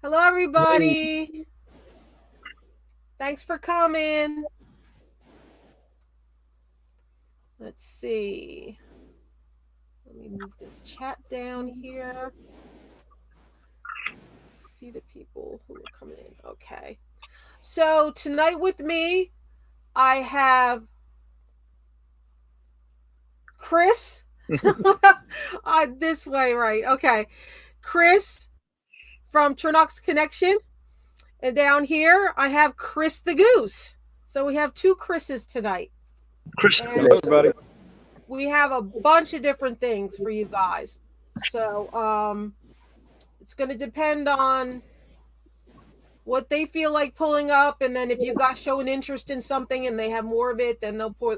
Hello, everybody. Thanks for coming. Let's see. Let me move this chat down here. See the people who are coming in. Okay. So tonight with me, I have Chris. This way, right? Okay. Chris from Cernoch's Connection. And down here, I have Chris the Goose. So we have two Chris's tonight. Chris, Hello, everybody. We have a bunch of different things for you guys. So it's going to depend on what they feel like pulling up, and then if you guys show an interest in something and they have more of it, then they'll pull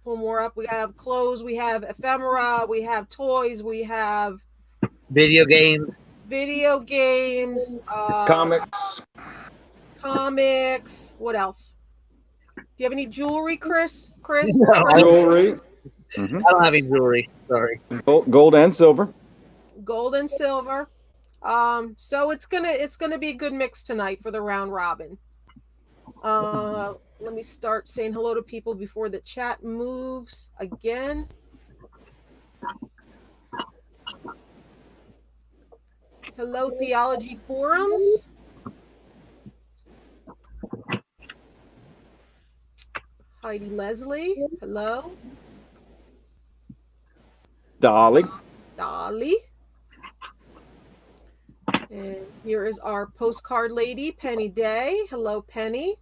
more up. We have clothes, we have ephemera, we have toys, we have video games. Comics. What else? Do you have any jewelry, Chris? Chris? No, Jewelry. I don't have any jewelry. Sorry. Gold and silver. Gold and silver. So it's gonna be a good mix tonight for the round robin. Let me start saying hello to people before the chat moves again. Hello, Theology Forums. Heidi Leslie. Hello. Dolly. And here is our postcard lady, Penny Day. Hello, Penny.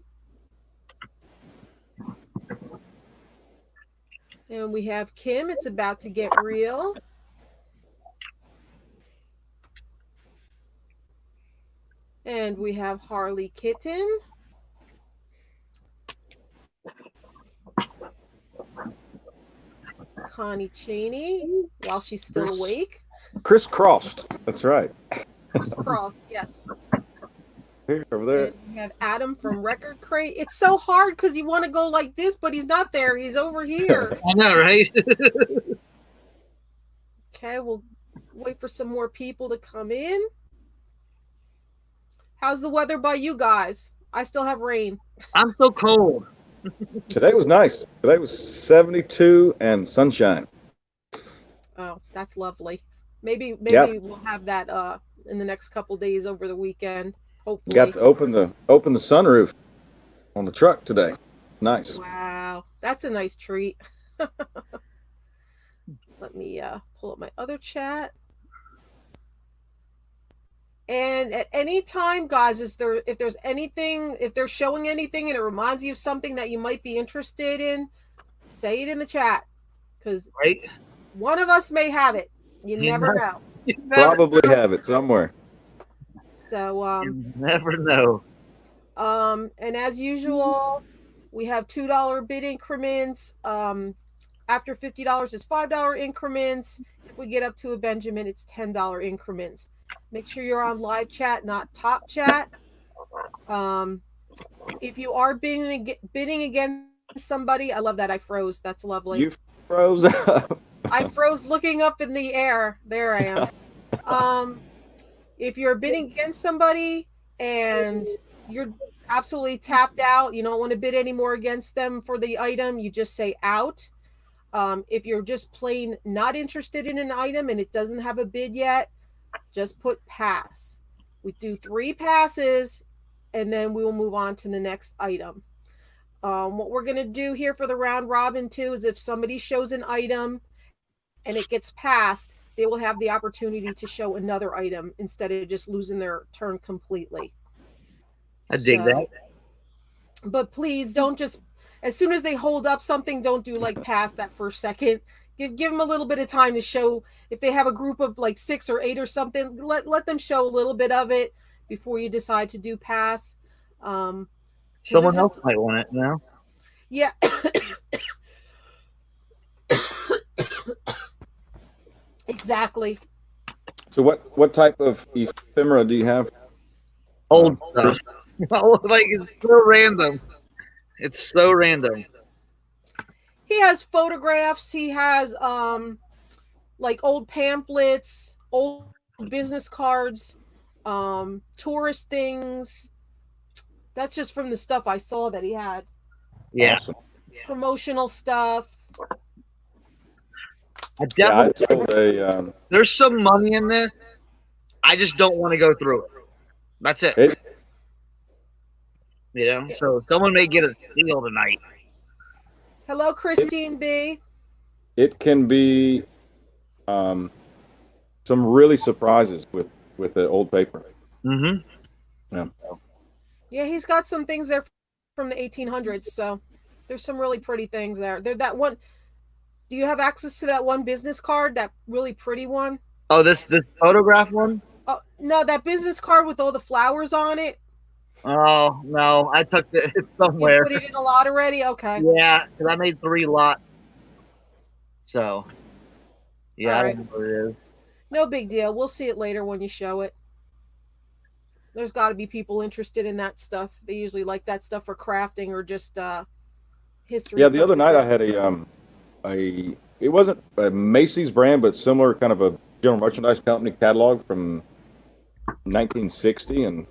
And we have Kim. It's about to get real. And we have Harley Kitten. Connie Cheney, while she's still awake. Crisscrossed. That's right. Crisscrossed, yes. Here, over there. And we have Adam from Record Crate. It's so hard because you want to go like this, but he's not there. He's over here. I know, right? Okay, we'll wait for some more people to come in. How's the weather by you guys? I still have rain. I'm so cold. Today was nice. Today was 72 and sunshine. Oh, that's lovely. Maybe Yeah. we'll have that in the next couple days over the weekend. Hopefully. Got to open the sunroof on the truck today. Nice. Wow, that's a nice treat. Let me pull up my other chat. And at any time, guys, if they're showing anything and it reminds you of something that you might be interested in, say it in the chat. Because one of us may have it. You never know. Probably have it somewhere. So you never know. And as usual, we have $2 bid increments. After $50, it's $5 increments. If we get up to a Benjamin, it's $10 increments. Make sure you're on live chat, not top chat. If you are bidding against somebody, I love that. I froze. That's lovely. You froze up. I froze looking up in the air. There I am. If you're bidding against somebody and you're absolutely tapped out, you don't want to bid anymore against them for the item, you just say out. If you're just plain not interested in an item and it doesn't have a bid yet, just put pass. We do 3 passes and then we will move on to the next item. What we're going to do here for the round robin too is if somebody shows an item and it gets passed, they will have the opportunity to show another item instead of just losing their turn completely. I dig that. But please don't just, as soon as they hold up something, don't do like pass that first second. Give them a little bit of time to show. If they have a group of like 6 or 8 or something, let them show a little bit of it before you decide to do pass. Someone else might want it now. Yeah. Exactly. So what type of ephemera do you have? Old stuff. Like it's so random. It's so random. He has photographs. He has like old pamphlets, old business cards. tourist things. That's just from the stuff I saw that he had. Yeah, Awesome. Promotional stuff. I Yeah, I definitely. told There's some money in this. I just don't want to go through it. That's it. it. You know. So someone may get a steal tonight. Hello, Christine B. It can be um, some really surprises with the old paper. Mm-hmm. Yeah. Yeah, he's got some things there from the 1800s. So there's some really pretty things there. There that one. Do you have access to that one business card? That really pretty one? Oh, this photograph one. Oh no, that business card with all the flowers on it. Oh no, I took it You somewhere. put it in a lot already. Okay. Yeah, because I made 3 lots. So yeah, All I right. don't know what it is. No big deal. We'll see it later when you show it. There's got to be people interested in that stuff. They usually like that stuff for crafting or just history Yeah, the other night I purposes. had a it wasn't a Macy's brand, but similar kind of a general merchandise company catalog from 1960, and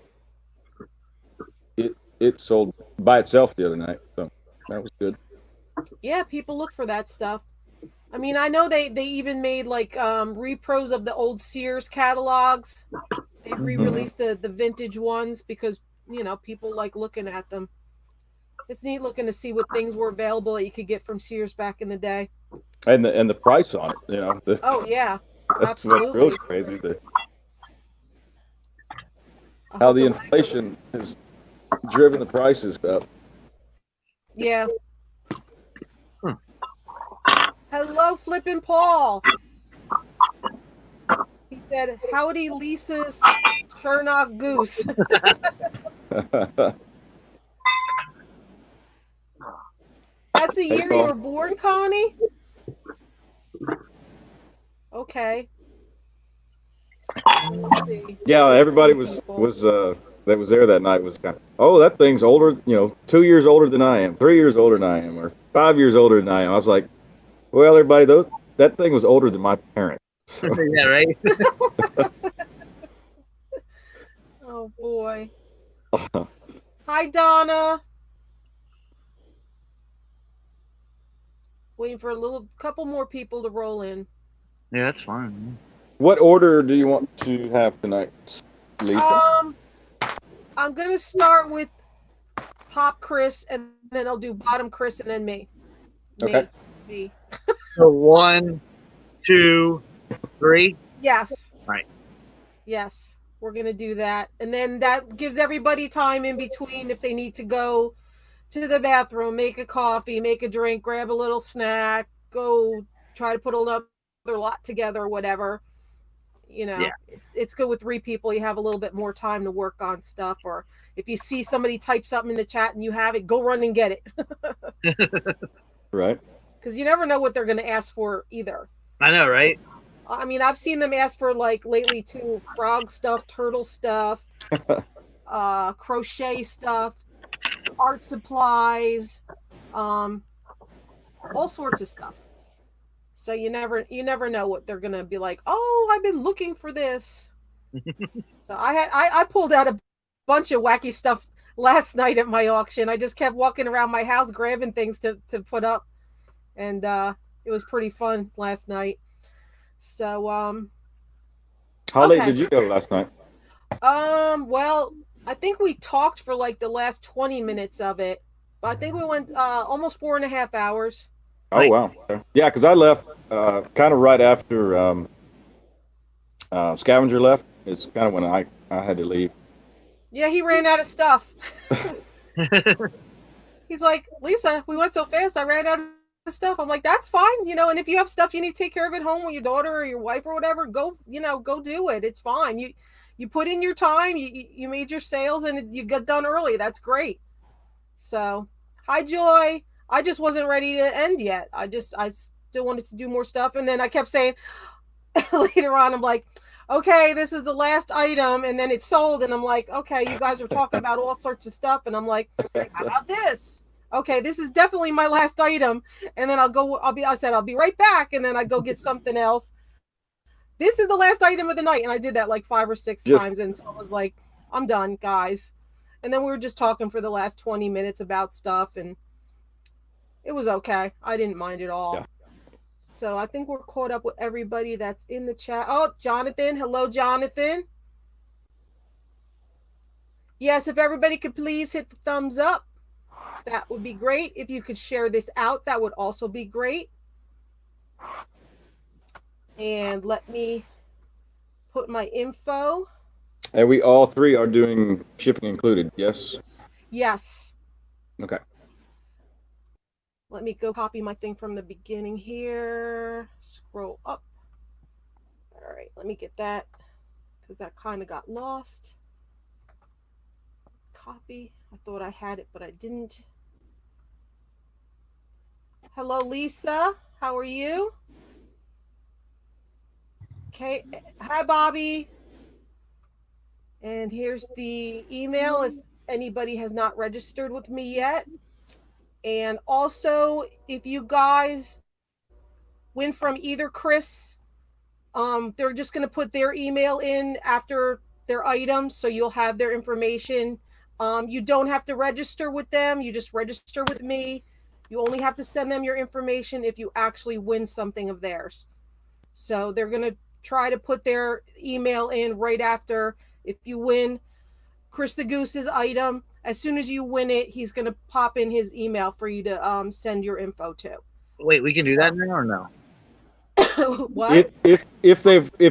it sold by itself the other night, so that was good. Yeah, people look for that stuff. I mean, I know they even made like repros of the old Sears catalogs. They Mhm. re-released the vintage ones because people like looking at them. It's neat looking to see what things were available that you could get from Sears back in the day. And the price on it, Oh yeah, that's what's really absolutely. crazy. I How hope the the inflation has driven the prices up. yeah. Hmm. Hello, Flippin' Paul. He said, "Howdy, Lisa's Cernoch Goose." That's the Hey, year you Paul. were born, Connie. Okay. Let's see. Yeah, everybody 18 was people. was that was there that night was kind of, oh, that thing's older, 2 years older than I am, 3 years older than I am, or 5 years older than I am. I was like, well, everybody, that thing was older than my parents. So Yeah, right. Oh boy. Hi, Donna. Waiting for a little couple more people to roll in. Yeah, that's fine. what order do you want to have tonight, Lisa? I'm gonna start with top Chris, and then I'll do bottom Chris, and then me. Okay. Me. So 1, 2, 3. Yes. Right. Yes. We're gonna do that, and then that gives everybody time in between if they need to go to the bathroom, make a coffee, make a drink, grab a little snack, go try to put another lot together or whatever. Yeah. It's good with 3 people. You have a little bit more time to work on stuff, or if you see somebody type something in the chat and you have it, go run and get it. Right. Because you never know what they're going to ask for either. I know, right? I mean, I've seen them ask for like lately too, frog stuff, turtle stuff, crochet stuff, art supplies, all sorts of stuff. So you never know what they're gonna be like. Oh, I've been looking for this. So I pulled out a bunch of wacky stuff last night at my auction. I just kept walking around my house grabbing things to put up, and it was pretty fun last night. So How late okay. did you go last night? Well, I think we talked for like the last 20 minutes of it, but I think we went almost 4.5 hours. Oh, Like, wow. Okay. Yeah, because I left kind of right after Scavenger left. It's kind of when I had to leave. Yeah, he ran out of stuff. He's like, Lisa, we went so fast, I ran out of stuff. I'm like, that's fine, and if you have stuff you need to take care of at home with your daughter or your wife or whatever, go do it. It's fine. You put in your time, you made your sales, and you got done early. That's great. So, hi, Joy. I just wasn't ready to end yet. I still wanted to do more stuff, and then I kept saying later on, I'm like, okay, this is the last item, and then it's sold, and I'm like, okay, you guys are talking about all sorts of stuff, and I'm like, how about this? Okay, this is definitely my last item, and then I said I'll be right back, and then I go get something else. this is the last item of the night. And I did that like 5 or 6 times. And I was like, I'm done, guys. And then we were just talking for the last 20 minutes about stuff. And it was okay. I didn't mind at all. Yeah. So I think we're caught up with everybody that's in the chat. Oh, Jonathan. Hello, Jonathan. Yes, if everybody could please hit the thumbs up, that would be great. If you could share this out, that would also be great. And let me put my info. And we all three are doing shipping included, yes? Yes. Okay. Let me go copy my thing from the beginning here. Scroll up. All right, let me get that because that kind of got lost. Copy. I thought I had it, but I didn't. Hello, Lisa. How are you? Okay. Hi, Bobby. And here's the email if anybody has not registered with me yet. And also, if you guys win from either Chris, they're just going to put their email in after their items, so you'll have their information. You don't have to register with them. You just register with me. You only have to send them your information if you actually win something of theirs. So they're going to try to put their email in right after. If you win Chris the Goose's item, as soon as you win it, he's going to pop in his email for you to send your info to. Wait, we can do that now or no? What? If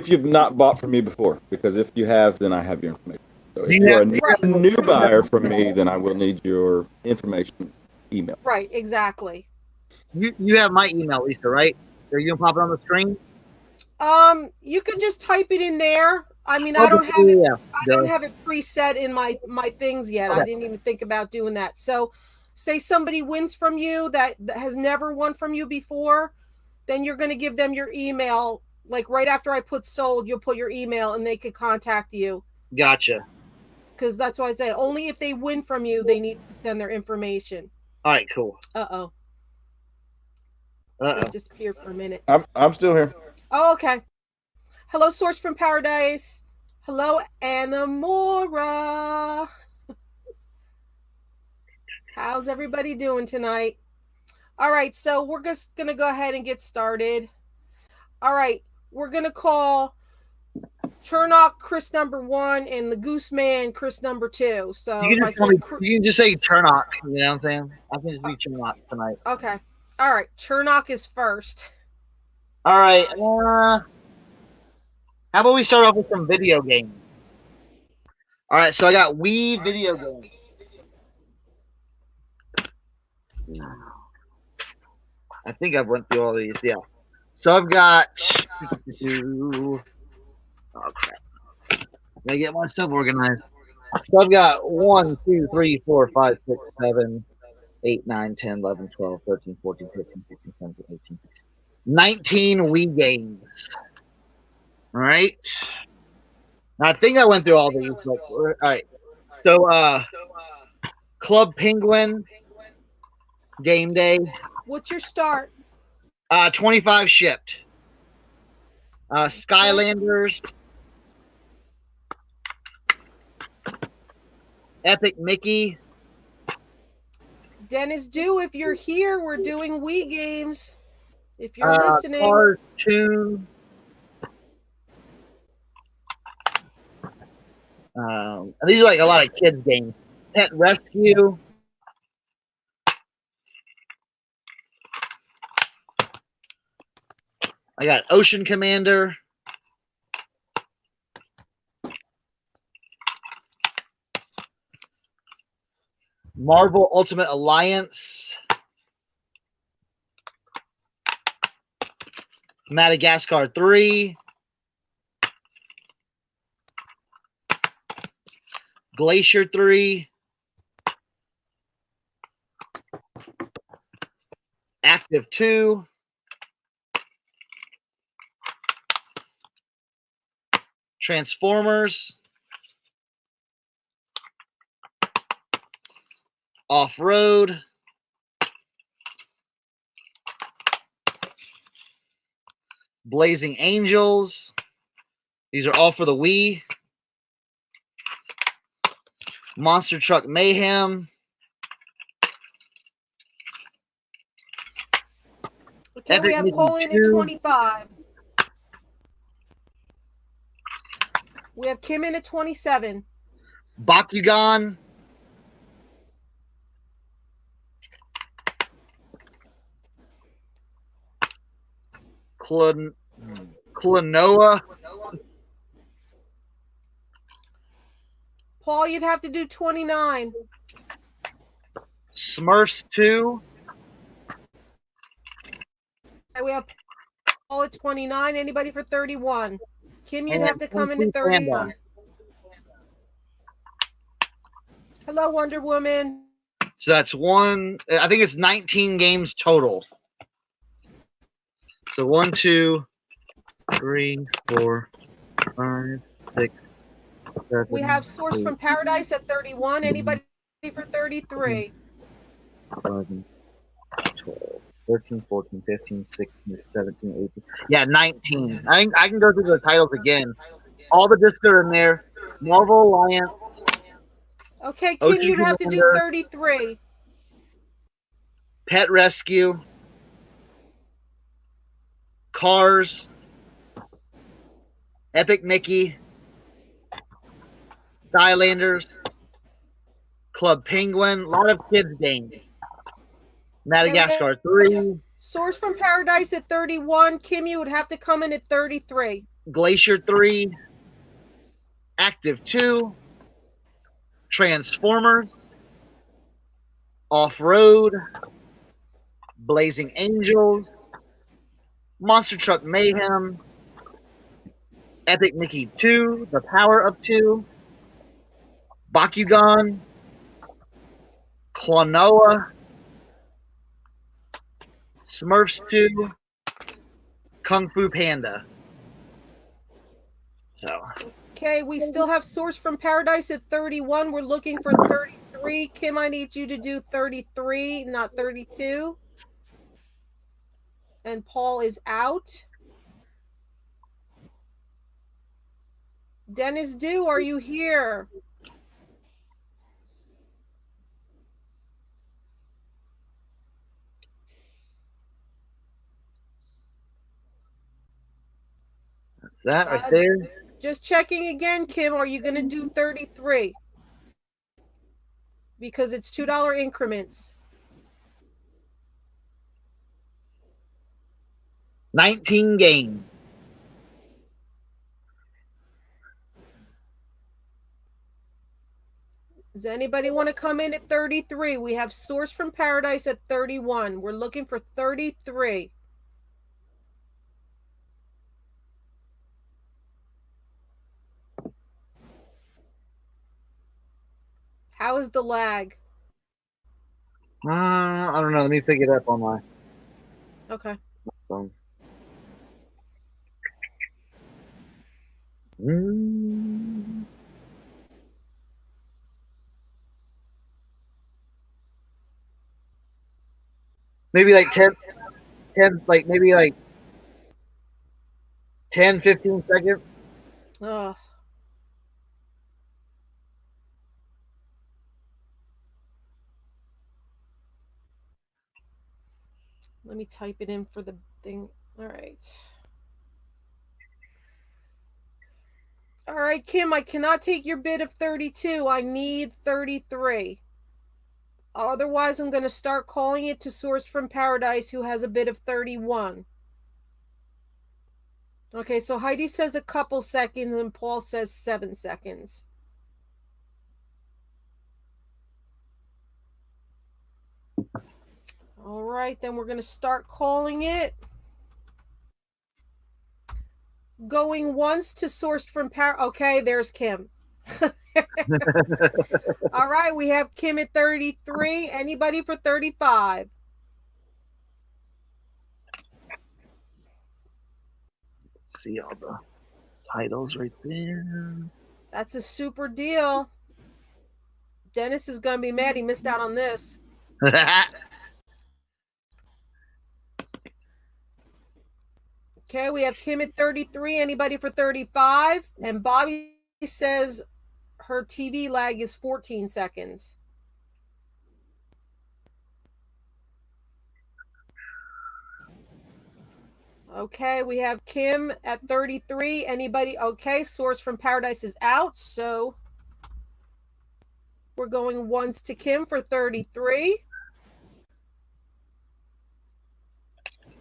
you've not bought from me before, because if you have, then I have your information. So if you are a new buyer from me, then I will need your information email. Right, exactly. You have my email, Lisa, right? Are you gonna pop it on the screen? You can just type it in there. I mean, I don't have it. I don't have it preset in my things yet. Okay. I didn't even think about doing that. So, say somebody wins from you that has never won from you before, then you're going to give them your email. Like right after I put sold, you'll put your email and they could contact you. Gotcha. Because that's why I said only if they win from you, they need to send their information. All right, cool. Uh-oh. Just disappeared for a minute. I'm still here. Oh, okay. Hello, Source from Paradise. Hello, Anamora. How's everybody doing tonight? All right, so we're just going to go ahead and get started. All right, we're going to call Cernoch Chris number 1 and the Goose Man Chris number 2. So you can just say Cernoch, you know what I'm saying? I can just be Cernoch tonight. Okay. All right, Cernoch is first. All right. How about we start off with some video games? All right, so I got Wii video games. I think I've went through all these, yeah. So I've got oh crap. Gotta get my stuff organized. So I've got 1, 2, 3, 4, 5, 6, 7, 8, 9, 10, 11, 12, 13, 14, 15, 16, 17, 18, 19 Wii games. All right. Now, I think I went through all these. But, all right. So, Club Penguin Game Day. What's your start? 25 shipped. Skylanders. Epic Mickey. Dennis Dew, if you're here, we're doing Wii games. If you're listening. Cartoon. These are like a lot of kids' games. Pet Rescue. I got Ocean Commander. Marvel Ultimate Alliance. Madagascar 3. Glacier 3. Active 2. Transformers. Off-Road. Blazing Angels. These are all for the Wii. Monster Truck Mayhem. Okay, we Epic have Mickey Poland at 2. 25. We have Kim in at 27. Bakugan. Klonoa. Paul, you'd have to do 29. Smurfs 2. Okay, we have Paul at 29. Anybody for 31? Kim, you'd And have to come in Kung at Fu 31. Panda. Hello, Wonder Woman. So that's one. I think it's 19 games total. So 1, 2, 3, 4, 5, 6, 7. We have Source from Paradise at 31. Anybody for 33? 11, 12, 13, 14, 15, 16, 17, 18. Yeah, 19. I think I can go through the titles again. All the discs are in there. Marvel Alliance. Okay, Kim, Ocean you'd have to do Commander. 33. Pet Rescue. Cars. Epic Mickey. Skylanders. Club Penguin. A lot of kids games. Madagascar 3. Source from Paradise at 31. Kim, you would have to come in at 33. Glacier 3. Active 2. Transformers. Off-Road. Blazing Angels. Monster Truck Mayhem. Epic Mickey 2. The Power of 2. Bakugan. Klonoa. Smurfs 2. Kung Fu Panda. So. Okay, we still have Source from Paradise at 31. We're looking for 33. Kim, I need you to do 33, not 32. And Paul is out. Dennis Dew, are you here? That right there. Just checking again, Kim. Are you going to do 33? Because it's $2 increments. 19 games. Does anybody want to come in at 33? We have Source from Paradise at 31. We're looking for 33. How is the lag? I don't know. Let me pick it up on my Okay. phone. Maybe like 10, like maybe like 10, 15 seconds. Ugh. Let me type it in for the thing. All right. All right, Kim, I cannot take your bid of 32. I need 33. Otherwise, I'm going to start calling it to Source from Paradise, who has a bid of 31. Okay, so Heidi says a couple seconds and Paul says 7 seconds. All right, then we're going to start calling it. Going once to Sourced from Okay, there's Kim. All right, we have Kim at 33. Anybody for 35? See all the titles right there. That's a super deal. Dennis is going to be mad he missed out on this. Okay, we have Kim at 33. Anybody for 35? And Bobby says her TV lag is 14 seconds. Okay, we have Kim at 33. Anybody? Okay, Source from Paradise is out. So we're going once to Kim for 33.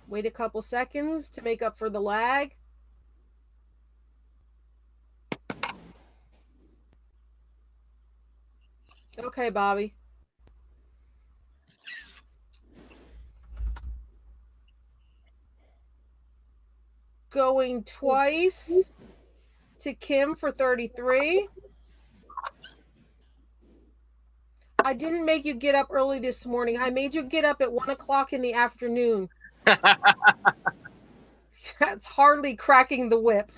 Wait a couple seconds to make up for the lag. Okay, Bobby. Going twice to Kim for 33. I didn't make you get up early this morning. I made you get up at 1 o'clock in the afternoon. That's hardly cracking the whip.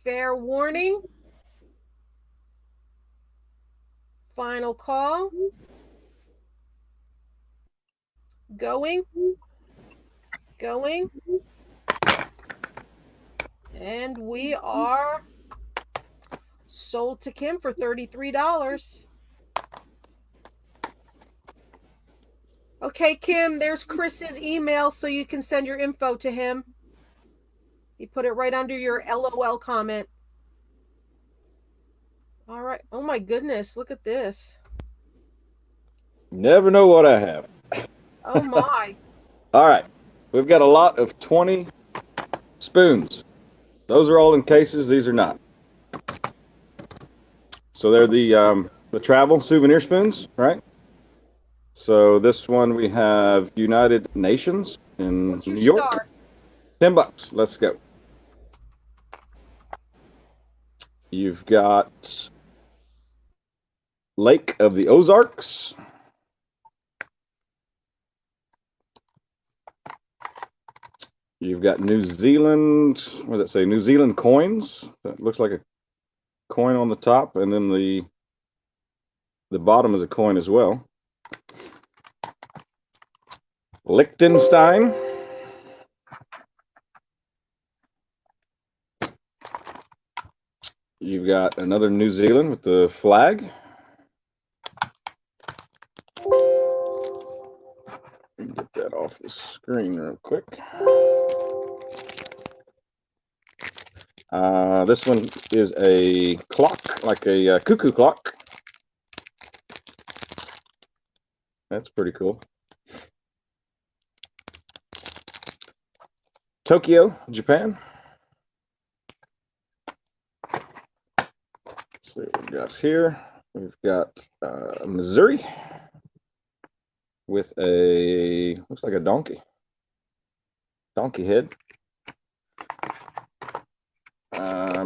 Fair warning. Final call. Going. And we are sold to Kim for $33. Okay, Kim, there's Chris's email so you can send your info to him. He put it right under your LOL comment. All right. Oh my goodness, look at this. Never know what I have. Oh my. All right. We've got a lot of 20 spoons. Those are all in cases. These are not. So they're the travel souvenir spoons, right? So this one we have United Nations in New York. Start? $10. Let's go. You've got Lake of the Ozarks. You've got New Zealand, what does that say? New Zealand coins. That looks like a coin on the top, and then the bottom is a coin as well. Liechtenstein. You've got another New Zealand with the flag. Get that off the screen real quick. This one is a clock, like a cuckoo clock. That's pretty cool. Tokyo, Japan. Let's see what we've got here. We've got Missouri with a, looks like a donkey head.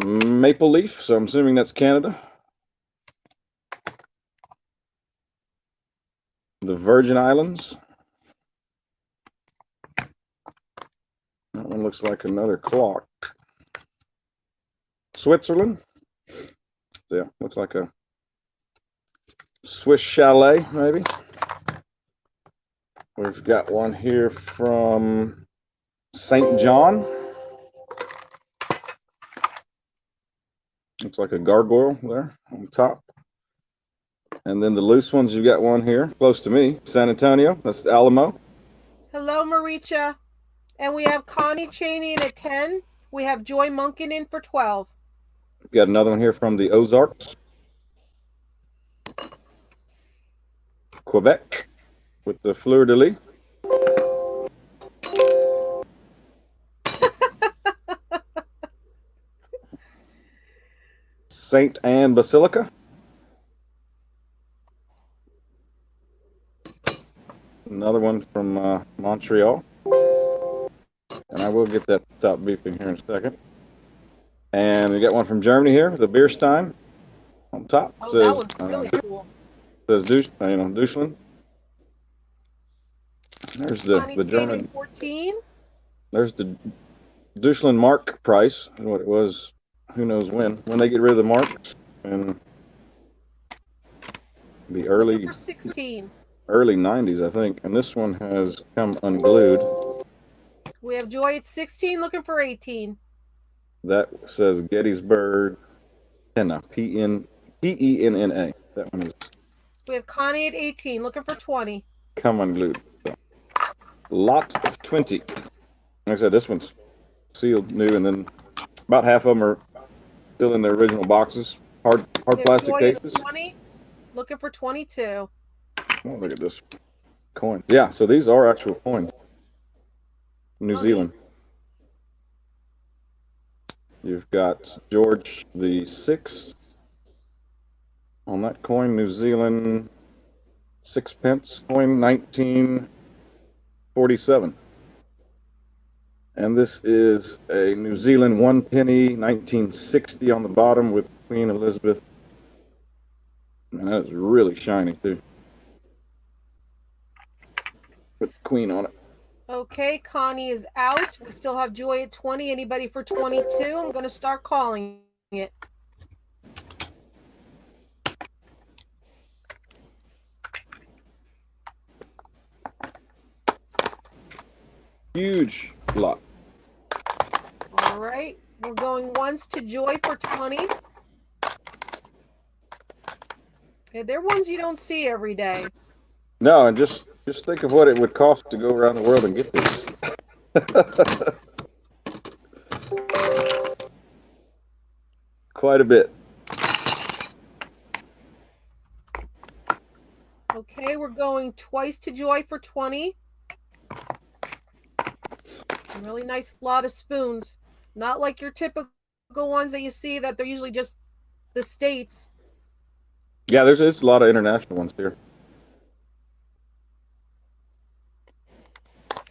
Maple leaf, so I'm assuming that's Canada. The Virgin Islands. That one looks like another clock. Switzerland. Yeah, looks like a Swiss chalet, maybe. We've got one here from St. John. Looks like a gargoyle there on top. And then the loose ones, you've got one here close to me, San Antonio. That's the Alamo. Hello, Maricha. And we have Connie Cheney in at 10. We have Joy Munkin in for 12. We've got another one here from the Ozarks. Quebec with the fleur-de-lis. Saint Anne Basilica. Another one from Montreal. And I will get that stop beeping here in a second. And we got one from Germany here, the Bierstein on top. Oh, Says, that one's really cool. Says Deutschland. There's the German. 14. There's the Deutschland mark price, and what it was, who knows when they get rid of the marks, and the early 16. early 90s, I think. And this one has come unglued. We have Joy at 16, looking for 18. That says Gettysburg Penna. Penna. That one is We have Connie at 18, looking for 20. come unglued. So, lot of 20. Like I said, this one's sealed new, and then about half of them are still in their original boxes. Hard We have plastic Joy cases. at 20, looking for 22. Oh, look at this coin. Yeah, so these are actual coins. New Zealand. You've got George the Sixth on that coin. New Zealand 6-pence coin, 1947. And this is a New Zealand 1 penny, 1960 on the bottom with Queen Elizabeth. And that is really shiny too. Put Queen on it. Okay, Connie is out. We still have Joy at 20. Anybody for 22? I'm going to start calling it. Huge lot. All right. We're going once to Joy for 20. Okay, they're ones you don't see every day. No, and just think of what it would cost to go around the world and get this. Quite a bit. Okay, we're going twice to Joy for 20. Really nice lot of spoons. Not like your typical ones that you see that they're usually just the States. Yeah, there's a lot of international ones here.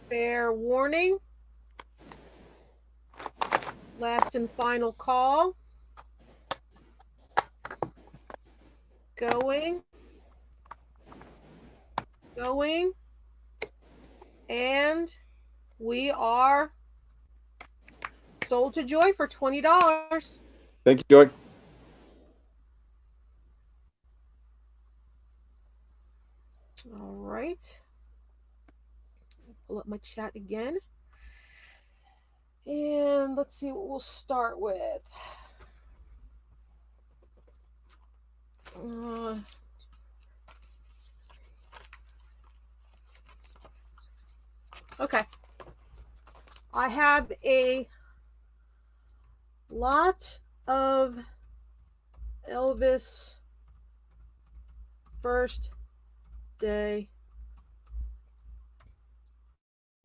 Fair warning. Last and final call. Going. And we are sold to Joy for $20. Thank you, Joy. All right. Pull up my chat again. And let's see what we'll start with. Okay. I have a lot of Elvis first day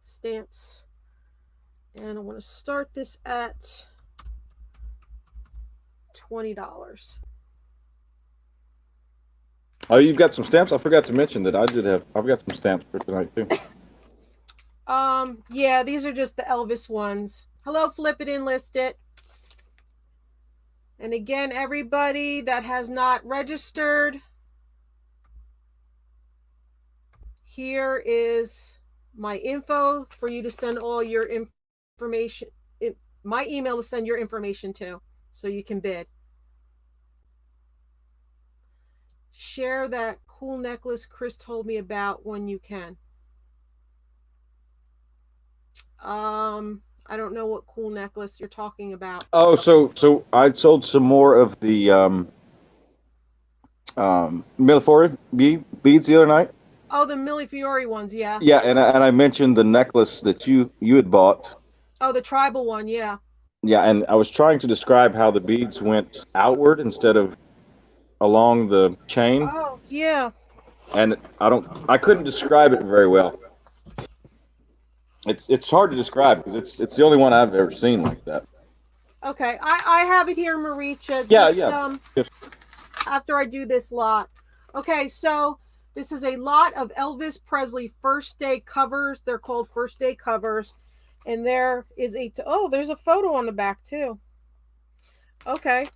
stamps. And I want to start this at $20. Oh, you've got some stamps? I forgot to mention that I've got some stamps for tonight too. Yeah, these are just the Elvis ones. Hello, Flip It and List It. And again, everybody that has not registered, here is my info for you to send all your information, my email to send your information to, so you can bid. Share that cool necklace Chris told me about when you can. I don't know what cool necklace you're talking about. Oh, so I sold some more of the Millefiori beads the other night. Oh, the Millefiori ones, yeah. Yeah, and I mentioned the necklace that you had bought. Oh, the tribal one, yeah. Yeah, and I was trying to describe how the beads went outward instead of along the chain. Oh, yeah. And I couldn't describe it very well. It's hard to describe because it's the only one I've ever seen like that. Okay, I have it here, Maricha. Yeah. After I do this lot. Okay, so this is a lot of Elvis Presley first day covers. They're called first day covers. And there is there's a photo on the back too. Okay.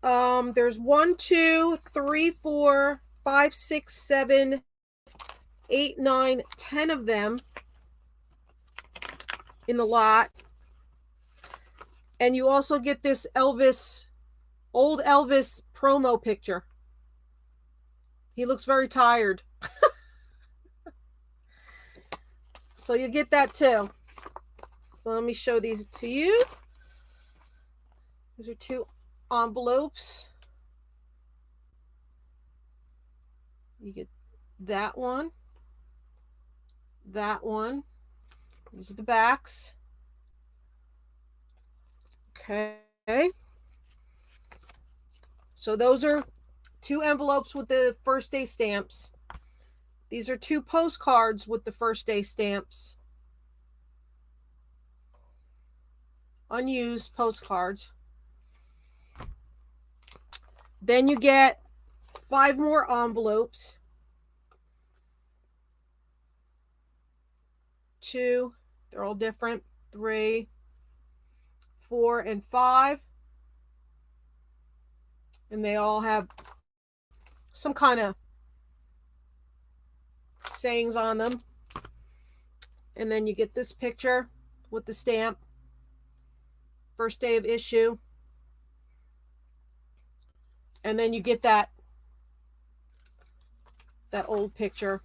There's 1, 2, 3, 4, 5, 6, 7, 8, 9, 10 of them in the lot. And you also get this old Elvis promo picture. He looks very tired. So you get that too. So let me show these to you. These are 2 envelopes. You get that one. That one. These are the backs. Okay. So those are 2 envelopes with the first day stamps. These are 2 postcards with the first day stamps. Unused postcards. Then you get 5 more envelopes. 2, they're all different. 3, 4, and 5. And they all have some kind of sayings on them. And then you get this picture with the stamp. First day of issue. And then you get that old picture.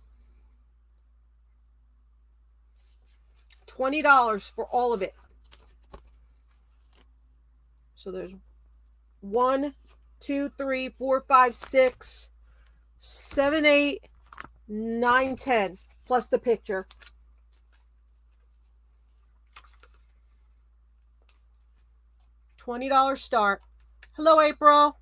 $20 for all of it. So there's 1, 2, 3, 4, 5, 6, 7, 8, 9, 10, plus the picture. $20 start. Hello, April.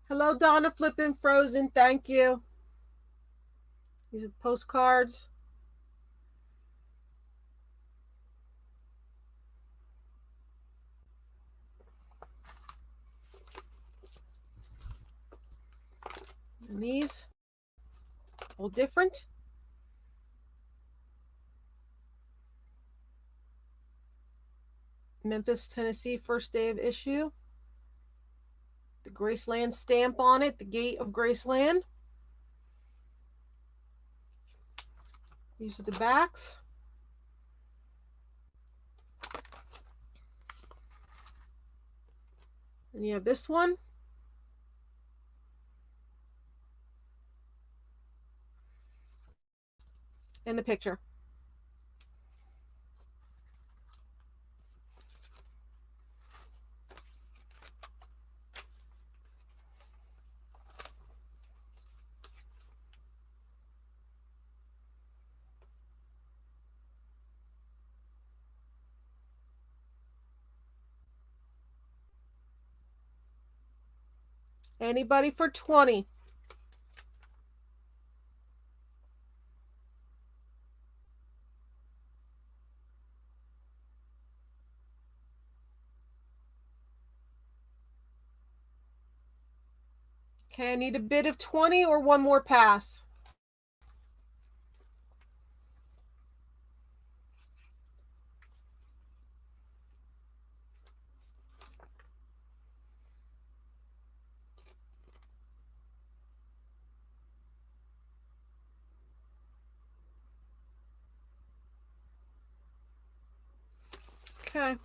Hello, Donna Flippin' Frozen. Thank you. These are the postcards. And these, all different. Memphis, Tennessee, first day of issue. The Graceland stamp on it, the gate of Graceland. These are the backs. And you have this one. And the picture. Anybody for 20? Okay, I need a bid of 20 or one more pass. Okay.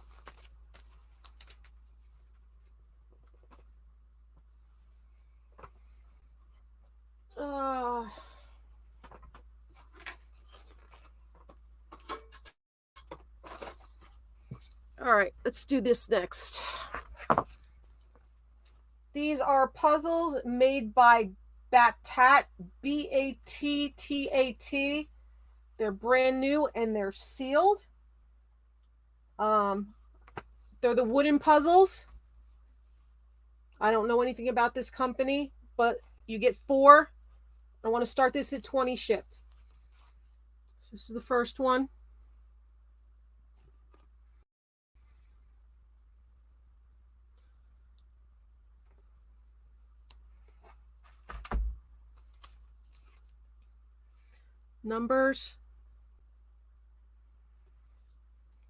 All right, let's do this next. These are puzzles made by Battat, Battat. They're brand new and they're sealed. They're the wooden puzzles. I don't know anything about this company, but you get 4. I want to start this at 20 shipped. So this is the first one. Numbers.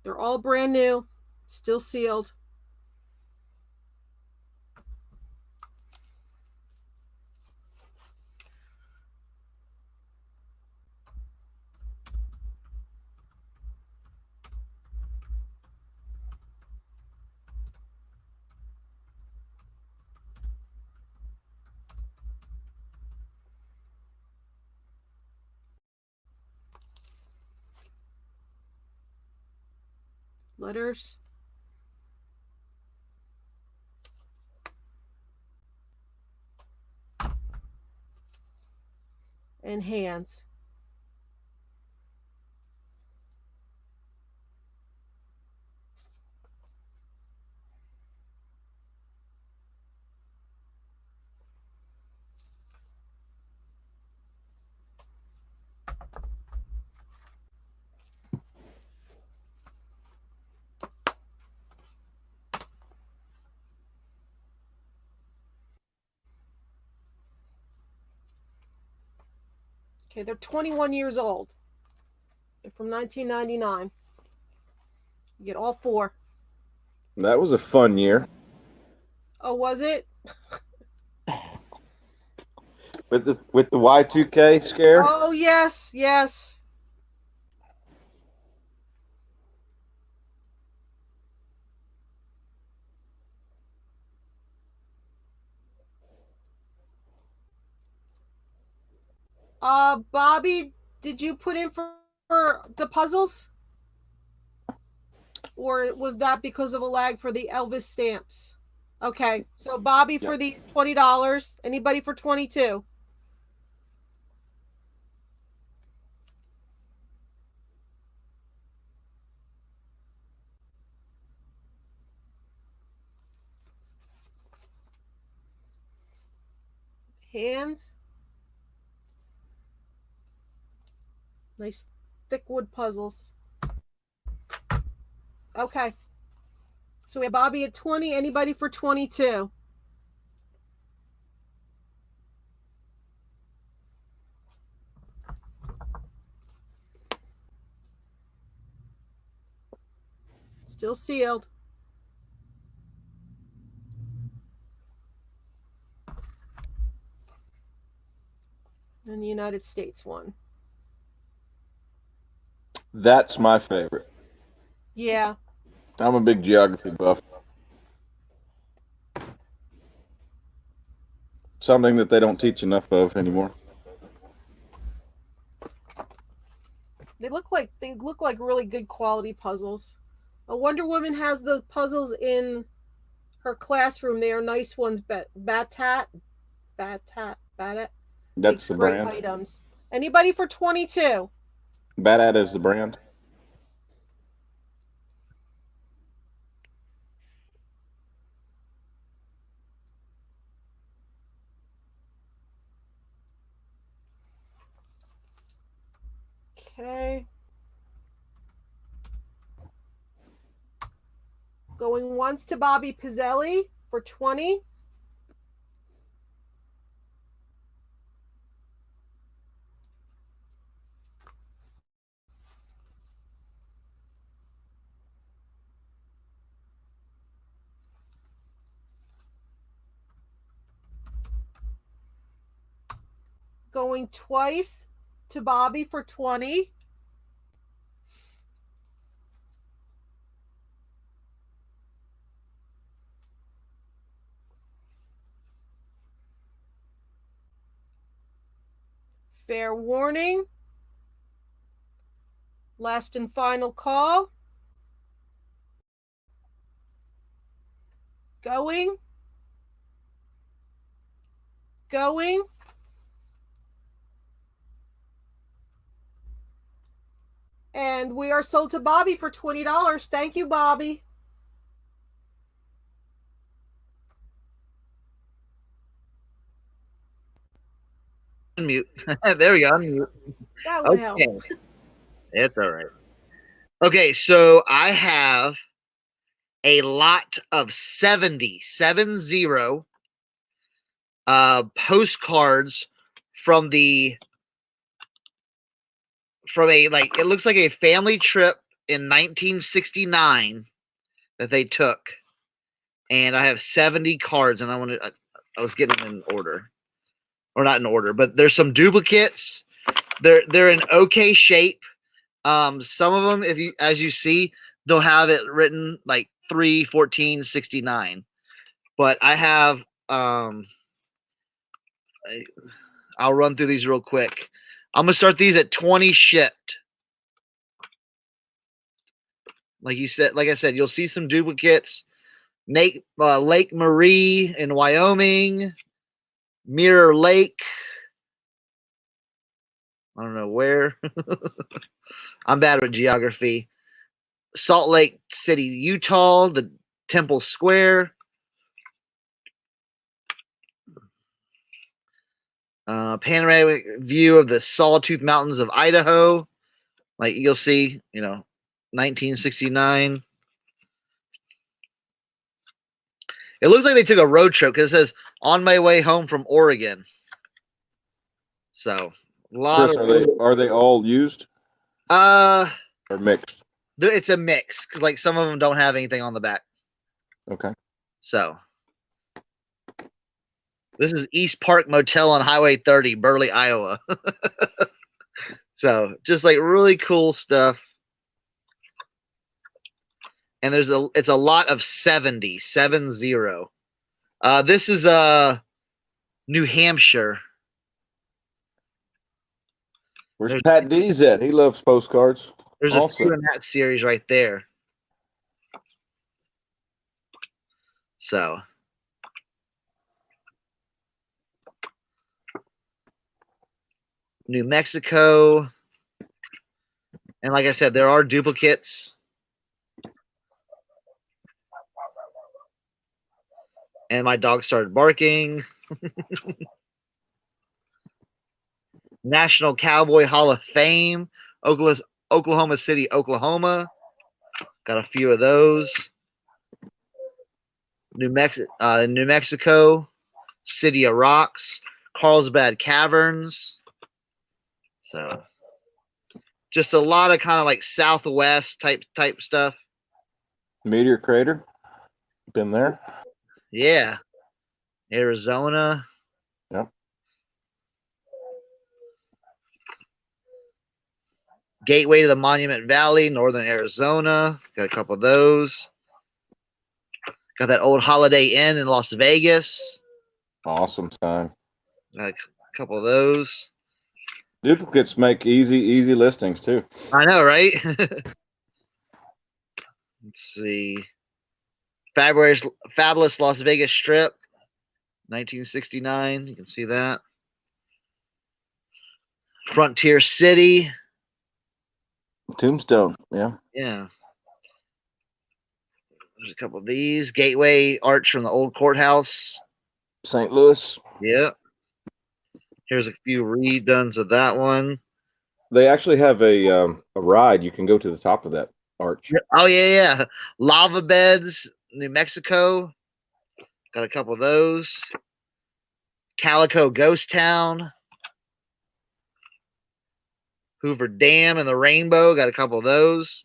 They're all brand new, still sealed. Letters. And hands. Okay, they're 21 years old. They're from 1999. You get all 4. That was a fun year. Oh, was it? With the Y2K scare. Oh, yes, yes. Bobby, did you put in for the puzzles? Or was that because of a lag for the Elvis stamps? Okay, so Bobby for the $20. Anybody for 22? Hands. Nice thick wood puzzles. Okay. So we have Bobby at 20. Anybody for 22? Still sealed. And the United States one. That's my favorite. Yeah. I'm a big geography buff. Something that they don't teach enough of anymore. They look like really good quality puzzles. A Wonder Woman has the puzzles in her classroom. They are nice ones. Batat That's makes the great brand. items. Anybody for 22? Badat is the brand. Okay. Going once to Bobby Pizzelli for 20. Going twice to Bobby for 20. Fair warning. Last and final call. Going. Going. And we are sold to Bobby for $20. Thank you, Bobby. Unmute. There we go. Unmute. That would help. It's all right. Okay, so I have a lot of 70 postcards from a it looks like a family trip in 1969 that they took, and I have 70 cards, and I was getting them in order, or not in order, but there's some duplicates. They're in okay shape. Some of them, as you see, they'll have it written like 3/14/69, but I have I'll run through these real quick. I'm gonna start these at 20 shipped. Like I said, you'll see some duplicates. Lake Marie in Wyoming, Mirror Lake. I don't know where. I'm bad with geography. Salt Lake City, Utah, the Temple Square. Panoramic view of the Sawtooth Mountains of Idaho. Like you'll see, 1969. It looks like they took a road trip because it says on my way home from Oregon. So a lot Chris, of are they all used or mixed? It's a mix. Like some of them don't have anything on the back. Okay. So this is East Park Motel on Highway 30, Burley, Iowa. So just like really cool stuff. And it's a lot of 70. This is New Hampshire. Where's Pat D's at? He loves postcards. There's a few in that series right there. So New Mexico. And like I said, there are duplicates. And my dog started barking. National Cowboy Hall of Fame, Oklahoma City, Oklahoma. Got a few of those. New Mexico, City of Rocks, Carlsbad Caverns. So just a lot of kind of like Southwest type stuff. Meteor Crater. Been there? Yeah. Arizona. Yep. Gateway to the Monument Valley, Northern Arizona. Got a couple of those. Got that old Holiday Inn in Las Vegas. Awesome sign. Got a couple of those. Duplicates make easy listings too. I know, right? Let's see. Fabulous Las Vegas Strip, 1969. You can see that. Frontier City. Tombstone, yeah. Yeah. There's a couple of these. Gateway Arch from the old courthouse. St. Louis. Yep. Here's a few redones of that one. They actually have a ride. You can go to the top of that arch. Oh, yeah. Lava Beds, New Mexico. Got a couple of those. Calico Ghost Town. Hoover Dam and the Rainbow. Got a couple of those.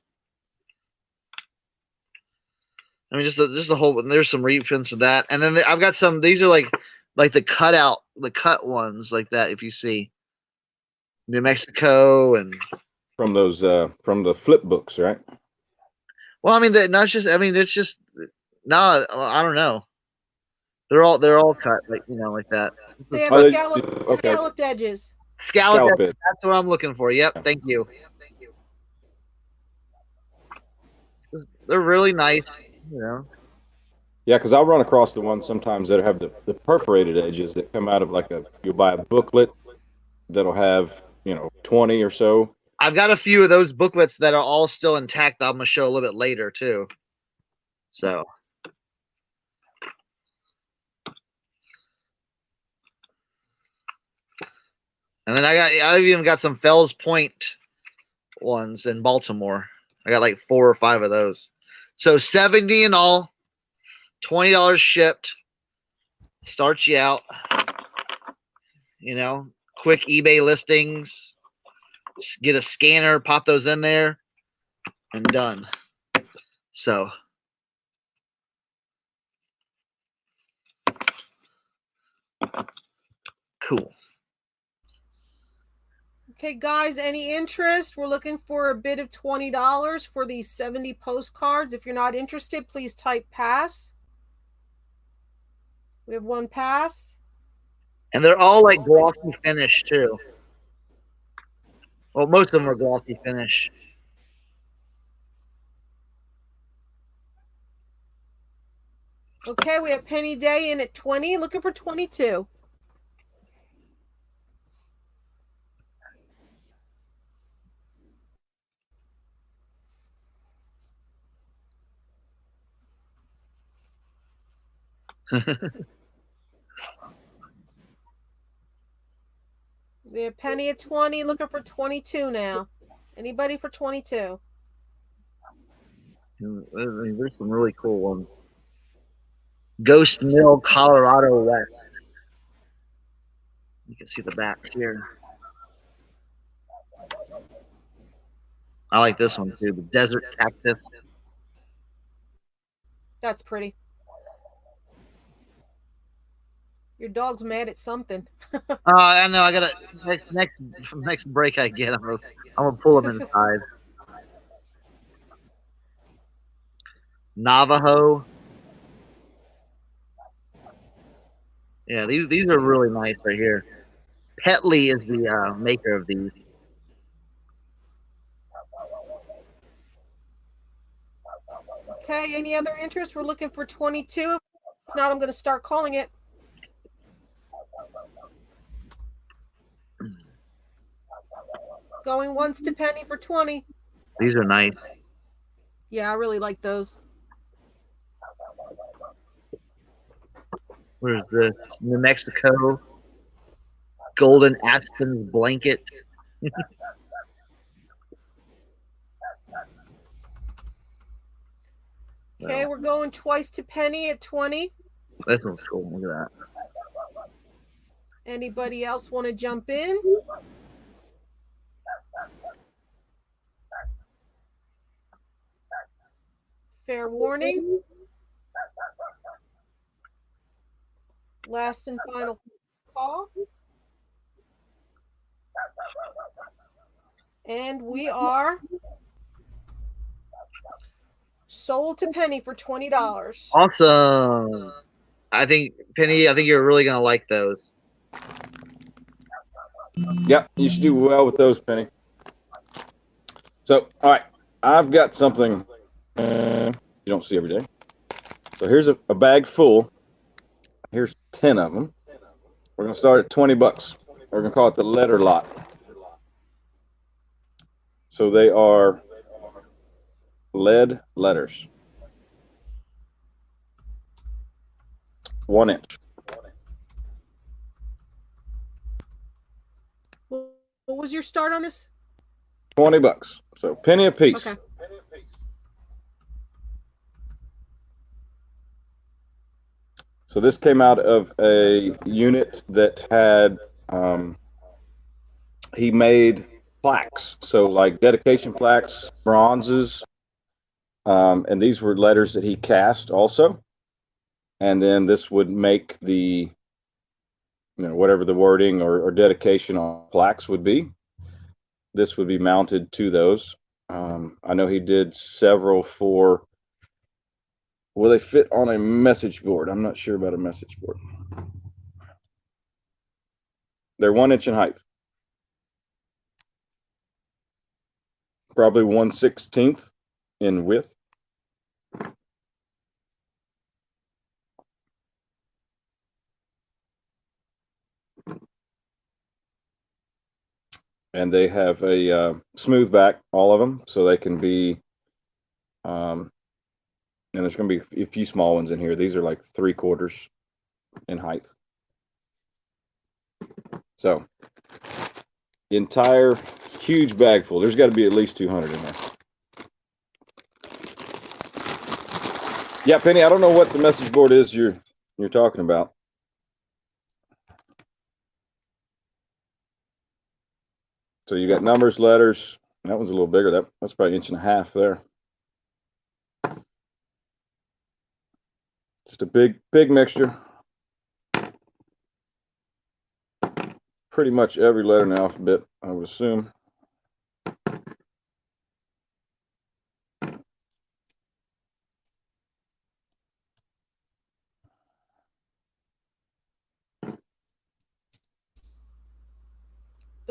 I mean, just the whole. There's some reprints of that, and then I've got some. These are like the cut ones like that. If you see New Mexico and from those from the flip books, right? Well, I mean, it's just no. I don't know. They're all cut like like that. They have scalloped edges. Scallop edges. That's what I'm looking for. Yep. Thank you. They're really nice. Yeah, because I'll run across the ones sometimes that have the perforated edges that come out of you'll buy a booklet that'll have 20 or so. I've got a few of those booklets that are all still intact. I'm gonna show a little bit later too. So and then I've even got some Fells Point ones in Baltimore. I got like 4 or 5 of those. So 70 in all, $20 shipped. Starts you out. Quick eBay listings. Get a scanner, pop those in there, and done. So cool. Okay, guys, any interest? We're looking for a bid of $20 for these 70 postcards. If you're not interested, please type pass. We have one pass. And they're all like glossy finish too. Well, most of them are glossy finish. Okay, we have Penny Day in at 20, looking for 22. We have Penny at 20, looking for 22 now. Anybody for 22? There's some really cool ones. Ghost Mill, Colorado West. You can see the back here. I like this one too. The Desert Cactus. That's pretty. Your dog's mad at something. I know. I gotta next break I get. I'm gonna pull them inside. Navajo. Yeah, these are really nice right here. Petley is the maker of these. Okay, any other interest? We're looking for 22. If not, I'm going to start calling it. Going once to Penny for 20. These are nice. Yeah, I really like those. Where's this? New Mexico. Golden Aspen's Blanket. Okay, we're going twice to Penny at 20. This one's cool. Look at that. Anybody else want to jump in? Fair warning. Last and final call. And we are sold to Penny for $20. Awesome. I think Penny. I think you're really gonna like those. Yep, you should do well with those, Penny. So, all right, I've got something you don't see every day. So here's a bag full. Here's 10 of them. We're gonna start at $20. We're gonna call it the letter lot. So they are lead letters, 1 inch. What was your start on this? $20. So penny a piece. Okay. So this came out of a unit that had he made plaques, so like dedication plaques, bronzes, and these were letters that he cast also. And then this would make the, whatever the wording or dedication on plaques would be. This would be mounted to those. I know he did several for. Will they fit on a message board? I'm not sure about a message board. They're 1 inch in height. Probably 1/16 in width. And they have a smooth back, all of them, so they can be, and there's going to be a few small ones in here. These are like 3/4 in height. So, entire huge bag full. There's got to be at least 200 in there. Yeah, Penny, I don't know what the message board is you're talking about. So you got numbers, letters. That one's a little bigger. That's probably 1.5 inches there. Just a big mixture. Pretty much every letter in the alphabet, I would assume.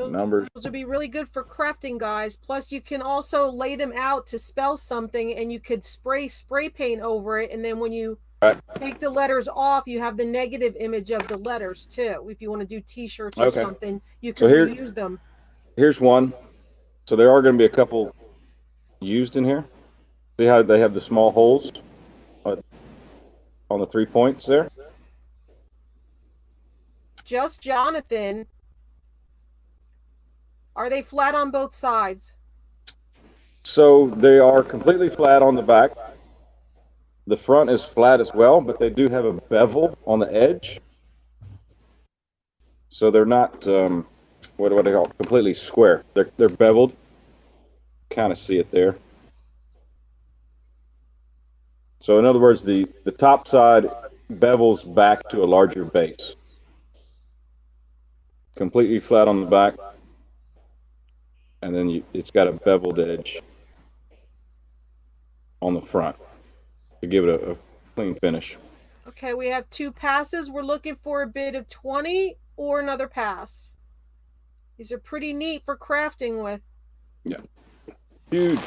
numbers. Those would be really good for crafting, guys. Plus, you can also lay them out to spell something, and you could spray paint over it. And then when you take the letters off, you have the negative image of the letters too. If you want to do T-shirts or something, you can reuse them. Here's one. So there are going to be a couple used in here. See how they have the small holes on the 3 points there? Just Jonathan. Are they flat on both sides? So they are completely flat on the back. The front is flat as well, but they do have a bevel on the edge. So they're not, what do they call it? Completely square. They're beveled. Kind of see it there. So in other words, the top side bevels back to a larger base. Completely flat on the back. And then it's got a beveled edge on the front to give it a clean finish. Okay, we have 2 passes. We're looking for a bid of 20 or another pass. These are pretty neat for crafting with. Yeah. Huge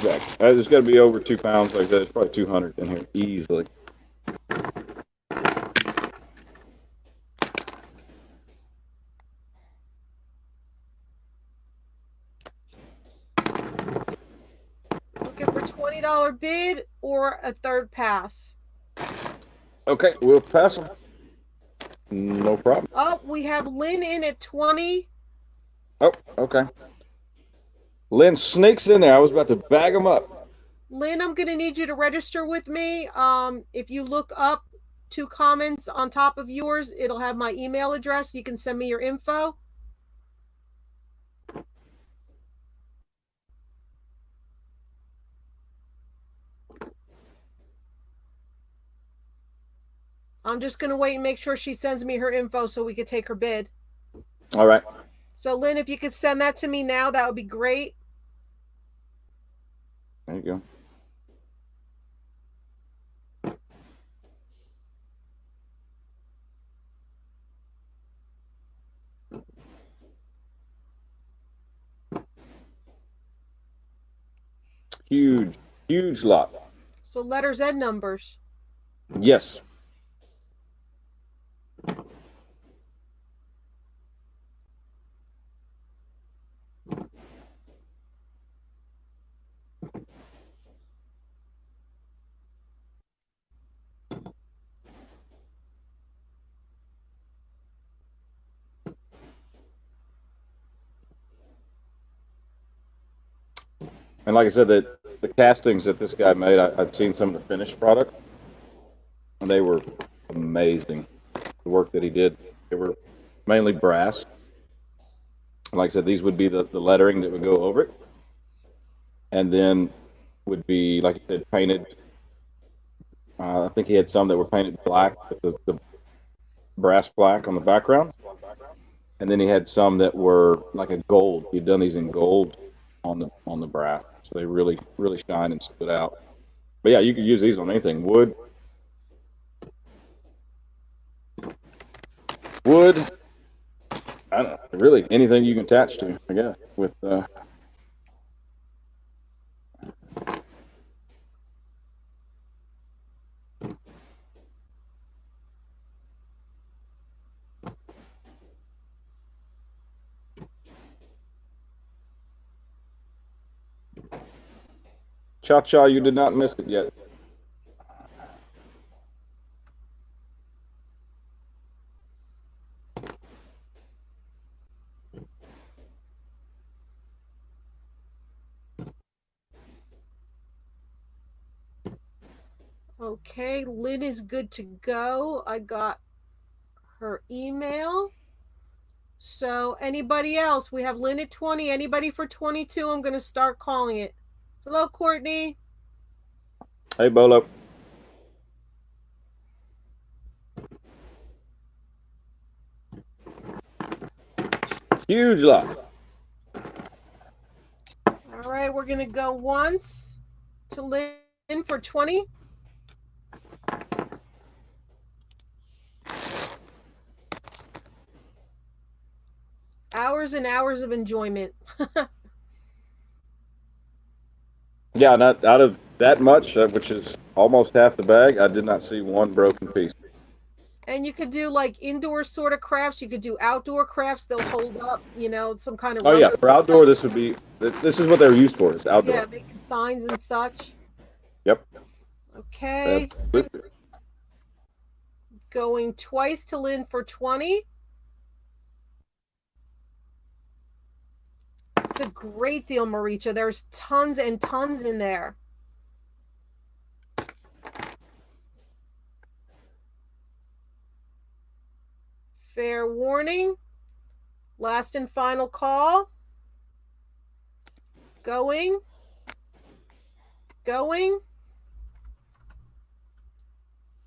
bag. There's got to be over 2 pounds like that. It's probably 200 in here easily. Looking for $20 bid or a third pass. Okay, we'll pass them. No problem. Oh, we have Lynn in at 20. Oh, okay. Lynn sneaks in there. I was about to bag them up. Lynn, I'm going to need you to register with me. If you look up 2 comments on top of yours, it'll have my email address. You can send me your info. I'm just going to wait and make sure she sends me her info so we could take her bid. All right. So, Lynn, if you could send that to me now, that would be great. There you go. Huge lot. So letters and numbers. Yes. And like I said, the castings that this guy made, I'd seen some of the finished product, and they were amazing. The work that he did, they were mainly brass. Like I said, these would be the lettering that would go over it, and then would be, like I said, painted. I think he had some that were painted black, with the brass black on the background, and then he had some that were like a gold. He'd done these in gold on the brass, so they really shine and stood out. But yeah, you could use these on anything. Wood, I don't know, really anything you can attach to, I guess, with Cha-Cha, you did not miss it yet. Okay, Lynn is good to go. I got her email. So anybody else? We have Lynn at 20. Anybody for 22? I'm going to start calling it. Hello, Courtney. Hey, Bolo. Huge lot. All right, we're going to go once to Lynn for 20. hours and hours of enjoyment. Yeah, not out of that much, which is almost half the bag. I did not see one broken piece. And you could do like indoor sort of crafts. You could do outdoor crafts. They'll hold up, some kind of Oh yeah, rust. for outdoor, this would be. This is what they're used for. Is outdoor. Yeah, making signs and such. Yep. Okay. Absolutely. Going twice to Lynn for 20. It's a great deal, Maricha. There's tons and tons in there. Fair warning. Last and final call. Going.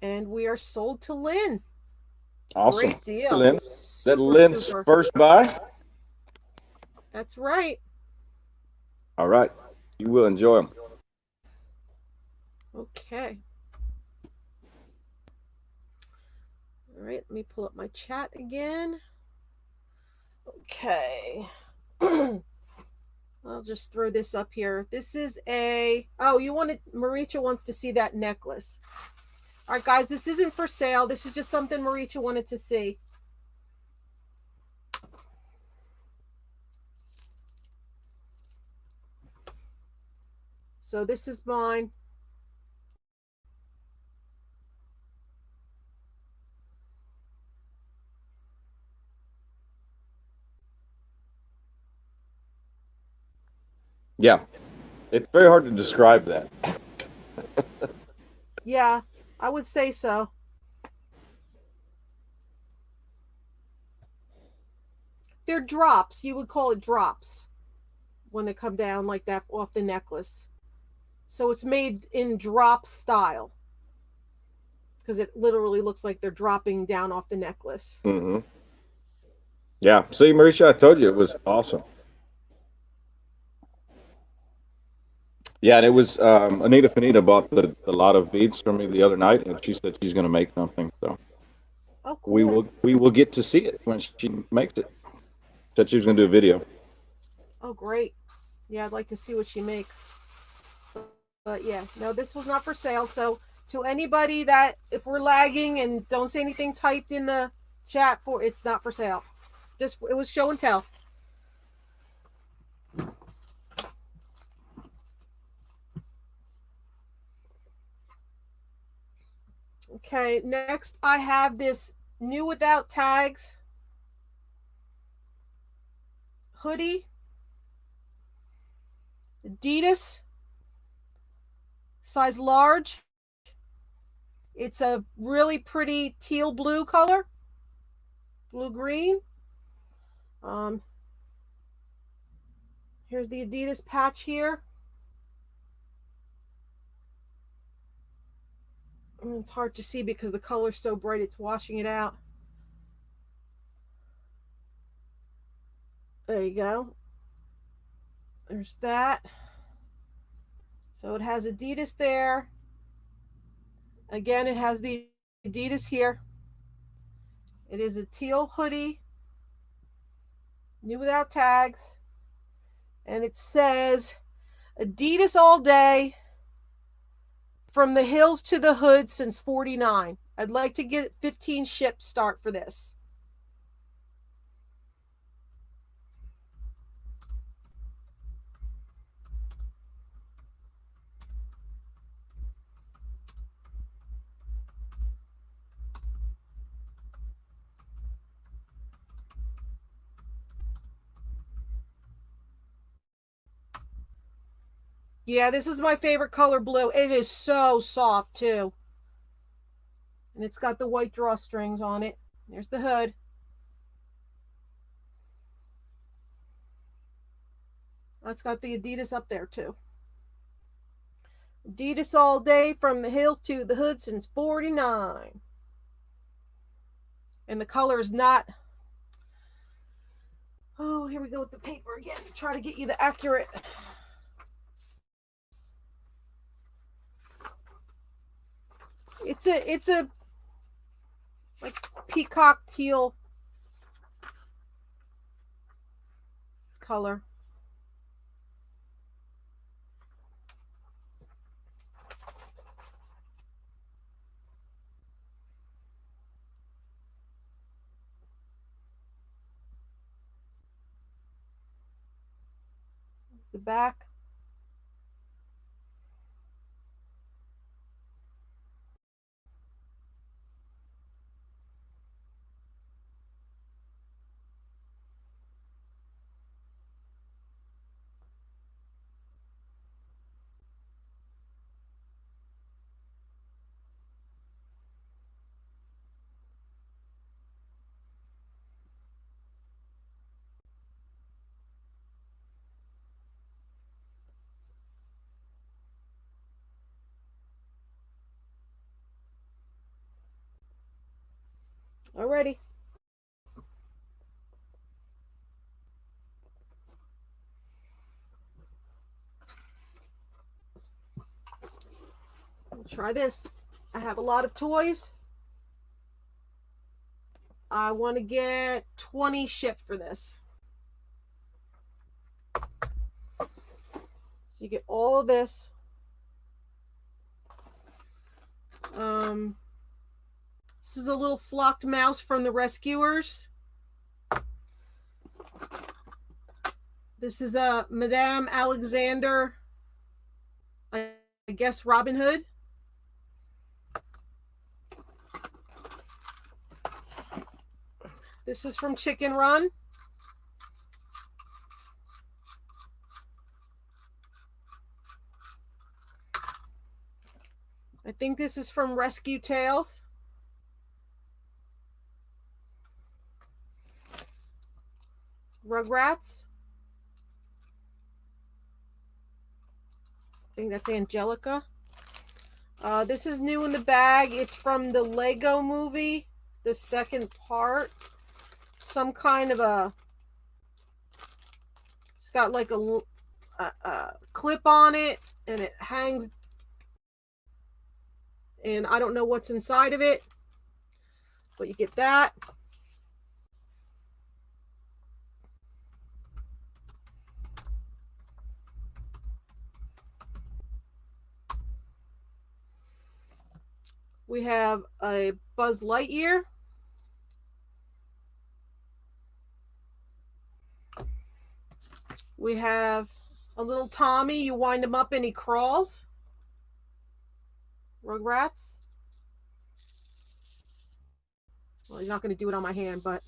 And we are sold to Lynn. Awesome. Great deal. Lynn. Super, That Lynn's super. first buy. That's right. All right. You will enjoy them. Okay. All right, let me pull up my chat again. Okay. I'll just throw this up here. This is Maricha wants to see that necklace. All right, guys, this isn't for sale. This is just something Maricha wanted to see. So this is mine. Yeah. It's very hard to describe that. Yeah, I would say so. They're drops. You would call it drops when they come down like that off the necklace. So it's made in drop style because it literally looks like they're dropping down off the necklace. Mm-hmm. Yeah. See, Marisha, I told you it was awesome. Yeah, and it was Anita Finita bought the lot of beads from me the other night, and she said she's going to make something. So Oh, cool. we will get to see it when she makes it. Said she was going to do a video. Oh, great. Yeah, I'd like to see what she makes. But yeah, no, this was not for sale. So to anybody that, if we're lagging and don't see anything typed in the chat for, it's not for sale. Just, it was show and tell. Okay, next I have this new without tags hoodie. Adidas, size large. It's a really pretty teal blue color, blue green. Here's the Adidas patch here. And it's hard to see because the color's so bright, it's washing it out. There you go. There's that. So it has Adidas there. Again, it has the Adidas here. It is a teal hoodie, new without tags. And it says Adidas all day, from the hills to the hood since 49. I'd like to get 15 ship start for this. Yeah, this is my favorite color, blue. It is so soft too. And it's got the white drawstrings on it. There's the hood. It's got the Adidas up there too. Adidas all day, from the hills to the hood since 49. And the color is not... Oh, here we go with the paper again. Try to get you the accurate... It's a like peacock teal. color. The back. Alrighty. We'll try this. I have a lot of toys. I want to get 20 shipped for this. So you get all of this. This is a little flocked mouse from the Rescuers. This is a Madame Alexander, I guess Robin Hood. This is from Chicken Run. I think this is from Rescue Tales. Rugrats. I think that's Angelica. This is new in the bag. It's from the Lego movie, the second part. Some kind of a... It's got like a clip on it, and it hangs... And I don't know what's inside of it, but you get that. We have a Buzz Lightyear. We have a little Tommy. You wind him up and he crawls. Rugrats. Well, he's not going to do it on my hand, but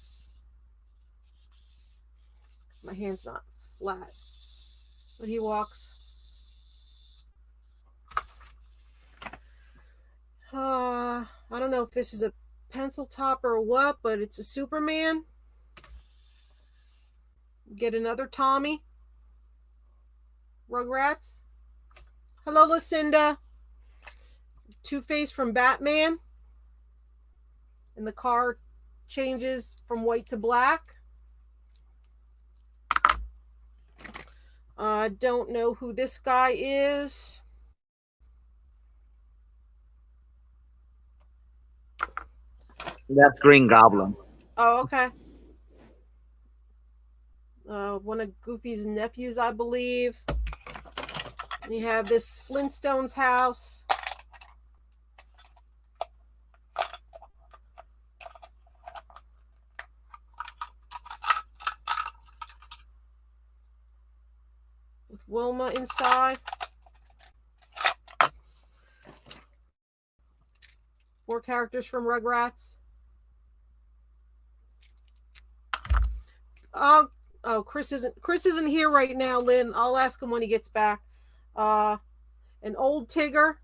my hand's not flat. But he walks. I don't know if this is a pencil top or what, but it's a Superman. Get another Tommy. Rugrats. Hello, Lucinda. Two-Face from Batman. And the car changes from white to black. I don't know who this guy is. That's Green Goblin. Oh, okay. One of Goofy's nephews, I believe. And you have this Flintstones house. With Wilma inside. 4 characters from Rugrats. Oh, Chris isn't here right now, Lynn. I'll ask him when he gets back. An old Tigger.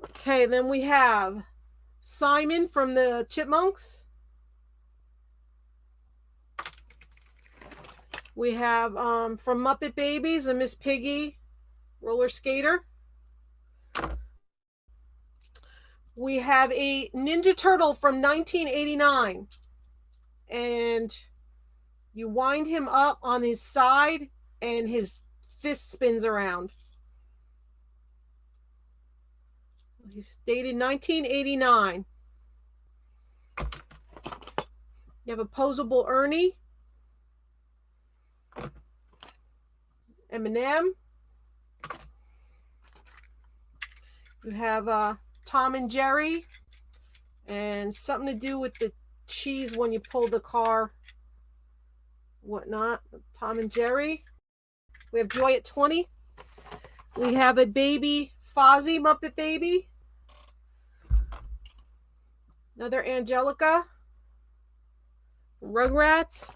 Okay, then we have Simon from the Chipmunks. We have from Muppet Babies, a Miss Piggy roller skater. We have a Ninja Turtle from 1989. And you wind him up on his side and his fist spins around. He's dated 1989. You have a posable Ernie, Eminem. You have Tom and Jerry, and something to do with the cheese when you pull the car, whatnot. Tom and Jerry. We have Joy at 20. We have a baby Fozzie, Muppet Baby. Another Angelica. Rugrats.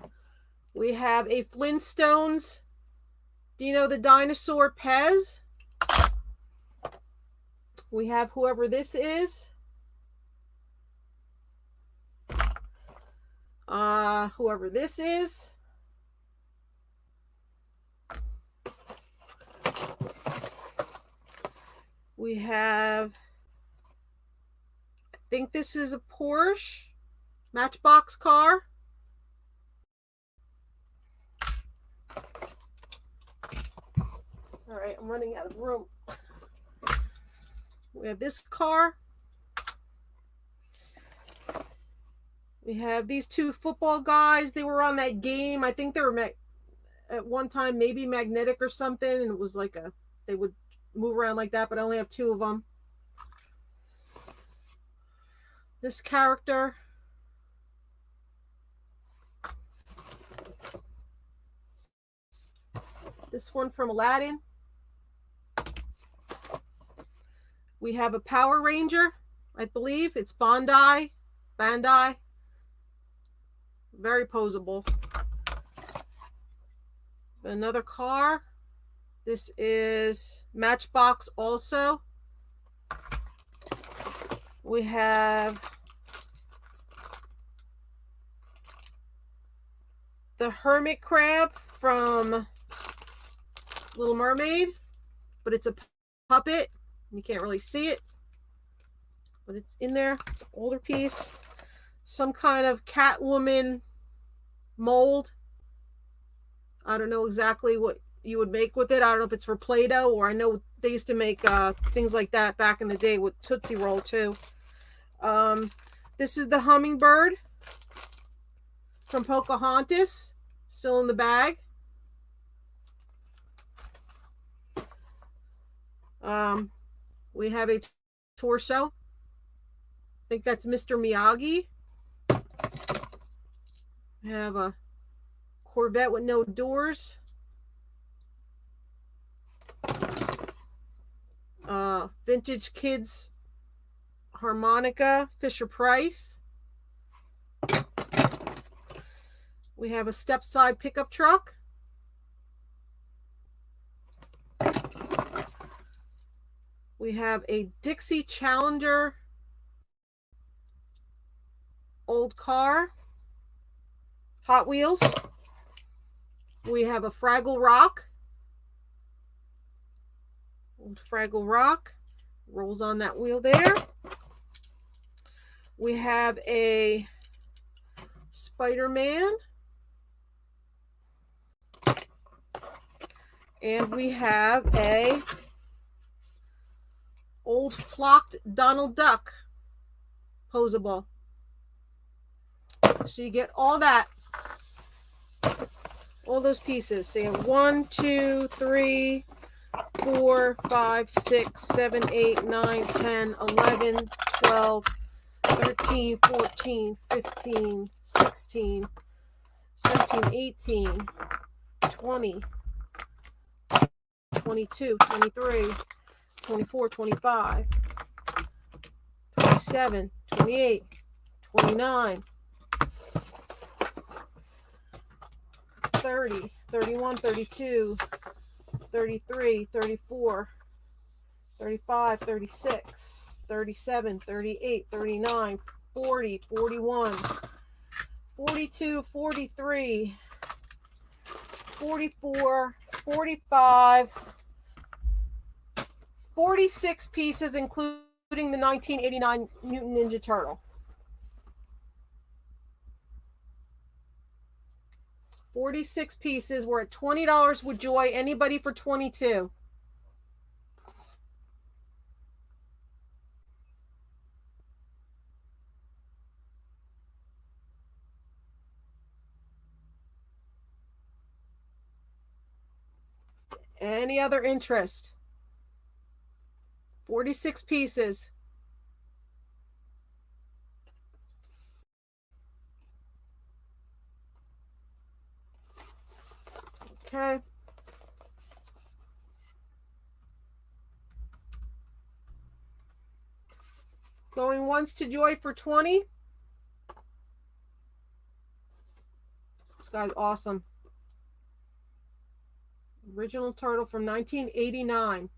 We have a Flintstones Dino the Dinosaur Pez. We have whoever this is. Whoever this is. We have, I think this is a Porsche Matchbox car. All right, I'm running out of room. We have this car. We have these two football guys. They were on that game. I think they were at one time maybe magnetic or something, and it was like they would move around like that, but I only have two of them. This character. This one from Aladdin. We have a Power Ranger, I believe. It's Bandai. Very posable. Another car. This is Matchbox also. We have the Hermit Crab from Little Mermaid, but it's a puppet. You can't really see it, but it's in there. It's an older piece. Some kind of Catwoman mold. I don't know exactly what you would make with it. I don't know if it's for Play-Doh, or I know they used to make things like that back in the day with Tootsie Roll too. This is the Hummingbird from Pocahontas, still in the bag. We have a torso. I think that's Mr. Miyagi. We have a Corvette with no doors. Vintage Kids harmonica, Fisher Price. We have a step-side pickup truck. We have a Dixie Challenger old car, Hot Wheels. We have a Fraggle Rock. Old Fraggle Rock rolls on that wheel there. We have a Spider-Man. And we have a old flocked Donald Duck posable. So you get all that, all those pieces. So you have 1, 2, 3, 4, 5, 6, 7, 8, 9, 10, 11, 12, 13, 14, 15, 16, 17, 18, 20, 22, 23, 24, 25, 27, 28, 29, 30, 31, 32, 33, 34, 35, 36, 37, 38, 39, 40, 41, 42, 43, 44, 45, 46 pieces, including the 1989 Mutant Ninja Turtle. 46 pieces. We're at $20 with Joy. Anybody for 22? Any other interest? 46 pieces. Okay. Going once to Joy for 20. This guy's awesome. Original turtle from 1989.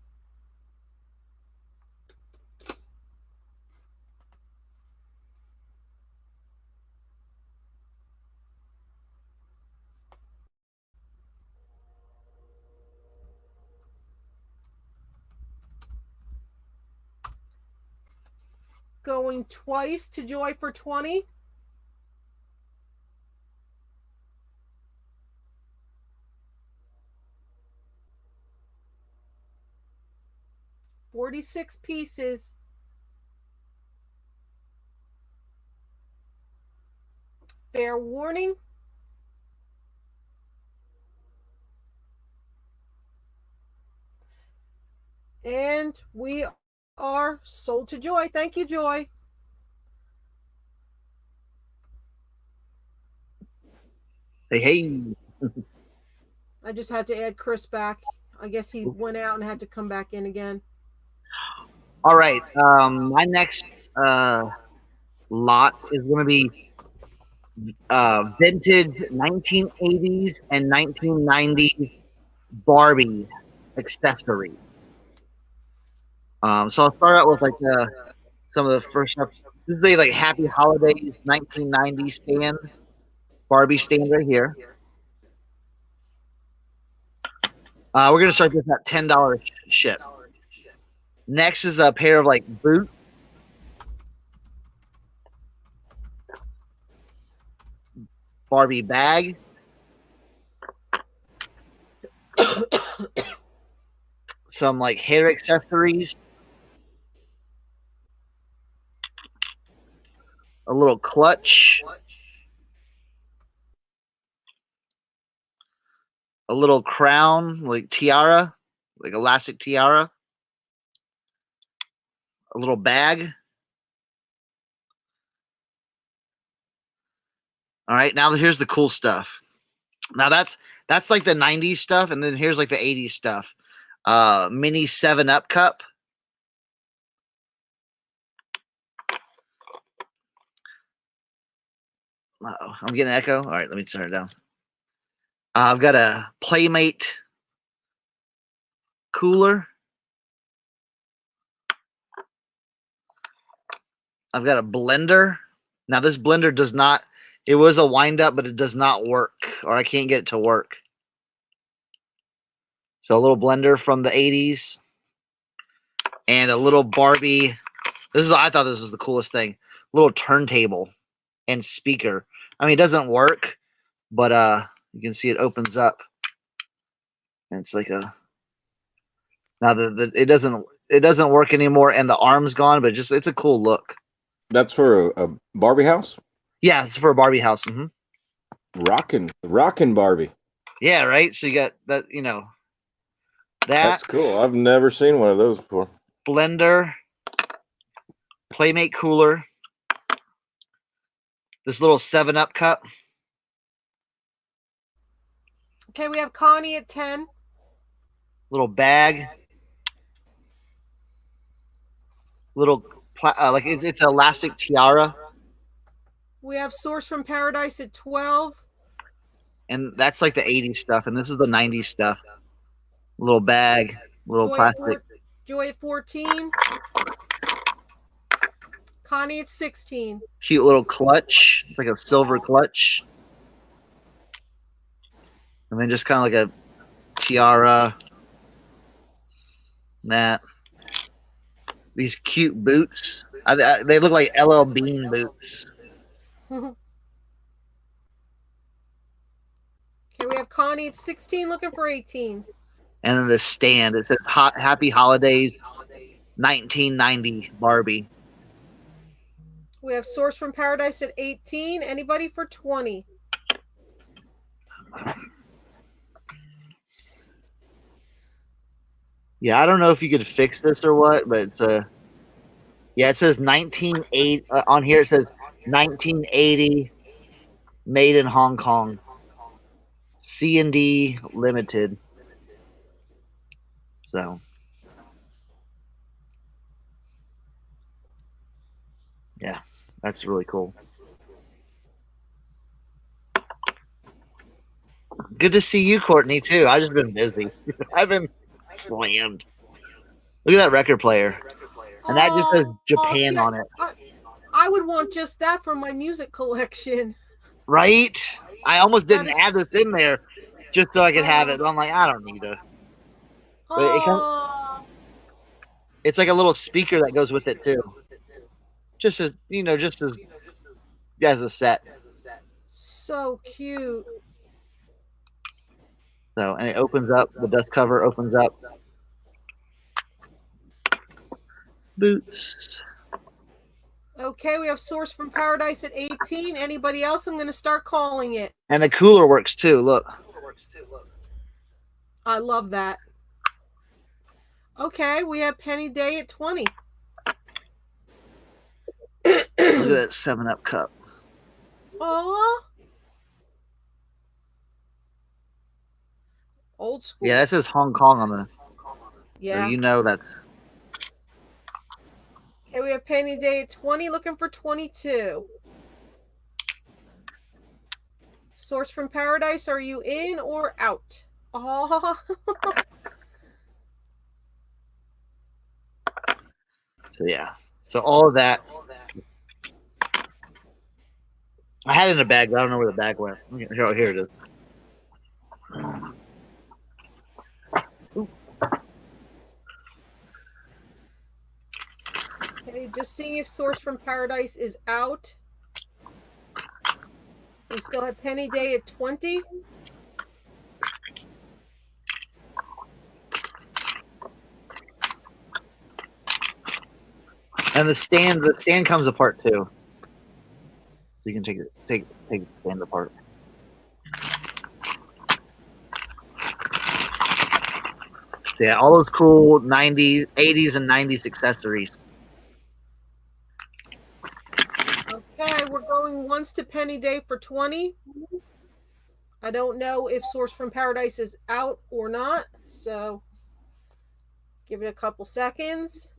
Going twice to Joy for 20. $46 pieces. Fair warning. And we are sold to Joy. Thank you, Joy. Hey. I just had to add Chris back. I guess he went out and had to come back in again. All right. My next lot is going to be vintage 1980s and 1990s Barbie accessories. So I'll start out with like some of the first stuff. This is the like Happy Holidays 1990 stand, Barbie stand right here. We're gonna start this at $10 ship. Next is a pair of like boots. Barbie bag. Some like hair accessories. A little clutch. A little crown, like tiara, like elastic tiara. A little bag. All right, now here's the cool stuff. Now that's like the 90s stuff, and then here's like the 80s stuff. Mini 7-Up cup. Uh-oh, I'm getting an echo. All right, let me turn it down. I've got a Playmate cooler. I've got a blender. Now this blender does not, it was a wind up, but it does not work, or I can't get it to work. So a little blender from the 80s. And a little Barbie. I thought this was the coolest thing. Little turntable and speaker. I mean, it doesn't work, but you can see it opens up. And it's like a, now it doesn't work anymore, and the arm's gone, but it's a cool look. That's for a Barbie house? Yeah, it's for a Barbie house. Rockin' Barbie. Yeah, right? So you got that, That's cool. I've never seen one of those before. Blender, Playmate cooler, this little 7-Up cup. Okay, we have Connie at 10. Little bag. Little, like it's an elastic tiara. We have Source from Paradise at 12. And that's like the 80s stuff, and this is the 90s stuff. Little bag, little plastic. Joy at 14. Connie at 16. Cute little clutch. It's like a silver clutch. And then just kind of like a tiara. That. These cute boots. They look like LL Bean boots. Okay, we have Connie at 16 looking for 18. And then the stand. It says Happy Holidays 1990 Barbie. We have Source from Paradise at 18. Anybody for 20? Yeah, I don't know if you could fix this or what, but it's a. Yeah, it says 1980 on here. It says 1980, made in Hong Kong, C&D Limited. So, yeah, that's really cool. Good to see you, Courtney. Too. I've just been busy. I've been slammed. Look at that record player, and that just says Oh, Japan on it. I would want just that for my music collection. Right? I almost That didn't add is. this in there just so I could have it, but I'm like, I don't need to. But Oh, it's like a little speaker that goes with it too. Just as just as a set. so cute. So and it opens up. The dust cover opens up. Boots. Okay, we have Source from Paradise at 18. Anybody else? I'm going to start calling it. And the cooler works too. Look. I love that. Okay, we have Penny Day at 20. Look at that 7-Up cup. Aw. Old school. Yeah, that says Hong Kong on the. Yeah. So that's. Okay, we have Penny Day at 20, looking for 22. Source from Paradise, are you in or out? Oh. So yeah. So all of that. I had it in a bag, but I don't know where the bag went. Here it is. Okay, just seeing if Source from Paradise is out. We still have Penny Day at 20. And the stand comes apart too. So you can take the stand apart. So yeah, all those cool 90s, 80s, and 90s accessories. Okay, we're going once to Penny Day for 20. I don't know if Source from Paradise is out or not, so give it a couple seconds.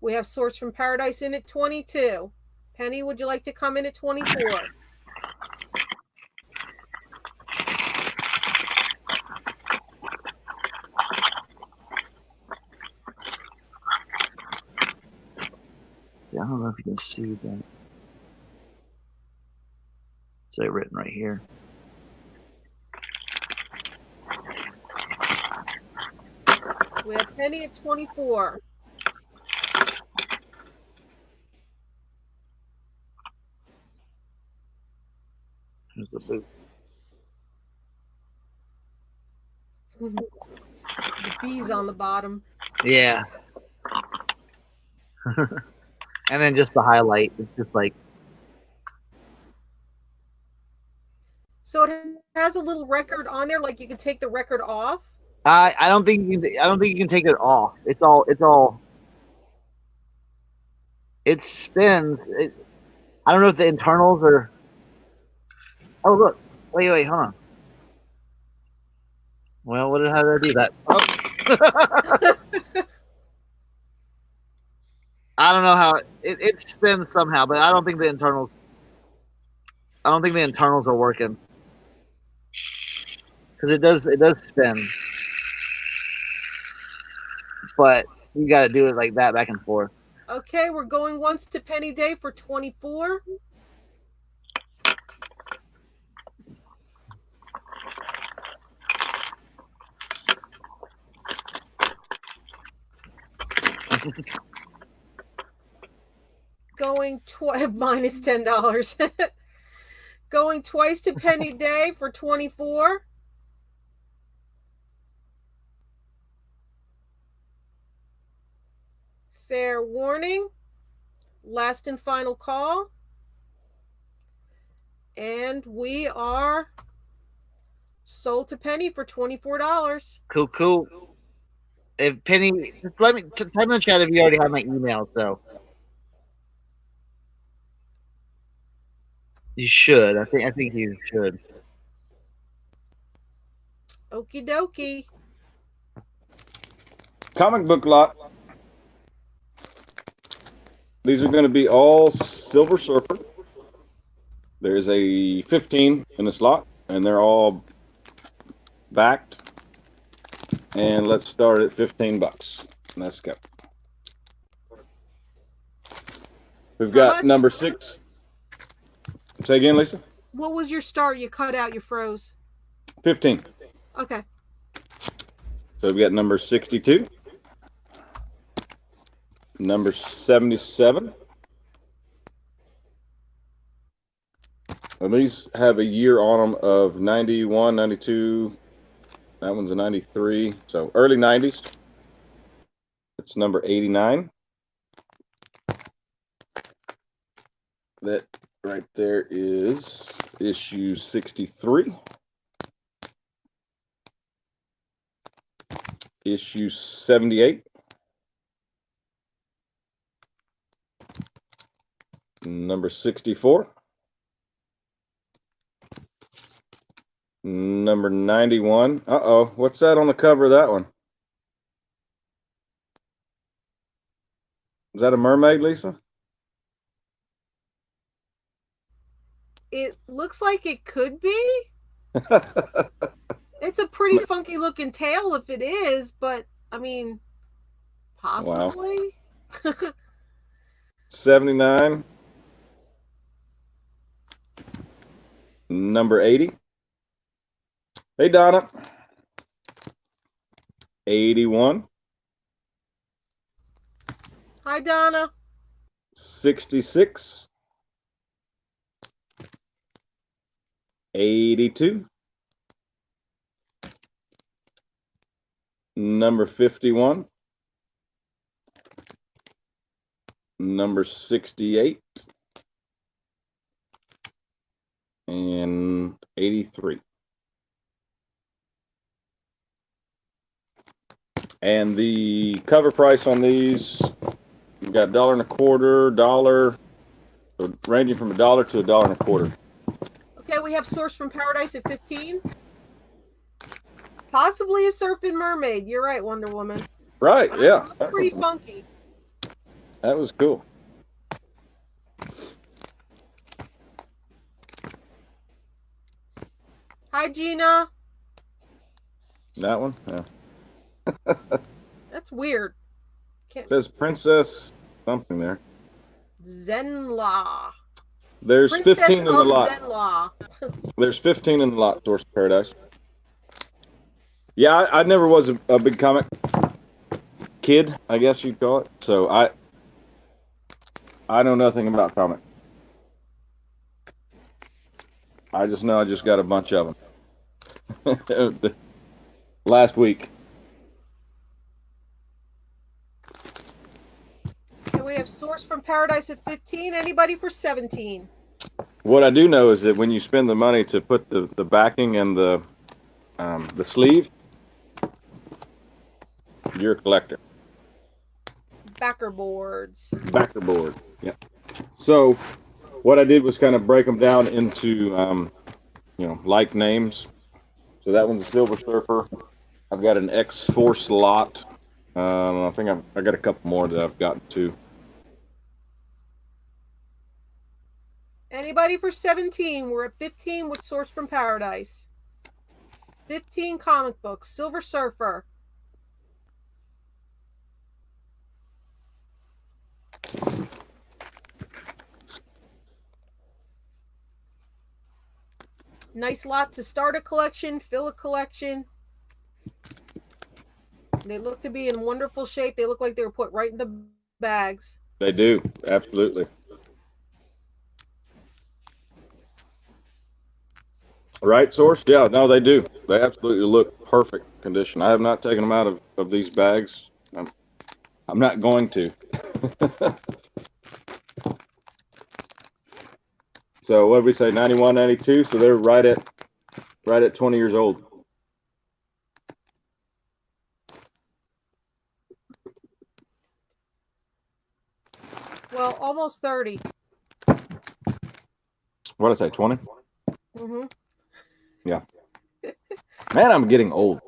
We have Source from Paradise in at 22. Penny, would you like to come in at 24? Yeah, I don't know if you can see that. It's written right here. We have Penny at 24. Here's the boot. The bees on the bottom. Yeah. And then just the highlight. It's just like. So it has a little record on there, like you can take the record off. I don't think you can take it off. It's all. It spins. I don't know if the internals are. Oh look! Wait, hold on. Well, how did I do that? Oh. I don't know how it spins somehow, but I don't think the internals. I don't think the internals are working because it does spin, but you got to do it like that back and forth. Okay, we're going once to Penny Day for 24. Going minus $10. Going twice to Penny Day for 24. Fair warning. Last and final call. And we are sold to Penny for $24. Cool. if Penny, just let me type in the chat if you already have my email. So you should. I think you should. Okie dokie. Comic book lot. These are going to be all Silver Surfer. There's a 15 in this lot, and they're all backed. And let's start at $15. Let's go. We've got number 6. Say again, Lisa. What was your start? You cut out. You froze. 15. Okay. So we've got number 62, number 77. And these have a year on them of 91, 92. That one's a 93. So early 90s. It's number 89. That right there is issue 63. Issue 78. Number 64. Number 91. Uh-oh, what's that on the cover of that one? Is that a mermaid, Lisa? It looks like it could be. It's a pretty funky looking tail if it is, but I mean, possibly. Wow. 79. Number 80. Hey, Donna. 81. Hi, Donna. 66. 82. Number 51. Number 68. And 83. And the cover price on these, you've got $1.25, dollar, so ranging from $1 to $1.25. Okay, we have Source from Paradise at 15. Possibly a surfing mermaid. You're right, Wonder Woman. Right, yeah. Pretty funky. That was cool. Hi, Gina. That one? Yeah. That's weird. It says Princess something there. Zenla. There's Princess 15 in the lot. Zenla. There's 15 in the lot, Source of Paradise. Yeah, I never was a big comic kid, I guess you'd call it. So I know nothing about comic. I just know I just got a bunch of them last week. And we have Source from Paradise at 15. Anybody for 17? What I do know is that when you spend the money to put the backing and the sleeve, you're a collector. Backer boards. Backer board. Yeah. So what I did was kind of break them down into like names. So that one's a Silver Surfer. I've got an X-Force lot. I think I got a couple more that I've gotten to. Anybody for 17? We're at 15 with Source from Paradise. 15 comic books. Silver Surfer. Nice lot to start a collection, fill a collection. They look to be in wonderful shape. They look like they were put right in the bags. They do, absolutely. Right, Source? Yeah, no, they do. They absolutely look perfect condition. I have not taken them out of these bags. I'm not going to. So what did we say? 91, 92. So they're right at 20 years old. Well, almost 30. What did I say, 20? Mm-hmm. Yeah. Man, I'm getting old.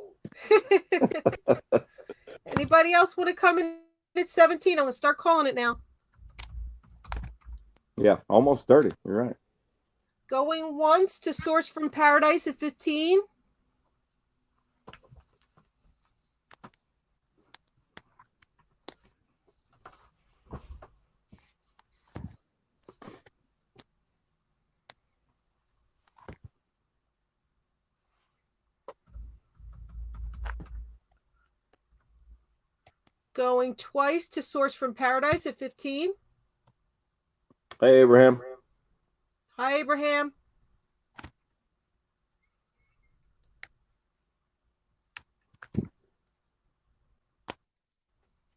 Anybody else want to come in at 17? I'm going to start calling it now. Yeah, almost 30. You're right. Going once to Source from Paradise at 15. Going twice to Source from Paradise at 15. Hey, Abraham. Hi, Abraham.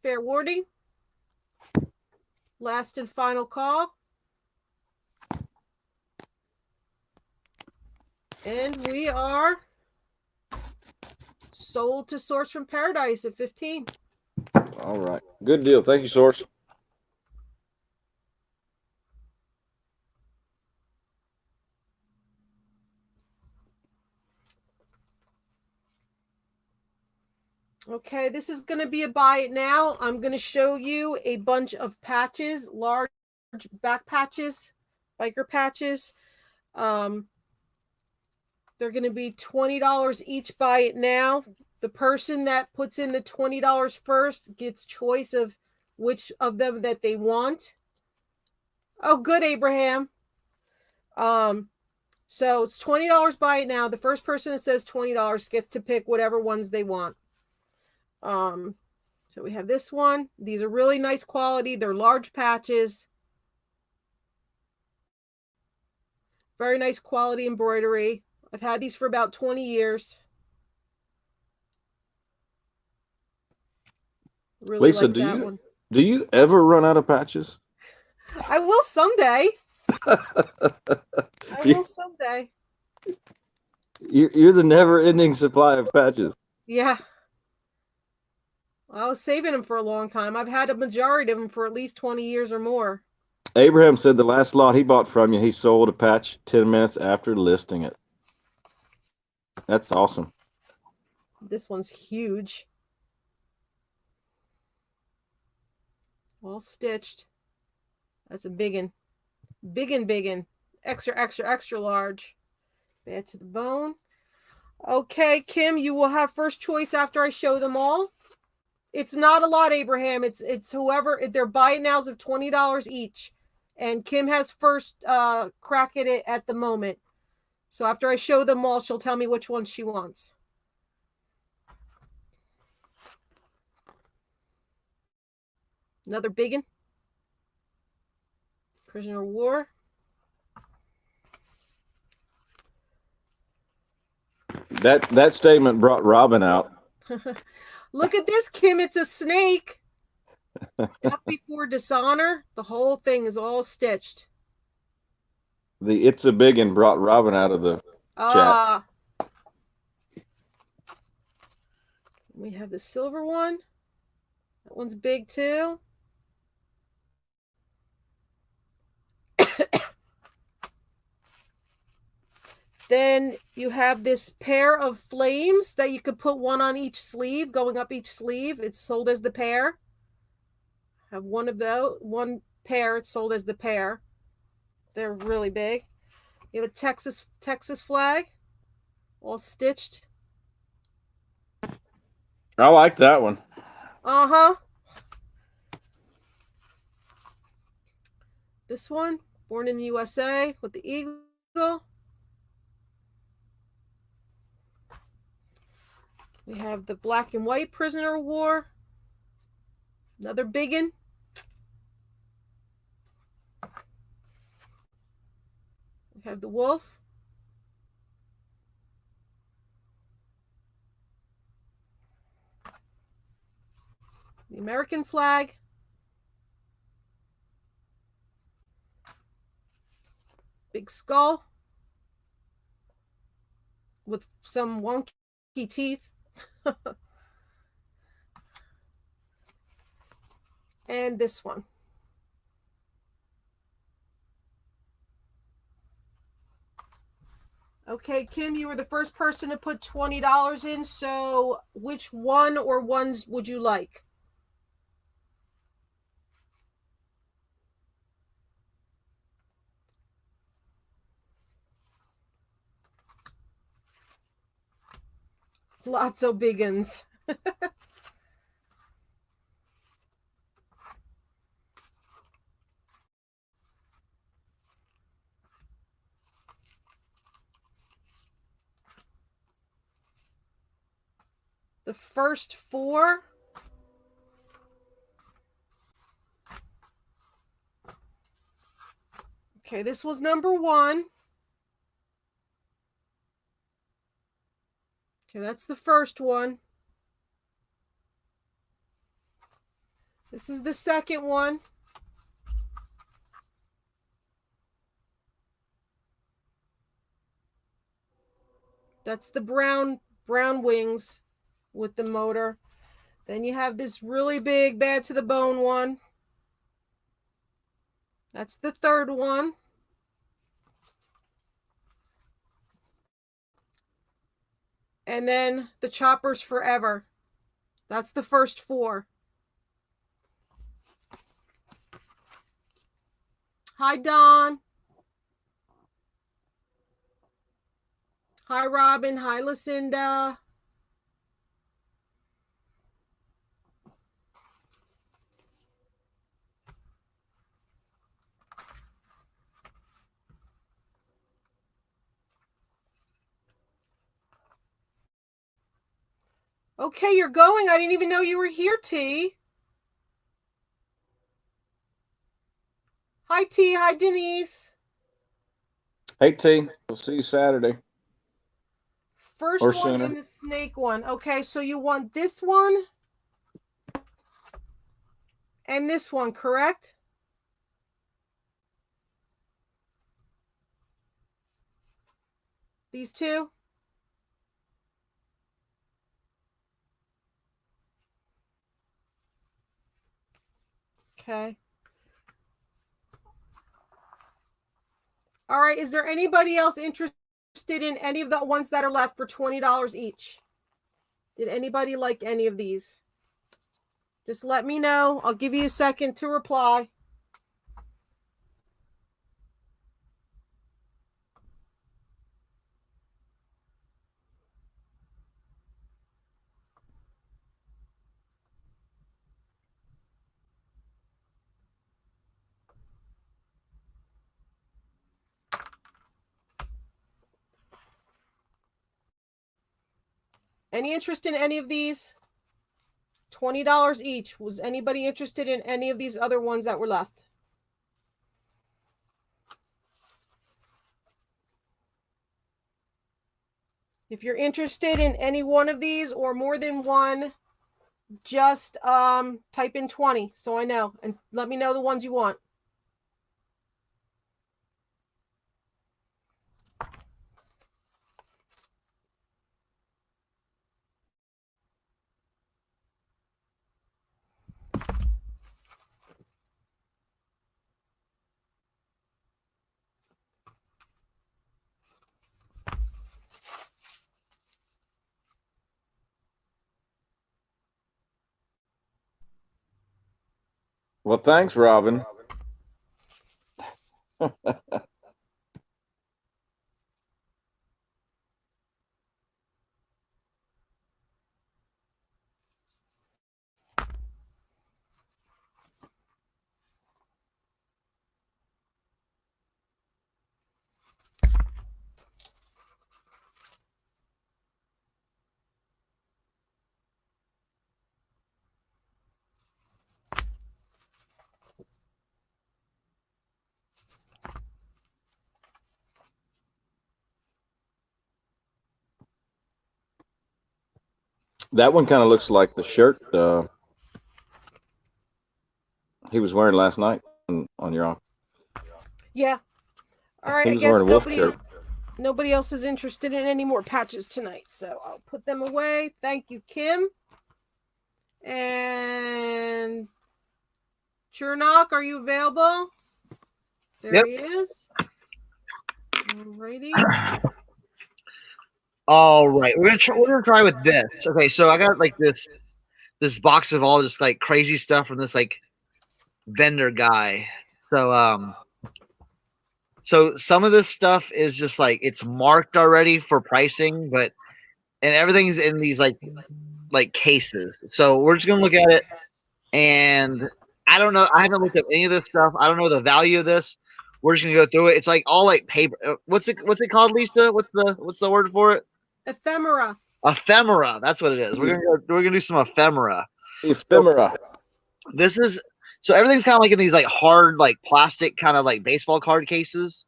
Fair warning. Last and final call. And we are sold to Source from Paradise at 15. All right. Good deal. Thank you, Source. Okay, this is going to be a buy it now. I'm going to show you a bunch of patches, large back patches, biker patches. They're going to be $20 each. Buy it now. The person that puts in the $20 first gets choice of which of them that they want. Oh, good, Abraham. So it's $20. Buy it now. The first person that says $20 gets to pick whatever ones they want. So we have this one. These are really nice quality. They're large patches. Very nice quality embroidery. I've had these for about 20 years. Really Lisa, like that one. do you ever run out of patches? I will someday. I will someday. You're the never-ending supply of patches. Yeah. I was saving them for a long time. I've had a majority of them for at least 20 years or more. Abraham said the last lot he bought from you, he sold a patch 10 minutes after listing it. That's awesome. This one's huge. All stitched. That's a biggin. Biggin. Extra large. Bad to the bone. Okay, Kim, you will have first choice after I show them all. It's not a lot, Abraham. It's whoever. They're buy it nows of $20 each. And Kim has first crack at it at the moment. So after I show them all, she'll tell me which one she wants. Another biggin. Prisoner of War. That statement brought Robin out. Look at this, Kim. It's a snake. Death Before Dishonor. The whole thing is all stitched. The It's a Biggin brought Robin out of the chat. We have the silver one. That one's big too. Then you have this pair of flames that you could put one on each sleeve, going up each sleeve. It's sold as the pair. Have one of those, one pair. It's sold as the pair. They're really big. You have a Texas flag, all stitched. I like that one. This one, born in the USA with the eagle. We have the black and white Prisoner of War. Another biggin. We have the wolf. The American flag. Big skull. With some wonky teeth. And this one. Okay, Kim, you were the first person to put $20 in, so which one or ones would you like? Lots of big uns. The first four. Okay, this was number one. Okay, that's the first one. This is the second one. That's the brown wings with the motor. Then you have this really big bad to the bone one. That's the third one. And then the Choppers Forever. That's the first four. Hi, Don. Hi, Robin. Hi, Lucinda. Okay, you're going. I didn't even know you were here, T. Hi, T. Hi, Denise. Hey T, we'll see you Saturday First or one sooner. and the snake one. Okay, so you want this one and this one, correct? These two? Okay. All right, is there anybody else interested in any of the ones that are left for $20 each? Did anybody like any of these? Just let me know. I'll give you a second to reply. Any interest in any of these? $20 each. Was anybody interested in any of these other ones that were left? If you're interested in any one of these or more than one, just type in 20 so I know, and let me know the ones you want. Well, thanks, Robin. That one kind of looks like the shirt he was wearing last night on your arm. Yeah. All right, He I was guess wearing a wolf shirt. nobody else is interested in any more patches tonight, so I'll put them away. Thank you, Kim. And Cernoch, are you available? There Yep. he is. Alrighty. All right, we're gonna try with this. Okay, so I got like this box of all this like crazy stuff from this like vendor guy. So so some of this stuff is just like it's marked already for pricing, but and everything's in these like cases. So we're just gonna look at it, and I don't know. I haven't looked up any of this stuff. I don't know the value of this. We're just gonna go through it. It's like all like paper. What's it called, Lisa? What's the word for it? Ephemera. Ephemera. That's what it is. We're gonna do some ephemera. Ephemera. This is so everything's kind of like in these like hard like plastic kind of like baseball card cases.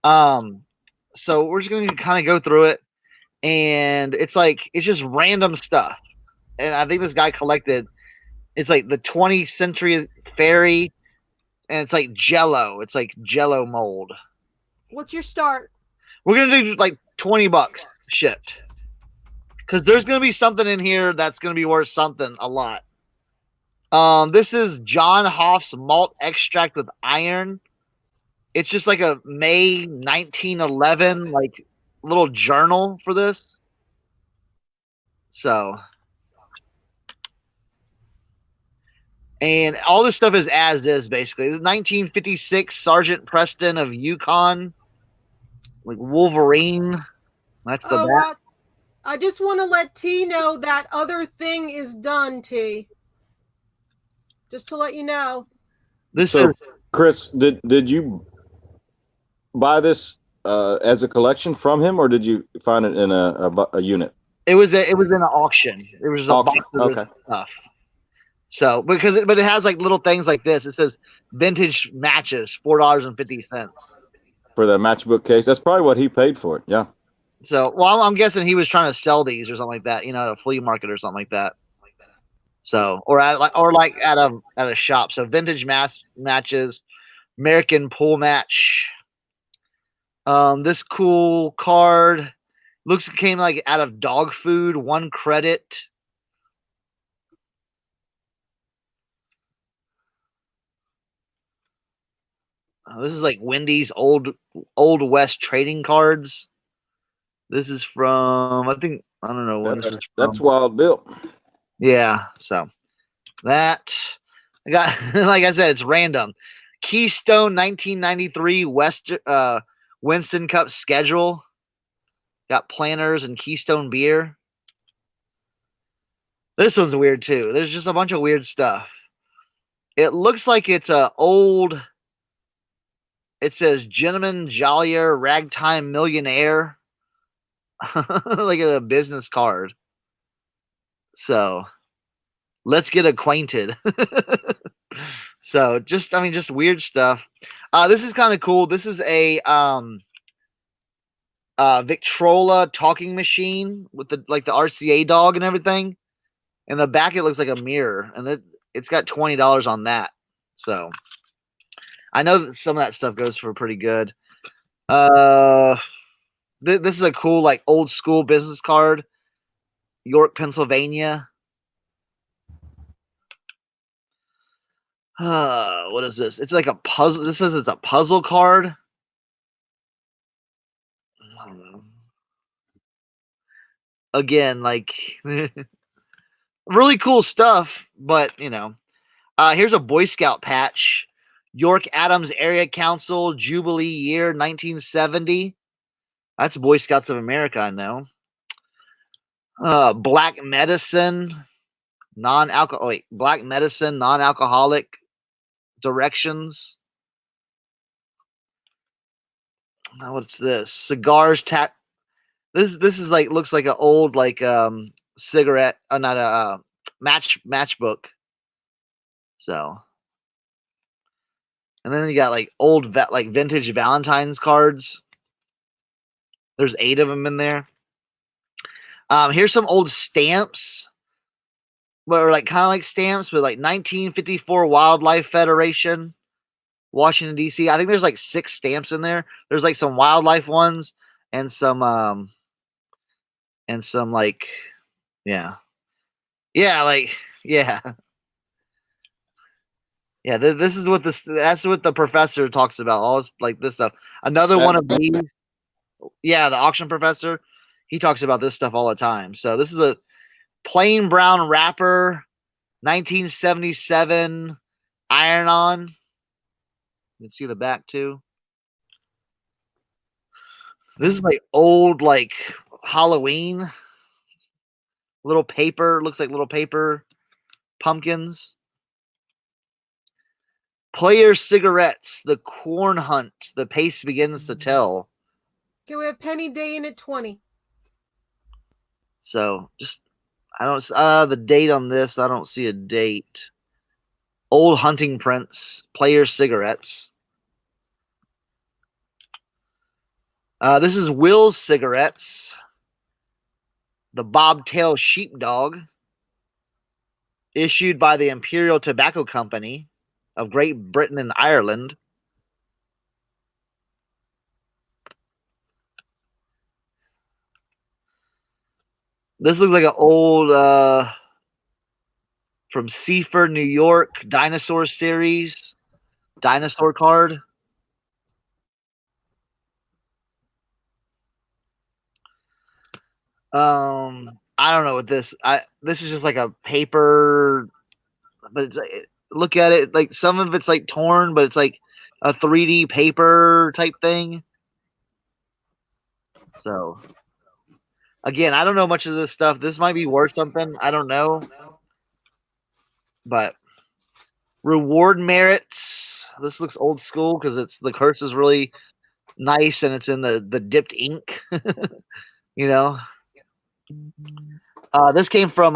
So we're just gonna kind of go through it, and it's just random stuff. And I think this guy collected. It's like the 20th century fairy, and it's like Jello. It's like Jello mold. What's your start? We're gonna do like $20 shipped, because there's gonna be something in here that's gonna be worth something a lot. This is John Hoff's malt extract with iron. It's just like a May 1911 like little journal for this. So, and all this stuff is as is basically. This is 1956 Sergeant Preston of Yukon, like Wolverine. That's the bat. I just want to let T know that other thing is done, T. Just to let you know. So, Chris, did you buy this as a collection from him, or did you find it in a unit? It was in an auction. It was a box of this stuff. So but it has like little things like this. It says vintage matches, $4.50 for the matchbook case. That's probably what he paid for it. Yeah. So well, I'm guessing he was trying to sell these or something like that, at a flea market or something like that. So or at a shop. So vintage matches, American pool match. This cool card came like out of dog food, 1 credit. This is like Wendy's old West trading cards. This is from I don't know what this is from. That's Wild Bill. Yeah, so that I got like I said, it's random. Keystone 1993 Winston Cup schedule. Got planners and Keystone beer. This one's weird too. There's just a bunch of weird stuff. It looks like it's a old. It says Gentleman Jollier Ragtime Millionaire. Like a business card. So let's get acquainted. So just weird stuff. This is kind of cool. This is a Victrola talking machine with the RCA dog and everything. In the back it looks like a mirror, and it's got $20 on that. So I know that some of that stuff goes for pretty good. This is a cool like old school business card. York, Pennsylvania. What is this? It's like a puzzle. This says it's a puzzle card. I don't know. Again, like really cool stuff, but here's a Boy Scout patch. York Adams Area Council Jubilee Year 1970. That's Boy Scouts of America, I know. Black medicine, non-alcoholic directions. What's this? Cigars This is like looks like an old cigarette, not a matchbook. So, and then you got like old vintage Valentine's cards. There's 8 of them in there. Here's some old stamps, but like kind of like stamps, but like 1954 Wildlife Federation, Washington D.C. I think there's like 6 stamps in there. There's like some wildlife ones and some like yeah. This is what that's what the professor talks about. All this like this stuff. Another one of these. Yeah, the auction professor. He talks about this stuff all the time. So this is a plain brown wrapper, 1977 iron-on. You can see the back too. This is like old, like Halloween. Little paper, looks like little paper pumpkins. Player cigarettes, the corn hunt, the pace begins to tell. Okay, we have Penny Day in at 20. So just, I don't, the date on this, I don't see a date. Old hunting prints, player cigarettes. This is Will's cigarettes. The Bobtail Sheepdog, issued by the Imperial Tobacco Company of Great Britain and Ireland. This looks like an old, from Seaford, New York, Dinosaur series, dinosaur card. I don't know what this. This is just like a paper, but it's like, look at it. Like some of it's like torn, but it's like a 3D paper type thing. So again, I don't know much of this stuff. This might be worth something. I don't know, but reward merits. This looks old school because it's the curse is really nice and it's in the dipped ink. You know. This came from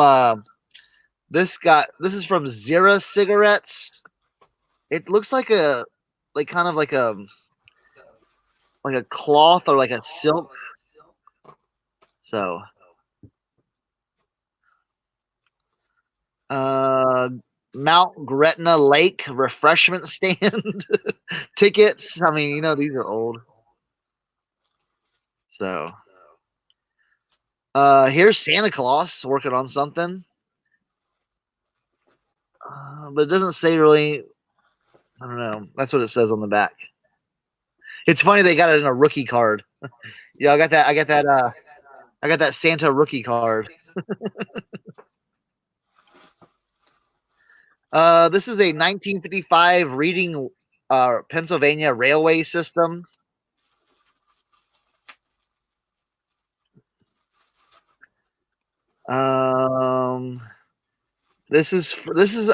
this is from Zira cigarettes. It looks like a kind of like a cloth or like a silk. So Mount Gretna Lake refreshment stand tickets. I mean, these are old. So here's Santa Claus working on something. But it doesn't say really. I don't know. That's what it says on the back. It's funny they got it in a rookie card. Yeah, I got that. I got that Santa rookie card. This is a 1955 Reading, Pennsylvania railway system. This is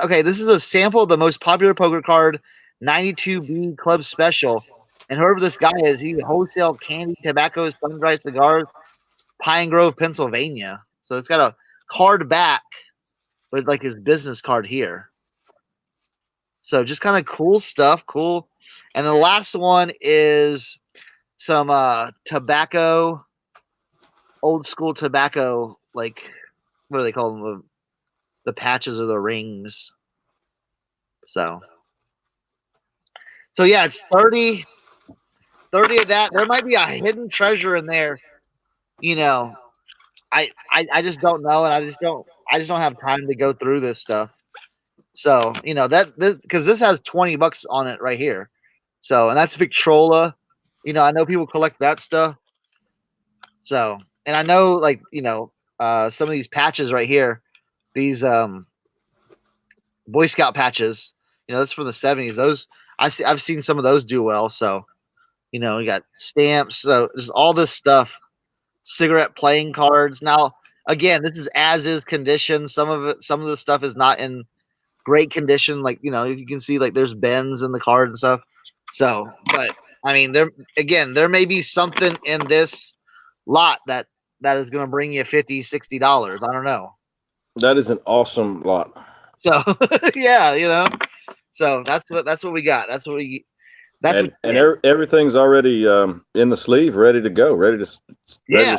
okay. This is a sample of the most popular poker card, 92B Club Special. And whoever this guy is, he wholesale candy, tobacco, sun-dried cigars, Pine Grove, Pennsylvania. So it's got a card back with like his business card here. So just kind of cool stuff, cool. And the last one is some tobacco, old school tobacco, like what do they call them? The patches or the rings. So yeah, it's 30 of that. There might be a hidden treasure in there. I just don't know, and I just don't have time to go through this stuff. So, because this has $20 on it right here. So, and that's Victrola. I know people collect that stuff. So, and I know like, some of these patches right here, these Boy Scout patches, that's from the 70s. Those I've seen some of those do well. So, we got stamps. So there's all this stuff, cigarette playing cards. Now, again, this is as is condition. Some of the stuff is not in great condition. Like, you can see like there's bends in the card and stuff. So, but I mean, there may be something in this lot that is going to bring you $50-$60. I don't know. That is an awesome lot. So yeah, so that's what we got. Everything's already in the sleeve, ready to go, ready to ship. Yeah,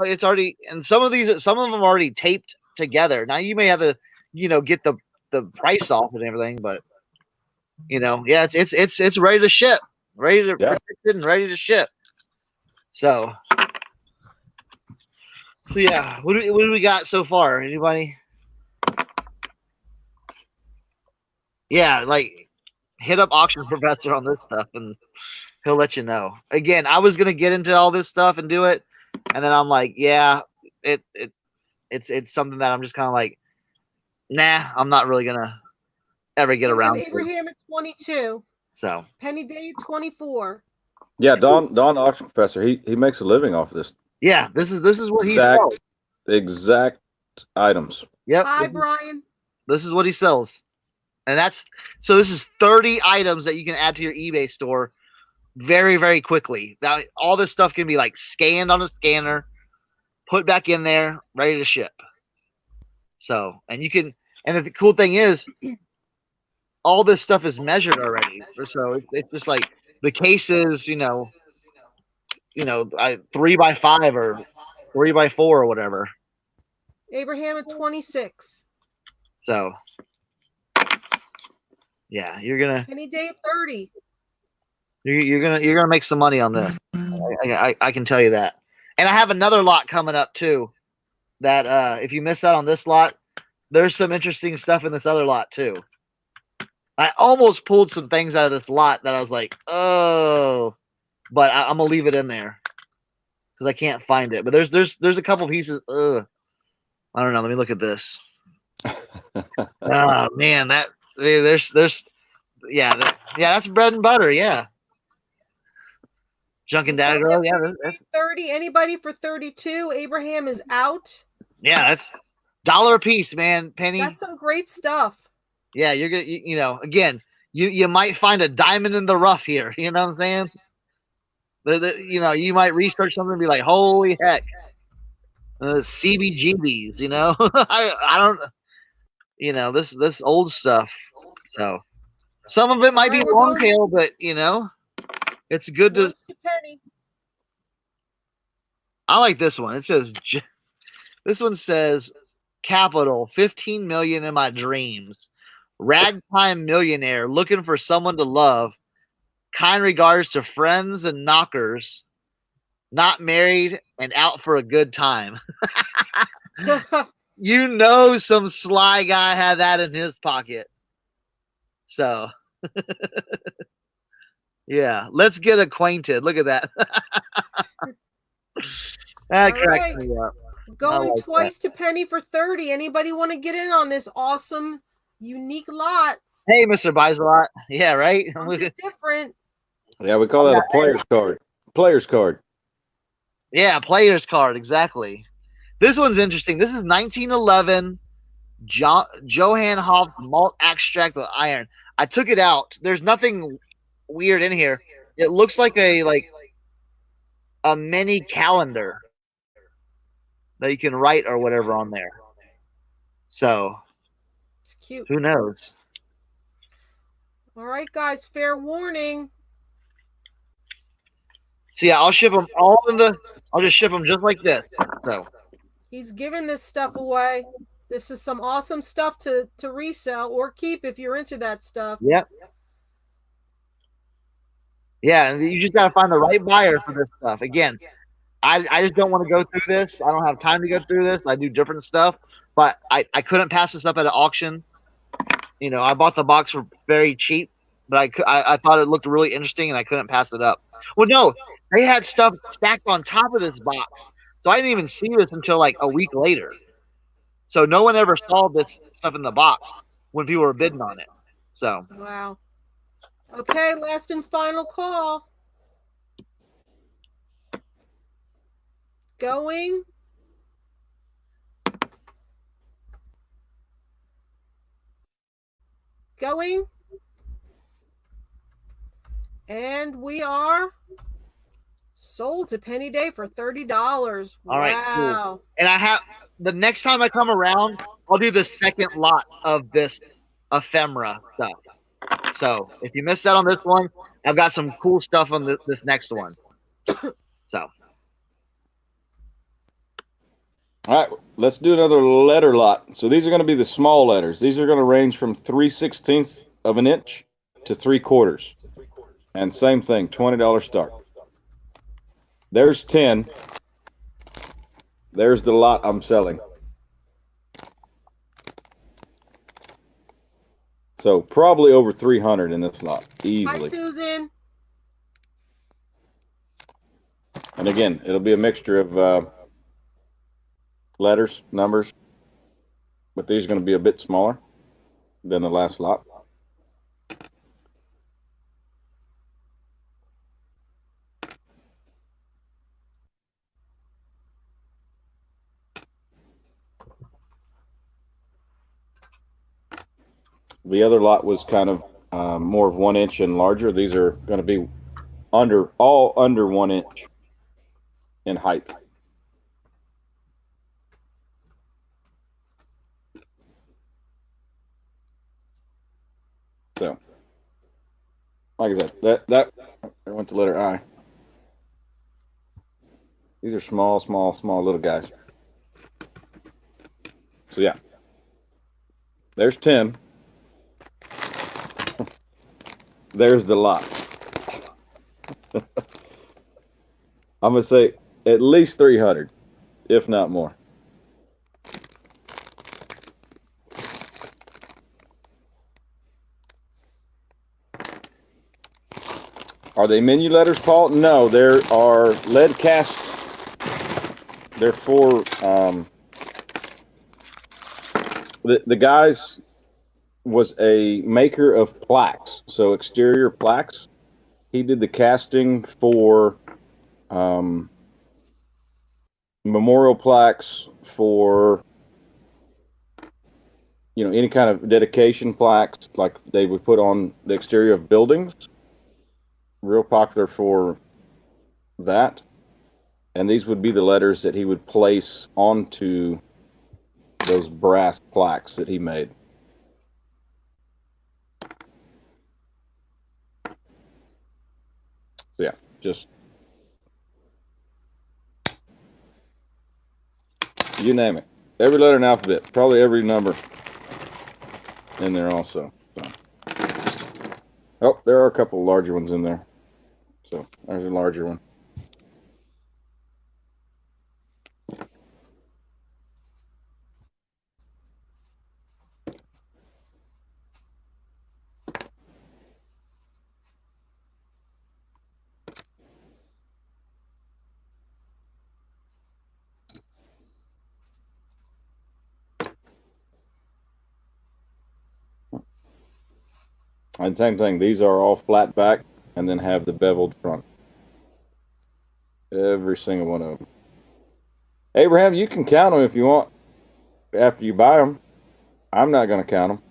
it's already, and some of them are already taped together. Now you may have to, get the price off and everything, but yeah, it's ready to ship, ready to ship. So yeah, what do we got so far? Anybody? Yeah, like hit up Auction Professor on this stuff and he'll let you know. Again, I was gonna get into all this stuff and do it, And then I'm like, yeah, it's something that I'm just kind of like, nah, I'm not really gonna ever get We have around to. Abraham at 22. So Penny Day at 24. Yeah, Don Auction Professor, he makes a living off this yeah, this is what he exact sells. exact items. Yep, Hi, Brian. this is what he sells, and this is 30 items that you can add to your eBay store very, very quickly. Now, all this stuff can be like scanned on a scanner, put back in there, ready to ship. So, and you can, and the cool thing is, all this stuff is measured already. So it's just like the cases, 3x5 or 3x4 or whatever. Abraham at 26. So, yeah, you're gonna Penny Day at 30. you're gonna make some money on this. I can tell you that. And I have another lot coming up too. That if you miss out on this lot, there's some interesting stuff in this other lot too. I almost pulled some things out of this lot that I was like, oh, but I'm gonna leave it in there because I can't find it. But there's a couple pieces. I don't know. Let me look at this. Oh man, there's that's bread and butter. Yeah, Junk and Data Girl. Yeah, 30. Anybody for 32? Abraham is out. yeah, that's $1 a piece, man. Penny. That's some great stuff. Yeah, you're gonna, again, you might find a diamond in the rough here. You know what I'm saying? You might research something and be like, holy heck, CBGBs. I don't, this old stuff. So some of it might be long tail, but it's good to. Penny. I like this one. It says, this one says, capital 15 million in my dreams. Ragtime millionaire looking for someone to love. Kind regards to friends and knockers. Not married and out for a good time. Some sly guy had that in his pocket. So, yeah, let's get acquainted. Look at that. That cracks me up. Going twice to Penny for 30. Anybody want to get in on this awesome, unique lot? Hey, Mr. Buys a Lot. Yeah, right? Different. Yeah, we call that a player's card. Player's card. Yeah, player's card. Exactly. This one's interesting. This is 1911 Johann Hoff malt extract with iron. I took it out. There's nothing weird in here. It looks like a mini calendar that you can write or whatever on there. So, it's cute. Who knows? All right, guys. Fair warning. So yeah, I'll ship them I'll just ship them just like this. So he's giving this stuff away. This is some awesome stuff to resell or keep if you're into that stuff. Yep. Yeah, and you just got to find the right buyer for this stuff. Again, I just don't want to go through this. I don't have time to go through this. I do different stuff, but I couldn't pass this up at an auction. I bought the box for very cheap, but I thought it looked really interesting, and I couldn't pass it up. Well, no, they had stuff stacked on top of this box, so I didn't even see this until like a week later. So no one ever saw this stuff in the box when people were bidding on it. So wow. Okay, last and final call. Going. And we are sold to Penny Day for $30. All right, cool. And I have the next time I come around, I'll do the second lot of this ephemera stuff. So if you missed out on this one, I've got some cool stuff on this next one. So. All right, let's do another letter lot. So these are going to be the small letters. These are going to range from 3/16 of an inch to 3/4. And same thing, $20 start. There's 10. There's the lot I'm selling. So probably over 300 in this lot, easily. Hi, Susan. And again, it'll be a mixture of letters, numbers, but these are going to be a bit smaller than the last lot. The other lot was kind of more of 1 inch and larger. These are going to be all under 1 inch in height. So, like I said, that I went to letter I. These are small, small, small little guys. So yeah, there's 10. There's the lot. I'm gonna say at least 300, if not more. Are they menu letters, Paul? No, there are lead casts. They're for the guys was a maker of plaques, so exterior plaques. He did the casting for memorial plaques, for any kind of dedication plaques, like they would put on the exterior of buildings. Real popular for that. And these would be the letters that he would place onto those brass plaques that he made. So yeah, just you name it. Every letter in the alphabet, probably every number in there also. So. Oh, there are a couple larger ones in there. So there's a larger one. And same thing, these are all flat back and then have the beveled front. Every single one of them. Abraham, you can count them if you want after you buy them. I'm not going to count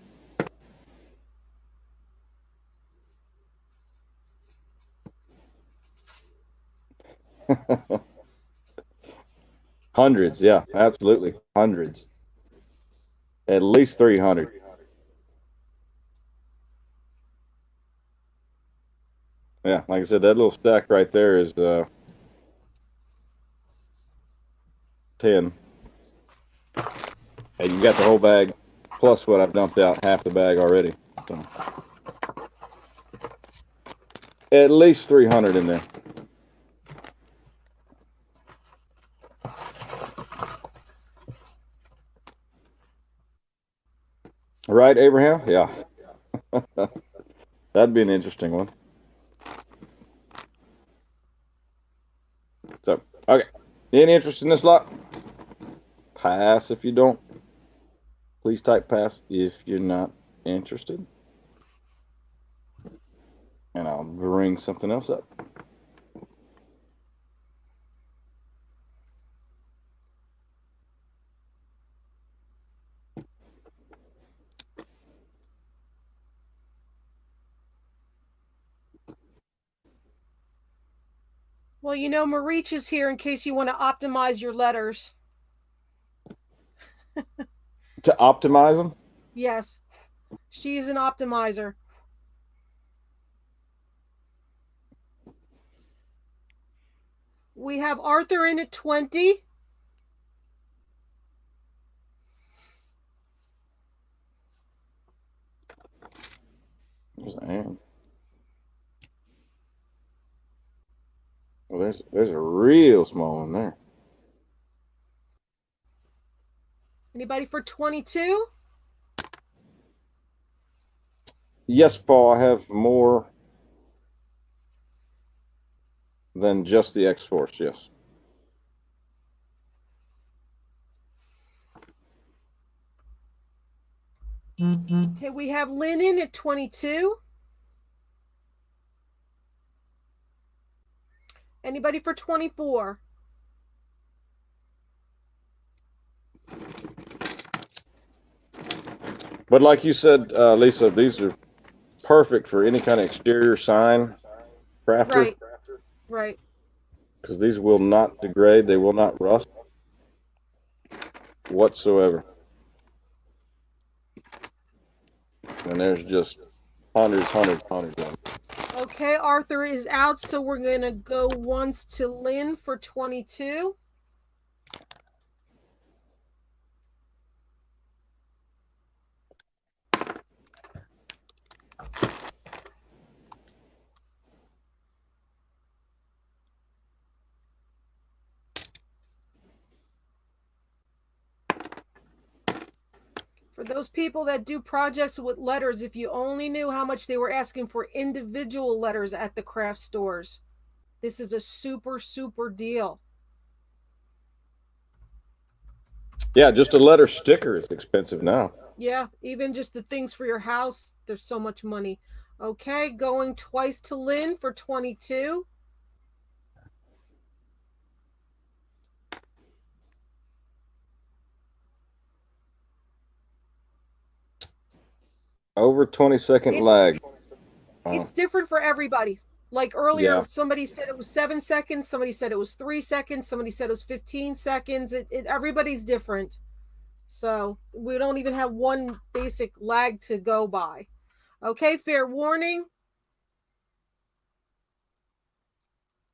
them. Hundreds, yeah, absolutely. Hundreds. At least 300. Yeah, like I said, that little stack right there is 10. And you got the whole bag, plus what I've dumped out, half the bag already. So. At least 300 in there. Right, Abraham? Yeah. That'd be an interesting one. So, okay. Any interest in this lot? Pass if you don't. Please type pass if you're not interested. And I'll bring something else up. Well, Marich is here in case you want to optimize your letters. To optimize them? Yes, she is an optimizer. We have Arthur in at 20. There's an and. Well, there's a real small one there. Anybody for 22? Yes, Paul, I have more than just the X-Force, yes. Okay, we have linen at 22. Anybody for 24? But like you said, Lisa, these are perfect for any kind of exterior sign crafter Right. because these will not degrade. They will not rust whatsoever. And there's just hundreds of them. Okay, Arthur is out, so we're going to go once to Lynn for 22. For those people that do projects with letters, if you only knew how much they were asking for individual letters at the craft stores, this is a super, super deal. Yeah, just a letter sticker is expensive now. Yeah, even just the things for your house, there's so much money. Okay, going twice to Lynn for 22. Over 20-second lag. It's different for everybody. Like earlier, Yeah. somebody said it was 7 seconds. Somebody said it was 3 seconds. Somebody said it was 15 seconds. Everybody's different. So we don't even have one basic lag to go by. Okay, fair warning.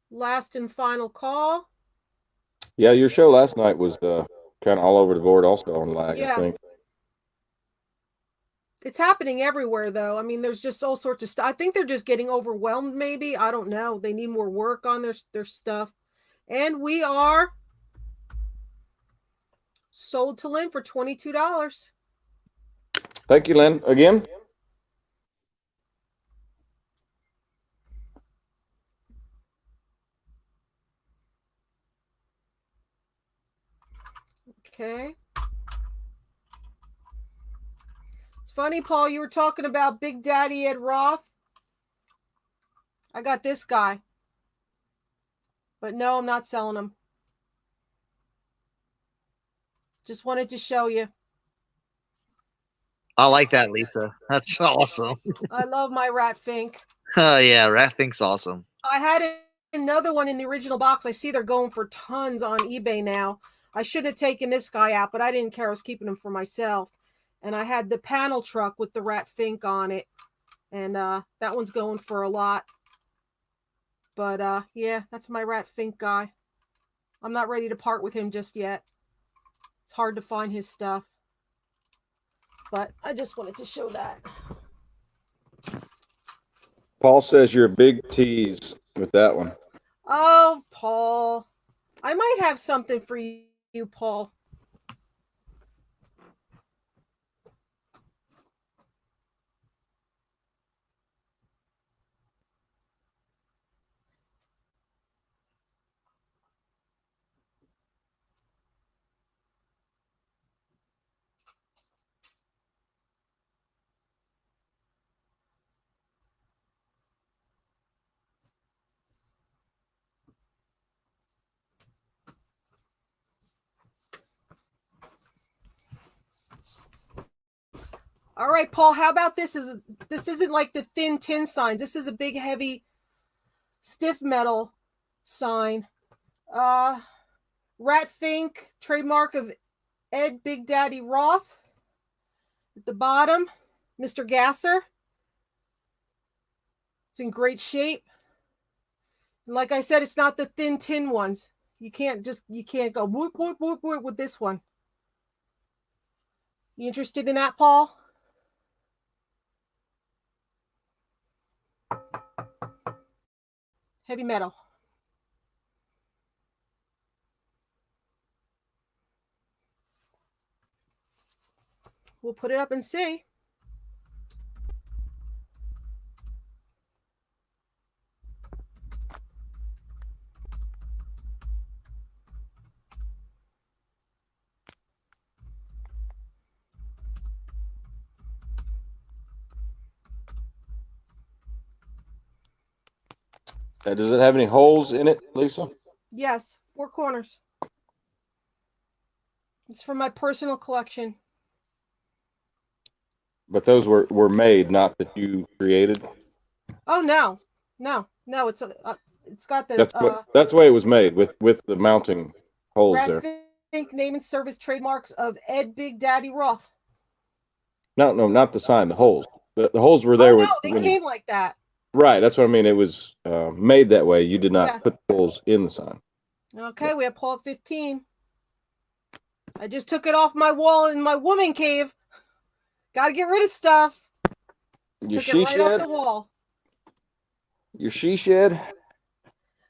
Last and final call. Yeah, your show last night was kind of all over the board also on lag, I think. It's happening everywhere, though. I mean, there's just all sorts of stuff. I think they're just getting overwhelmed, maybe. I don't know. They need more work on their stuff. And we are sold to Lynn for $22. Thank you, Lynn. Again? Okay. It's funny, Paul, you were talking about Big Daddy Ed Roth. I got this guy. But no, I'm not selling him. Just wanted to show you. I like that, Lisa. That's awesome. I love my Rat Fink. Oh, yeah, Rat Fink's awesome. I had another one in the original box. I see they're going for tons on eBay now. I should have taken this guy out, but I didn't care. I was keeping him for myself. And I had the panel truck with the Rat Fink on it. And that one's going for a lot. But yeah, that's my Rat Fink guy. I'm not ready to part with him just yet. It's hard to find his stuff. But I just wanted to show that. Paul says you're a big tease with that one. Oh, Paul. I might have something for you, Paul. All right, Paul, how about this? This isn't like the thin tin signs. This is a big, heavy, stiff metal sign. Rat Fink, trademark of Ed Big Daddy Roth. At the bottom, Mr. Gasser. It's in great shape. And like I said, it's not the thin tin ones. You can't go whoop, whoop, whoop, whoop with this one. You interested in that, Paul? Heavy metal. We'll put it up and see. Does it have any holes in it, Lisa? Yes, 4 corners. It's from my personal collection. But those were made, not that you created. Oh no, no! It's got the That's the way it was made with the mounting holes there. Think name and service trademarks of Ed Big Daddy Roth. No, not the sign. The holes. The holes were Oh there no, they when came like that. Right, that's what I mean. It was made that way. You did not put holes in the sign. Okay, we have Paul at 15. I just took it off my wall in my woman cave. Got to get rid of stuff. Your took it right shed? off the wall. Your she shed?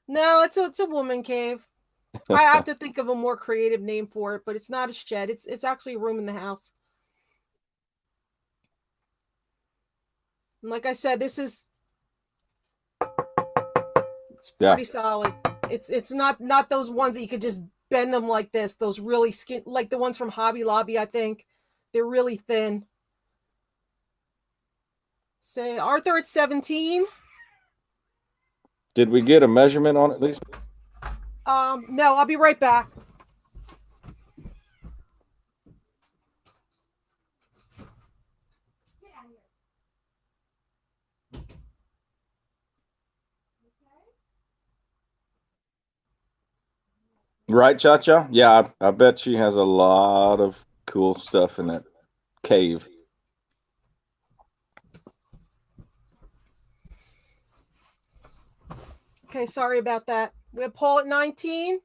No, it's a woman cave. I have to think of a more creative name for it, but it's not a shed. It's actually a room in the house. And like I said, it's pretty solid. It's not those ones that you could just bend them like this. Those really skin, like the ones from Hobby Lobby, I think. They're really thin. Say Arthur at 17. Did we get a measurement on it, Lisa? No, I'll be right back. Right, Cha-Cha? Yeah, I bet she has a lot of cool stuff in that cave. Okay, sorry about that. We have Paul at 19.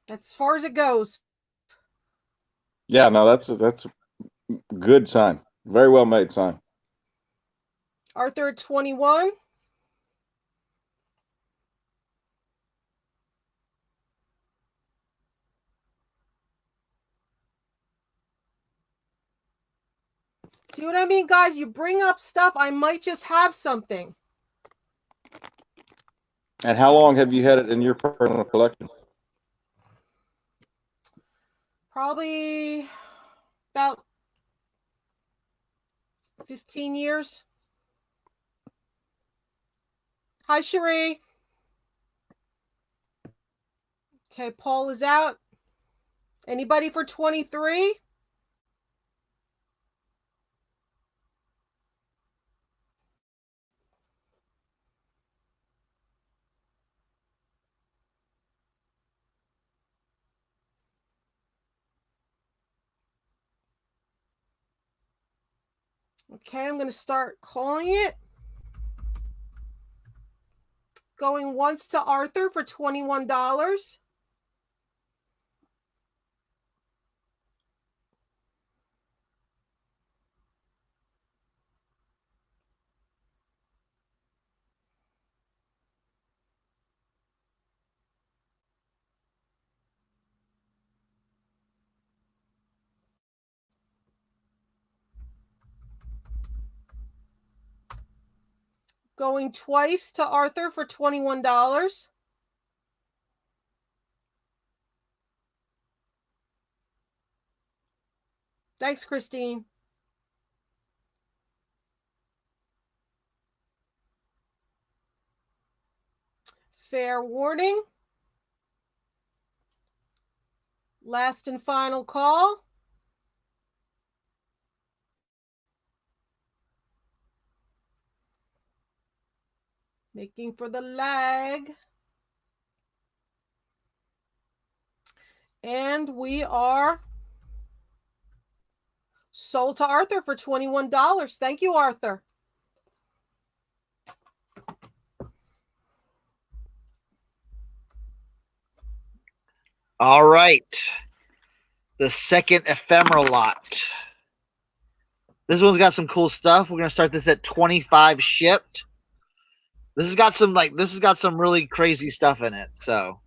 That's as far as it goes. Yeah, no, that's a good sign. Very well made sign. Arthur at 21. See what I mean, guys? You bring up stuff, I might just have something. And how long have you had it in your personal collection? Probably about 15 years. Hi, Cherie. Okay, Paul is out. Anybody for 23? Okay, I'm going to start calling it. Going once to Arthur for $21. Going twice to Arthur for $21. Thanks, Christine. Fair warning. Last and final call. Making for the lag. And we are sold to Arthur for $21. Thank you, Arthur. All right. The second ephemeral lot. This one's got some cool stuff. We're gonna start this at 25 shipped. This has got some really crazy stuff in it. So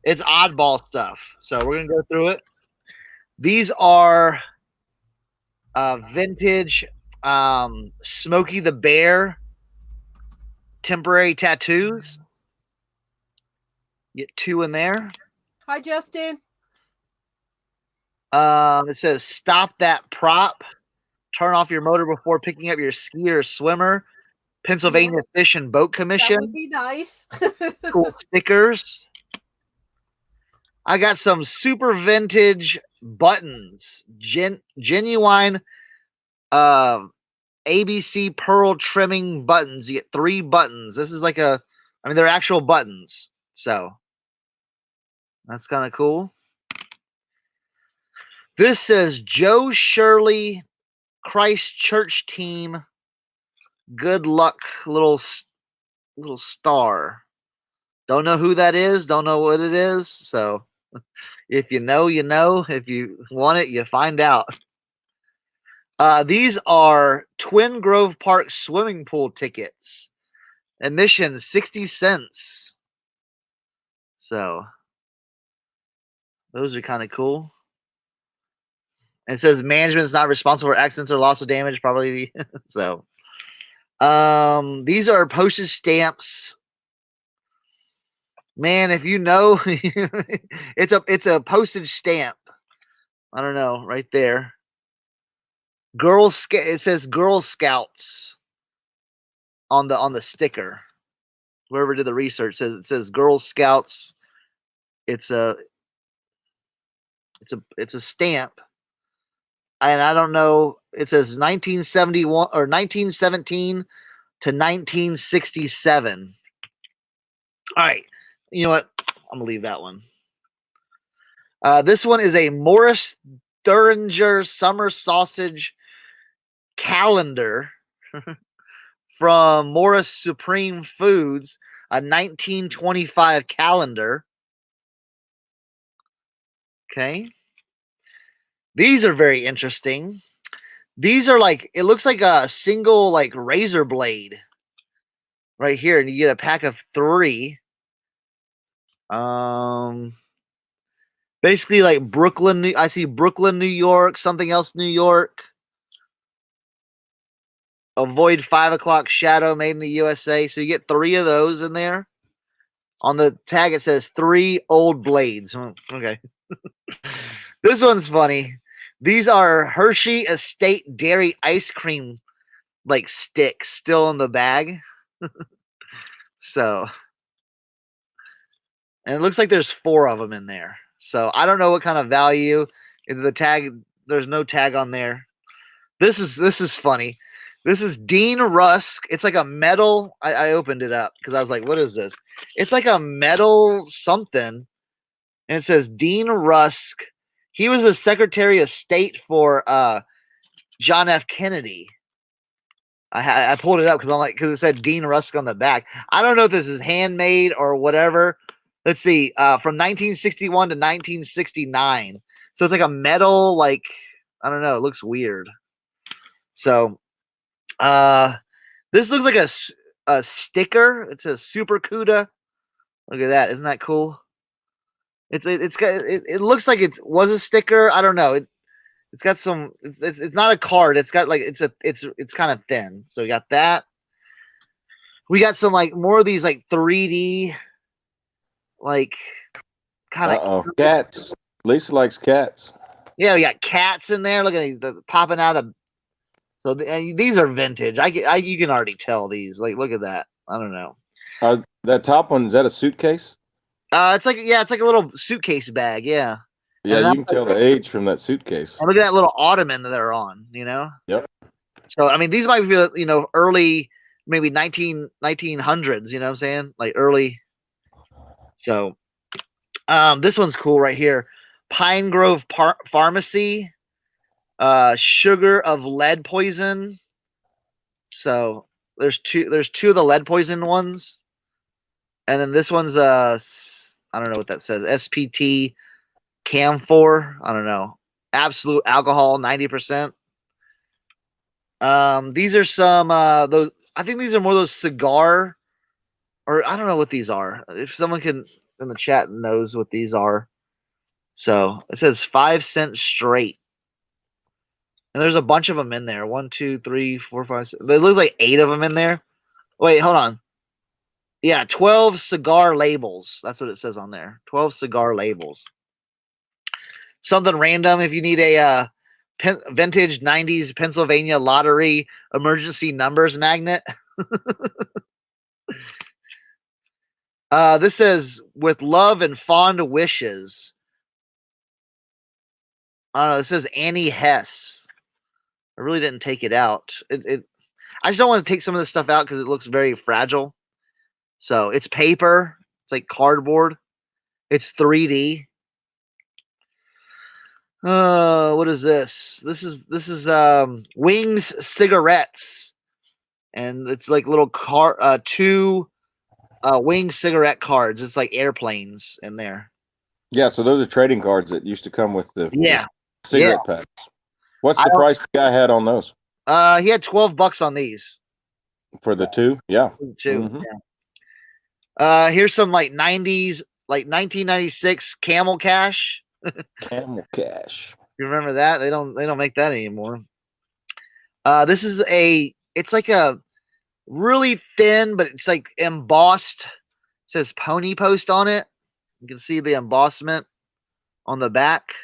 it's oddball stuff. So we're gonna go through it. These are vintage Smokey the Bear temporary tattoos. Get 2 in there. Hi, Justin. It says stop that prop. Turn off your motor before picking up your ski or swimmer. Pennsylvania Yes, Fish and Boat that Commission. would be nice. Cool stickers. I got some super vintage buttons. Genuine ABC pearl trimming buttons. You get 3 buttons. This is like they're actual buttons. So that's kind of cool. This says Joe Shirley Christchurch team. Good luck, little star. Don't know who that is. Don't know what it is. So if you know, you know. If you want it, you find out. These are Twin Grove Park swimming pool tickets. Admission 60 cents. So those are kind of cool. And it says management is not responsible for accidents or loss of damage, probably. So these are postage stamps. Man, if you know, it's a postage stamp. I don't know, right there. It says Girl Scouts on the sticker. Whoever did the research it says Girl Scouts. It's a stamp. And I don't know, it says 1971 or 1917 to 1967. All right. You know what? I'm going to leave that one. This one is a Morris Thuringer summer sausage calendar from Morris Supreme Foods, a 1925 calendar. Okay. These are very interesting. These are like, it looks like a single like razor blade right here, and you get a pack of 3. Basically like Brooklyn. I see Brooklyn, New York, something else, New York. Avoid 5 o'clock shadow, made in the USA. So you get 3 of those in there. On the tag, it says 3 old blades. Okay. This one's funny. These are Hershey Estate Dairy ice cream like sticks still in the bag. So, and it looks like there's 4 of them in there. So I don't know what kind of value. The tag, there's no tag on there. This is funny. This is Dean Rusk. It's like a metal. I opened it up because I was like, what is this? It's like a metal something. And it says Dean Rusk. He was the Secretary of State for John F. Kennedy. I pulled it up because it said Dean Rusk on the back. I don't know if this is handmade or whatever. Let's see. From 1961 to 1969. So it's like a metal, like, I don't know. It looks weird. So this looks like a sticker. It says Super Cuda. Look at that. Isn't that cool? It looks like it was a sticker. I don't know. It's got some. It's not a card. It's got like it's kind of thin. So we got that. We got some like more of these like 3D like kind of cats. Lisa likes cats. Yeah, we got cats in there. Look at these popping out of. So these are vintage. You can already tell these. Like, look at that. I don't know. That top one, is that a suitcase? It's like a little suitcase bag. Yeah. Yeah, you can tell the age from that suitcase. And look at that little ottoman that they're on. You know. Yep. So I mean, these might be early, maybe 1900s. You know what I'm saying? Like early. So, this one's cool right here. Pine Grove Pharmacy. Sugar of lead poison. So there's two of the lead poison ones, and then this one's I don't know what that says. SPT Camphor. I don't know. Absolute alcohol 90%. These are some those. I think these are more those cigar, or I don't know what these are. If someone can in the chat knows what these are. So it says 5 cents straight. And there's a bunch of them in there. 1, 2, 3, 4, 5, 6. There looks like 8 of them in there. Wait, hold on. Yeah, 12 cigar labels. That's what it says on there. 12 cigar labels. Something random if you need a vintage 90s Pennsylvania lottery emergency numbers magnet. This says, with love and fond wishes. I don't know. This says Annie Hess. I really didn't take it out. I just don't want to take some of this stuff out because it looks very fragile. So it's paper. It's like cardboard. It's 3D. What is this? This is Wings cigarettes, and it's like little two Wings cigarette cards. It's like airplanes in there. Yeah, so those are trading cards that used to come with the cigarette packs. What's the price the guy had on those? He had $12 on these for the two. Yeah, two. Mm-hmm. Yeah. Here's some like 90s, like 1996 Camel Cash. Camel Cash. You remember that? They don't make that anymore. This is it's like a really thin, but it's like embossed. It says Pony Post on it. You can see the embossment on the back.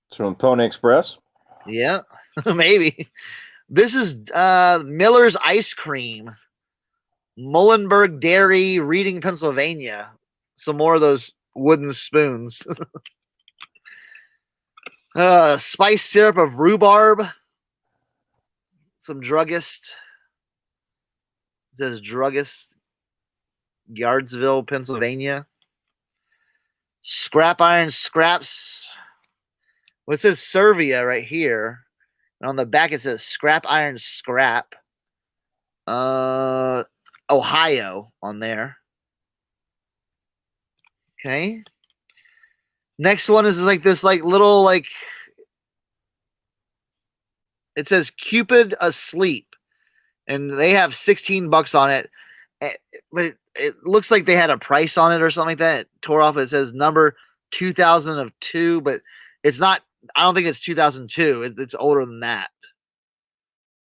It's from Pony Express. Yeah, maybe. This is Miller's Ice Cream, Muhlenberg Dairy, Reading, Pennsylvania. Some more of those wooden spoons. Spice syrup of rhubarb. Some druggist. It says druggist. Yardsville, Pennsylvania. Scrap iron scraps. Well, it says Servia right here. And on the back it says scrap iron scrap. Ohio on there. Okay. Next one is like this like little like it says Cupid Asleep. And they have $16 on it. But it looks like they had a price on it or something like that. It tore off. It says number 2002, but it's not. I don't think it's 2002. It's older than that.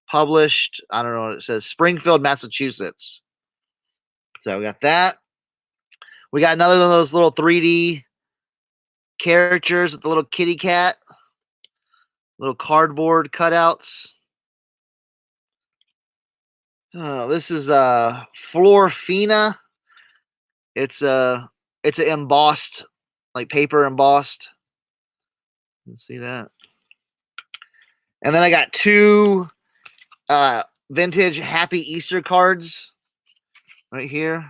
Published. I don't know what it says. Springfield, Massachusetts. So we got that. We got another one of those little 3D characters with the little kitty cat. Little cardboard cutouts. This is Florfina. It's an embossed, like paper embossed. You can see that. And then I got two vintage Happy Easter cards right here.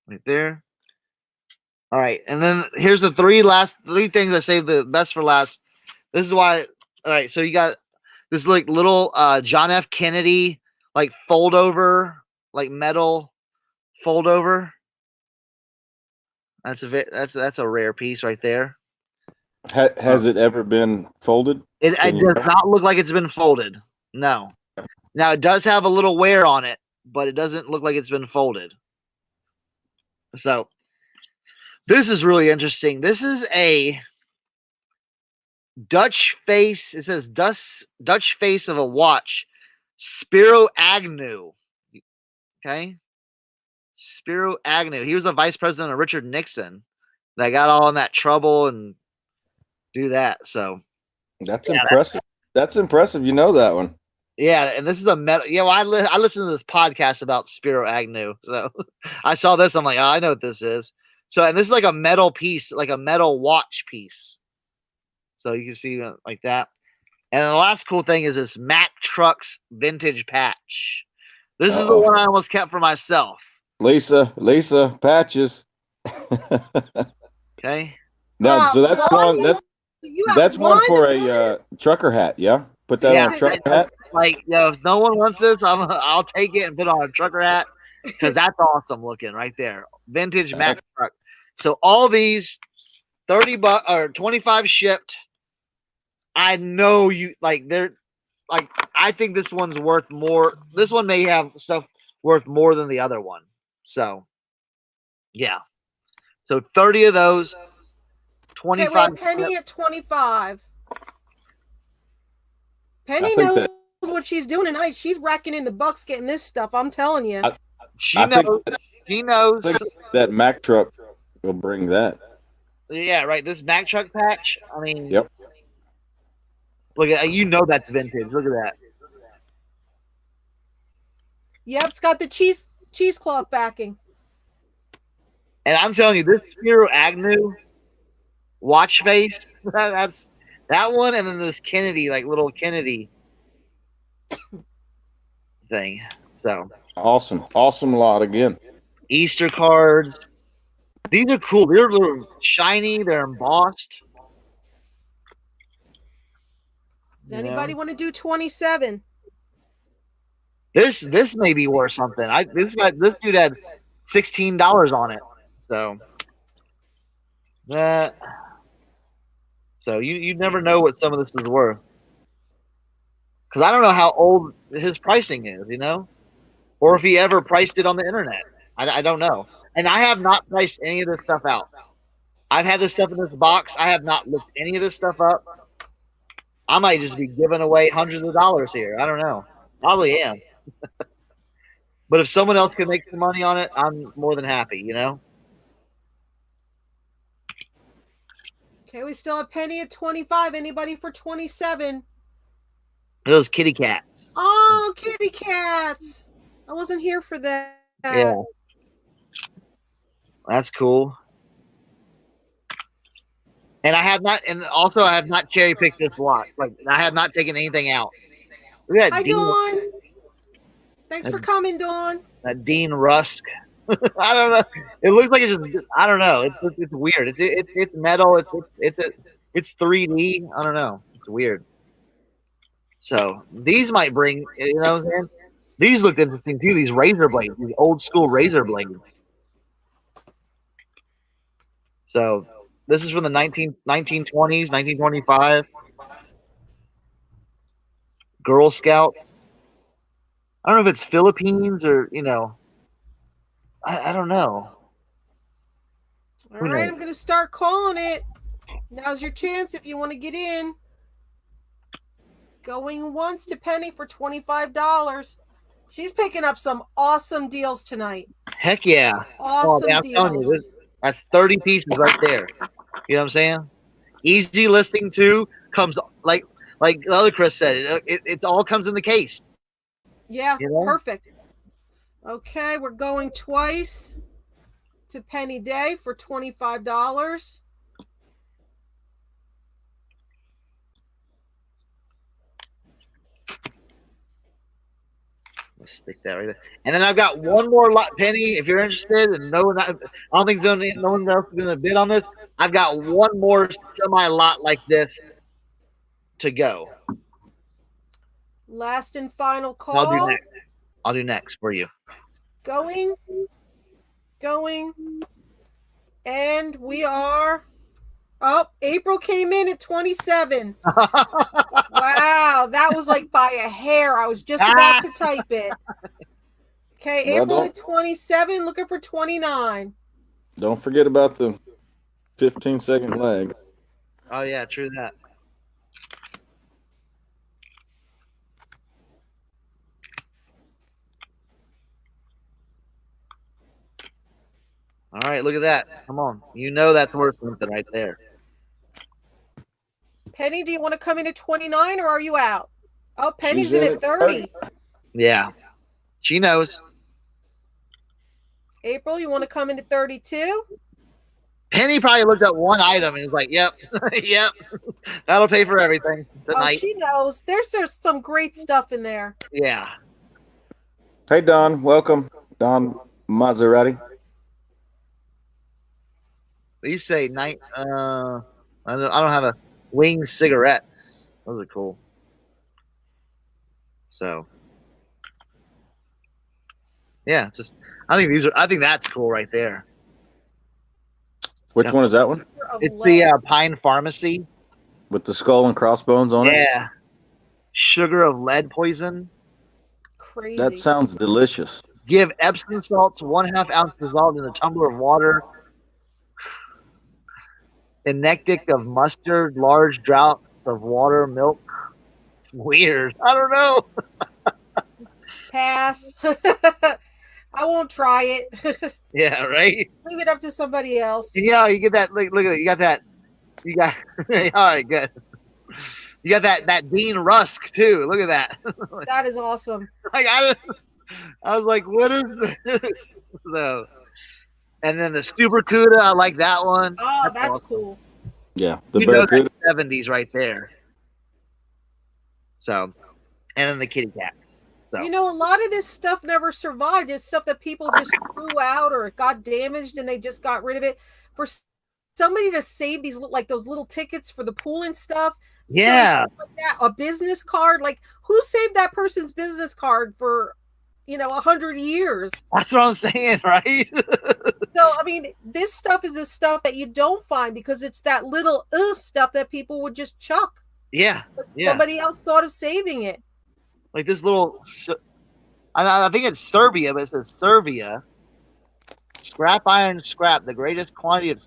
Right there. All right, and then here's the three things I saved the best for last. This is why. All right, so you got this like little John F. Kennedy like fold over, like metal fold over. That's a rare piece right there. Has it ever been folded? It does not look like it's been folded. No. Now it does have a little wear on it, but it doesn't look like it's been folded. So this is really interesting. This is a Dutch face. It says Dutch face of a watch. Spiro Agnew. Okay. Spiro Agnew. He was the vice president of Richard Nixon. That got all in that trouble and do that. So that's impressive. That's impressive. You know that one. Yeah, and this is a metal. Yeah, well, I listened to this podcast about Spiro Agnew. So I saw this. I'm like, oh, I know what this is. So, and this is like a metal piece, like a metal watch piece. So you can see like that. And the last cool thing is this Mack Trucks vintage patch. This is the one I almost kept for myself. Lisa, patches. Okay. Now, so that's one. That's one for a trucker hat. Yeah, put that on a trucker hat. Like, if no one wants this, I'll take it and put it on a trucker hat because that's awesome looking right there. Vintage Mack truck. So all these $30 or 25 shipped. I know you like they're like I think this one's worth more. This one may have stuff worth more than the other one. So yeah. So 30 of those. 25. Okay, Penny at 25. Penny knows what she's doing tonight. She's racking in the bucks getting this stuff. I'm telling you. She I think knows. She knows. that Mack truck will bring that. Yeah, right. This Mack truck patch. I mean, Yep. look at that's vintage. Look at that. Yep, it's got the cheesecloth backing. And I'm telling you, this Spiro Agnew watch face. That's that one, and then this Kennedy, like little Kennedy thing. So Awesome lot again. Easter cards. These are cool. They're a little shiny. They're embossed. Does anybody want to do 27? This may be worth something. This dude had $16 on it. So that. So you never know what some of this is worth. Because I don't know how old his pricing is, or if he ever priced it on the internet. I don't know. And I have not priced any of this stuff out. I've had this stuff in this box. I have not looked any of this stuff up. I might just be giving away hundreds of dollars here. I don't know. Probably am. But if someone else can make some money on it, I'm more than happy, Okay, we still have Penny at 25. Anybody for 27? Those kitty cats. Oh, kitty cats. I wasn't here for that. Yeah. That's cool. And I have not cherry picked this block. Like I have not taken anything out. Look at Hi, Dean, Dawn. Thanks for coming, Dawn. that Dean Rusk. I don't know. It looks like it's just. I don't know. It's weird. It's metal. It's 3D. I don't know. It's weird. So these might bring. You know what I'm saying? These look interesting too. These razor blades. These old school razor blades. So this is from the 1920s, 1925. Girl Scouts. I don't know if it's Philippines or I don't know. All right, I'm going to start calling it. Now's your chance if you want to get in. Going once to Penny for $25. She's picking up some awesome deals tonight. Heck yeah. Awesome I'm deals. telling you, that's 30 pieces right there. You know what I'm saying? Easy listing too comes like the other Chris said. It all comes in the case. Yeah, perfect. Okay, we're going twice to Penny Day for $25. Let's stick that right there. And then I've got one more lot, Penny. If you're interested, and I don't think no one else is going to bid on this. I've got one more semi lot like this to go. Last and final call. I'll do next for you. Going, and we are. Oh, April came in at 27. Wow, that was like by a hair. I was just about to type it. Okay, April at 27, looking for 29. Don't forget about the 15-second lag. Oh yeah, true that. All right, look at that. Come on. That's worth something right there. Penny, do you want to come in at 29 or are you out? Oh, Penny's in at 30. Yeah. She knows. April, you want to come in at 32? Penny probably looked at one item and was like, yep, yep. That'll pay for everything tonight. Oh, she knows. There's some great stuff in there. Yeah. Hey, Don. Welcome. Don Maserati. These say night. I don't have a wing cigarettes. Those are cool. So, yeah, I think that's cool right there. Which one is that one? It's the Pine Pharmacy with the skull and crossbones on it. Yeah. Sugar of lead poison. Crazy. That sounds delicious. Give Epsom salts 1/2 ounce dissolved in a tumbler of water. Enectic of mustard, large draughts of water, milk, weird. I don't know. Pass. I won't try it. Yeah, right. Leave it up to somebody else. And yeah, you get that. Look at it. You got that. You got. All right, good. You got that Dean Rusk too. Look at that. That is awesome. Like I was like, what is this? So, and then the Super Cuda, I like that one. Oh, that's awesome. cool. Yeah, the You know Barracuda. that 70s right there. So, and then the kitty cats. So, You know, a lot of this stuff never survived. It's stuff that people just threw out or it got damaged and they just got rid of it. For somebody to save these, like those little tickets for the pool and stuff, yeah, like that, a business card, like who saved that person's business card for, 100 years? that's what I'm saying, right? So, I mean, this stuff is the stuff that you don't find because it's that little stuff that people would just chuck. Yeah, yeah. Somebody else thought of saving it. Like this little, I think it's Serbia, but it says Serbia. Scrap iron scrap, the greatest quantity of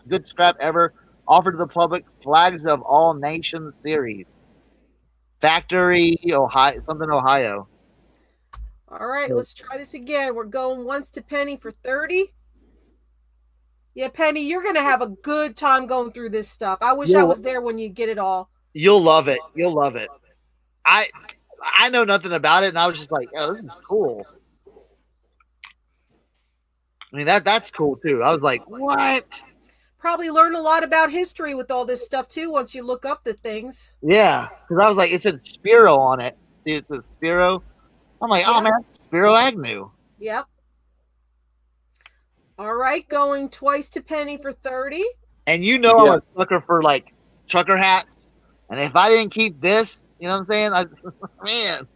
good scrap ever offered to the public. Flags of all nations series. Factory, Ohio, something Ohio. All right, let's try this again. We're going once to Penny for 30. Yeah, Penny, you're going to have a good time going through this stuff. I wish I was there when you get it all. You'll love it. You'll love it. I know nothing about it, and I was just like, oh, this is cool. I mean, that's cool, too. I was like, what? Probably learn a lot about history with all this stuff, too, once you look up the things. Yeah, because I was like, it said Spiro on it. See, it says Spiro. I'm like, oh, man, that's Spiro Agnew. Yep. All right, going twice to Penny for 30. And I'm a sucker for, like, trucker hats. And if I didn't keep this, you know what I'm saying? Man,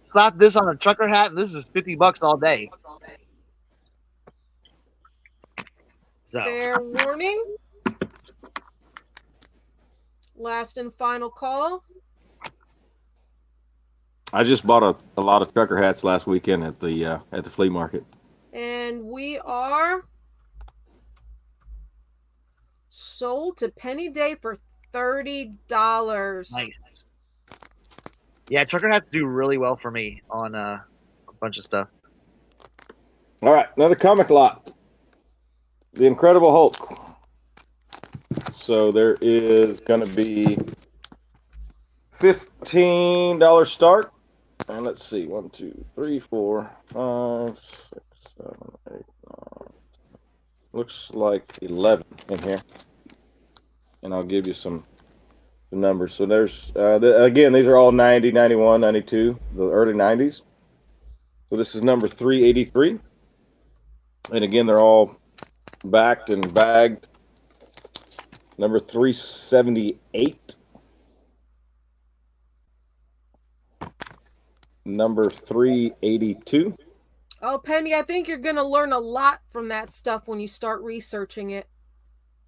slap this on a trucker hat, and this is $50 all day. So. Fair warning. Last and final call. I just bought a lot of trucker hats last weekend at the flea market. And we are sold to Penny Day for $30. Nice. Yeah, trucker hats do really well for me on a bunch of stuff. All right, another comic lot. The Incredible Hulk. So there is going to be $15 start. And let's see, 1, 2, 3, 4, 5, 6, 7, 8, 9. Looks like 11 in here. And I'll give you some numbers. So there's, again, these are all 90, 91, 92, the early 90s. So this is number 383. And again, they're all backed and bagged. Number 378. Number 382. Oh, Penny, I think you're going to learn a lot from that stuff when you start researching it.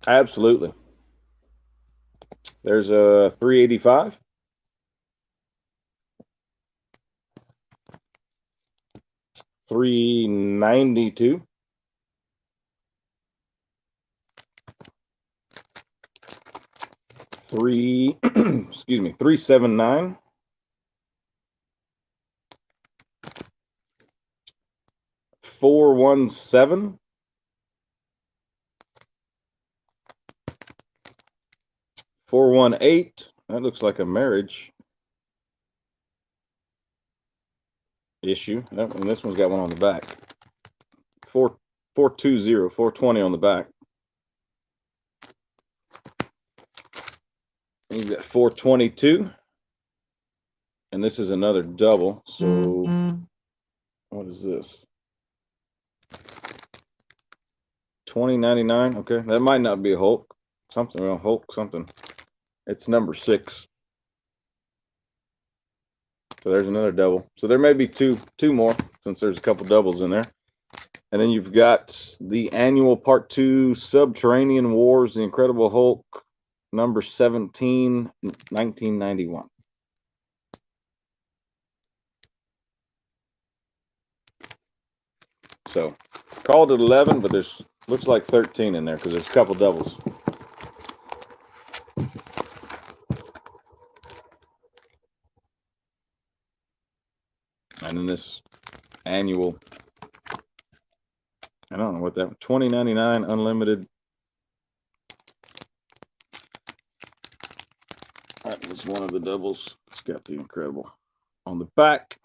Absolutely. There's a 385. $392. $379. $417. $418. That looks like a marriage issue. And this one's got one on the back. 420, 420 on the back. And you've got 422. And this is another double. So what is this? 2099. Okay, that might not be a Hulk. Something, well, Hulk something. It's number 6. So there's another double. So there may be two more since there's a couple doubles in there. And then you've got the annual Part 2 Subterranean Wars, The Incredible Hulk, number 17, 1991. So called it 11, but there's looks like 13 in there because there's a couple doubles. And then this annual, I don't know what that, $20.99 unlimited. That was one of the doubles. It's got the incredible on the back.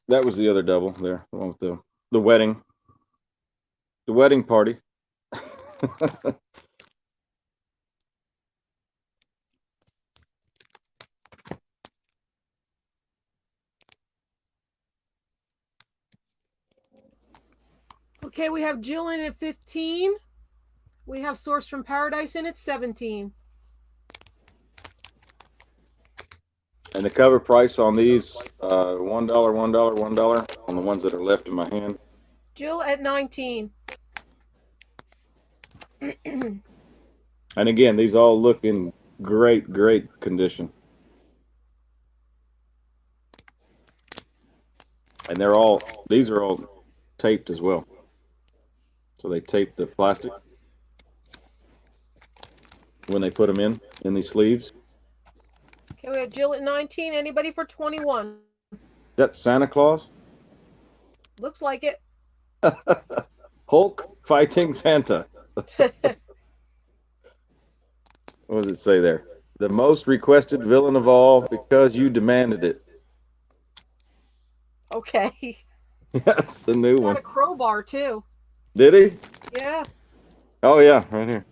That was the other double there, the one with the wedding party. Okay, we have Jill in at 15. We have Source from Paradise in at 17. And the cover price on these, $1, $1, $1 on the ones that are left in my hand. Jill at 19. And again, these all look in great, great condition. And these are all taped as well. So they tape the plastic when they put them in these sleeves. Okay, we have Jill at 19. Anybody for 21? Is that Santa Claus? Looks like it. Hulk fighting Santa. What does it say there? The most requested villain of all because you demanded it. Okay. That's the new one. Got a crowbar too. Did he? Yeah. Oh yeah, right here.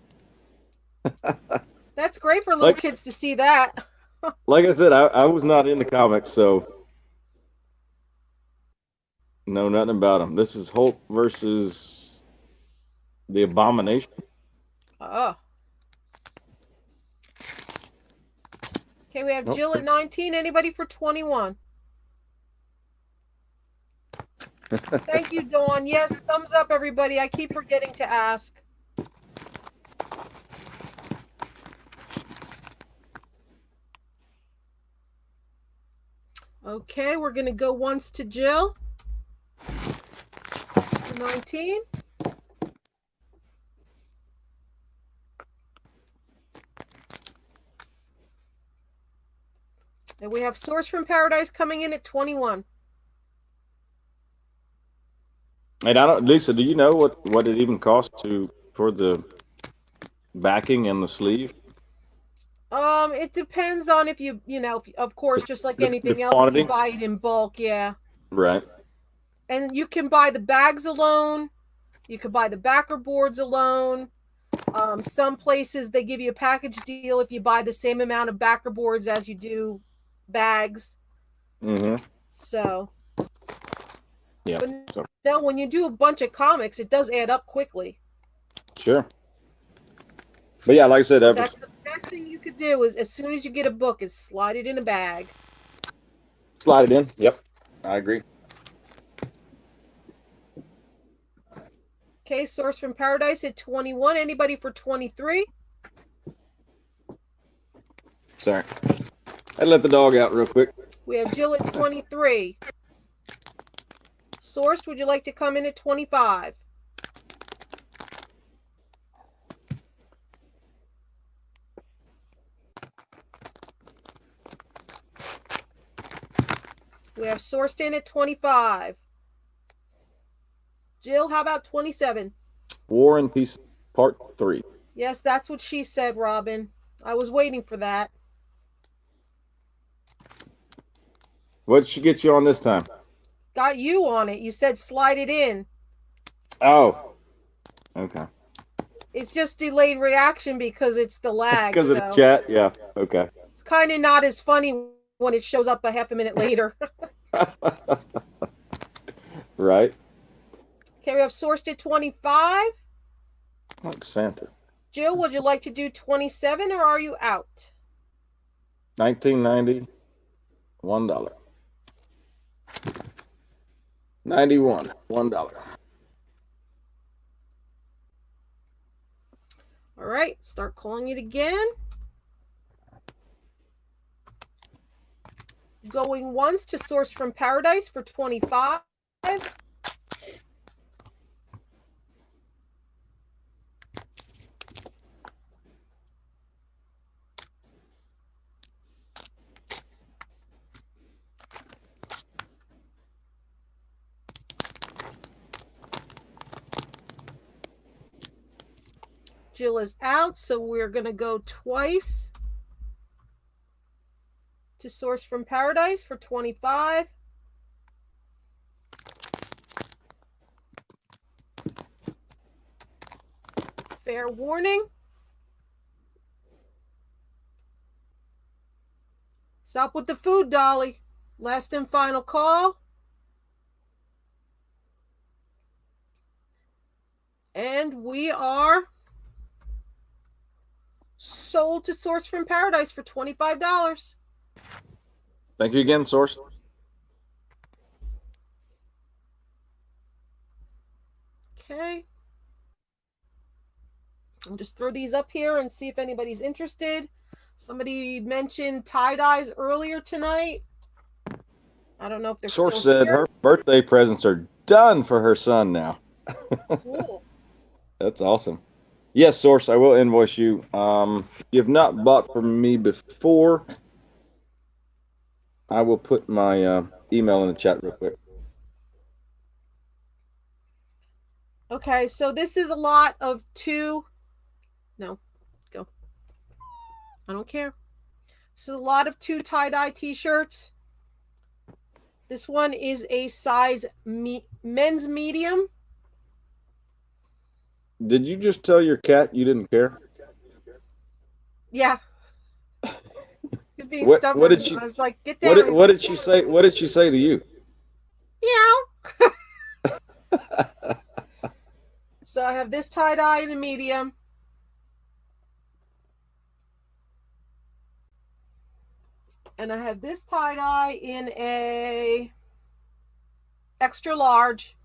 That's great for little kids to see that. Like I said, I was not in the comics, so know nothing about him. This is Hulk versus the Abomination. Oh. Okay, we have Jill at 19. Anybody for 21? Thank you, Dawn. Yes, thumbs up, everybody. I keep forgetting to ask. Okay, we're going to go once to Jill. 19. And we have Source from Paradise coming in at 21. And Lisa, do you know what it even costs for the backing and the sleeve? It depends on if of course, just like anything else, quantity? if you buy it in bulk, yeah. Right. And you can buy the bags alone. You could buy the backer boards alone. Some places they give you a package deal if you buy the same amount of backer boards as you do bags. Mm-hmm. So. Yeah. But now, when you do a bunch of comics, it does add up quickly. Sure. But yeah, like I said, that's the best thing you could do is as soon as you get a book, is slide it in a bag. Slide it in. Yep, I agree. Okay, Source from Paradise at 21. Anybody for 23? Sorry. I let the dog out real quick. We have Jill at 23. Source, would you like to come in at 25? We have Sourced in at 25. Jill, how about 27? War and Peace Part 3. Yes, that's what she said, Robin. I was waiting for that. What did she get you on this time? Got you on it. You said slide it in. Oh. Okay. It's just delayed reaction because it's the lag. Because of the chat? Yeah. Okay. It's kind of not as funny when it shows up a half a minute later. Right. Okay, we have Sourced at 25. Like Santa. Jill, would you like to do 27 or are you out? $19.90, $1. 91, $1. All right, start calling it again. Going once to Source from Paradise for 25. Jill is out, so we're going to go twice to Source from Paradise for 25. Fair warning. Stop with the food, Dolly. Last and final call. And we are sold to Source from Paradise for $25. Thank you again, Source. Okay. I'll just throw these up here and see if anybody's interested. Somebody mentioned tie-dyes earlier tonight. I don't know if they're Source still said here. her birthday presents are done for her son now. Cool. That's awesome. Yes, Source, I will invoice you. If you have not bought from me before, I will put my email in the chat real quick. Okay, so this is a lot of two. No, go. I don't care. This is a lot of two tie-dye t-shirts. This one is a size men's medium. Did you just tell your cat you didn't care? Yeah. You're being What stubborn. did she? I was like, get down. What did she say? What did she say to you? Meow. So I have this tie-dye in the medium. And I have this tie-dye in a extra large.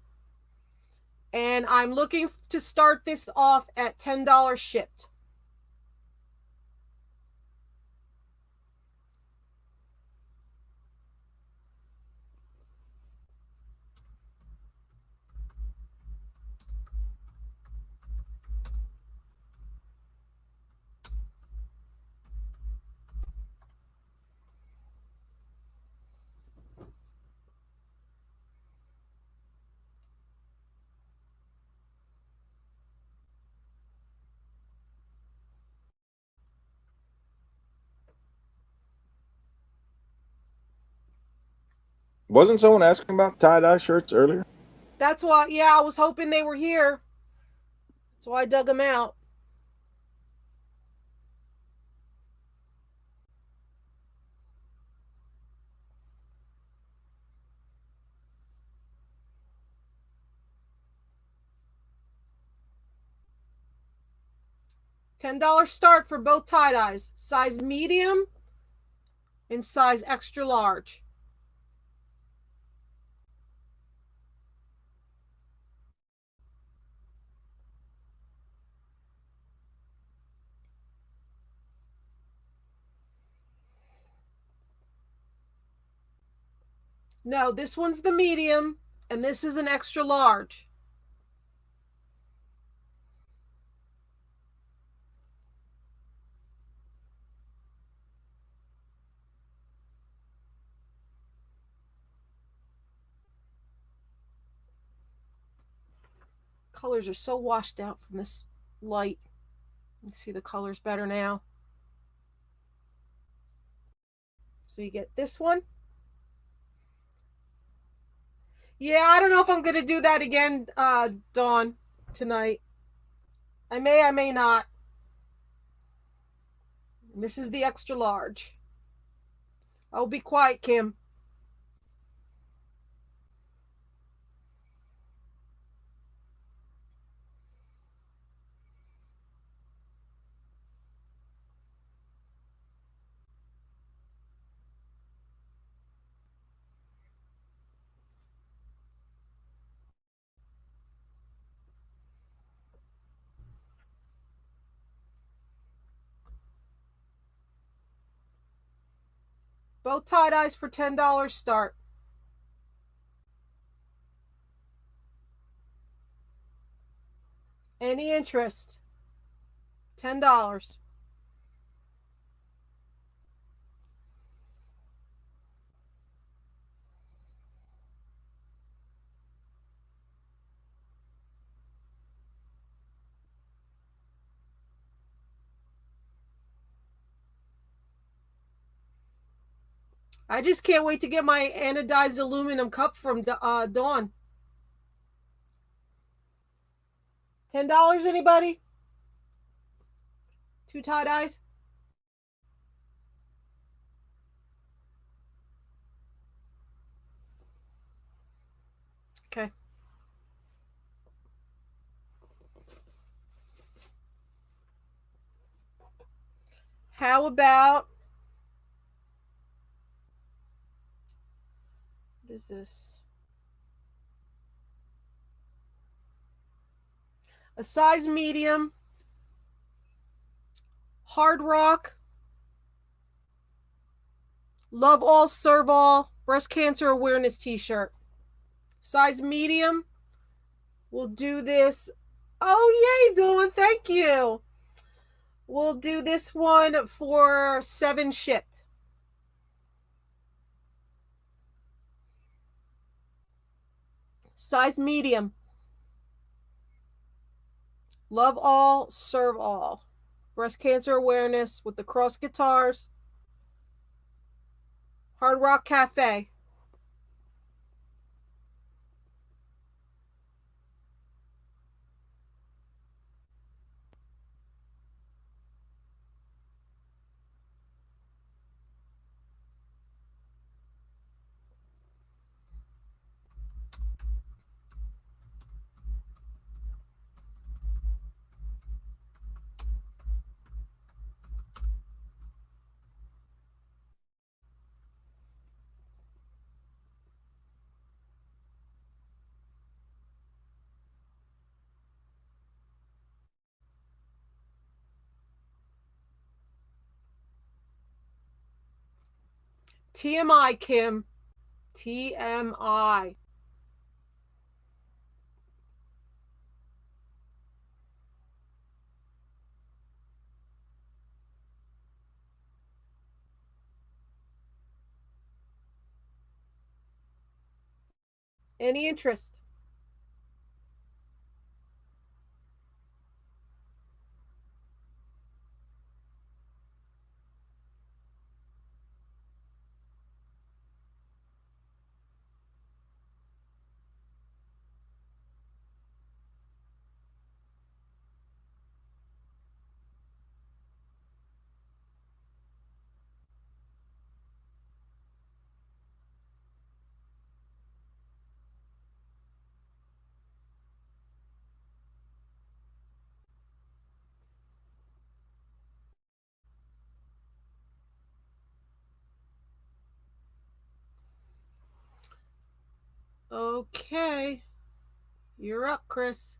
And I'm looking to start this off at $10 shipped. Wasn't someone asking about tie-dye shirts earlier? That's why, yeah, I was hoping they were here. That's why I dug them out. $10 start for both tie-dyes. Size medium and size extra large. No, this one's the medium, and this is an extra large. Colors are so washed out from this light. You can see the colors better now. So you get this one. Yeah, I don't know if I'm going to do that again, Dawn, tonight. I may not. This is the extra large. I'll be quiet, Kim. Both tie-dyes for $10 start. Any interest? $10. I just can't wait to get my anodized aluminum cup from Dawn. $10, anybody? 2 tie-dyes? Okay. How about, what is this? A size medium, hard rock, love all, serve all, breast cancer awareness t-shirt. Size medium. We'll do this. Oh, yay, Dawn. Thank you. We'll do this one for $7 shipped. Size medium. Love all, serve all. Breast cancer awareness with the cross guitars. Hard Rock Cafe. TMI, Kim. TMI. Any interest? Okay. You're up, Chris.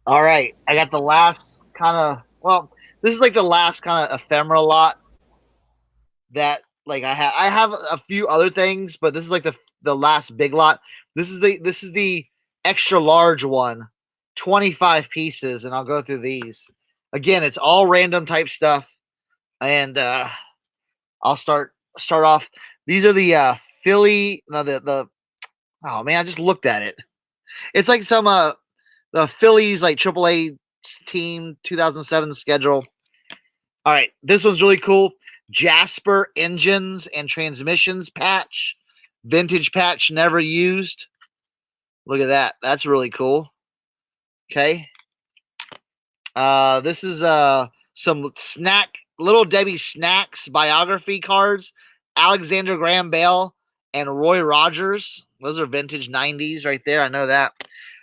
All right, I got the last kind of. Well, this is like the last kind of ephemeral lot that like I have a few other things, but this is like the last big lot. This is the extra large one, 25 pieces, and I'll go through these. Again, it's all random type stuff, and I'll start off. These are the Philly. No, the oh man, I just looked at it. It's like some the Phillies like AAA team 2007 schedule. All right, this one's really cool. Jasper engines and transmissions patch, vintage patch never used. Look at that. That's really cool. Okay. This is some Little Debbie Snacks biography cards. Alexander Graham Bell and Roy Rogers. Those are vintage 90s right there. I know that.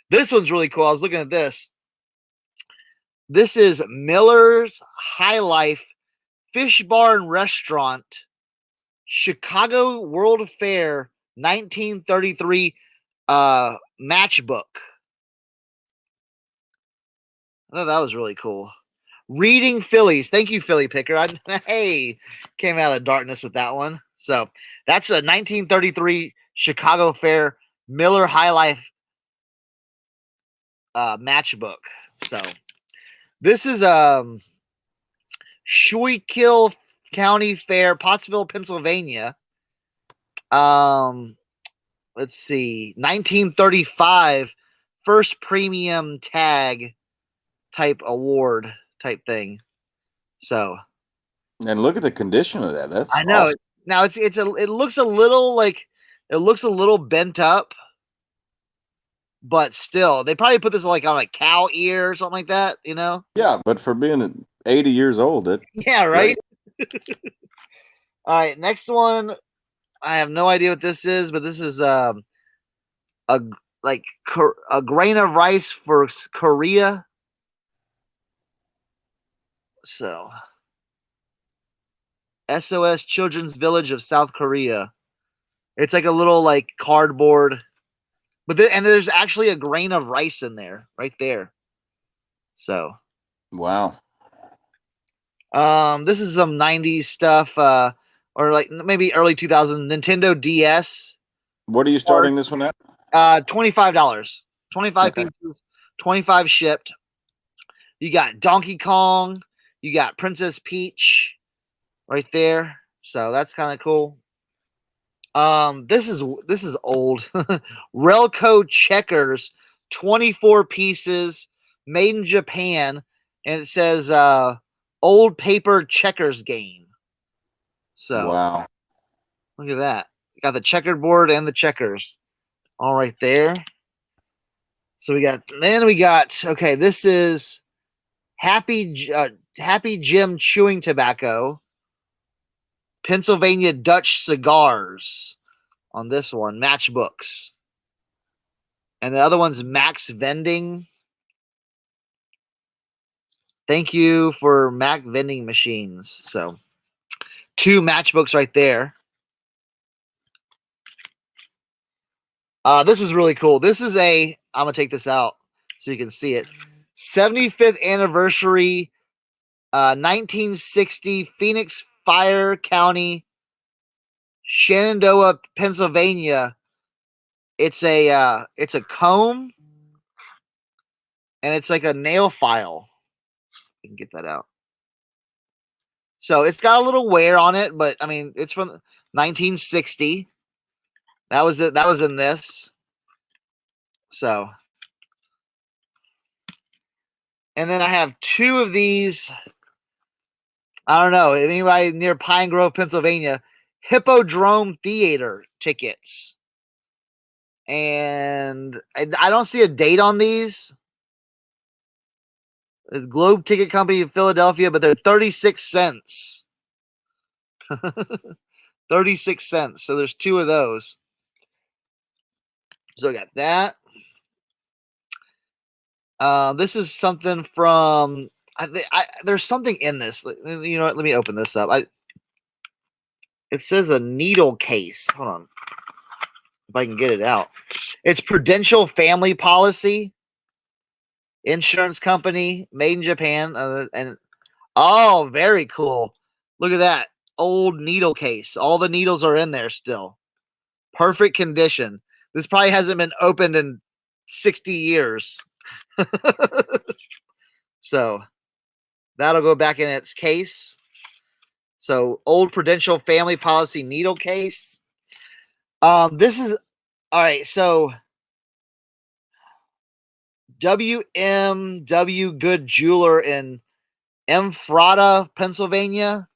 This one's really cool. I was looking at this. This is Miller's High Life Fish Bar and Restaurant, Chicago World Fair 1933 matchbook. I thought that was really cool. Reading Phillies. Thank you, Philly Picker. Hey, came out of the darkness with that one. So that's a 1933 Chicago Fair Miller High Life matchbook. So this is Schuylkill County Fair, Pottsville, Pennsylvania. Let's see, 1935 first premium tag type award type thing. So, And look at the condition of that. That's I know awesome. Now it looks a little bent up, but still, they probably put this like on a cow ear or something like that, you know? Yeah, but for being 80 years old, it Yeah, right. All right, next one. I have no idea what this is, but this is a like a grain of rice for Korea. So, SOS Children's Village of South Korea. It's like a little like cardboard, but there's actually a grain of rice in there, right there. So, wow. this is some '90s stuff, or like maybe early 2000 Nintendo DS. What are you starting this one at? $25, 25 Okay. pieces, 25 shipped. You got Donkey Kong, you got Princess Peach, right there. So that's kind of cool. This is old. Relco Checkers, 24 pieces, made in Japan, and it says old paper checkers game. So Wow. look at that. Got the checkered board and the checkers all right there. So we got okay, this is Happy Jim chewing tobacco, Pennsylvania Dutch cigars on this one, matchbooks. And the other one's Max Vending. Thank you for Mac vending machines. So 2 matchbooks right there. This is really cool. This is I'm gonna take this out so you can see it. 75th anniversary, 1960 Phoenix Fire County, Shenandoah, Pennsylvania. It's a comb, and it's like a nail file. You can get that out. So it's got a little wear on it, but I mean it's from 1960. That was it. That was in this. So, and then I have 2 of these. I don't know. Anybody near Pine Grove, Pennsylvania, Hippodrome Theater tickets. And I don't see a date on these. The Globe Ticket Company of Philadelphia, but they're 36 cents. 36 cents. So there's 2 of those. So I got that. This is something from. There's something in this. You know what? Let me open this up. It says a needle case. Hold on. If I can get it out. It's Prudential Family Policy. Insurance company, made in Japan. And oh, very cool. Look at that. Old needle case. All the needles are in there still. Perfect condition. This probably hasn't been opened in 60 years. So that'll go back in its case. So old Prudential Family Policy needle case. This is all right. So WMW Good Jeweler in Ephrata, Pennsylvania.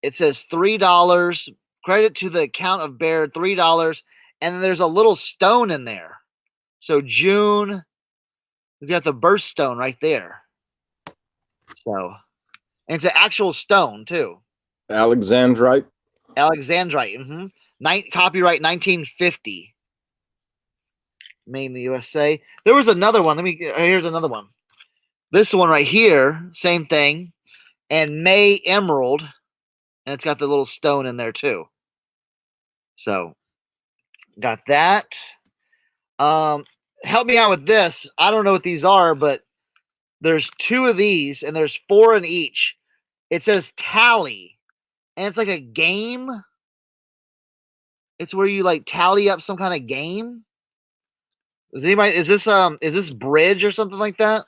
It says $3. Credit to the account of bearer, $3. And then there's a little stone in there. So June, we got the birthstone right there. So, and it's an actual stone too. Alexandrite. Alexandrite. Copyright 1950. Made in the USA. There was another one. Here's another one. This one right here, same thing. And May Emerald. And it's got the little stone in there too. So, got that. Help me out with this. I don't know what these are, but there's 2 of these, and there's 4 in each. It says Tally, and it's like a game. It's where you like tally up some kind of game. Is this Bridge or something like that?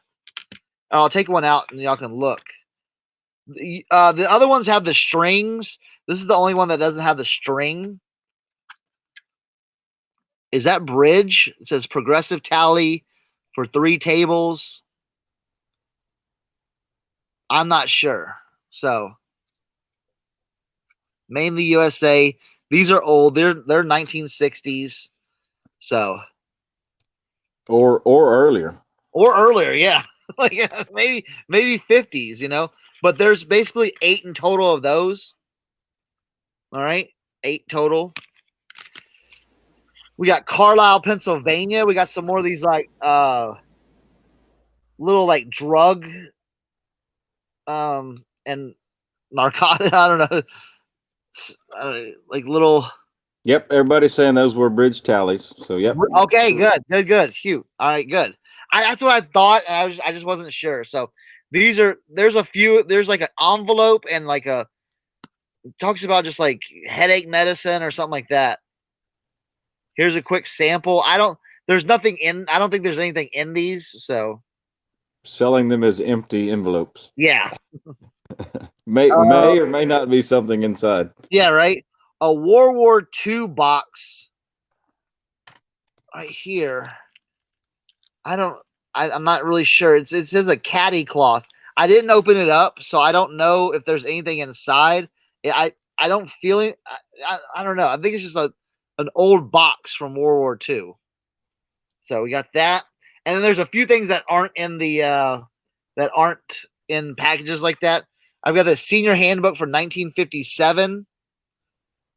I'll take one out and y'all can look. The other ones have the strings. This is the only one that doesn't have the string. Is that Bridge? It says progressive tally for 3 tables. I'm not sure. So mainly USA. These are old. They're 1960s. So or earlier. or earlier, yeah. Like maybe 50s, you know. But there's basically 8 in total of those. All right, 8 total. We got Carlisle, Pennsylvania. We got some more of these like little like drug and narcotic. I don't know, like little. Yep, everybody's saying those were bridge tallies. So yep. Okay, good. Phew. All right, good. That's what I thought. And I just wasn't sure. So there's a few. There's like an envelope and like it talks about just like headache medicine or something like that. Here's a quick sample. There's nothing in. I don't think there's anything in these. So selling them as empty envelopes. yeah. may or may not be something inside. Yeah, right. A World War II box right here. I'm not really sure. It says a caddy cloth. I didn't open it up, so I don't know if there's anything inside. I don't feel it. I don't know. I think it's just an old box from World War II. So we got that, and then there's a few things that aren't in packages like that. I've got the senior handbook for 1957,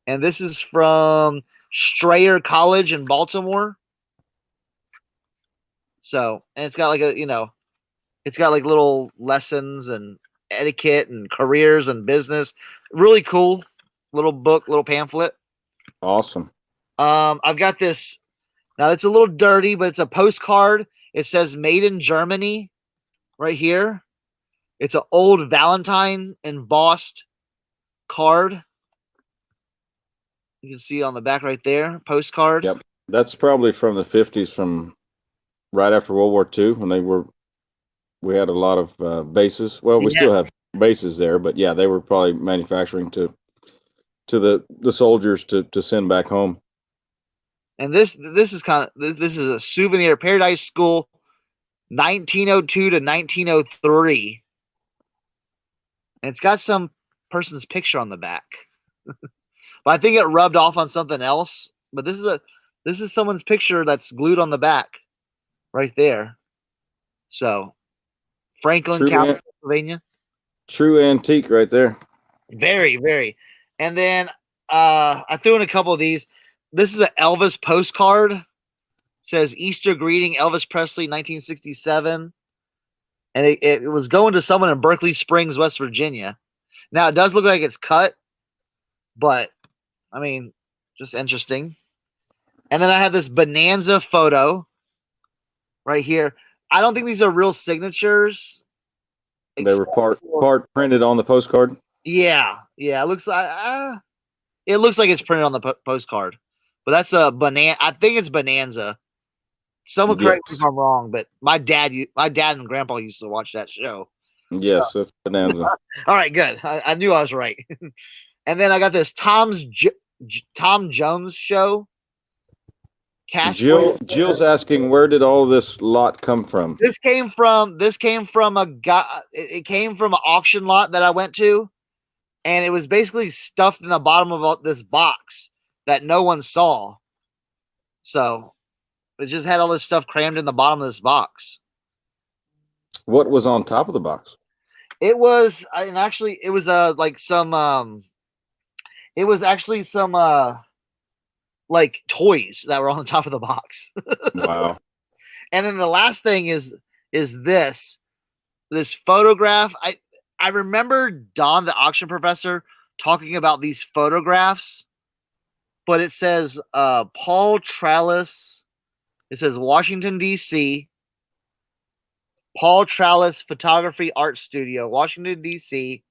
and this is from Strayer College in Baltimore. So, and it's got like it's got like little lessons and etiquette and careers and business. Really cool little book, little pamphlet. Awesome. I've got this. Now it's a little dirty, but it's a postcard. It says "Made in Germany" right here. It's an old Valentine embossed card. You can see on the back right there, postcard. Yep, that's probably from the 50s, from right after World War II, when we had a lot of bases. Well, we still have bases there, but yeah, they were probably manufacturing to the soldiers to send back home. And this is a souvenir. Paradise School, 1902 to 1903. And it's got some person's picture on the back. But I think it rubbed off on something else. But this is someone's picture that's glued on the back right there. So Franklin County, Pennsylvania. True antique right there. Very, very. And then I threw in a couple of these. This is an Elvis postcard. It says Easter greeting, Elvis Presley, 1967. And it was going to someone in Berkeley Springs, West Virginia. Now, it does look like it's cut, but, I mean, just interesting. And then I have this Bonanza photo right here. I don't think these are real signatures. They were part printed on the postcard. Yeah. It looks like it's printed on the postcard, but that's a Bonanza. I think it's Bonanza. Someone correct me if I'm wrong, but my dad and grandpa used to watch that show. Yes, so. That's Bonanza. All right, good. I knew I was right. And then I got this Tom Jones show. Jill's asking, where did all this lot come from? This came from a guy. It came from an auction lot that I went to, and it was basically stuffed in the bottom of this box that no one saw. So it just had all this stuff crammed in the bottom of this box. What was on top of the box? It was, and actually, it was like some. It was actually some like toys that were on the top of the box. Wow. And then the last thing is this photograph. I remember Don, the auction professor, talking about these photographs, but it says Paul Trallis. It says Washington, D.C. Paul Trallis Photography Art Studio, Washington, D.C.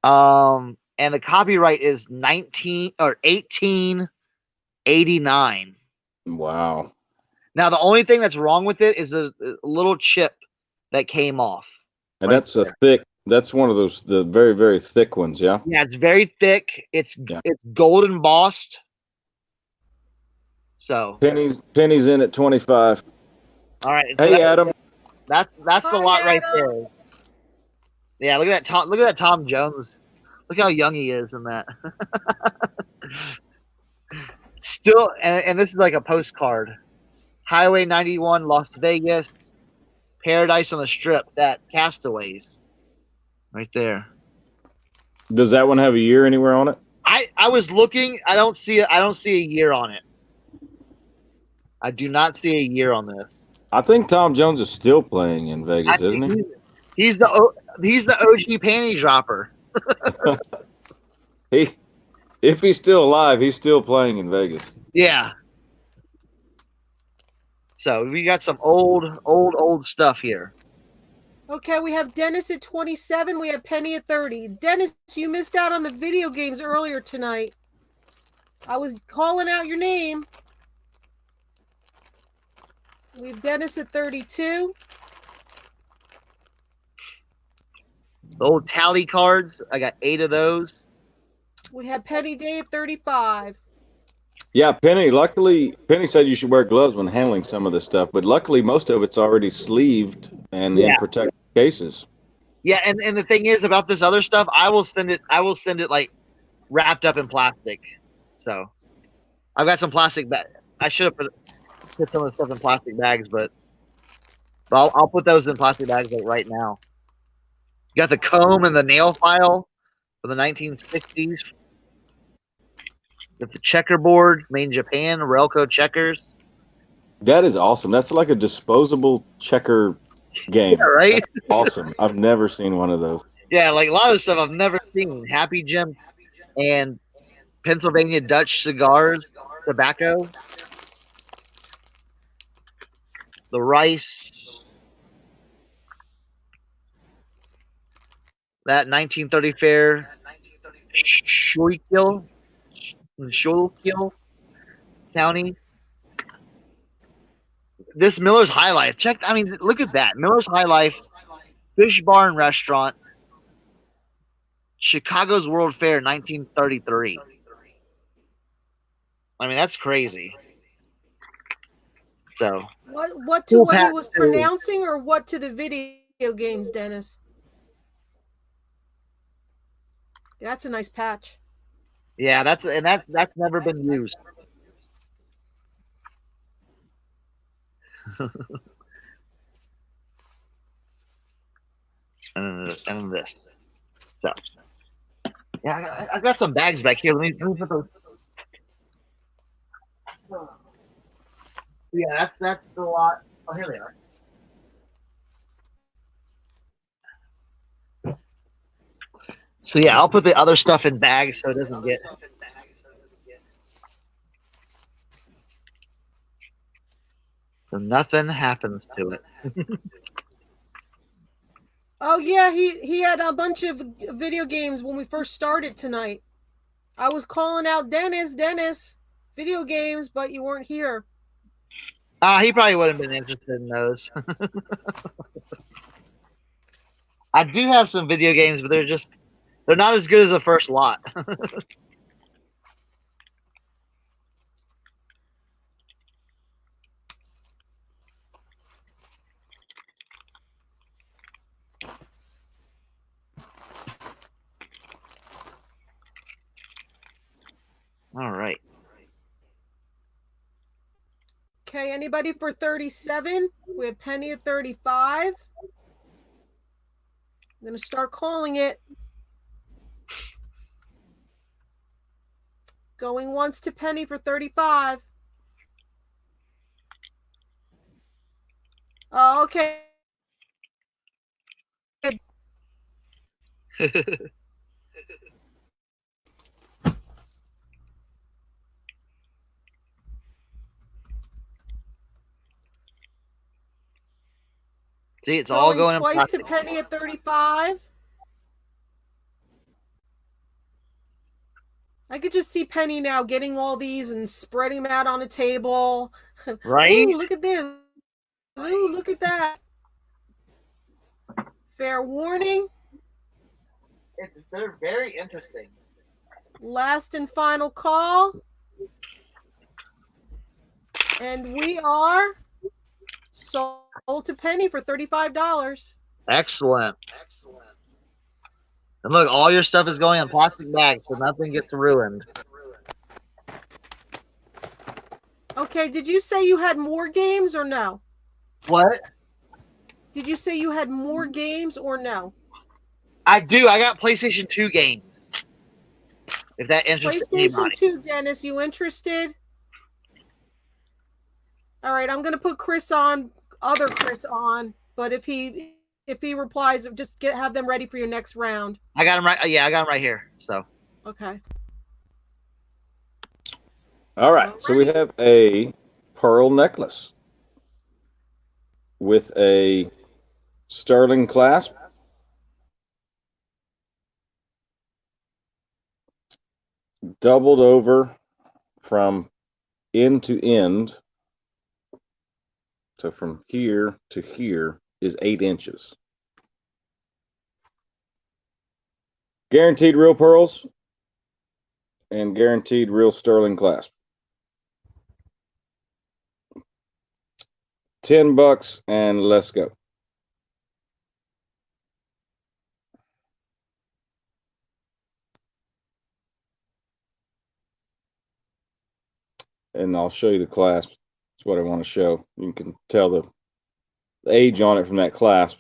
And the copyright is 1889. Wow. Now, the only thing that's wrong with it is a little chip that came off. And that's that's one of those, the very, very thick ones, yeah? Yeah, it's very thick. It's gold embossed. So pennies in at 25. All right. So hey, Adam. That's the lot right there. Yeah, look at that Tom Jones. Look how young he is in that. Still, and this is like a postcard. Highway 91, Las Vegas, Paradise on the Strip. That Castaways, right there. Does that one have a year anywhere on it? I was looking. I don't see a year on it. I do not see a year on this. I think Tom Jones is still playing in Vegas, I isn't think he? he's the OG panty dropper. If he's still alive, he's still playing in Vegas. Yeah. So we got some old stuff here. Okay, we have Dennis at 27. We have Penny at 30. Dennis, you missed out on the video games earlier tonight. I was calling out your name. We have Dennis at 32. The old tally cards. I got 8 of those. We have Penny Day at 35. Yeah, Penny. Luckily, Penny said you should wear gloves when handling some of this stuff, but luckily, most of it's already sleeved and in protected cases. Yeah, and the thing is about this other stuff, I will send it like wrapped up in plastic. So I've got some plastic bag. I should have put some of the stuff in plastic bags, but I'll put those in plastic bags like right now. You got the comb and the nail file from the 1960s. Got the checkerboard made in Japan, Relco checkers. That is awesome. That's like a disposable checker game. Yeah, right? That's awesome. I've never seen one of those. Yeah, like a lot of stuff I've never seen. Happy Jim and Pennsylvania Dutch cigars, tobacco. The rice. That 1930 fair. Schuylkill County. This Miller's High Life. Look at that. Miller's High Life, Fish Bar and Restaurant, Chicago's World Fair, 1933. I mean, that's crazy. So what to what he was pronouncing, or what to the video games, Dennis? That's a nice patch. Yeah, that's never been used. and this. So, yeah, I got some bags back here. Let me put those. Yeah, that's the lot. Oh, here they are. So yeah, I'll put the other stuff in bags so it doesn't get. So nothing happens to it. Oh yeah, he had a bunch of video games when we first started tonight. I was calling out Dennis, video games, but you weren't here. He probably wouldn't have been interested in those. I do have some video games, but they're not as good as the first lot. All right. Okay, anybody for 37? We have Penny at 35. I'm going to start calling it. Going once to Penny for 35. Oh, okay. See, it's all going twice to Penny at 35. I could just see Penny now getting all these and spreading them out on a table. Right? Ooh, look at this. Ooh, look at that. Fair warning. They're very interesting. Last and final call. And we are sold to Penny for $35. Excellent. And look, all your stuff is going in plastic bags, so nothing gets ruined. Okay, did you say you had more games or no? What? Did you say you had more games or no? I do. I got PlayStation 2 games. If that interests PlayStation anybody. 2, Dennis, you interested? All right, I'm gonna put Chris on, other Chris on, but if he replies, just have them ready for your next round. I got them right. Yeah, I got them right here. So okay. All right, so we have a pearl necklace with a sterling clasp, doubled over from end to end. So from here to here is 8 inches. Guaranteed real pearls and guaranteed real sterling clasp. $10 and let's go. And I'll show you the clasp. That's what I want to show. You can tell the age on it from that clasp.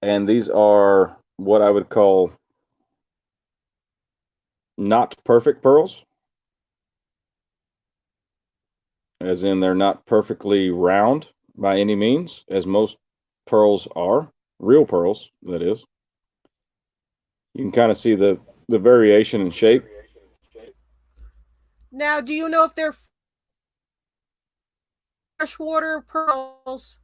And these are what I would call not perfect pearls, as in they're not perfectly round by any means, as most pearls are, real pearls, that is. You can kind of see the variation in shape. Now, do you know if they're freshwater pearls?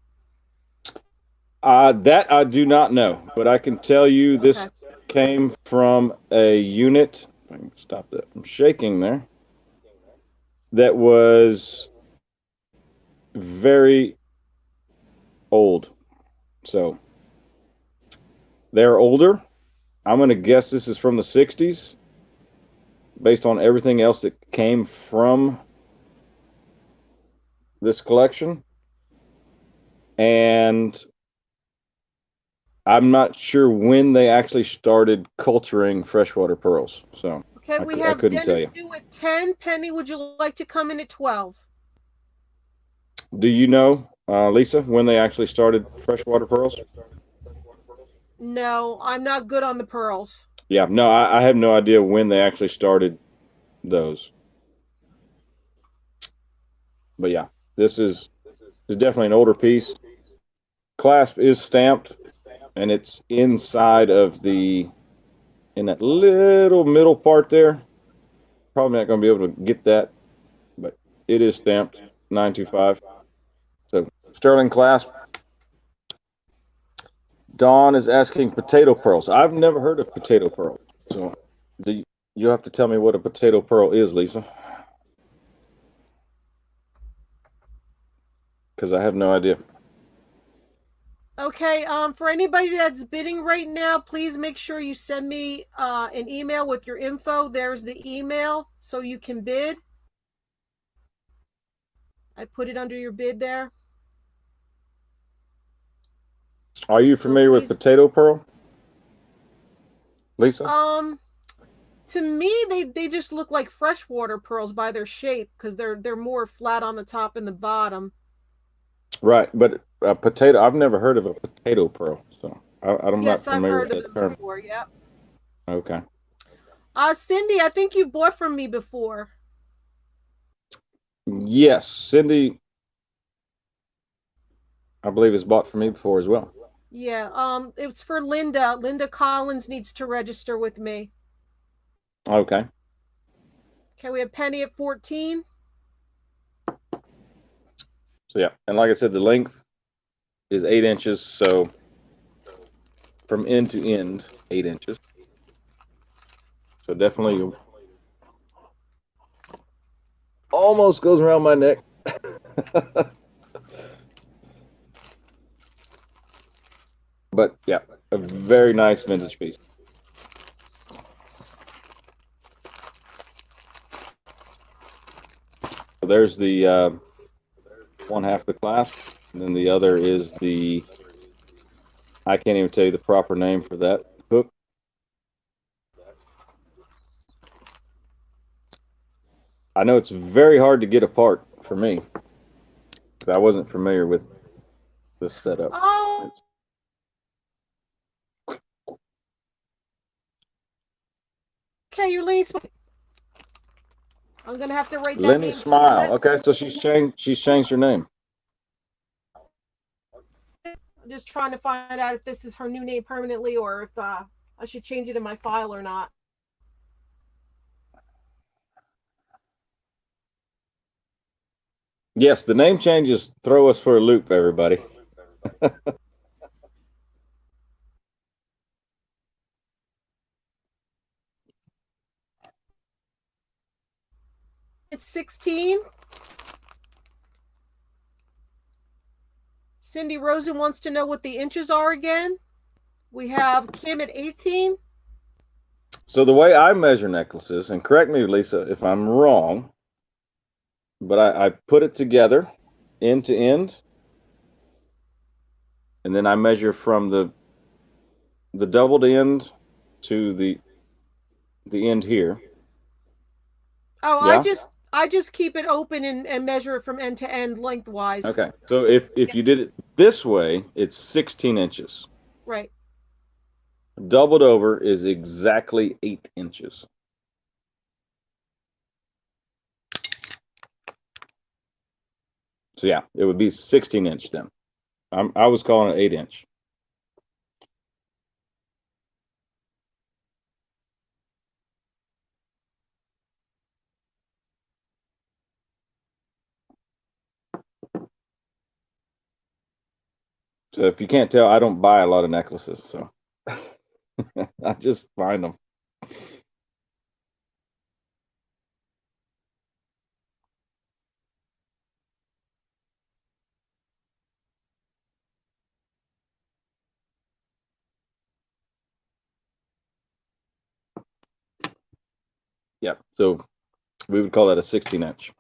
That I do not know, but I can tell you this came from a unit. If I can stop that from shaking there. That was very old. So they're older. I'm going to guess this is from the 60s based on everything else that came from this collection. And I'm not sure when they actually started culturing freshwater pearls. So okay, we have Dennis due at 10. Penny, would you like to come in at 12? Do you know, Lisa, when they actually started freshwater pearls? No, I'm not good on the pearls. Yeah, no, I have no idea when they actually started those. But yeah, this is definitely an older piece. Clasp is stamped, and it's inside of in that little middle part there. Probably not going to be able to get that, but it is stamped 925. So sterling clasp. Dawn is asking potato pearls. I've never heard of potato pearls. So you have to tell me what a potato pearl is, Lisa. Because I have no idea. Okay, for anybody that's bidding right now, please make sure you send me an email with your info. There's the email so you can bid. I put it under your bid there. Are you familiar with potato pearl, Lisa? To me, they just look like freshwater pearls by their shape because they're more flat on the top and the bottom. Right, but a potato. I've never heard of a potato pearl, so I'm not familiar I've heard with of that them term. before. Yep. Okay. Cindy, I think you bought from me before. Yes, Cindy, I believe has bought from me before as well. Yeah. It's for Linda. Linda Collins needs to register with me. Okay. Okay, we have Penny at 14. So yeah, and like I said, the length is 8 inches, so from end to end, 8 inches. So definitely almost goes around my neck. But yeah, a very nice vintage piece. there's the one half of the clasp, and then the other is the, I can't even tell you the proper name for that hook. I know it's very hard to get apart for me, because I wasn't familiar with this setup. Oh, okay, you're Lenny Smile. I'm gonna have to write that Lenny name. Smile. Okay, so she's changed her name. I'm just trying to find out if this is her new name permanently or if I should change it in my file or not. Yes, the name changes throw us for a loop, everybody. It's 16. Cindy Rosen wants to know what the inches are again. We have Kim at 18. So the way I measure necklaces, and correct me, Lisa, if I'm wrong, but I put it together end to end, and then I measure from the doubled end to the end here. Oh, Yeah. I just keep it open and measure it from end to end lengthwise. Okay. So if you did it this way, it's 16 inches. Right. Doubled over is exactly 8 inches. So yeah, it would be 16-inch then. I was calling it 8-inch. So if you can't tell, I don't buy a lot of necklaces, so I just find them. Yeah, so we would call that a 16-inch.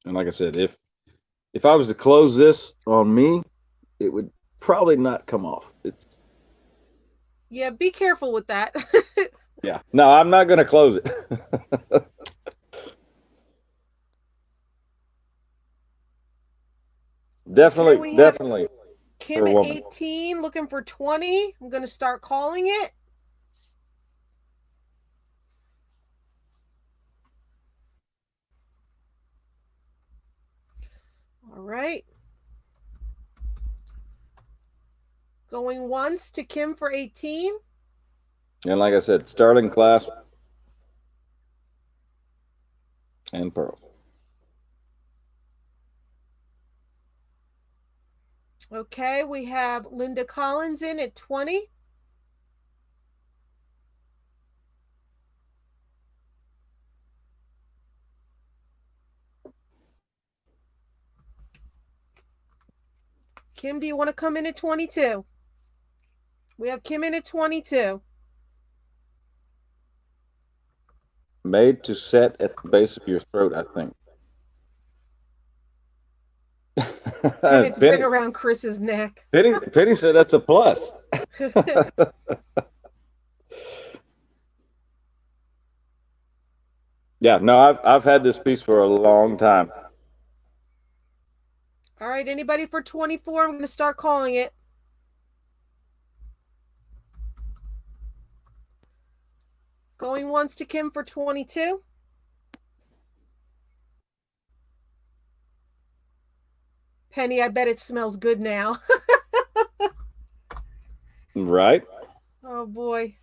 And like I said, if I was to close this on me, it would probably not come off. It's Yeah, be careful with that. yeah. No, I'm not going to close it. Definitely, Okay, we have definitely Kim for a at woman. 18 looking for 20. I'm going to start calling it. All right. Going once to Kim for 18. And like I said, sterling clasp and pearl. Okay, we have Linda Collins in at 20. Kim, do you want to come in at 22? We have Kim in at 22. Made to set at the base of your throat, I think. And it's been around Chris's neck. Penny said that's a plus. Yeah, no, I've had this piece for a long time. All right, anybody for 24? I'm going to start calling it. Going once to Kim for 22. Penny, I bet it smells good now. Right? Oh boy.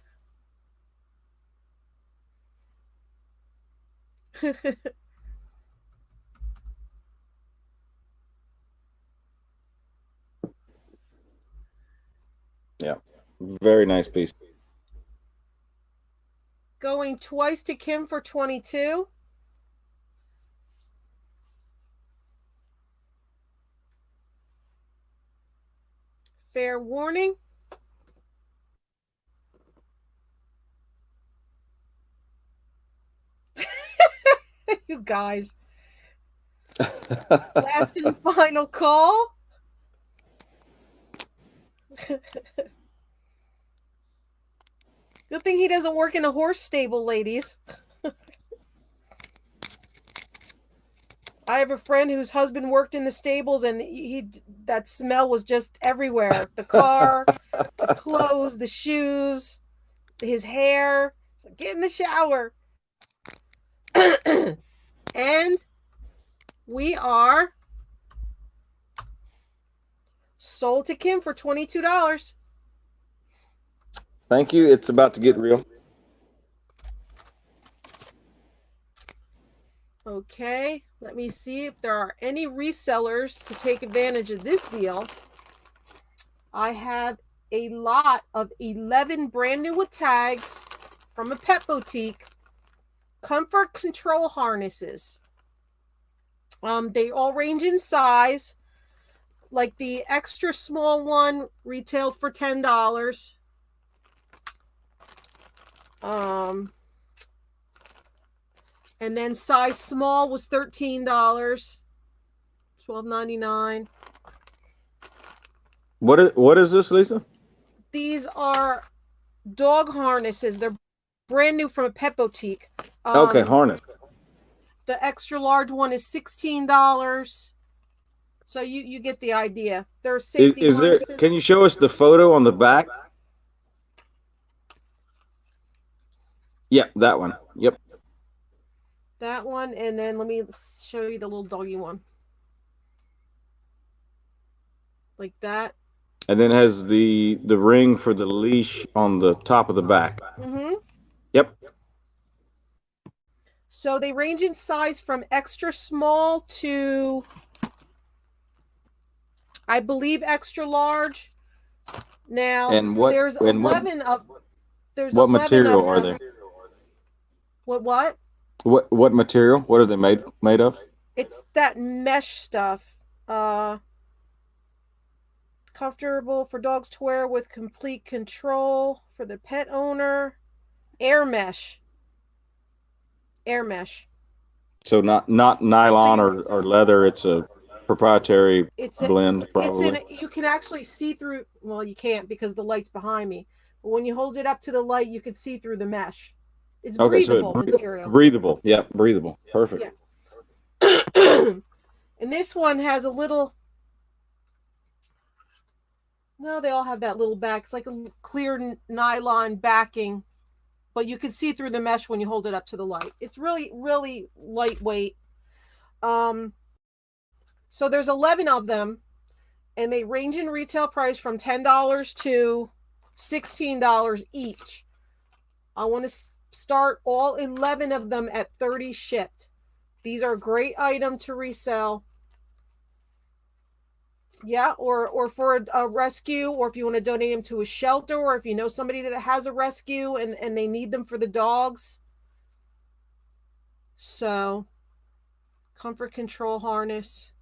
Yeah. Very nice piece. Going twice to Kim for 22. Fair warning. You guys. Last and final call. Good thing he doesn't work in a horse stable, ladies. I have a friend whose husband worked in the stables, and that smell was just everywhere. The car, the clothes, the shoes, his hair. So get in the shower. And we are sold to Kim for $22. Thank you. It's about to get real. Okay, let me see if there are any resellers to take advantage of this deal. I have a lot of 11 brand new with tags from a pet boutique. Comfort control harnesses. They all range in size. Like the extra small one retailed for $10. And then size small was $13, $12.99. What is this, Lisa? These are dog harnesses. They're brand new from a pet boutique. Okay, harness. The extra large one is $16. So you get the idea. They're safety Is there? harnesses. Can you show us the photo on the back? Yeah, that one. Yep. That one, and then let me show you the little doggy one. Like that. And then has the ring for the leash on the top of the back. Mm-hmm. Yep. So they range in size from extra small to, I believe, extra large. Now, And what? there's And 11 of. There's what 11 material of are them. they? What? What material? What are they made of? It's that mesh stuff. Comfortable for dogs to wear with complete control for the pet owner. Air mesh. So not nylon or leather. It's a proprietary blend, probably. You can actually see through. Well, you can't because the light's behind me. But when you hold it up to the light, you can see through the mesh. It's breathable material. Breathable. Yep, breathable. Perfect. Yeah. And this one has a little. No, they all have that little back. It's like a clear nylon backing, but you can see through the mesh when you hold it up to the light. It's really, really lightweight. So there's 11 of them, and they range in retail price from $10 to $16 each. I want to start all 11 of them at $30 shipped. These are a great item to resell. Yeah, or for a rescue, or if you want to donate them to a shelter, or if you know somebody that has a rescue and they need them for the dogs. So, comfort control harness.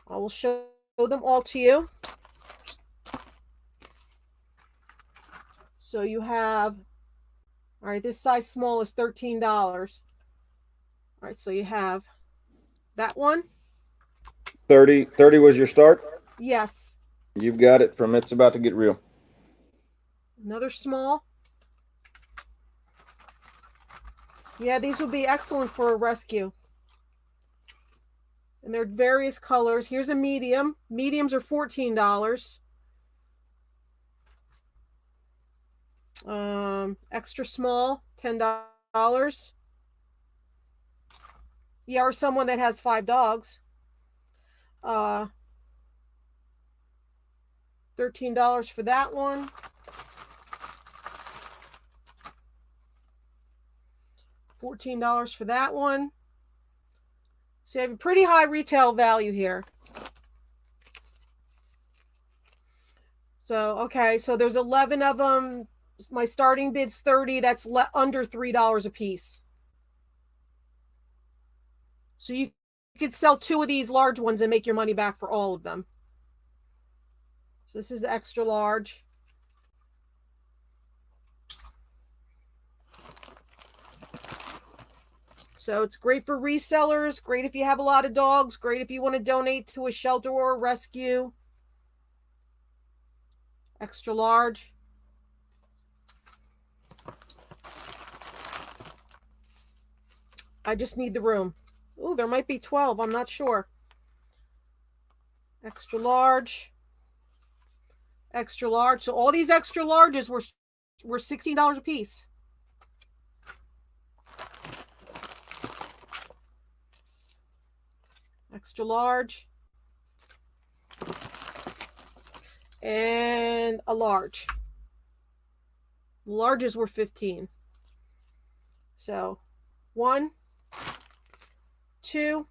I will show them all to you. So you have, all right, this size small is $13. All right, so you have that one. 30 was your start? Yes. You've got it from It's About to Get Real. Another small. Yeah, these would be excellent for a rescue. And they're various colors. Here's a medium. Mediums are $14. Extra small, $10. Yeah, or someone that has 5 dogs. $13 for that one. $14 for that one. So you have a pretty high retail value here. So, okay, so there's 11 of them. My starting bid's $30. That's under $3 a piece. So you could sell 2 of these large ones and make your money back for all of them. So this is the extra large. So it's great for resellers, great if you have a lot of dogs, great if you want to donate to a shelter or a rescue. Extra large. I just need the room. Ooh, there might be 12. I'm not sure. Extra large. Extra large. So all these extra larges were $16 a piece. Extra large. And a large. Larges were 15. So 1, 2,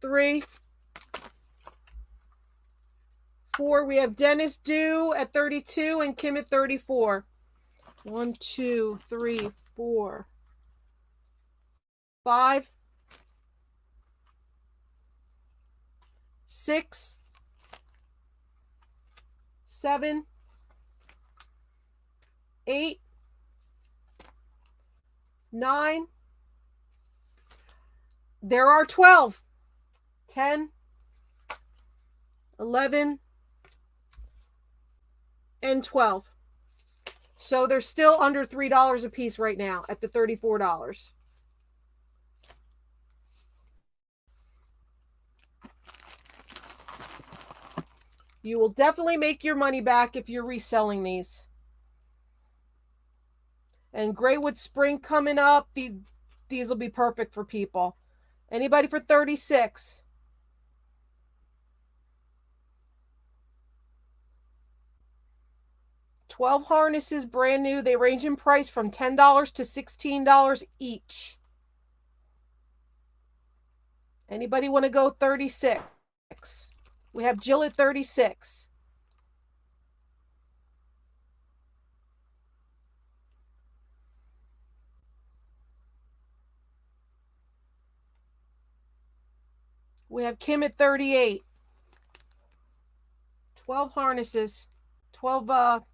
3, 4. We have Dennis due at 32 and Kim at 34. 1, 2, 3, 4, 5, 6, 7, 8, 9. There are 12. 10, 11, and 12. So they're still under $3 a piece right now at the $34. You will definitely make your money back if you're reselling these. And great with spring coming up, these will be perfect for people. Anybody for 36? $12 harnesses, brand new. They range in price from $10 to $16 each. Anybody want to go 36? We have Jill at 36. We have Kim at 38. 12 harnesses. 12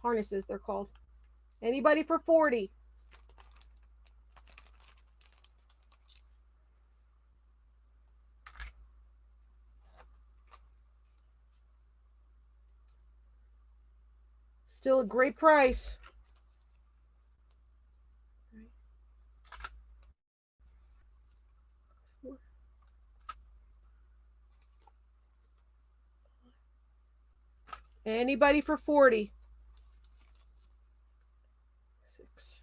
harnesses they're called. Anybody for 40? Still a great price. Anybody for 40? 6,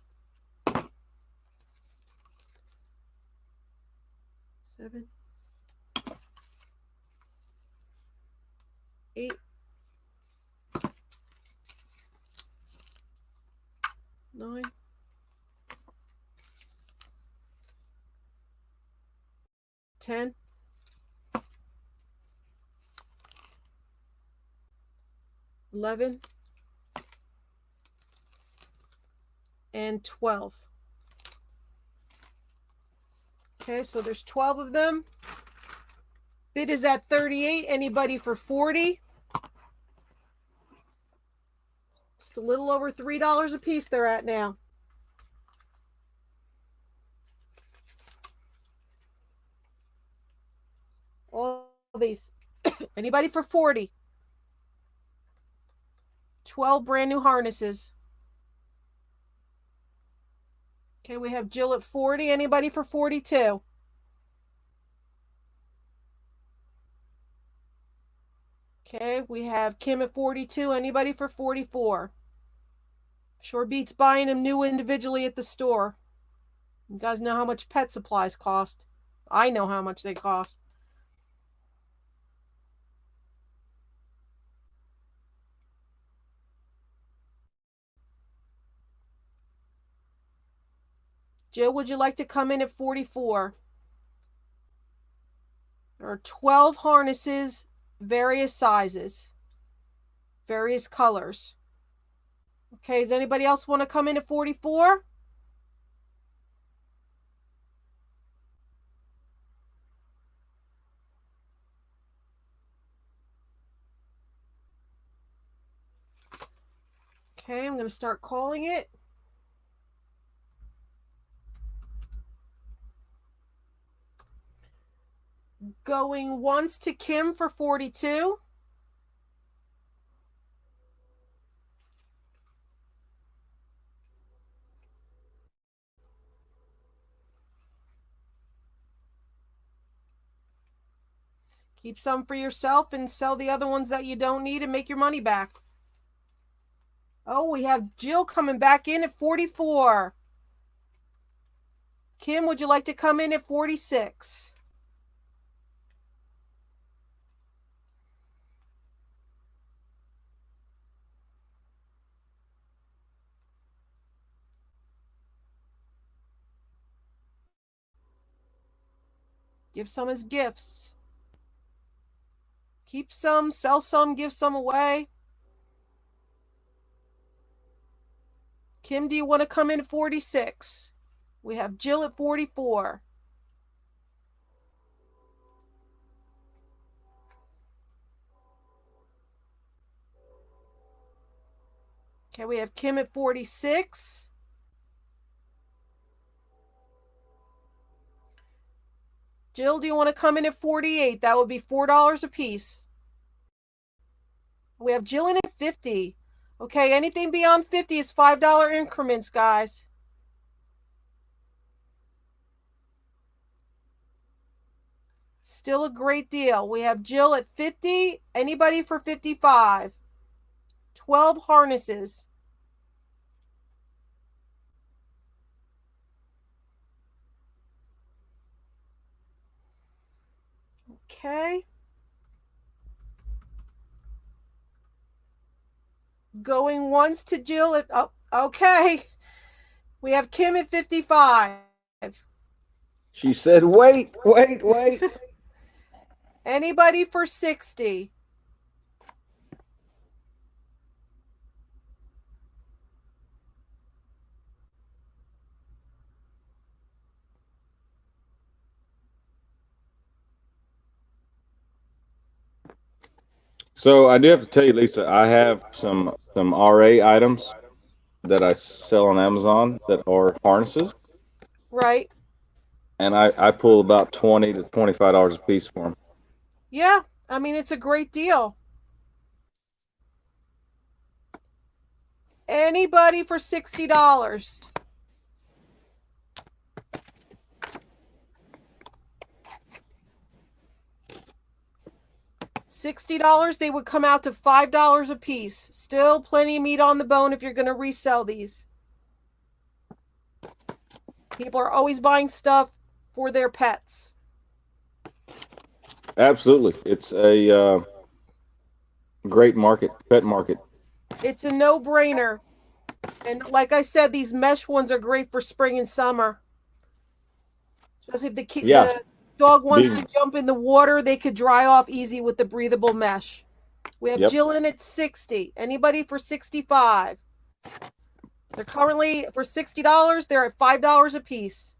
7, 8, 9, 10, 11, and 12. Okay, so there's 12 of them. Bid is at 38. Anybody for 40? Just a little over $3 a piece they're at now. All these. Anybody for 40? 12 brand new harnesses. Okay, we have Jill at 40. Anybody for 42? Okay, we have Kim at 42. Anybody for 44? Sure beats buying them new individually at the store. You guys know how much pet supplies cost. I know how much they cost. Jill, would you like to come in at 44? There are 12 harnesses, various sizes, various colors. Okay, does anybody else want to come in at 44? Okay, I'm going to start calling it. Going once to Kim for 42. Keep some for yourself and sell the other ones that you don't need and make your money back. Oh, we have Jill coming back in at 44. Kim, would you like to come in at 46? Give some as gifts. Keep some, sell some, give some away. Kim, do you want to come in at 46? We have Jill at 44. Okay, we have Kim at 46. Jill, do you want to come in at 48? That would be $4 a piece. We have Jill in at 50. Okay, anything beyond 50 is $5 increments, guys. Still a great deal. We have Jill at 50. Anybody for 55? 12 harnesses. Okay. Going once to Jill at, oh, okay. We have Kim at 55. She said, "Wait, wait, wait." Anybody for 60? So I do have to tell you, Lisa, I have some RA items that I sell on Amazon that are harnesses, Right. and I pull about $20 to $25 a piece for them. Yeah, I mean, it's a great deal. Anybody for $60? $60, they would come out to $5 a piece. Still plenty of meat on the bone if you're going to resell these. People are always buying stuff for their pets. Absolutely, it's a great market, pet market. It's a no-brainer. And like I said, these mesh ones are great for spring and summer. Especially if Yeah, the dog wants big. to jump in the water, they could dry off easy with the breathable mesh. We have Yep, Jill in at 60. Anybody for 65? They're currently, for $60, they're at $5 a piece.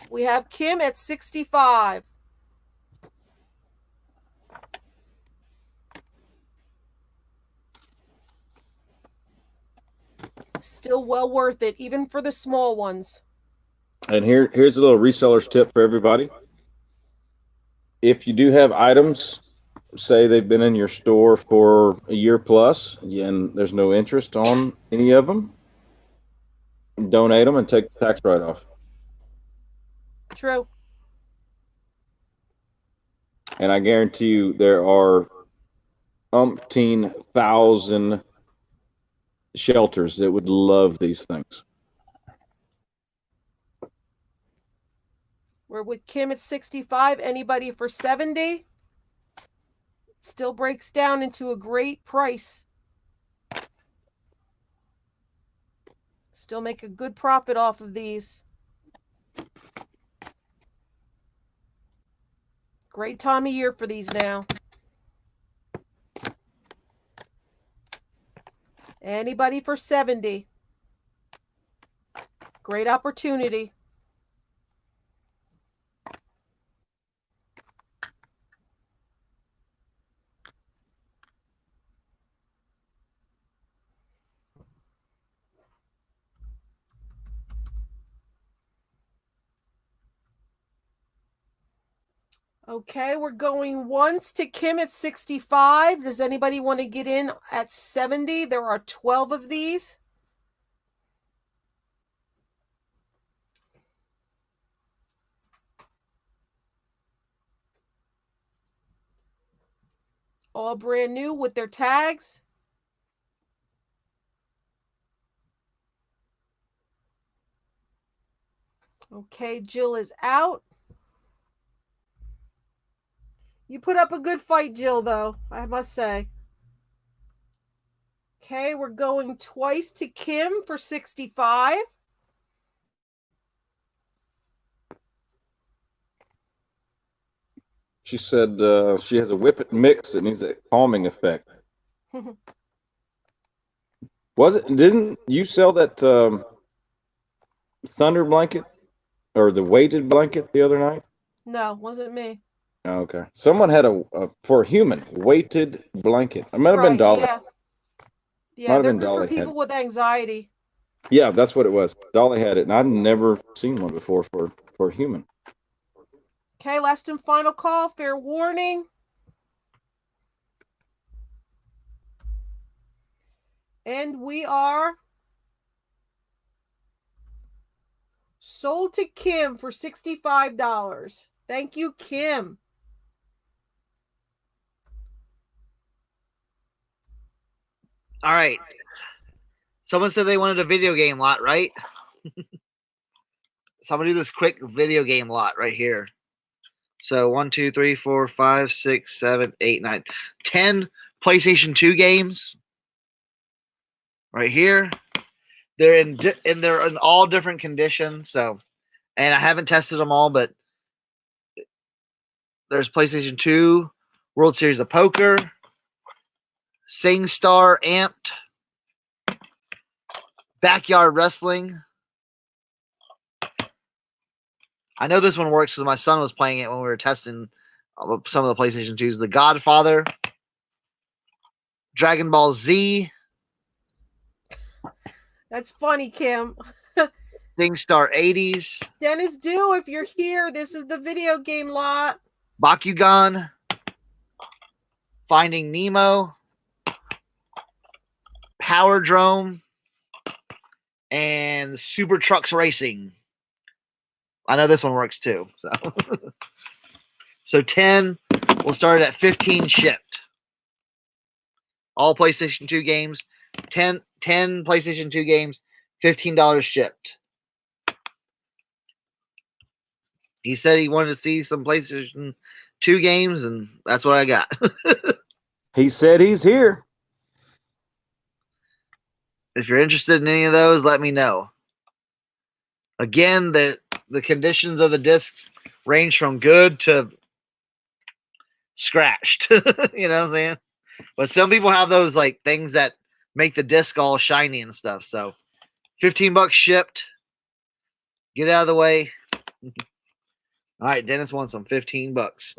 We have Kim at 65. Still well worth it, even for the small ones. and here's a little reseller's tip for everybody. If you do have items, say they've been in your store for a year plus, and there's no interest on any of them, donate them and take the tax write-off. True. And I guarantee you there are umpteen thousand shelters that would love these things. We're with Kim at 65. Anybody for 70? It still breaks down into a great price. Still make a good profit off of these. Great time of year for these now. Anybody for 70? Great opportunity. Okay, we're going once to Kim at 65. Does anybody want to get in at 70? There are 12 of these. All brand new with their tags. Okay, Jill is out. You put up a good fight, Jill, though, I must say. Okay, we're going twice to Kim for 65. She said she has a whippet mix that needs a calming effect. Was it? Didn't you sell that thunder blanket or the weighted blanket the other night? No, wasn't me. Oh, okay. Someone had a for a human weighted blanket. It might have been Right, Dolly. yeah. Might Yeah, have they're been good for Dolly had. people with anxiety. Yeah, that's what it was. Dolly had it, and I'd never seen one before for a human. Okay, last and final call. Fair warning. And we are sold to Kim for $65. Thank you, Kim. All right. Someone said they wanted a video game lot, right? So I'm gonna do this quick video game lot right here. So 1, 2, 3, 4, 5, 6, 7, 8, 9, 10 PlayStation 2 games right here. They're in all different conditions. So, and I haven't tested them all, but there's PlayStation 2, World Series of Poker, SingStar Amped, Backyard Wrestling. I know this one works because my son was playing it when we were testing some of the PlayStation 2s. The Godfather, Dragon Ball Z, That's funny, Kim. SingStar 80s, Dennis Do, if you're here, this is the video game lot. Bakugan, Finding Nemo, Power Drome, and Super Trucks Racing. I know this one works too. So 10, we'll start at 15 shipped. All PlayStation 2 games, 10 PlayStation 2 games, $15 shipped. He said he wanted to see some PlayStation 2 games, and that's what I got. He said he's here. If you're interested in any of those, let me know. Again, the conditions of the discs range from good to scratched. You know what I'm saying? But some people have those like things that make the disc all shiny and stuff. So $15 shipped. Get out of the way. All right, Dennis wants some $15.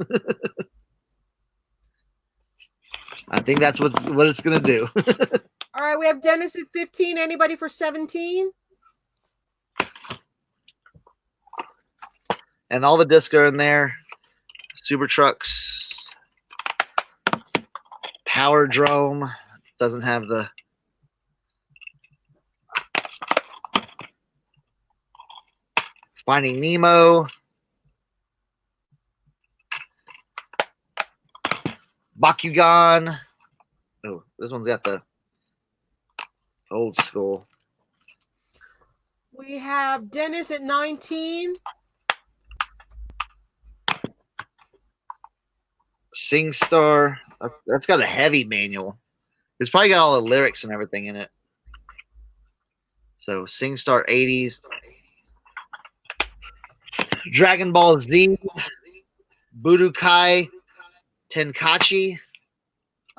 I think that's what it's gonna do. All right, we have Dennis at 15. Anybody for 17? And all the discs are in there. Super Trucks, Power Drome doesn't have the Finding Nemo, Bakugan. Oh, this one's got the old school. We have Dennis at 19. SingStar. That's got a heavy manual. It's probably got all the lyrics and everything in it. So SingStar 80s. Dragon Ball Z. Budokai Tenkaichi.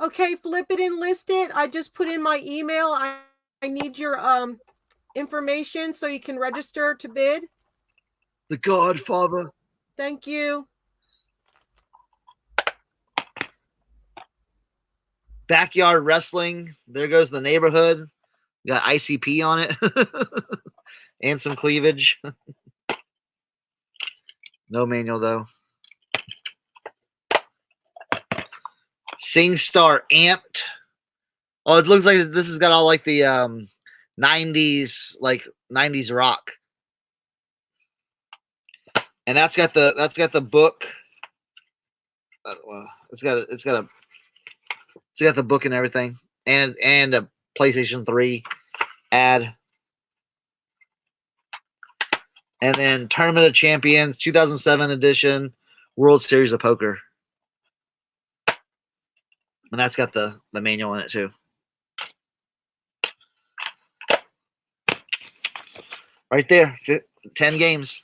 Okay, flip it and list it. I just put in my email. I need your information so you can register to bid. The Godfather. Thank you. Backyard Wrestling. There goes the neighborhood. Got ICP on it. And some cleavage. No manual though. SingStar Amped. Oh, it looks like this has got all like the 90s rock. And that's got the book. It's got the book and everything, and a PlayStation 3 ad, and then Tournament of Champions 2007 edition, World Series of Poker, and that's got the manual in it too. Right there, 10 games.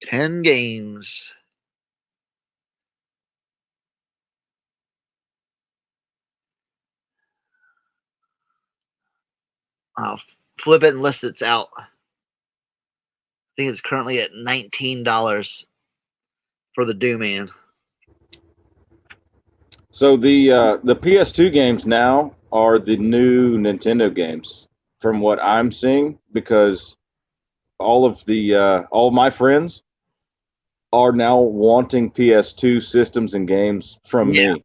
10 games. I'll flip it and list it's out. I think it's currently at $19 for the Dooman. So the PS2 games now are the new Nintendo games, from what I'm seeing, because all of my friends are now wanting PS2 systems and games from me.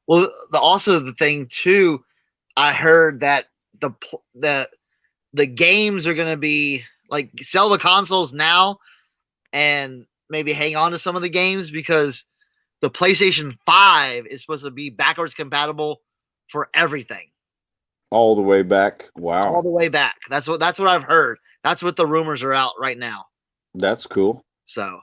Well, also the thing too, I heard that the games are going to be like sell the consoles now and maybe hang on to some of the games, because the PlayStation 5 is supposed to be backwards compatible for everything. All the way back. Wow. All the way back. That's what I've heard. That's what the rumors are out right now. That's cool. So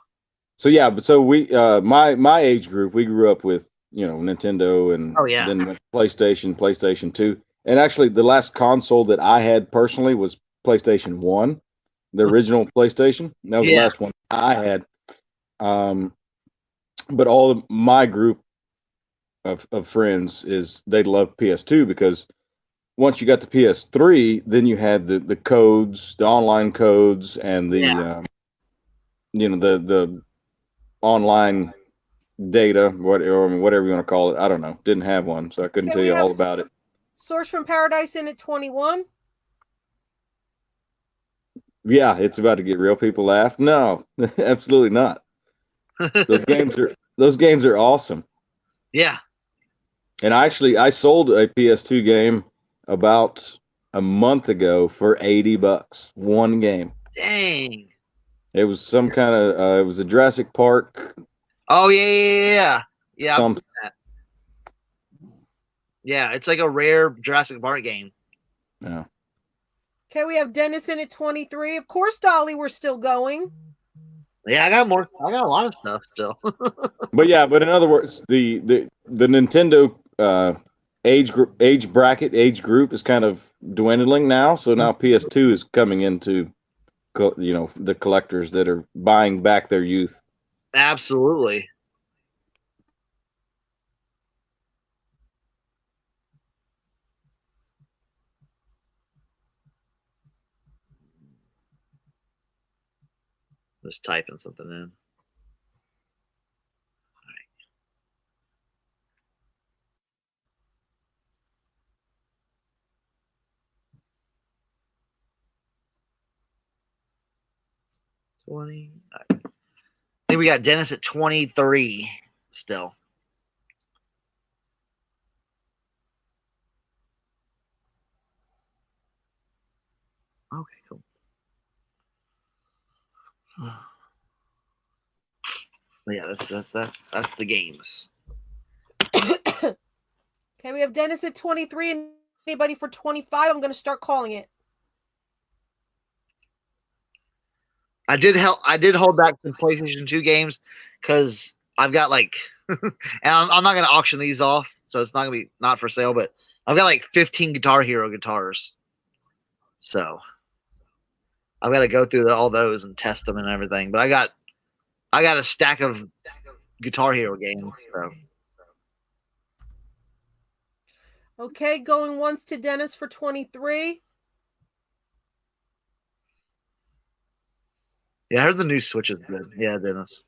yeah, but so we my age group, we grew up with, Nintendo, and then PlayStation 2. And actually the last console that I had personally was PlayStation 1, the original PlayStation. That was the last one I had. But all of my group of friends they love PS2, because once you got the PS3, then you had the codes, the online codes, and the the online data, whatever you want to call it. I don't know. Didn't have one, so I couldn't tell you all about it. Source from Paradise in at 21. Yeah, it's about to get real people laugh. No, absolutely not. Those games are awesome. Yeah. And I sold a PS2 game about a month ago for $80. One game. Dang. It was some kind of it was a Jurassic Park. Oh yeah. Something. Yeah, it's like a rare Jurassic Park game. Yeah. Okay, we have Dennis in at 23. Of course, Dolly, we're still going. Yeah, I got more. I got a lot of stuff still. But in other words, the Nintendo age group is kind of dwindling now. So now PS2 is coming into, the collectors that are buying back their youth. Absolutely. Just typing something in. All right. 20. I think we got Dennis at 23 still. Okay, cool. Yeah, that's the games. Okay, we have Dennis at 23. And anybody for 25? I'm going to start calling it. I did hold back some PlayStation 2 games because I've got and I'm not going to auction these off, so it's not going to be not for sale, but I've got 15 Guitar Hero guitars. So I've got to go through all those and test them and everything. But I got a stack of Guitar Hero games. So. Okay, going once to Dennis for 23. Yeah, I heard the new Switch is good. Yeah, Dennis.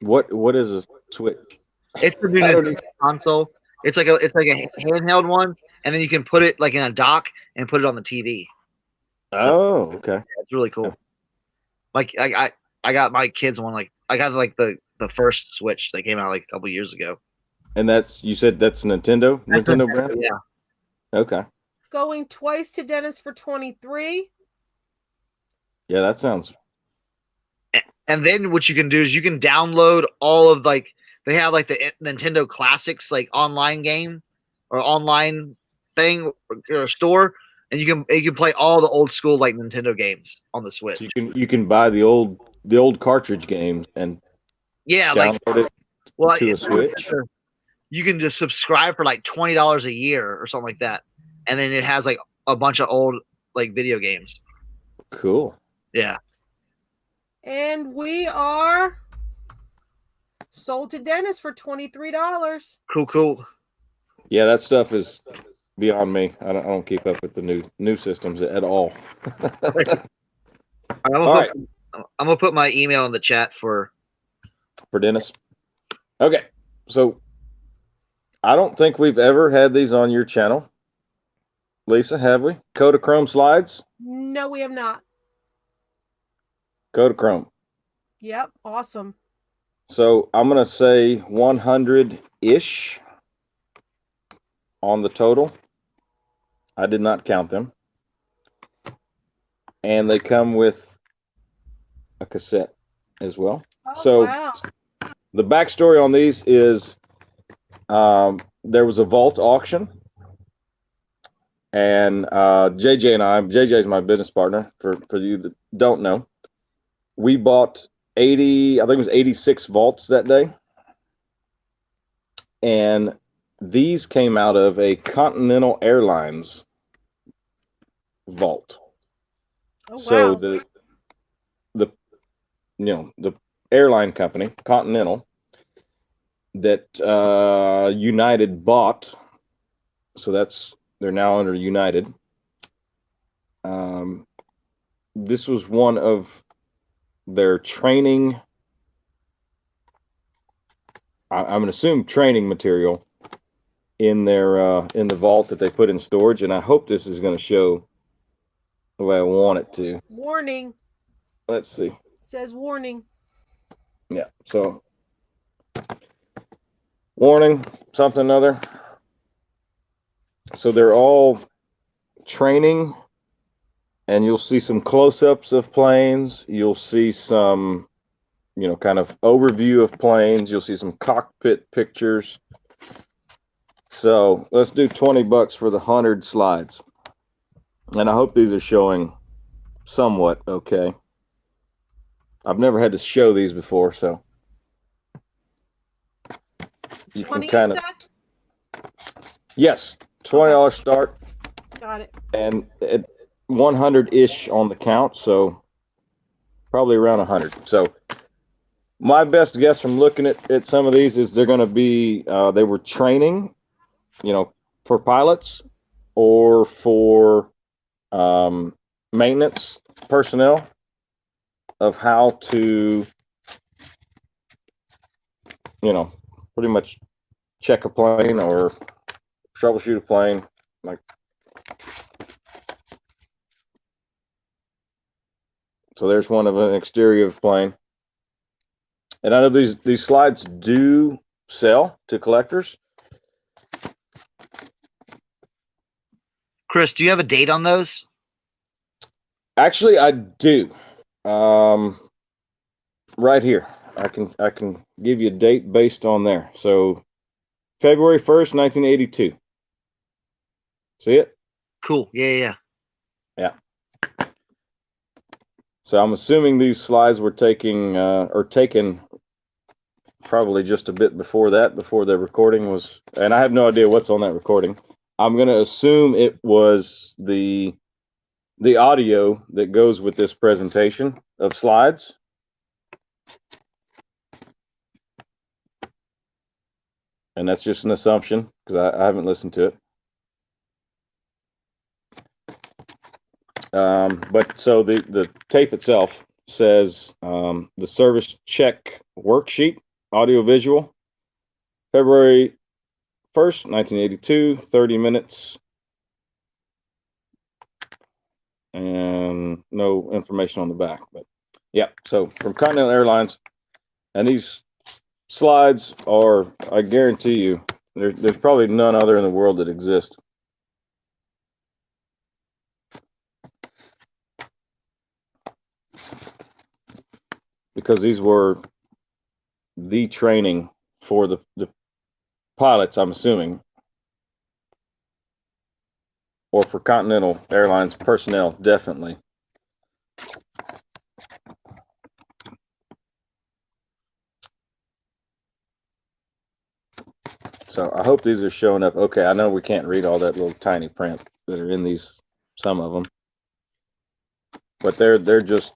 What is a Switch? It's the new console. It's like a handheld one, and then you can put it in a dock and put it on the TV. Oh, okay. It's really cool. Like I got my kids one. Like I got like the first Switch that came out like a couple years ago. And you said that's Nintendo? That's Nintendo brand? Yeah. Okay. Going twice to Dennis for 23. Yeah, that sounds. And then what you can do is you can download all of like they have like the Nintendo Classics like online game or online thing or store, and you can play all the old school like Nintendo games on the Switch. So you can buy the old cartridge games and Yeah, like download it to a Switch. You can just subscribe for like $20 a year or something like that, and then it has like a bunch of old like video games. Cool. Yeah. And we are sold to Dennis for $23. Cool. Yeah, that stuff is beyond me. I don't keep up with the new systems at all. I'm gonna put my email in the chat for Dennis. Okay, so I don't think we've ever had these on your channel, Lisa. Have we? Kodachrome slides. No, we have not. Kodachrome. Yep, awesome. So I'm gonna say 100-ish on the total. I did not count them. And they come with a cassette as well. Oh, So wow. the backstory on these is there was a vault auction, and JJ is my business partner, for you that don't know. We bought 80, I think it was 86 vaults that day. And these came out of a Continental Airlines vault. Oh, So wow. the airline company, Continental, that United bought, so they're now under United. This was one of their training, I'm going to assume training material in the vault that they put in storage, and I hope this is going to show the way I want it to. Warning. Let's see. It says warning. Yeah, so warning, something other. So they're all training, and you'll see some close-ups of planes. You'll see some, kind of overview of planes. You'll see some cockpit pictures. So let's do $20 for the 100 slides. And I hope these are showing somewhat okay. I've never had to show these before, so you can kind of. Yes, $20 start. Got it. And at 100-ish on the count, so probably around 100. So my best guess from looking at some of these is they're going to be they were training, for pilots or for maintenance personnel of how to, pretty much check a plane or troubleshoot a plane. Like, so there's one of an exterior of plane. And I know these slides do sell to collectors. Chris, do you have a date on those? Actually, I do. Right here. I can give you a date based on there. So February 1st, 1982. See it? Cool. Yeah. So I'm assuming these slides were taken probably just a bit before that, before the recording was, and I have no idea what's on that recording. I'm going to assume it was the audio that goes with this presentation of slides. And that's just an assumption because I haven't listened to it. But so the tape itself says the service check worksheet, audio visual, February 1st, 1982, 30 minutes. and no information on the back. But yeah, so from Continental Airlines, and these slides are, I guarantee you, there's probably none other in the world that exist. Because these were the training for the pilots, I'm assuming, or for Continental Airlines personnel, definitely. So I hope these are showing up. Okay, I know we can't read all that little tiny print that are in these, some of them, but they're just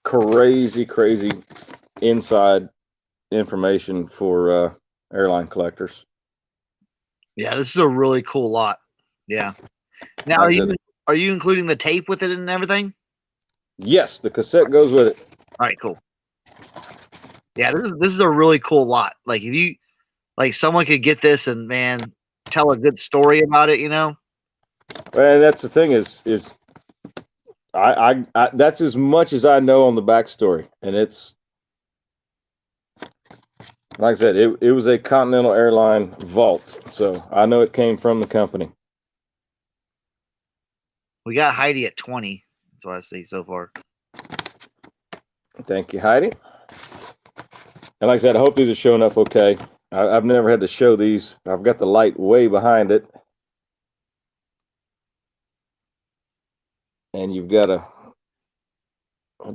crazy inside information for airline collectors. Yeah, this is a really cool lot. Yeah. Now, are you including the tape with it and everything? Yes, the cassette goes with it. All right, cool. Yeah, this is a really cool lot. Like if you like someone could get this and man tell a good story about it, you know. And that's the thing is I that's as much as I know on the backstory, and it's like I said, it was a Continental Airline vault, so I know it came from the company. We got Heidi at 20. That's what I see so far. Thank you, Heidi. And like I said, I hope these are showing up okay. I've never had to show these. I've got the light way behind it. And you've got to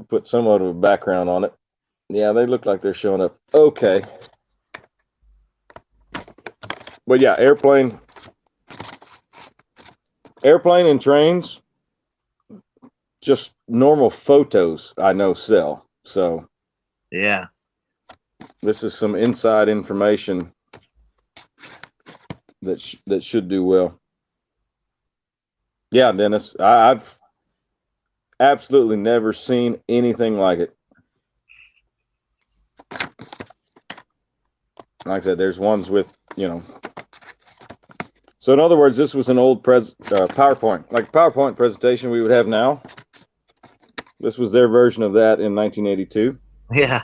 put somewhat of a background on it. Yeah, they look like they're showing up okay. But yeah, airplane and trains, just normal photos I know sell. So yeah, this is some inside information that should do well. Yeah, Dennis, I've absolutely never seen anything like it. Like I said, there's ones with, you know. So in other words, this was an old PowerPoint, like PowerPoint presentation we would have now. This was their version of that in 1982. Yeah.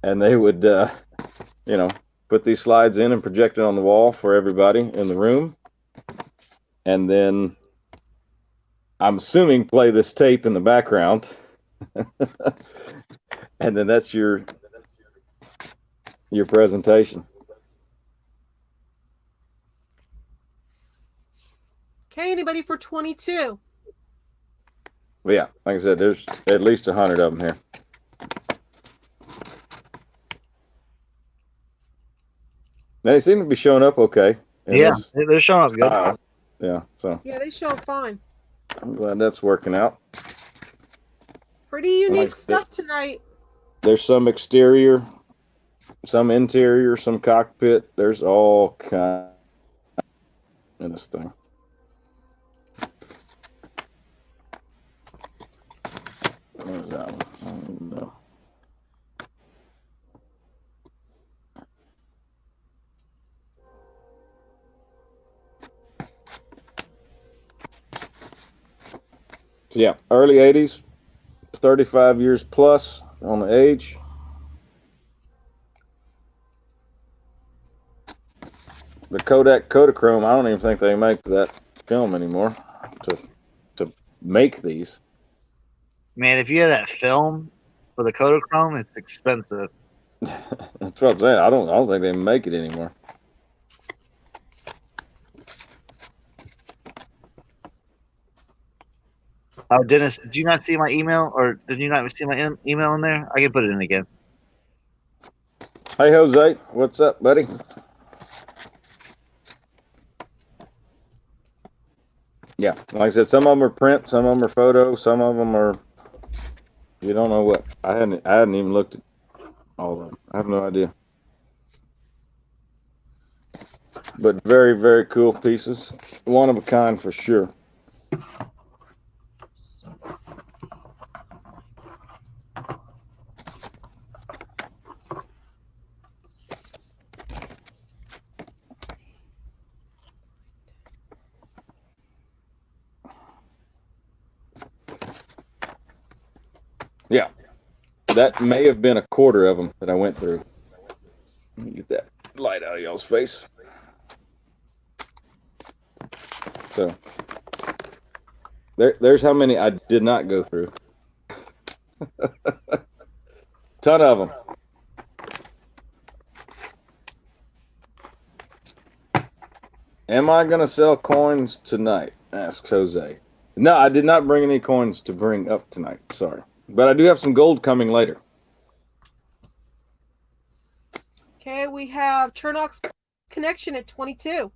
And they would, you know, put these slides in and project it on the wall for everybody in the room. And then, I'm assuming, play this tape in the background. And then that's your presentation. Okay, anybody for 22? But yeah, like I said, there's at least 100 of them here. They seem to be showing up okay. Yeah, they're showing up good. Yeah, so. Yeah, they show up fine. I'm glad that's working out. Pretty unique stuff tonight. There's some exterior, some interior, some cockpit. There's all kinds in this thing. What is that one? I don't even know. So yeah, early 80s, 35 years plus on the age. The Kodak Kodachrome, I don't even think they make that film anymore to make these. Man, if you have that film for the Kodachrome, it's expensive. That's what I'm saying. I don't think they make it anymore. Oh, Dennis, did you not see my email, or did you not see my email in there? I can put it in again. Hey, Jose, what's up, buddy? Yeah, like I said, some of them are print, some of them are photo, some of them are, you don't know what. I hadn't even looked at all of them. I have no idea. But very, very cool pieces. One of a kind for sure. Yeah. That may have been a quarter of them that I went through. Let me get that light out of y'all's face. So there's how many I did not go through. Ton of them. Am I going to sell coins tonight? Asks Jose. No, I did not bring any coins to bring up tonight. Sorry. But I do have some gold coming later. Okay, we have Cernoch's connection at 22.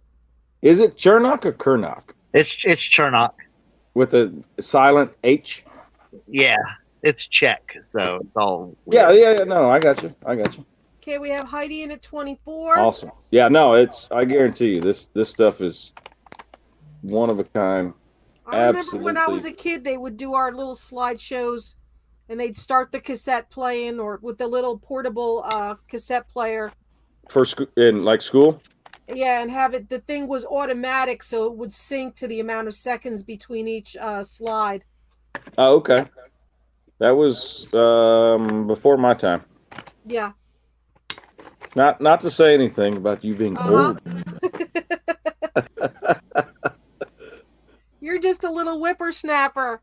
Is it Cernoch or Cernoch? It's Cernoch. With a silent H? Yeah, it's Czech, so it's all Yeah, weird. yeah. No, I got you. Okay, we have Heidi in at 24. Awesome. Yeah, no, I guarantee you, this stuff is one of a kind. I remember when I was a kid, they would do our little slideshows, and they'd start the cassette playing, or with the little portable cassette player. For in like school? Yeah, and have it. The thing was automatic, so it would sync to the amount of seconds between each slide. Oh, okay. That was before my time. Yeah. Not to say anything about you being old. You're just a little whippersnapper.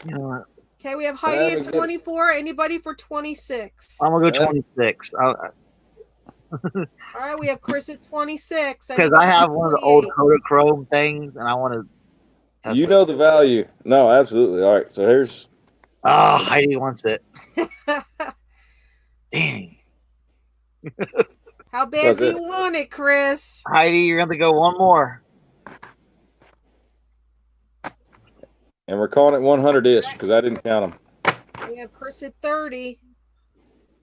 You know what? Okay, we have Heidi at 24. Anybody for 26? I'm gonna go 26. All right, we have Chris at 26. Because I have one of the old Kodachrome things, and I want to test You know the value. No, absolutely. All right, so here's. Oh, Heidi wants it. Dang. How bad do you want it, Chris? Heidi, you're going to go one more. And we're calling it 100-ish because I didn't count them. We have Chris at 30.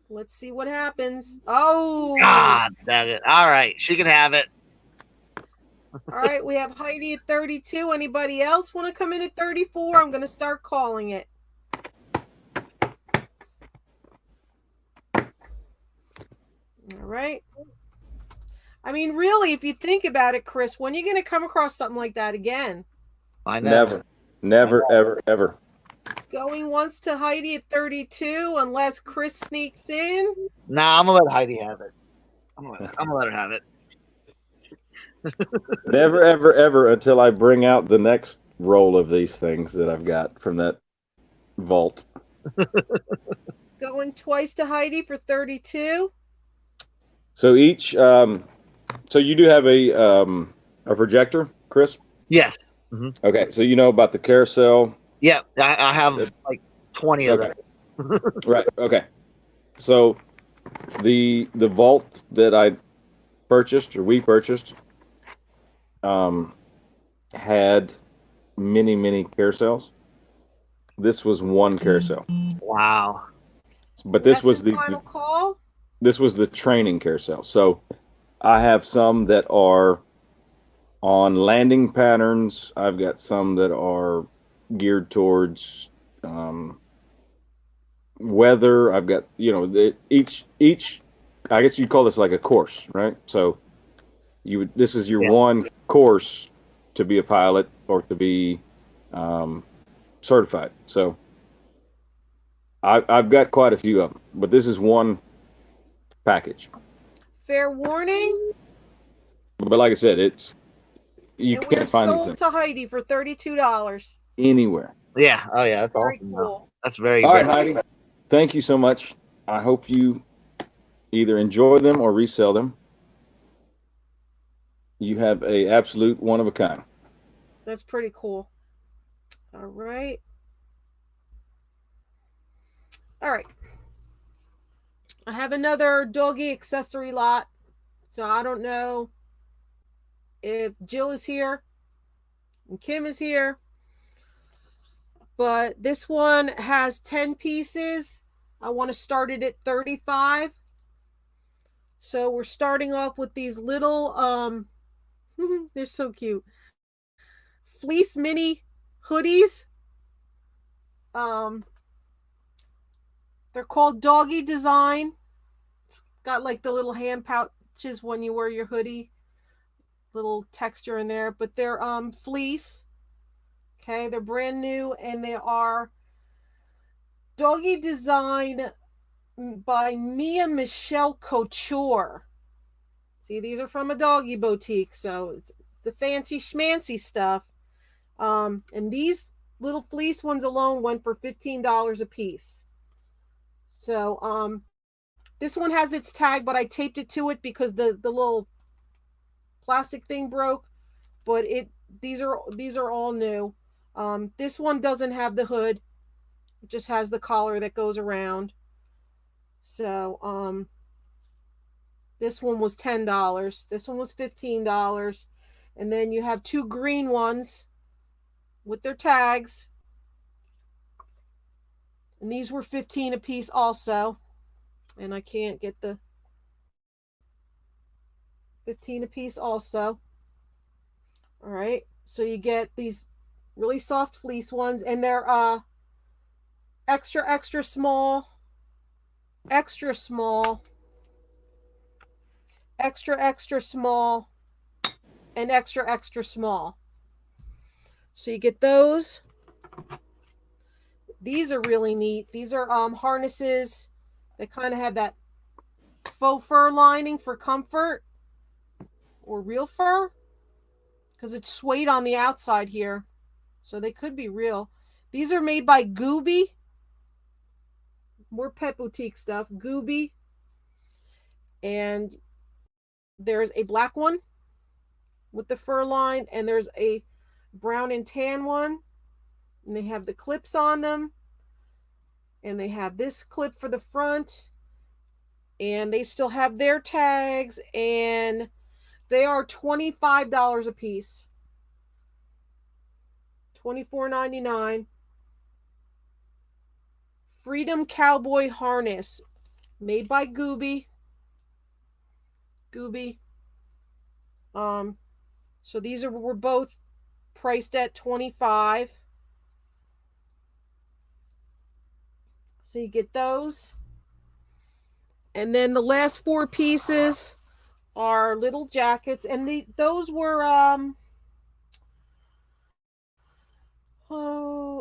Let's see what happens. Oh! God dang it. All right, she can have it. All right, we have Heidi at 32. Anybody else want to come in at 34? I'm going to start calling it. All right. I mean, really, if you think about it, Chris, when are you going to come across something like that again? I know. Never, ever. Going once to Heidi at 32, unless Chris sneaks in. Nah, I'm going to let Heidi have it. I'm going to let her have it. Never, ever until I bring out the next roll of these things that I've got from that vault. Going twice to Heidi for 32. So each, so you do have a projector, Chris? Yes. Mm-hmm. Okay, so you know about the carousel. Yeah, I have like 20 of them. Right. Okay. So the vault that I purchased, or we purchased, had many carousels. This was one carousel. Wow. But this was the final call. This was the training carousel. So I have some that are on landing patterns. I've got some that are geared towards weather. I've got, each I guess you'd call this like a course, right? So this is your one course to be a pilot or to be certified. So I've got quite a few of them, but this is one package. Fair warning. But like I said, you can't find these things to Heidi for $32 anywhere. Yeah. Oh yeah, that's very awesome. Cool. That's very all good. right, Heidi. Thank you so much. I hope you either enjoy them or resell them. You have a absolute one of a kind. That's pretty cool. All right. I have another doggy accessory lot. So I don't know if Jill is here and Kim is here. But this one has 10 pieces. I want to start it at 35. So we're starting off with these little they're so cute. Fleece mini hoodies. They're called Doggy Design. It's got like the little hand pouches when you wear your hoodie. Little texture in there, but they're fleece. Okay, they're brand new and they are doggy design by Mia Michelle Couture. See, these are from a doggy boutique, so it's the fancy schmancy stuff. And these little fleece ones alone went for $15 a piece. So this one has its tag, but I taped it to it because the little plastic thing broke. But these are all new. This one doesn't have the hood; it just has the collar that goes around. So this one was $10. This one was $15, and then you have two green ones with their tags, and these were 15 a piece also. And I can't get the 15 a piece also. All right, so you get these really soft fleece ones, and they're extra extra small, extra small, extra extra small, and extra extra small. So you get those. These are really neat. These are harnesses that kind of have that faux fur lining for comfort, or real fur, because it's suede on the outside here, so they could be real. These are made by Gooby. More pet boutique stuff. Gooby. And there's a black one with the fur line, and there's a brown and tan one, and they have the clips on them, and they have this clip for the front, and they still have their tags, and they are $25 a piece. $24.99. Freedom Cowboy Harness, made by Gooby. So these were both priced at $25. So you get those. And then the last four pieces are little jackets, and those were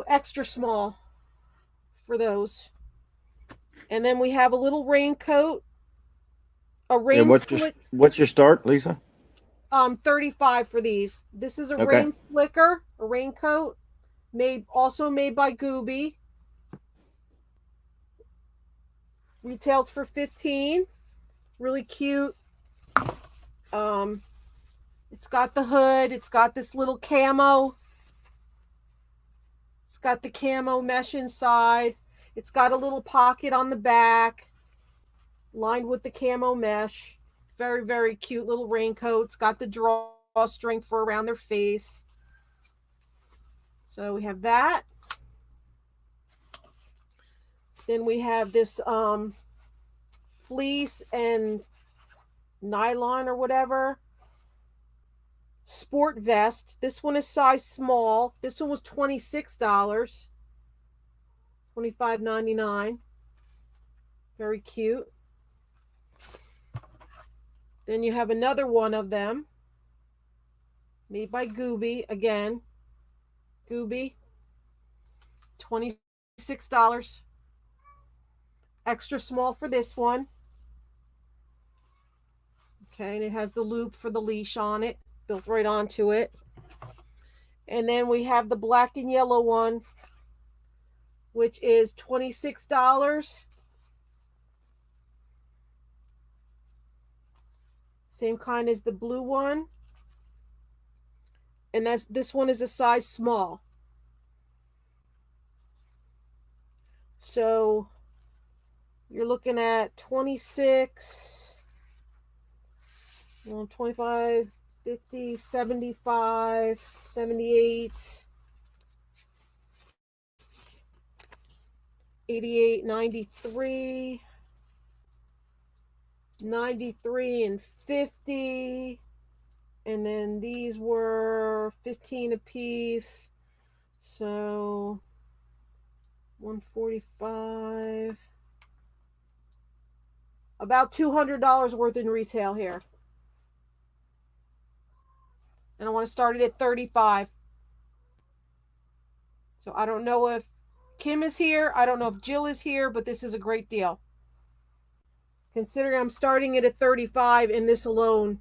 extra small for those. And then we have a little raincoat, a rain what's your start, Lisa? 35 for these. This is a Okay. rain slicker, a raincoat, also made by Gooby. Retails for 15. Really cute. It's got the hood. It's got this little camo. It's got the camo mesh inside. It's got a little pocket on the back, lined with the camo mesh. Very, very cute little raincoat. It's got the drawstring for around their face. So we have that. Then we have this fleece and nylon or whatever sport vest. This one is size small. This one was $26. $25.99. Very cute. Then you have another one of them, made by Gooby again. Gooby, $26. Extra small for this one. Okay, and it has the loop for the leash on it, built right onto it. And then we have the black and yellow one, which is $26. Same kind as the blue one. And this one is a size small. So you're looking at 26, 25, 50, 75, 78, 88, 93, 93 and 50. And then these were 15 a piece. So 145. About $200 worth in retail here. And I want to start it at 35. So I don't know if Kim is here. I don't know if Jill is here, but this is a great deal. Considering I'm starting it at 35 and this alone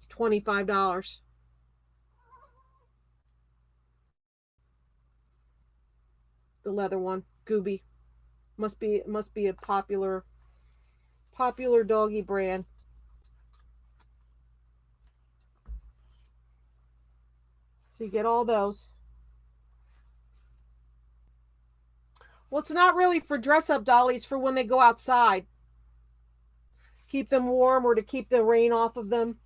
is $25. The leather one, Gooby. Must be a popular doggy brand. So you get all those. Well, it's not really for dress up dollies, for when they go outside. Keep them warm or to keep the rain off of them.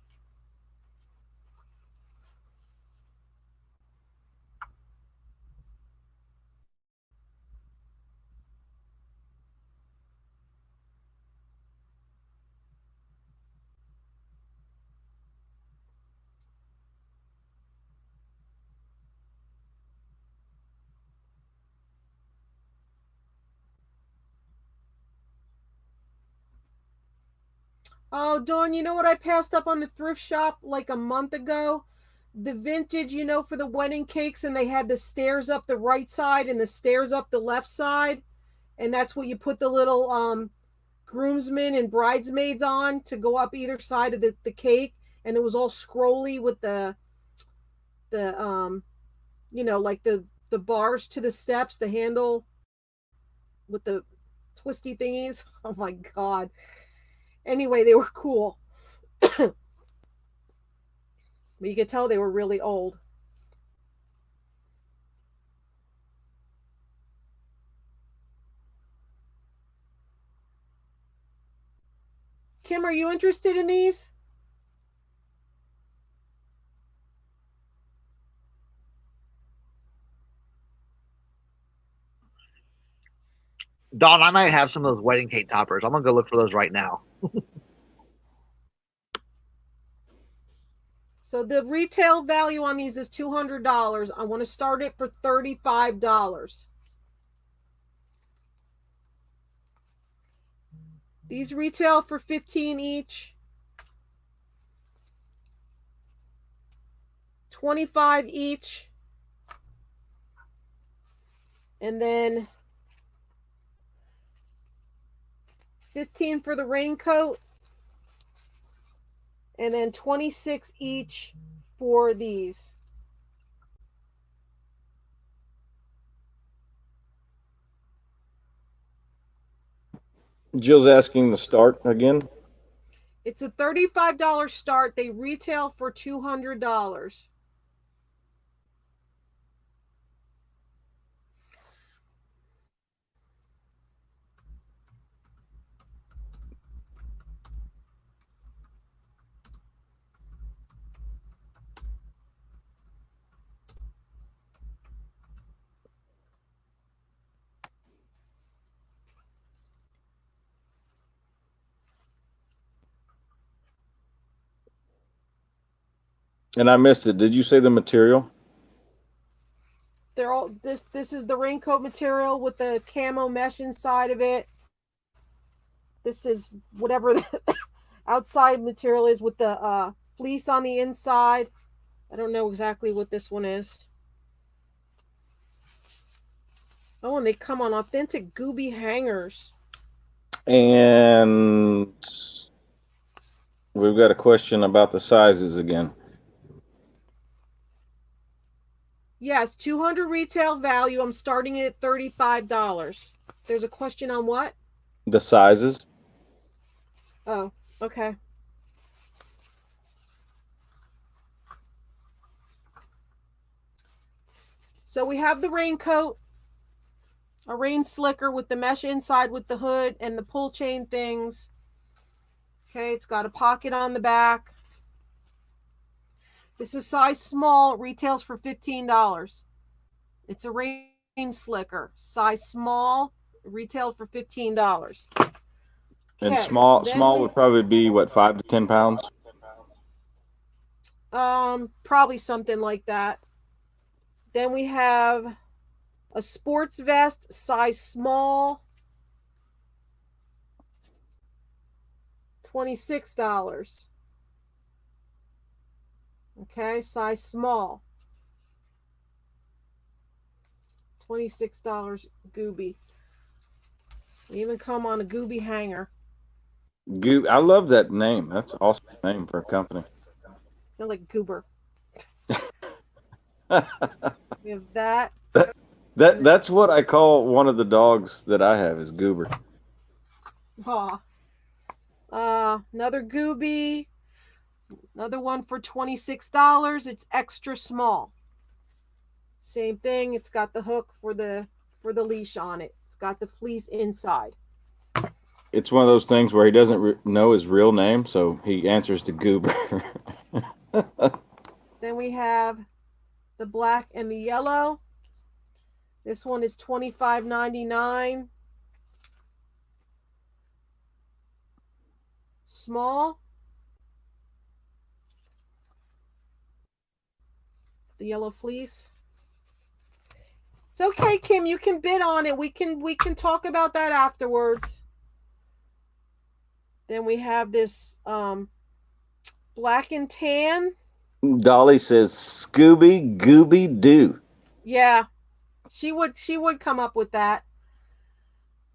Oh, Dawn, you know what I passed up on the thrift shop like a month ago? The vintage, for the wedding cakes, and they had the stairs up the right side and the stairs up the left side. And that's what you put the little groomsmen and bridesmaids on to go up either side of the cake. And it was all scrolly with the like the bars to the steps, the handle with the twisty thingies. Oh my God. Anyway, they were cool. But you could tell they were really old. Kim, are you interested in these? Don, I might have some of those wedding cake toppers. I'm gonna go look for those right now. So the retail value on these is $200. I want to start it for $35. These retail for $15 each. $25 each. And then $15 for the raincoat. And then $26 each for these. Jill's asking the start again. It's a $35 start. They retail for $200. And I missed it. Did you say the material? They're all this is the raincoat material with the camo mesh inside of it. This is whatever the outside material is with the fleece on the inside. I don't know exactly what this one is. Oh, and they come on authentic Gooby hangers. And we've got a question about the sizes again. Yes, 200 retail value. I'm starting it at $35. There's a question on what? The sizes. Oh, okay. So we have the raincoat, a rain slicker with the mesh inside with the hood and the pull chain things. Okay, it's got a pocket on the back. This is size small, retails for $15. It's a rain slicker, size small, retailed for $15. And Okay, small would probably be what, 5 to 10 pounds? Probably something like that. Then we have a sports vest, size small, $26. Okay, size small. $26 Gooby. They even come on a Gooby hanger. I love that name. That's an awesome name for a company. Sounds like goober. that We have that. that's what I call one of the dogs that I have is Goober. Aw. Another Gooby. Another one for $26. It's extra small. Same thing. It's got the hook for the leash on it. It's got the fleece inside. It's one of those things where he doesn't know his real name, so he answers to Goober. Then we have the black and the yellow. This one is $25.99. Small. The yellow fleece. It's okay, Kim. You can bid on it. We can talk about that afterwards. Then we have this black and tan. Dolly says Scooby Gooby Doo. Yeah, she would come up with that.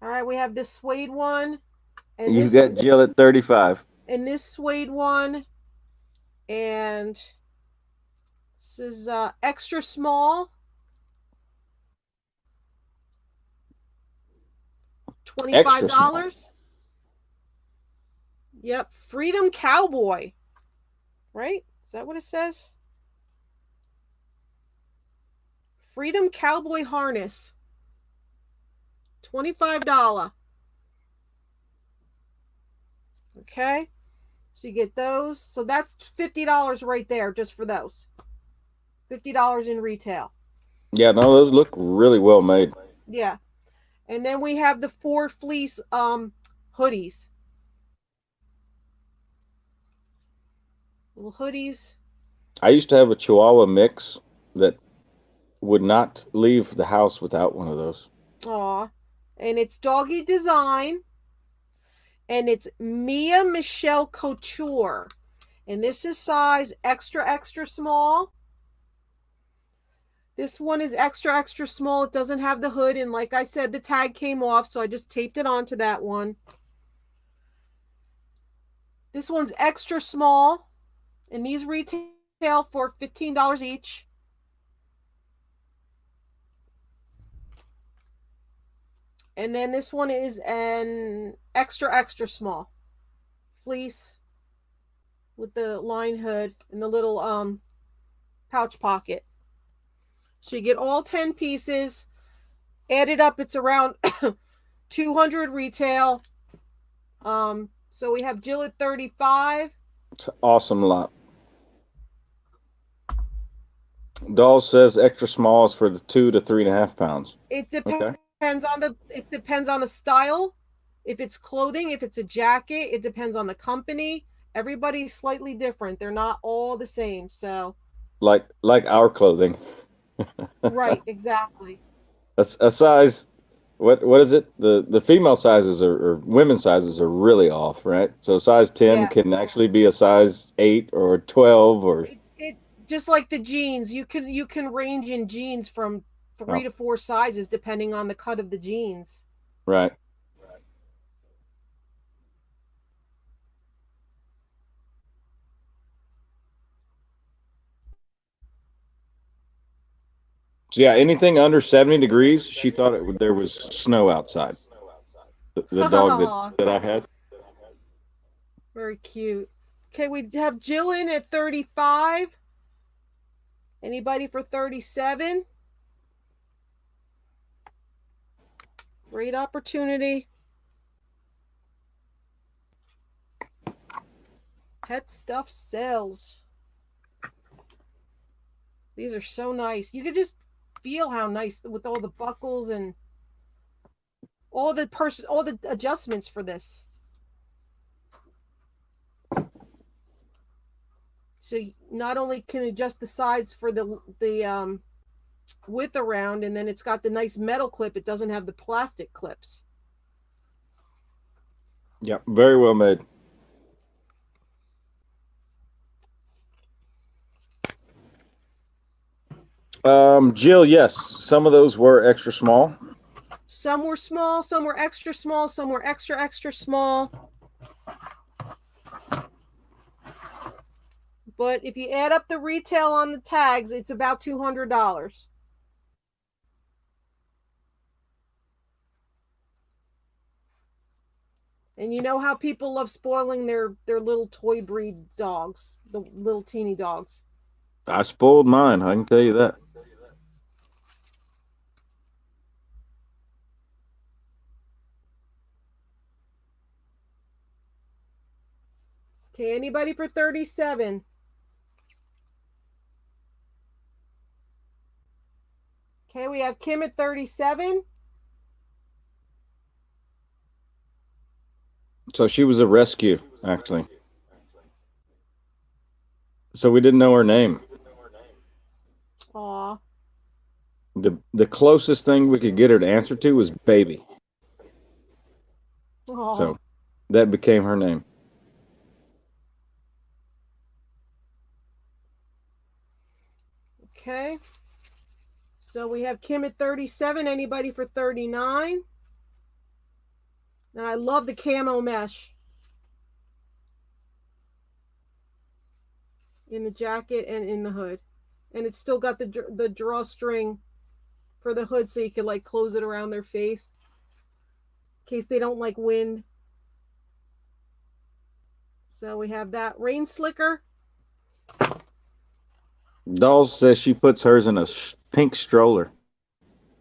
All right, we have this suede one, and You got Jill at 35. And this suede one, and this is extra small. $25. Yep, Freedom Cowboy. Right? Is that what it says? Freedom Cowboy harness. $25. Okay. So you get those. So that's $50 right there just for those. $50 in retail. Yeah, no, those look really well made. Yeah. And then we have the 4 fleece hoodies. Little hoodies. I used to have a Chihuahua mix that would not leave the house without one of those. Aw. And it's doggy design. And it's Mia Michelle Couture. And this is size extra, extra small. This one is extra, extra small. It doesn't have the hood. And like I said, the tag came off, so I just taped it onto that one. This one's extra small. And these retail for $15 each. And then this one is an extra, extra small. Fleece with the line hood and the little pouch pocket. So you get all 10 pieces. Added up, it's around 200 retail. So we have Jill at 35. It's an awesome lot. Doll says extra small is for the 2 to 3.5 pounds. It depends on the style. If it's clothing, if it's a jacket, it depends on the company. Everybody's slightly different. They're not all the same. So like our clothing. Right, exactly. A size, what is it? The female sizes or women's sizes are really off, right? So size 10 can actually be a size 8 or 12 or it just like the jeans. You can range in jeans from 3 to 4 sizes depending on the cut of the jeans. Right. So yeah, anything under 70 degrees, she thought there was snow outside. The dog that I had. Very cute. Okay, we have Jill in at 35. Anybody for 37? Great opportunity. Pet stuff sells. These are so nice. You could just feel how nice with all the buckles and all the adjustments for this. So not only can adjust the size for the width around, and then it's got the nice metal clip. It doesn't have the plastic clips. Yeah, very well made. Jill, yes, some of those were extra small. Some were small, some were extra small, some were extra, extra small. But if you add up the retail on the tags, it's about $200. And you know how people love spoiling their little toy breed dogs, the little teeny dogs. I spoiled mine, I can tell you that. Okay, anybody for 37? Okay, we have Kim at 37. So she was a rescue, actually. So we didn't know her name. Aw. The closest thing we could get her to answer to was baby. Aw. So that became her name. Okay. So we have Kim at 37. Anybody for 39? And I love the camo mesh in the jacket and in the hood. And it's still got the drawstring for the hood so you can like close it around their face in case they don't like wind. So we have that rain slicker. Dolls says she puts hers in a pink stroller.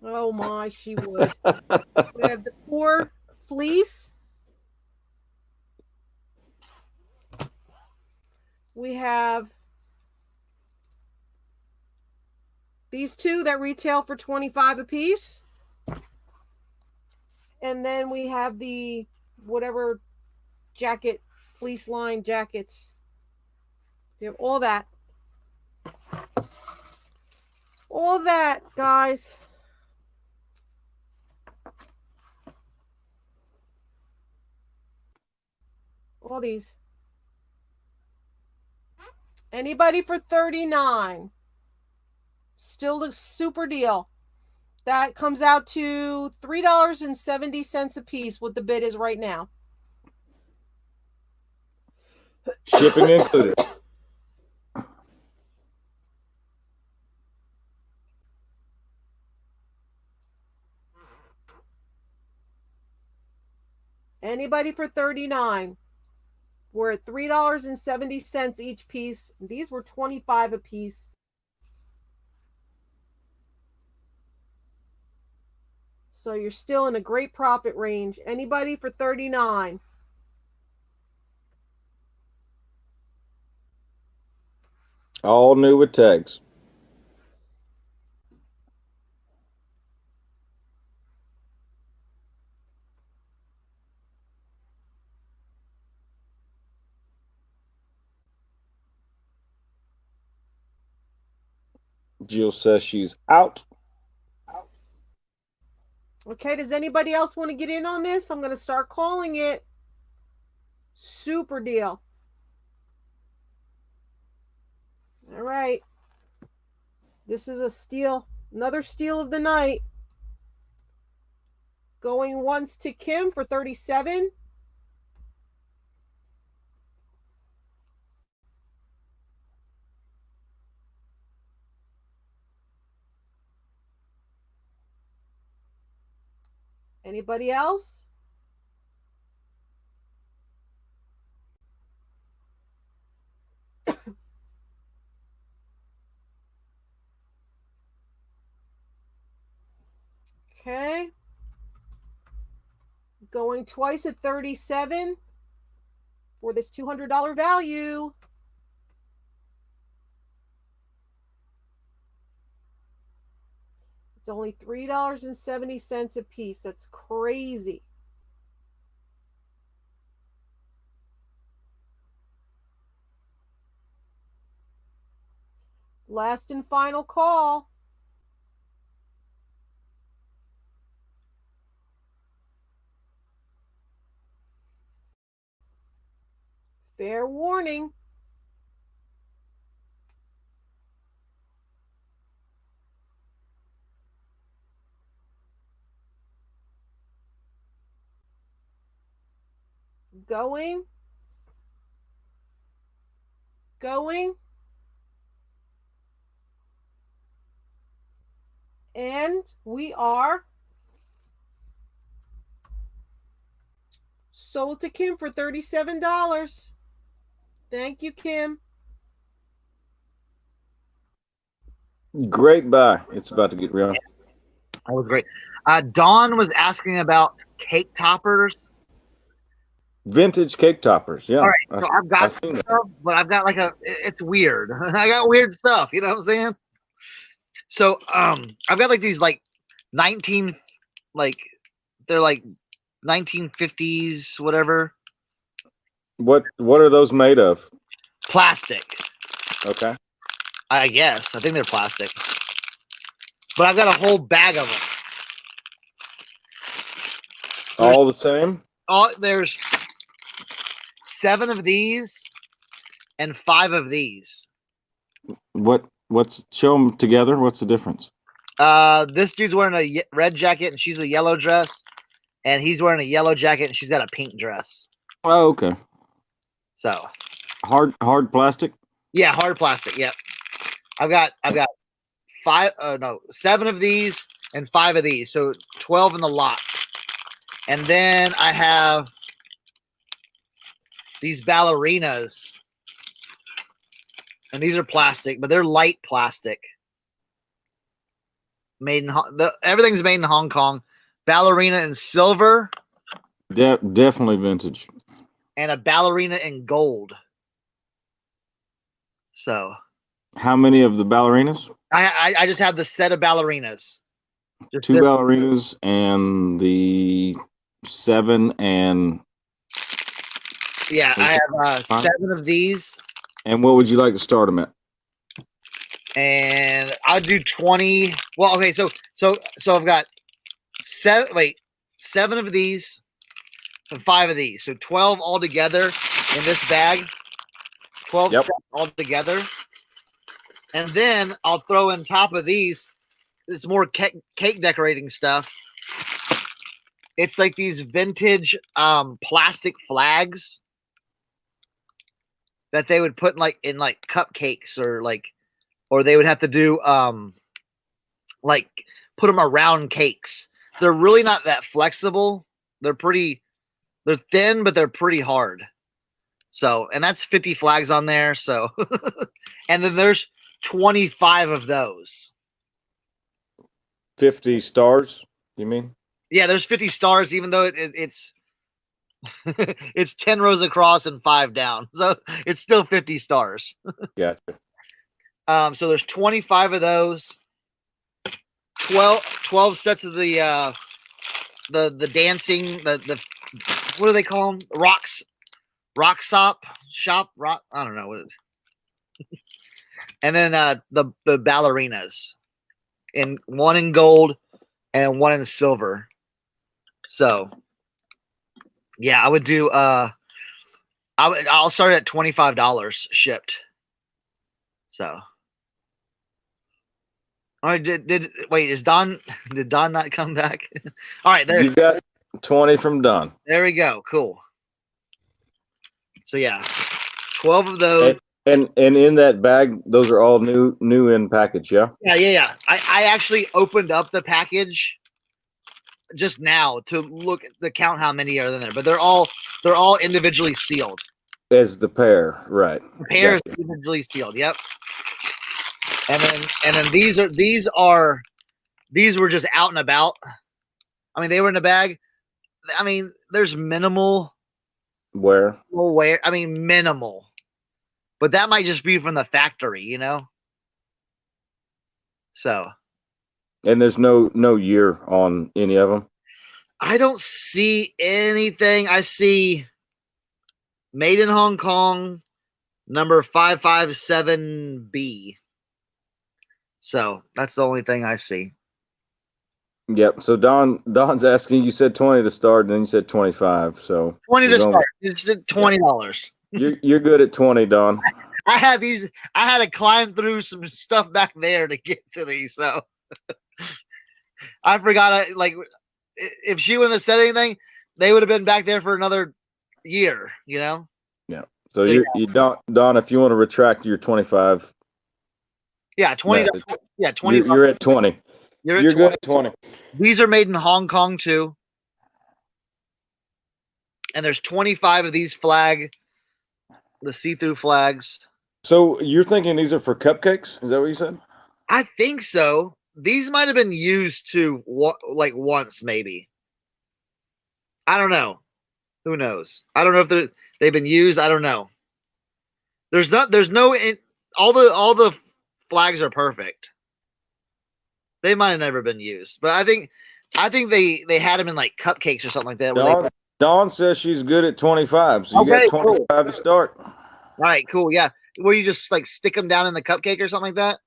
Oh my, she would. We have the 4 fleece. We have these 2 that retail for $25 a piece. And then we have the whatever jacket, fleece line jackets. We have all that. All that, guys. All these. Anybody for 39? Still the super deal. That comes out to $3.70 a piece, what the bid is right now. Shipping included. Anybody for 39? We're at $3.70 each piece. These were $25 a piece. So you're still in a great profit range. Anybody for 39? All new with tags. Jill says she's out. Okay, does anybody else want to get in on this? I'm going to start calling it. Super deal. All right. This is a steal. Another steal of the night. Going once to Kim for 37. Anybody else? Okay. Going twice at 37 for this $200 value. It's only $3.70 a piece. That's crazy. Last and final call. Fair warning. Going. Going. And we are sold to Kim for $37. Thank you, Kim. Great buy. It's about to get real. That was great. Dawn was asking about cake toppers. Vintage cake toppers. Yeah. All right, so I've got I've some seen that. stuff, but I've got it's weird. I got weird stuff. You know what I'm saying? So I've got like these like 19 like they're like 1950s whatever What are those made of? plastic. Okay. I guess I think they're plastic, but I've got a whole bag of them. All the same? There's 7 of these and 5 of these. What's show them together? What's the difference? This dude's wearing a red jacket and she's a yellow dress, and he's wearing a yellow jacket and she's got a pink dress. Oh, okay. So hard plastic. yeah, hard plastic. Yep. I've got 7 of these and 5 of these, so 12 in the lot. And then I have these ballerinas, and these are plastic, but they're light plastic. Everything's made in Hong Kong. Ballerina in silver. Definitely vintage. And a ballerina in gold. So how many of the ballerinas? I just have the set of ballerinas. Just 2 ballerinas and the 7 and yeah, I have 7 of these. And what would you like to start them at? And I'll do 20. Well, okay, so I've got 7 of these and 5 of these. So 12 altogether in this bag. 12 Yep. altogether. And then I'll throw in top of these, it's more cake decorating stuff. It's like these vintage plastic flags that they would put in cupcakes, or they would have to do put them around cakes. They're really not that flexible. They're thin, but they're pretty hard. So, and that's 50 flags on there. So, and then there's 25 of those. 50 stars, you mean? Yeah, there's 50 stars, even though it's it's 10 rows across and 5 down. So it's still 50 stars. Gotcha. So there's 25 of those. 12 sets of the dancing, the what do they call them? Rock shop. I don't know what it is. And then the ballerinas, one in gold and one in silver. So yeah, I would do I'll start at $25 shipped. So all right, did Don not come back? All right, there You got 20 from Don. There we go. Cool. So yeah, 12 of those. And in that bag, those are all new in package, yeah? Yeah. I actually opened up the package just now to count how many are in there, but they're all individually sealed. As the pair, right? The pair is individually sealed. Yep. And then these were just out and about. I mean, they were in a bag. I mean, there's minimal wear. I mean, minimal. But that might just be from the factory, you know? So. And there's no year on any of them? I don't see anything. I see made in Hong Kong, number 557B. So that's the only thing I see. Yep. So Don's asking, you said 20 to start, and then you said 25. So 20 to start. It's $20. You're good at 20, Don. I had to climb through some stuff back there to get to these. So I forgot. If she wouldn't have said anything, they would have been back there for another year, you know? Yeah. So, So, you Don, if you want to retract your 25, yeah, 20. message, Yeah, 20. you're at 20. You're at You're 20. good at 20. These are made in Hong Kong too. And there's 25 of these the see-through flags. So you're thinking these are for cupcakes? Is that what you said? I think so. These might have been used to like once, maybe. I don't know. Who knows? I don't know if they've been used. I don't know. There's no all the flags are perfect. They might have never been used, but I think they had them in like cupcakes or something like that. Dawn says she's good at 25, so you Okay, got 25 cool. to start. All right, cool. Yeah, where you just like stick them down in the cupcake or something like that.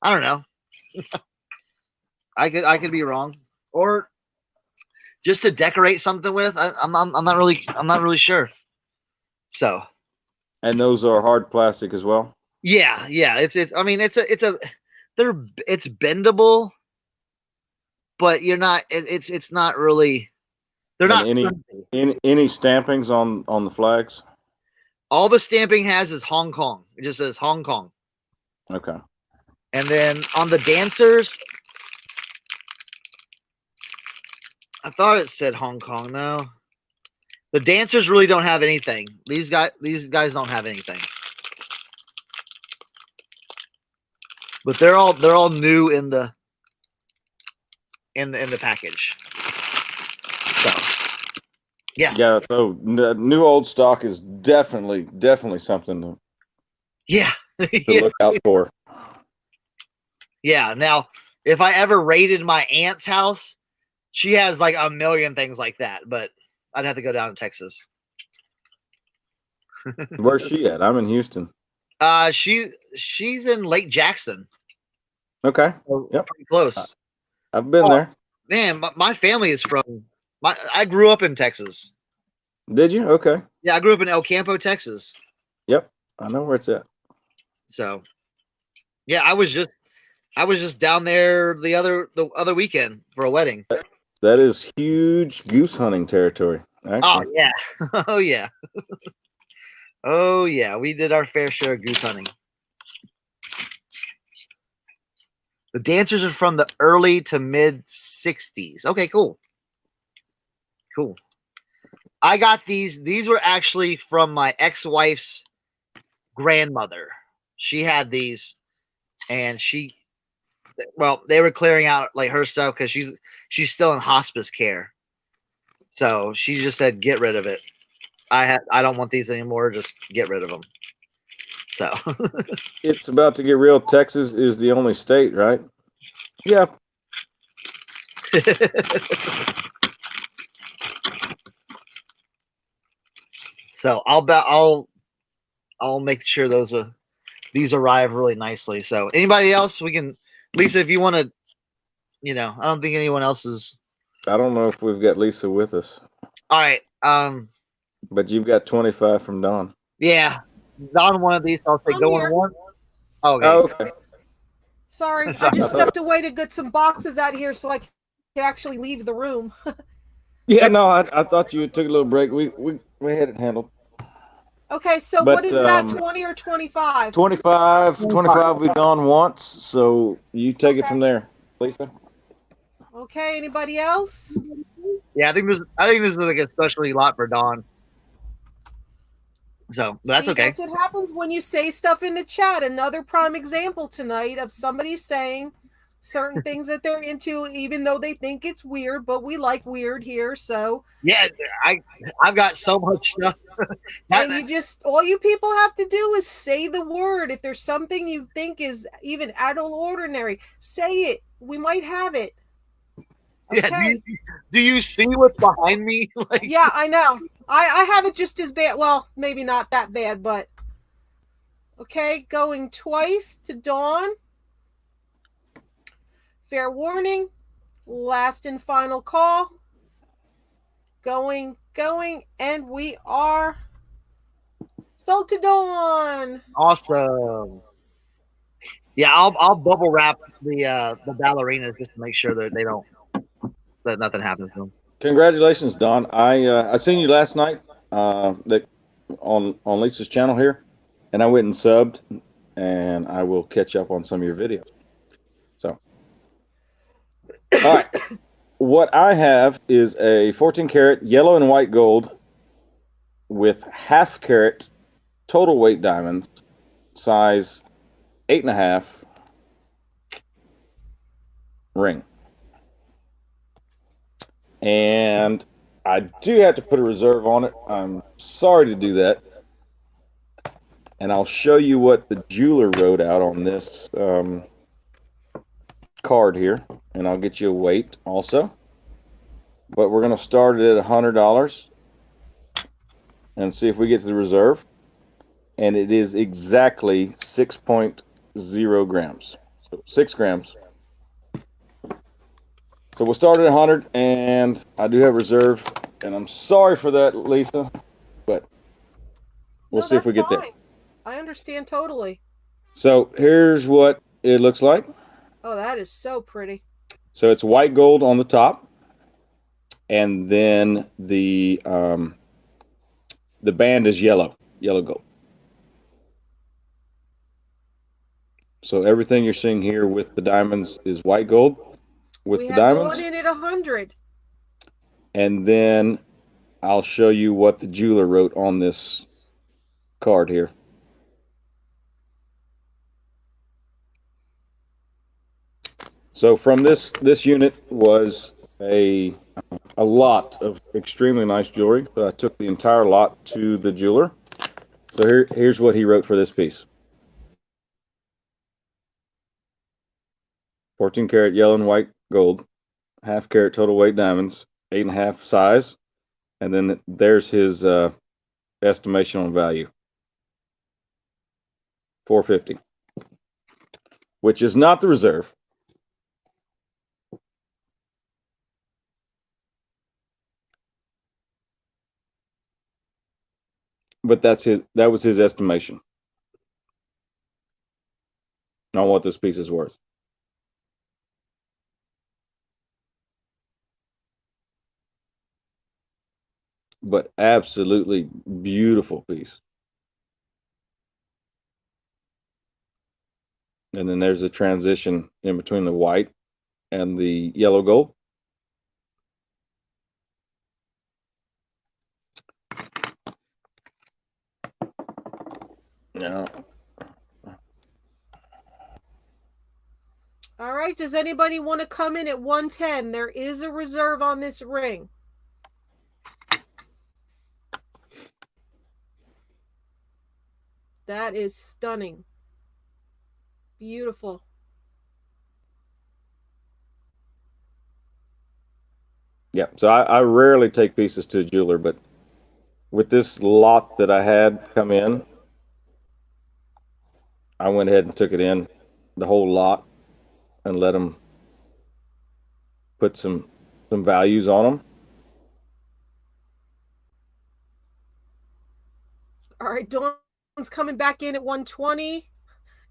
I don't know. I could be wrong, or just to decorate something with. I'm not really sure. So, And those are hard plastic as well. yeah. I mean, it's bendable, but you're not. It's not really. They're And not. any stampings on the flags? All the stamping has is Hong Kong. It just says Hong Kong. Okay. And then on the dancers, I thought it said Hong Kong. No, the dancers really don't have anything. These guys don't have anything. But they're all new in the package. So yeah. Yeah, so new old stock is definitely something to Yeah. look out for. Yeah. Now, if I ever raided my aunt's house, she has like a million things like that, but I'd have to go down to Texas. Where's she at? I'm in Houston. She's in Lake Jackson. Okay. So Yep. pretty close. I've been there. Man, my family is from I grew up in Texas. Did you? Okay. Yeah, I grew up in El Campo, Texas. Yep. I know where it's at. So yeah, I was just down there the other weekend for a wedding. That is huge goose hunting territory. Actually. Oh yeah. Oh yeah. Oh yeah. We did our fair share of goose hunting. The dancers are from the early to mid 60s. Okay, cool. Cool. I got these. These were actually from my ex-wife's grandmother. She had these, and they were clearing out like her stuff because she's still in hospice care. So she just said, "Get rid of it. I don't want these anymore. Just get rid of them." So It's about to get real. Texas is the only state, right? Yeah. So I'll make sure these arrive really nicely. So anybody else, we can, Lisa, if you want to, I don't think anyone else is. I don't know if we've got Lisa with us. All right. But you've got 25 from Don. Yeah. Don one of these, so I'll say I'm go here. on one. Okay. Oh, okay. Sorry, I Sorry. just stepped away to get some boxes out here so I can actually leave the room. Yeah, no, I thought you took a little break. We had it handled. Okay, so But, what is it at, 20 or 25? 25 we've gone once, so you take it from there, Lisa. Okay, anybody else? Yeah, I think this is like a especially lot for Don. So that's See, okay. That's what happens when you say stuff in the chat. Another prime example tonight of somebody saying certain things that they're into, even though they think it's weird, but we like weird here. So Yeah, I've got so much stuff. and all you people have to do is say the word. If there's something you think is even out of ordinary, say it. We might have it. Okay. Yeah, do you see what's behind me? Like, yeah, I know. I have it just as bad. Well, maybe not that bad, but okay, going twice to Dawn. Fair warning. Last and final call. Going, and we are sold to Dawn. Awesome. Yeah, I'll bubble wrap the ballerinas just to make sure that nothing happens to them. Congratulations, Don. I seen you last night that on Lisa's channel here, and I went and subbed, and I will catch up on some of your videos. So, all right, what I have is a 14 karat yellow and white gold with half carat total weight diamonds, size 8.5 ring. And I do have to put a reserve on it. I'm sorry to do that. And I'll show you what the jeweler wrote out on this card here. And I'll get you a weight also. But we're going to start it at $100 and see if we get to the reserve. And it is exactly 6.0 grams. So 6 grams. So we'll start at 100, and I do have reserve, and I'm sorry for that, Lisa, but we'll see if we get there. I understand totally. So here's what it looks like. Oh, that is so pretty. So it's white gold on the top, and then the band is yellow gold. So everything you're seeing here with the diamonds is white gold. With the diamonds. We have Dawn in at 100. And then I'll show you what the jeweler wrote on this card here. So from this unit was a lot of extremely nice jewelry, but I took the entire lot to the jeweler. So here's what he wrote for this piece. 14 karat yellow and white gold, half carat total weight diamonds, 8.5 size, and then there's his estimation on value, $450, which is not the reserve. But that was his estimation on what this piece is worth. But absolutely beautiful piece. And then there's the transition in between the white and the yellow gold. Now, all right, does anybody want to come in at 110? There is a reserve on this ring. That is stunning. Beautiful. Yeah, so I rarely take pieces to a jeweler, but with this lot that I had come in, I went ahead and took it in, the whole lot, and let them put some values on them. All right, Dawn's coming back in at 120.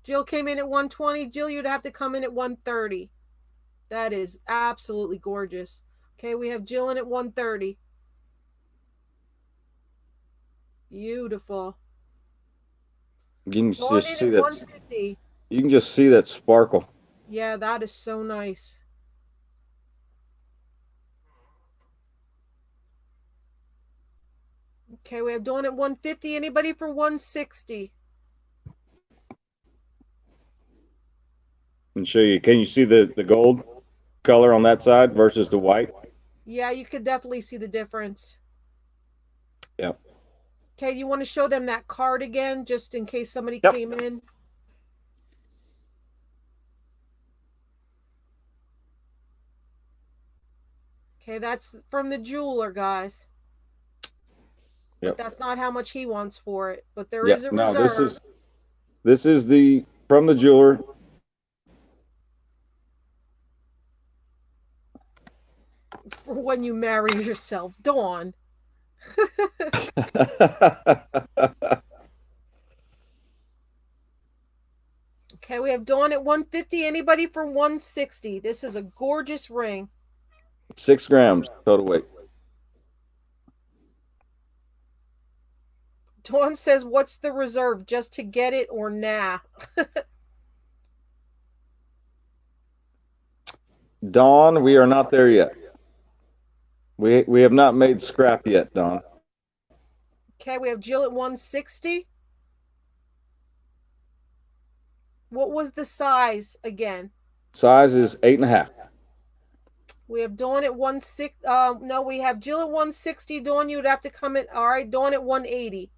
Jill came in at 120. Jill, you'd have to come in at 130. That is absolutely gorgeous. Okay, we have Jill in at 130. Beautiful. You can just see that. 150. You can just see that sparkle. Yeah, that is so nice. Okay, we have Dawn at 150. Anybody for 160? And show you. Can you see the gold color on that side versus the white? Yeah, you could definitely see the difference. Yep. Okay, you want to show them that card again, just in case somebody came in? Okay, that's from the jeweler, guys. But that's not how much he wants for it. But there is a reserve. No, this is the from the jeweler. For when you marry yourself, Dawn. Okay, we have Dawn at 150. Anybody for 160? This is a gorgeous ring. 6 grams total weight. Dawn says, what's the reserve? Just to get it or nah? Dawn, we are not there yet. We have not made scrap yet, Dawn. Okay, we have Jill at 160. What was the size again? Size is 8.5. We have Dawn at 160. No, we have Jill at 160. Dawn, you would have to come in. All right, Dawn at 180.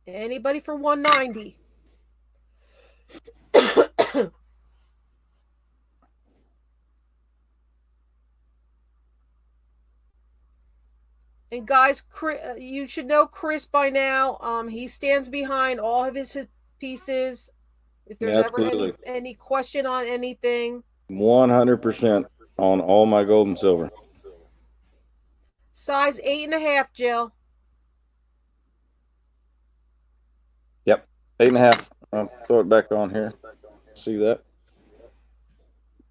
Anybody for 190? And guys, you should know Chris by now. He stands behind all of his pieces. If there's ever any question on anything, 100% on all my gold and silver. Size 8.5, Jill. Yep, 8.5. I'll throw it back on here. See that?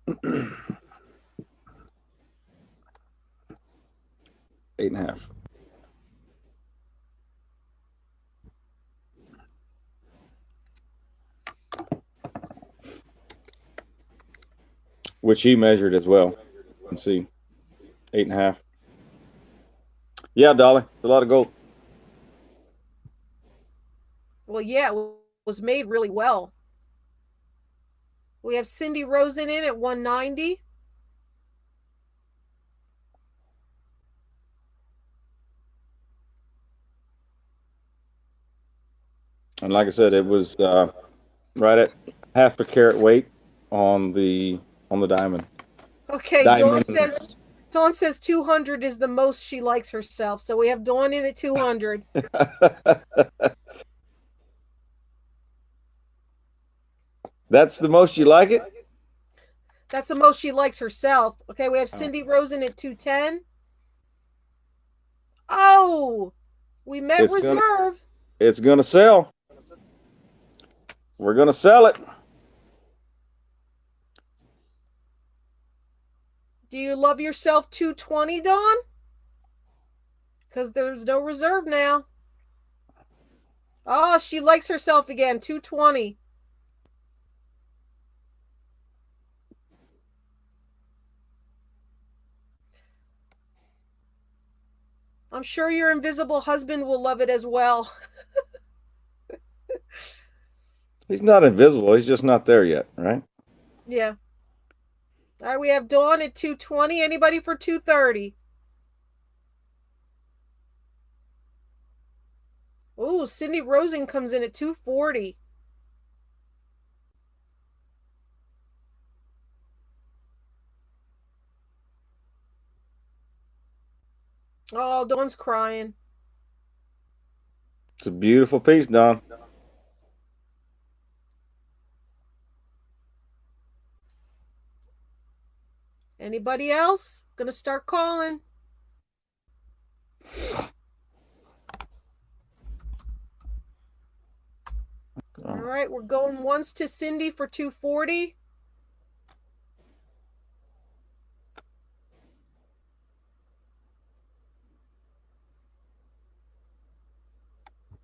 8.5. Which he measured as well. Let's see. 8.5. Yeah, Dolly, it's a lot of gold. Well, yeah, it was made really well. We have Cindy Rosen in at 190. And like I said, it was right at half a carat weight on the diamond. Okay, Dawn says 200 is the most she likes herself. So we have Dawn in at 200. That's the most you like it? That's the most she likes herself. Okay, we have Cindy Rosen at 210. Oh, we met reserve. It's going to sell. We're going to sell it. Do you love yourself 220, Dawn? Because there's no reserve now. Oh, she likes herself again. 220. I'm sure your invisible husband will love it as well. He's not invisible. He's just not there yet, right? Yeah. All right, we have Dawn at 220. Anybody for 230? Ooh, Cindy Rosen comes in at 240. Oh, Dawn's crying. It's a beautiful piece, Don. Anybody else? Gonna start calling. All right, we're going once to Cindy for 240.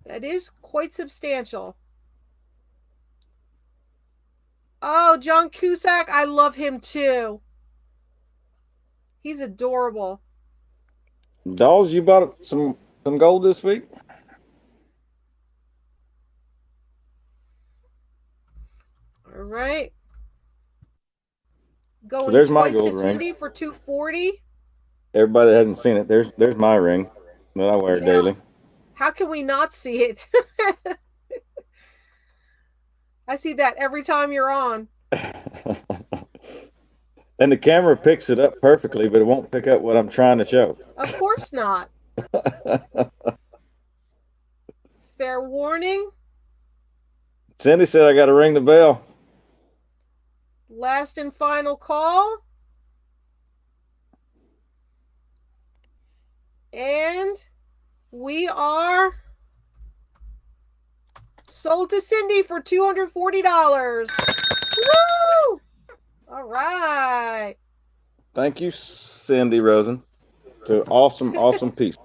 That is quite substantial. Oh, John Cusack, I love him too. He's adorable. Dolls, you bought some gold this week? All right. Going so there's twice my gold to ring. Cindy for 240. Everybody that hasn't seen it, there's my ring that I wear daily. How can we not see it? I see that every time you're on. And the camera picks it up perfectly, but it won't pick up what I'm trying to show. Of course not. Fair warning. Cindy said I got to ring the bell. Last and final call. And we are sold to Cindy for $240. Woo! All right. Thank you, Cindy Rosen. It's an awesome piece.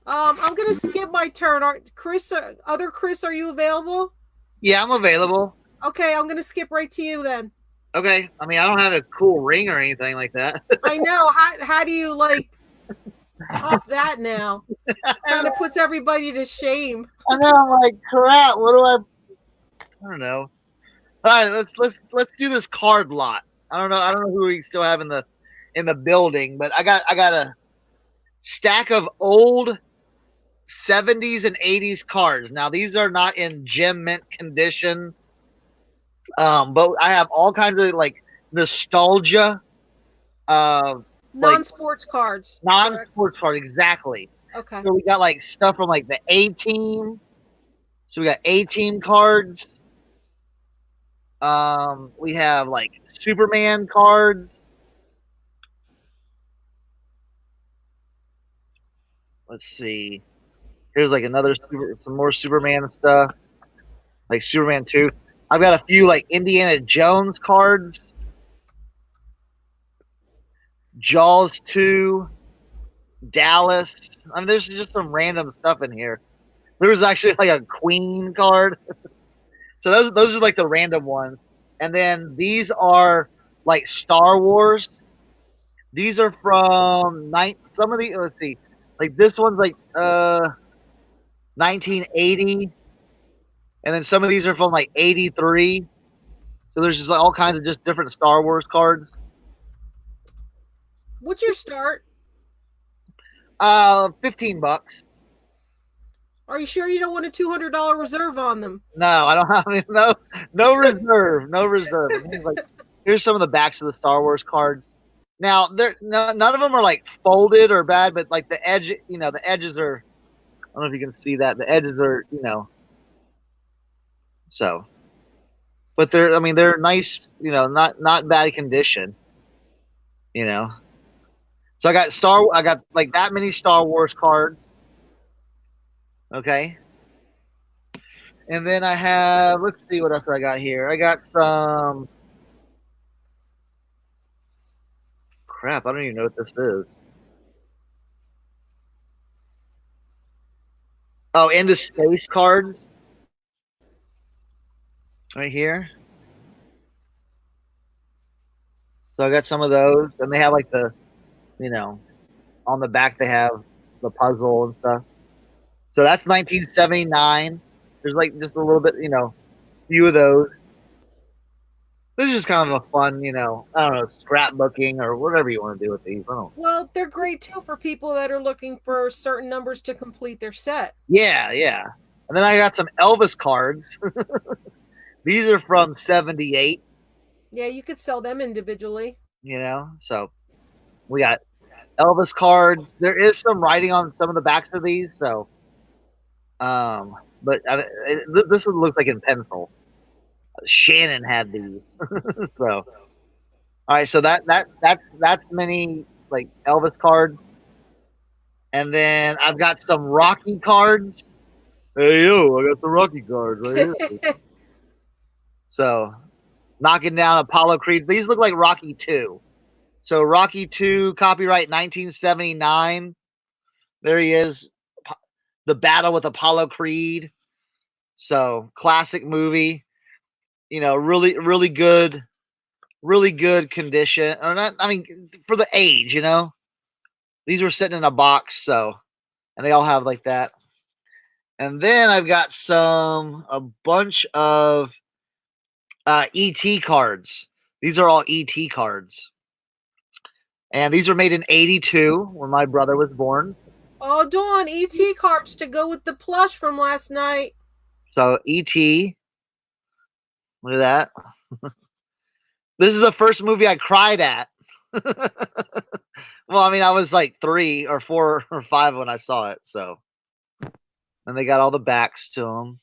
I'm gonna skip my turn. Other Chris, are you available? Yeah, I'm available. Okay, I'm gonna skip right to you then. Okay. I mean, I don't have a cool ring or anything like that. I know. How do you top that now? Kind of puts everybody to shame. I know. I'm like, crap. What do I don't know. All right, let's do this card lot. I don't know who we still have in the building, but I got a stack of old 70s and 80s cards. Now these are not in gem mint condition. But I have all kinds of nostalgia. Non-sports cards. Non-sports cards, exactly. Okay. So we got stuff from the A team. So we got A team cards. We have Superman cards. Let's see. Here's some more Superman stuff, like Superman 2. I've got a few Indiana Jones cards. Jaws 2, Dallas. I mean, there's just some random stuff in here. There was actually a Queen card. So those are the random ones. And then these are Star Wars. These are from some of the, let's see, this one's 1980, and then some of these are from 83. So there's just all kinds of just different Star Wars cards. What's your start? $15. Are you sure you don't want a $200 reserve on them? No, I don't have no reserve, no reserve. Here's some of the backs of the Star Wars cards. Now, none of them are folded or bad, but the edge, the edges are. I don't know if you can see that. The edges are, so. But they're nice, not bad condition. So I got that many Star Wars cards. Okay. And then I have, let's see what else I got here. I got some crap. I don't even know what this is. Oh, Into Space cards. Right here. So I got some of those. And they have the, on the back they have the puzzle and stuff. So that's 1979. There's just a little bit, few of those. This is just kind of a fun, I don't know, scrapbooking or whatever you want to do with these. I don't know. Well, they're great too for people that are looking for certain numbers to complete their set. Yeah, yeah. And then I got some Elvis cards. These are from 78. Yeah, you could sell them individually. So we got Elvis cards. There is some writing on some of the backs of these, so but this one looks like in pencil. Shannon had these. So all right, so that's many Elvis cards. And then I've got some Rocky cards. Hey yo, I got the Rocky cards right here. So knocking down Apollo Creed. These look like Rocky 2. So Rocky 2, copyright 1979. There he is. The battle with Apollo Creed. So classic movie. Really, really good condition. Or not, I mean, for the age, These were sitting in a box, and they all have that. And then I've got a bunch of ET cards. These are all ET cards. And these were made in 82 when my brother was born. Oh, Dawn, ET cards to go with the plush from last night. So ET. Look at that. This is the first movie I cried at. Well, I mean, I was 3 or 4 or 5 when I saw it. So, and they got all the backs to them.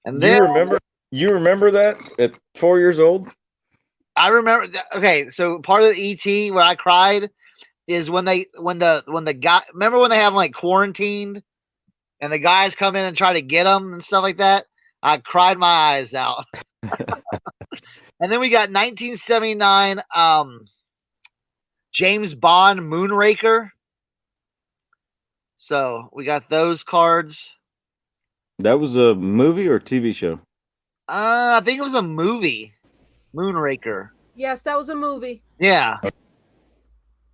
And then You remember that at 4 years old? I remember. Okay, so part of the ET where I cried is when the guy, remember when they have like quarantined and the guys come in and try to get them and stuff like that. I cried my eyes out. And then we got 1979 James Bond Moonraker. So we got those cards. That was a movie or TV show? I think it was a movie, Moonraker. Yes, that was a movie. Yeah.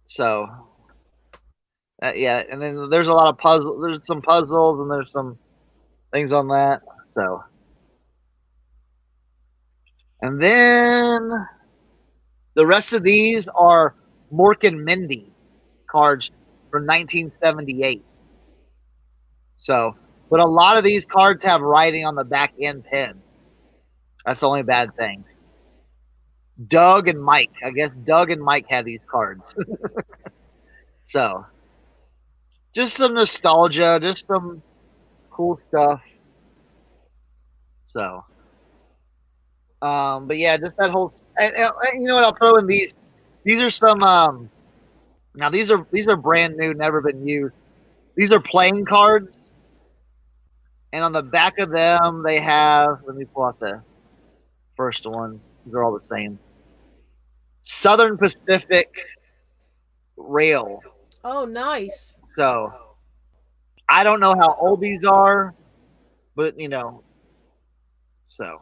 So, yeah, and then there's a lot of puzzle. There's some puzzles and there's some things on that. So, and then the rest of these are Mork and Mindy cards from 1978. So, but a lot of these cards have writing on the back end pin. That's the only bad thing. Doug and Mike. I guess Doug and Mike had these cards. So, just some nostalgia, just some cool stuff. So, but yeah, just that whole. And you know what? I'll throw in these. These are some. Now these are brand new, never been used. These are playing cards, and on the back of them they have. Let me pull out the first one. These are all the same. Southern Pacific Rail. Oh, nice. So I don't know how old these are, but you know. So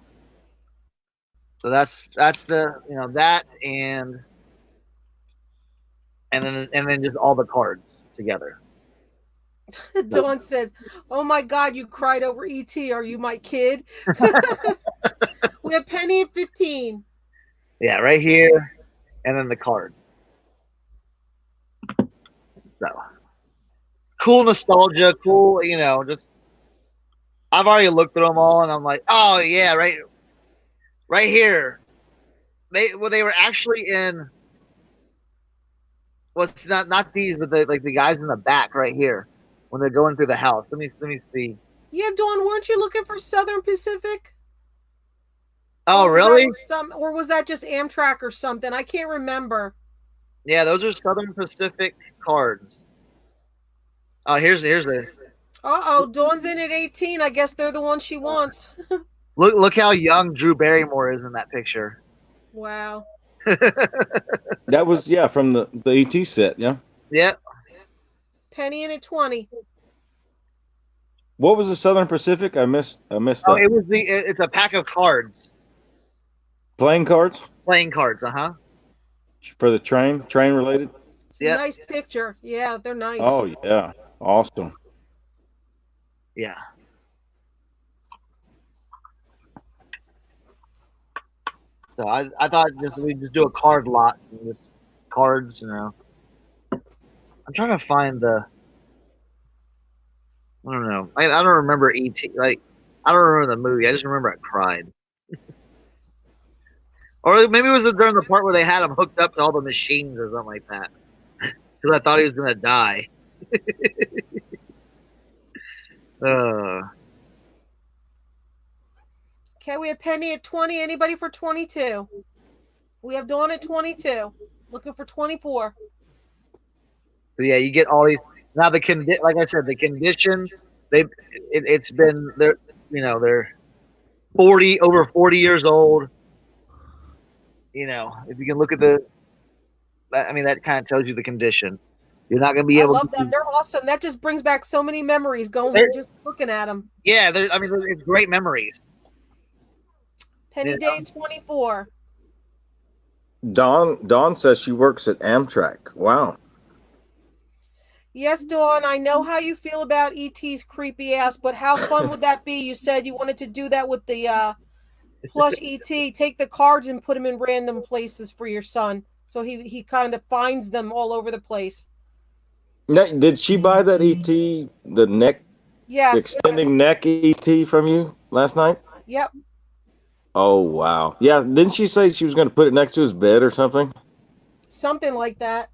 that's the that and then just all the cards together. Dawn said, "Oh my God, you cried over ET. Are you my kid?" We have Penny at 15. Yeah, right here, and then the cards. So cool nostalgia, cool. Just I've already looked at them all, and I'm like, oh yeah, right here. They were actually in. Well, it's not these, but the guys in the back right here when they're going through the house. Let me see. Yeah, Dawn, weren't you looking for Southern Pacific? Oh, really? Or was that just Amtrak or something? I can't remember. Yeah, those are Southern Pacific cards. Oh, here's the. Uh-oh, Dawn's in at 18. I guess they're the ones she wants. Look how young Drew Barrymore is in that picture. Wow. That was from the ET set, yeah. Yeah. Penny in at 20. What was the Southern Pacific? I missed Oh, that. it's a pack of cards. Playing cards? Playing cards, uh-huh. For the train related? It's a nice picture. Yeah, they're nice. Oh, yeah. Awesome. Yeah. So I thought we just do a card lot, just cards, I'm trying to find the. I don't know. I don't remember ET. Like, I don't remember the movie. I just remember I cried. Or maybe it was during the part where they had him hooked up to all the machines or something like that. Because I thought he was gonna die. Okay, we have Penny at 20. Anybody for 22? We have Dawn at 22. Looking for 24. So yeah, you get all these. Now like I said, the condition it's been they're over 40 years old. If you can look at that kind of tells you the condition. You're not going to be able. I love them. They're awesome. That just brings back so many memories. Just looking at them. Yeah, it's great memories. Penny Day 24. Dawn says she works at Amtrak. Wow. Yes, Dawn, I know how you feel about ET's creepy ass, but how fun would that be? You said you wanted to do that with the plush ET. Take the cards and put them in random places for your son. So he kind of finds them all over the place. Now, did she buy that ET, the neck, extending neck ET from you last night? Yep. Oh, wow. Yeah, didn't she say she was going to put it next to his bed or something? Something like that.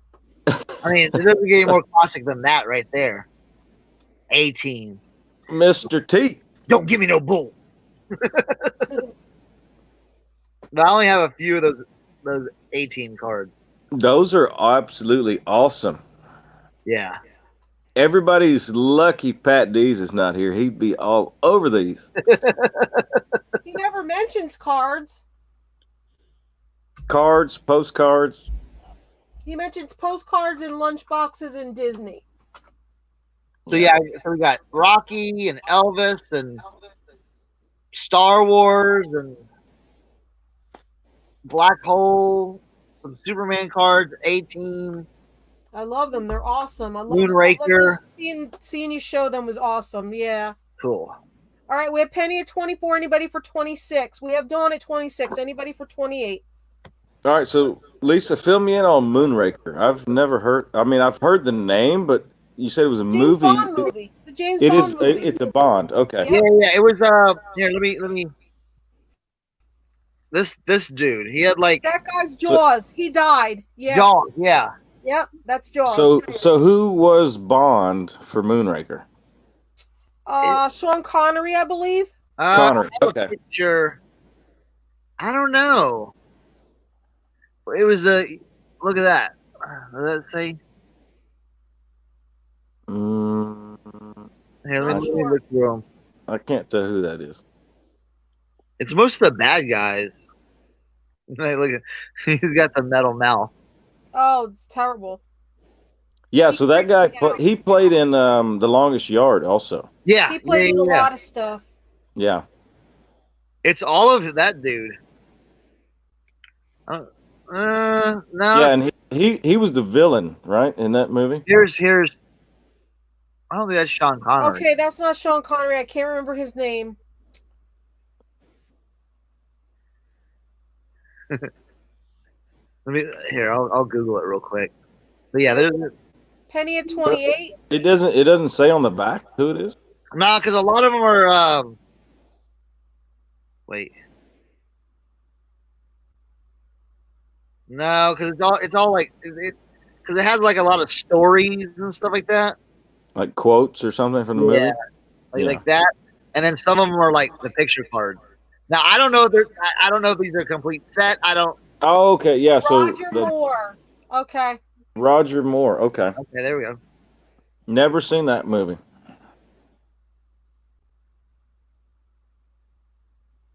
I mean, it doesn't get any more classic than that right there. 18. Mr. T. Don't give me no bull. But I only have a few of those 18 cards. Those are absolutely awesome. Yeah. Everybody's lucky Pat Dees is not here. He'd be all over these. He never mentions cards. Cards, postcards. He mentions postcards and lunchboxes in Disney. So yeah, so we got Rocky and Elvis and Star Wars and Black Hole, some Superman cards, A-Team. I love them. They're awesome. I love Moonraker. Seeing you show them was awesome. Yeah. Cool. All right, we have Penny at 24. Anybody for 26? We have Dawn at 26. Anybody for 28? All right, so Lisa, fill me in on Moonraker. I've never heard. I mean, I've heard the name, but you said it was a James movie. Bond movie. The James It Bond is. movie. It's a Bond. Okay. Yeah. It was here. Let me. This dude. He had like That guy's Jaws. He died. Yeah. Jaws. Yeah. Yep, that's Jaws. So who was Bond for Moonraker? Sean Connery, I believe. Connery. Okay. Picture. I don't know. It was a look at that. Does that say? Here, let me look through them. I can't tell who that is. It's most of the bad guys. Hey, look at he's got the metal mouth. Oh, it's terrible. Yeah, so that guy he played in The Longest Yard also. Yeah, He played in a lot of stuff. Yeah. It's all of that dude. No. Yeah, and he was the villain, right, in that movie? Here's. I don't think that's Sean Connery. Okay, that's not Sean Connery. I can't remember his name. I'll Google it real quick. But yeah, there's Penny at 28. It doesn't say on the back who it is. no, because a lot of them are. Wait. No, because it's all like because it has like a lot of stories and stuff like that. Like quotes or something from the movie? Like that. And then some of them are like the picture cards. Now I don't know if these are a complete set. I don't. Oh, okay, yeah. So Roger Moore. Okay. Roger Moore. Okay. Okay, there we go. Never seen that movie.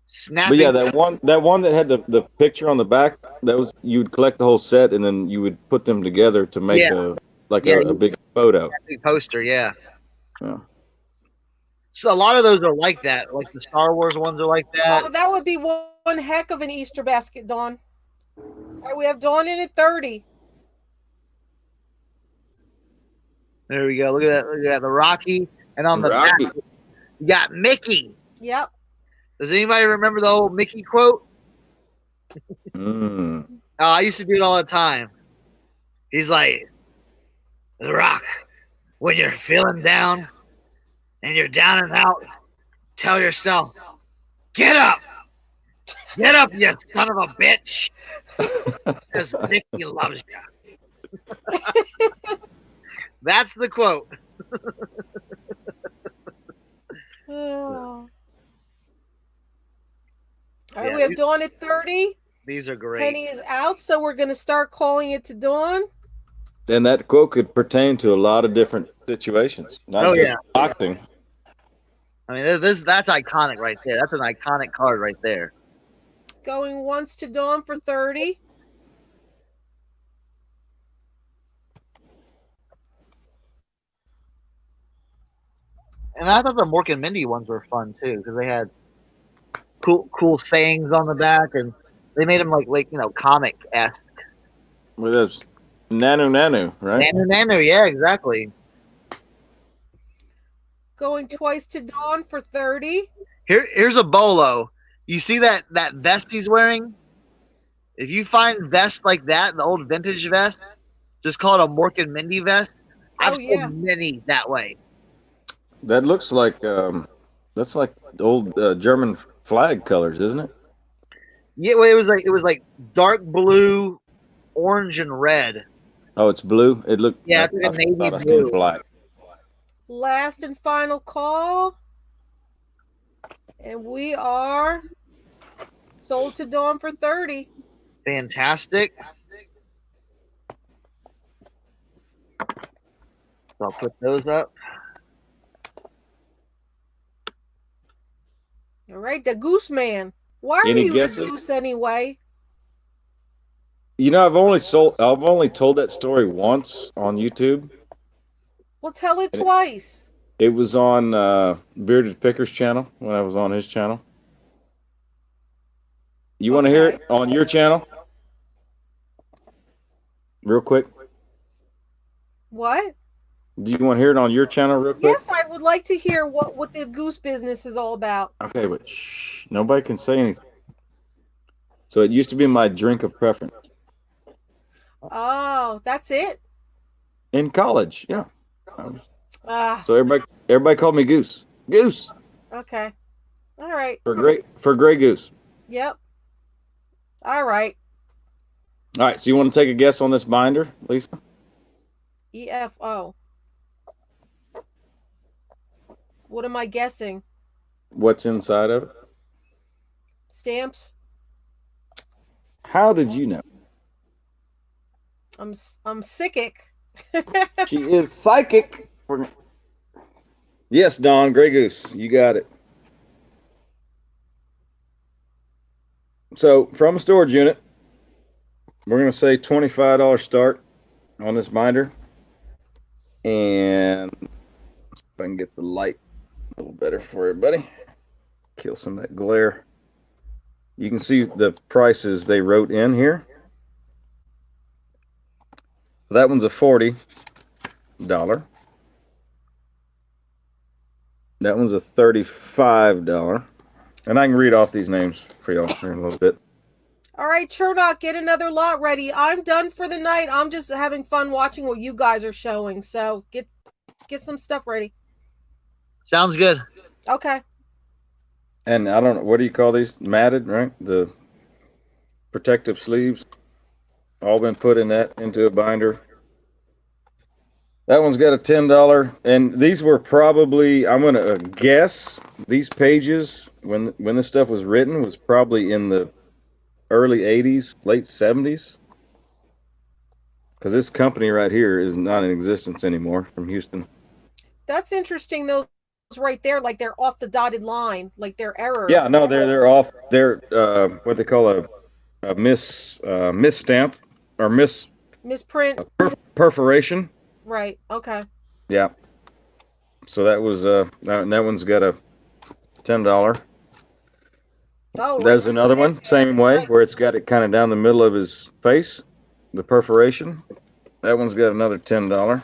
Snapping. But yeah, that one that had the picture on the back, that was you would collect the whole set and then you would put them together to make a big photo. Big poster, yeah. Yeah. So a lot of those are like that. Like the Star Wars ones are like that. Oh, that would be one heck of an Easter basket, Dawn. All right, we have Dawn in at 30. There we go. Look at that. Look at that. The Rocky. And on the Rocky. back, you got Mickey. Yep. Does anybody remember the old Mickey quote? Oh, I used to do it all the time. He's like, The Rock, when you're feeling down and you're down and out, tell yourself, get up. Get up, you son of a bitch. Because Mickey loves you. That's the quote. Oh. All right, we have Dawn at 30. These are great. Penny is out, so we're going to start calling it to Dawn. And that quote could pertain to a lot of different situations, not just boxing. I mean, that's iconic right there. That's an iconic card right there. Going once to Dawn for 30. And I thought the Mork and Mindy ones were fun too because they had cool sayings on the back, and they made them like comic-esque. Well, that's Nanu, right? Nanu, yeah, exactly. Going twice to Dawn for 30. Here's a bolo. You see that vest he's wearing? If you find vests like that, the old vintage vest, just call it a Mork and Mindy vest. I've seen many that way. That looks like that's like old German flag colors, isn't it? Yeah, well, it was like dark blue, orange, and red. Oh, it's blue. It looked. Yeah, it's like a navy blue. Black. Last and final call. And we are sold to Dawn for 30. Fantastic. So I'll put those up. All right, the Goose Man. Why are Any you the guesses? Goose anyway? You know, I've only told that story once on YouTube. Well, tell it And twice. it was on Bearded Picker's channel when I was on his channel. You want to hear Okay. it on your channel? Real quick. What? Do you want to hear it on your channel real quick? Yes, I would like to hear what the Goose business is all about. Okay, but shh, nobody can say anything. So it used to be my drink of preference Oh, that's it? in college. Yeah. Ah, So everybody called me Goose. Goose okay. All right. for Gray Goose. Yep. All right. All right. So you want to take a guess on this binder, Lisa? EFO. What am I guessing? What's inside of it? Stamps? How did you know? I'm psychic. She is psychic. Yes, Don, Gray Goose. You got it. So from a storage unit, we're going to say $25 start on this binder. And if I can get the light a little better for everybody, kill some of that glare. You can see the prices they wrote in here. That one's a $40. That one's a $35. And I can read off these names for y'all here in a little bit. All right, Cernoch, get another lot ready. I'm done for the night. I'm just having fun watching what you guys are showing. So get some stuff ready. Sounds good. Okay. And I don't know, what do you call these? Matted, right? The protective sleeves. All been put into a binder. That one's got a $10. And these were probably, I'm going to guess, these pages, when this stuff was written, was probably in the early 80s, late 70s. Because this company right here is not in existence anymore from Houston. That's interesting, those right there, like they're off the dotted line, like they're error. Yeah, no, they're off. They're what they call a misstamp or Misprint. perforation. Right. Okay. Yeah. So that was that one's got a $10. Oh, There's right. another one, same way, where it's got it kind of down the middle of his face, the perforation. That one's got another $10.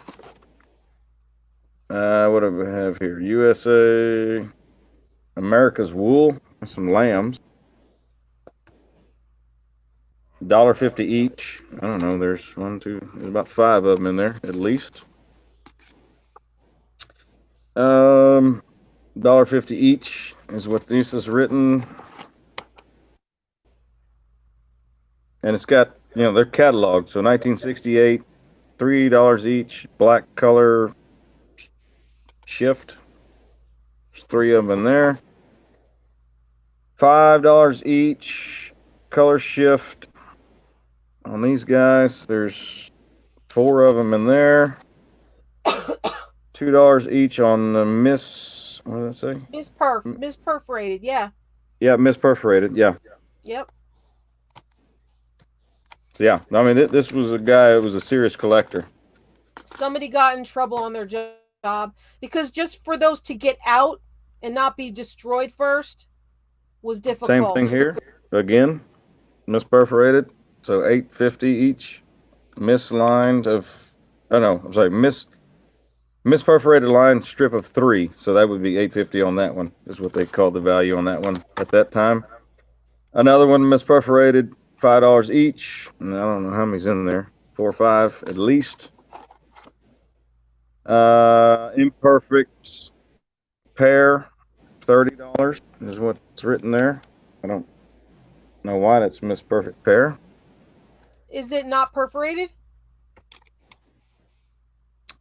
What do we have here? USA, America's wool, some lambs. $1.50 each. I don't know. There's there's about 5 of them in there at least. $1.50 each is what this is written. And it's got, they're cataloged. So 1968, $3 each, black color shift. There's 3 of them in there. $5 each, color shift. On these guys, there's 4 of them in there. $2 each on the what did I say? Misperforated, yeah. Yeah, misperforated, yeah. Yep. So yeah, I mean, this was a guy who was a serious collector. Somebody got in trouble on their job because just for those to get out and not be destroyed first was difficult. Same thing here. Again, misperforated. So $8.50 each. Mislined of, oh no, I'm sorry, misperforated line strip of 3. So that would be $8.50 on that one, is what they called the value on that one at that time. Another one misperforated, $5 each. And I don't know how many's in there. 4 or 5 at least. Imperfect pair, $30 is what's written there. I don't know why that's misperfect pair. Is it not perforated?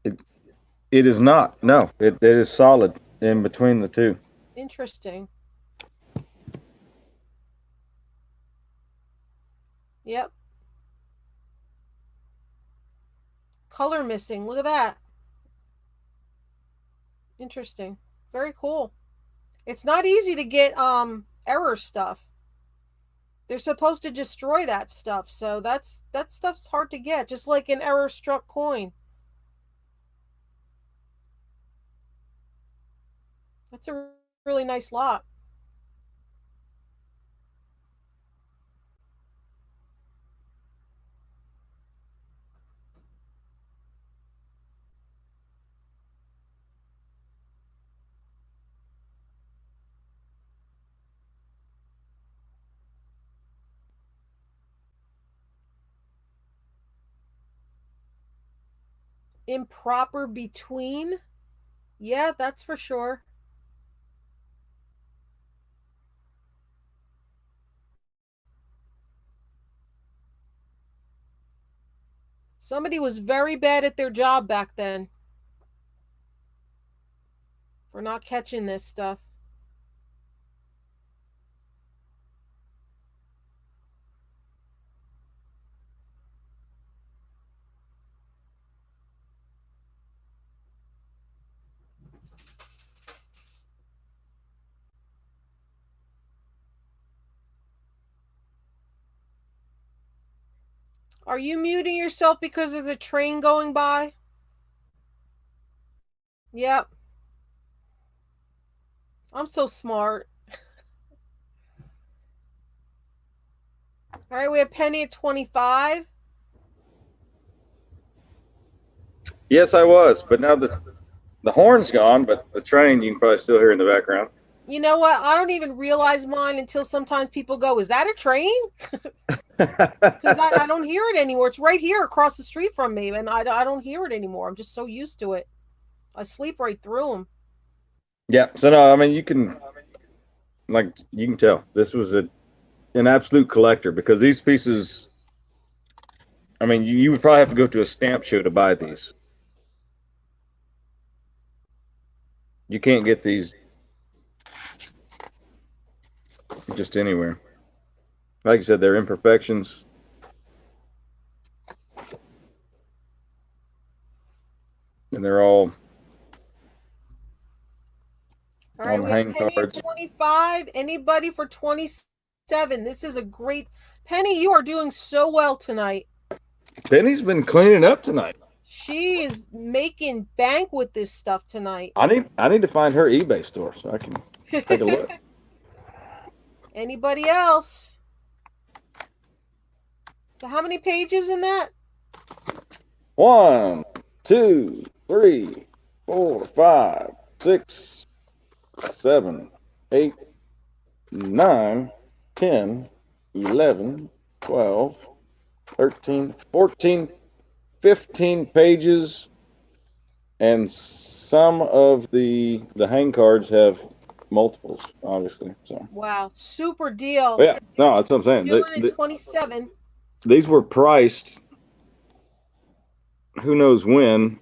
It is not. No, it is solid in between the two. Interesting. Yep. Color missing. Look at that. Interesting. Very cool. It's not easy to get error stuff. They're supposed to destroy that stuff, so that stuff's hard to get, just like an error struck coin. That's a really nice lot. Improper between? Yeah, that's for sure. Somebody was very bad at their job back then for not catching this stuff. Are you muting yourself because there's a train going by? Yep. I'm so smart. All right, we have Penny at 25. Yes, I was, but now the horn's gone, but the train you can probably still hear in the background. You know what? I don't even realize mine until sometimes people go, "Is that a train?" Because I don't hear it anymore. It's right here across the street from me, and I don't hear it anymore. I'm just so used to it. I sleep right through them. Yeah, so no, I mean you can tell this was an absolute collector because these pieces. I mean, you would probably have to go to a stamp show to buy these. You can't get these just anywhere. Like you said, they're imperfections. And they're all right, on we have hang Penny cards. at 25. Anybody for 27? This is a great Penny. You are doing so well tonight. Penny's been cleaning up tonight. She is making bank with this stuff tonight. I need to find her eBay store so I can take a look. Anybody else? So how many pages in that? 1, 2, 3, 4, 5, 6, 7, 8, 9, 10, 11, 12, 13, 14, 15 pages, and some of the hang cards have multiples, obviously. So wow, super deal. but yeah, no, that's what I'm saying. Dylan at 27. These were priced, who knows when,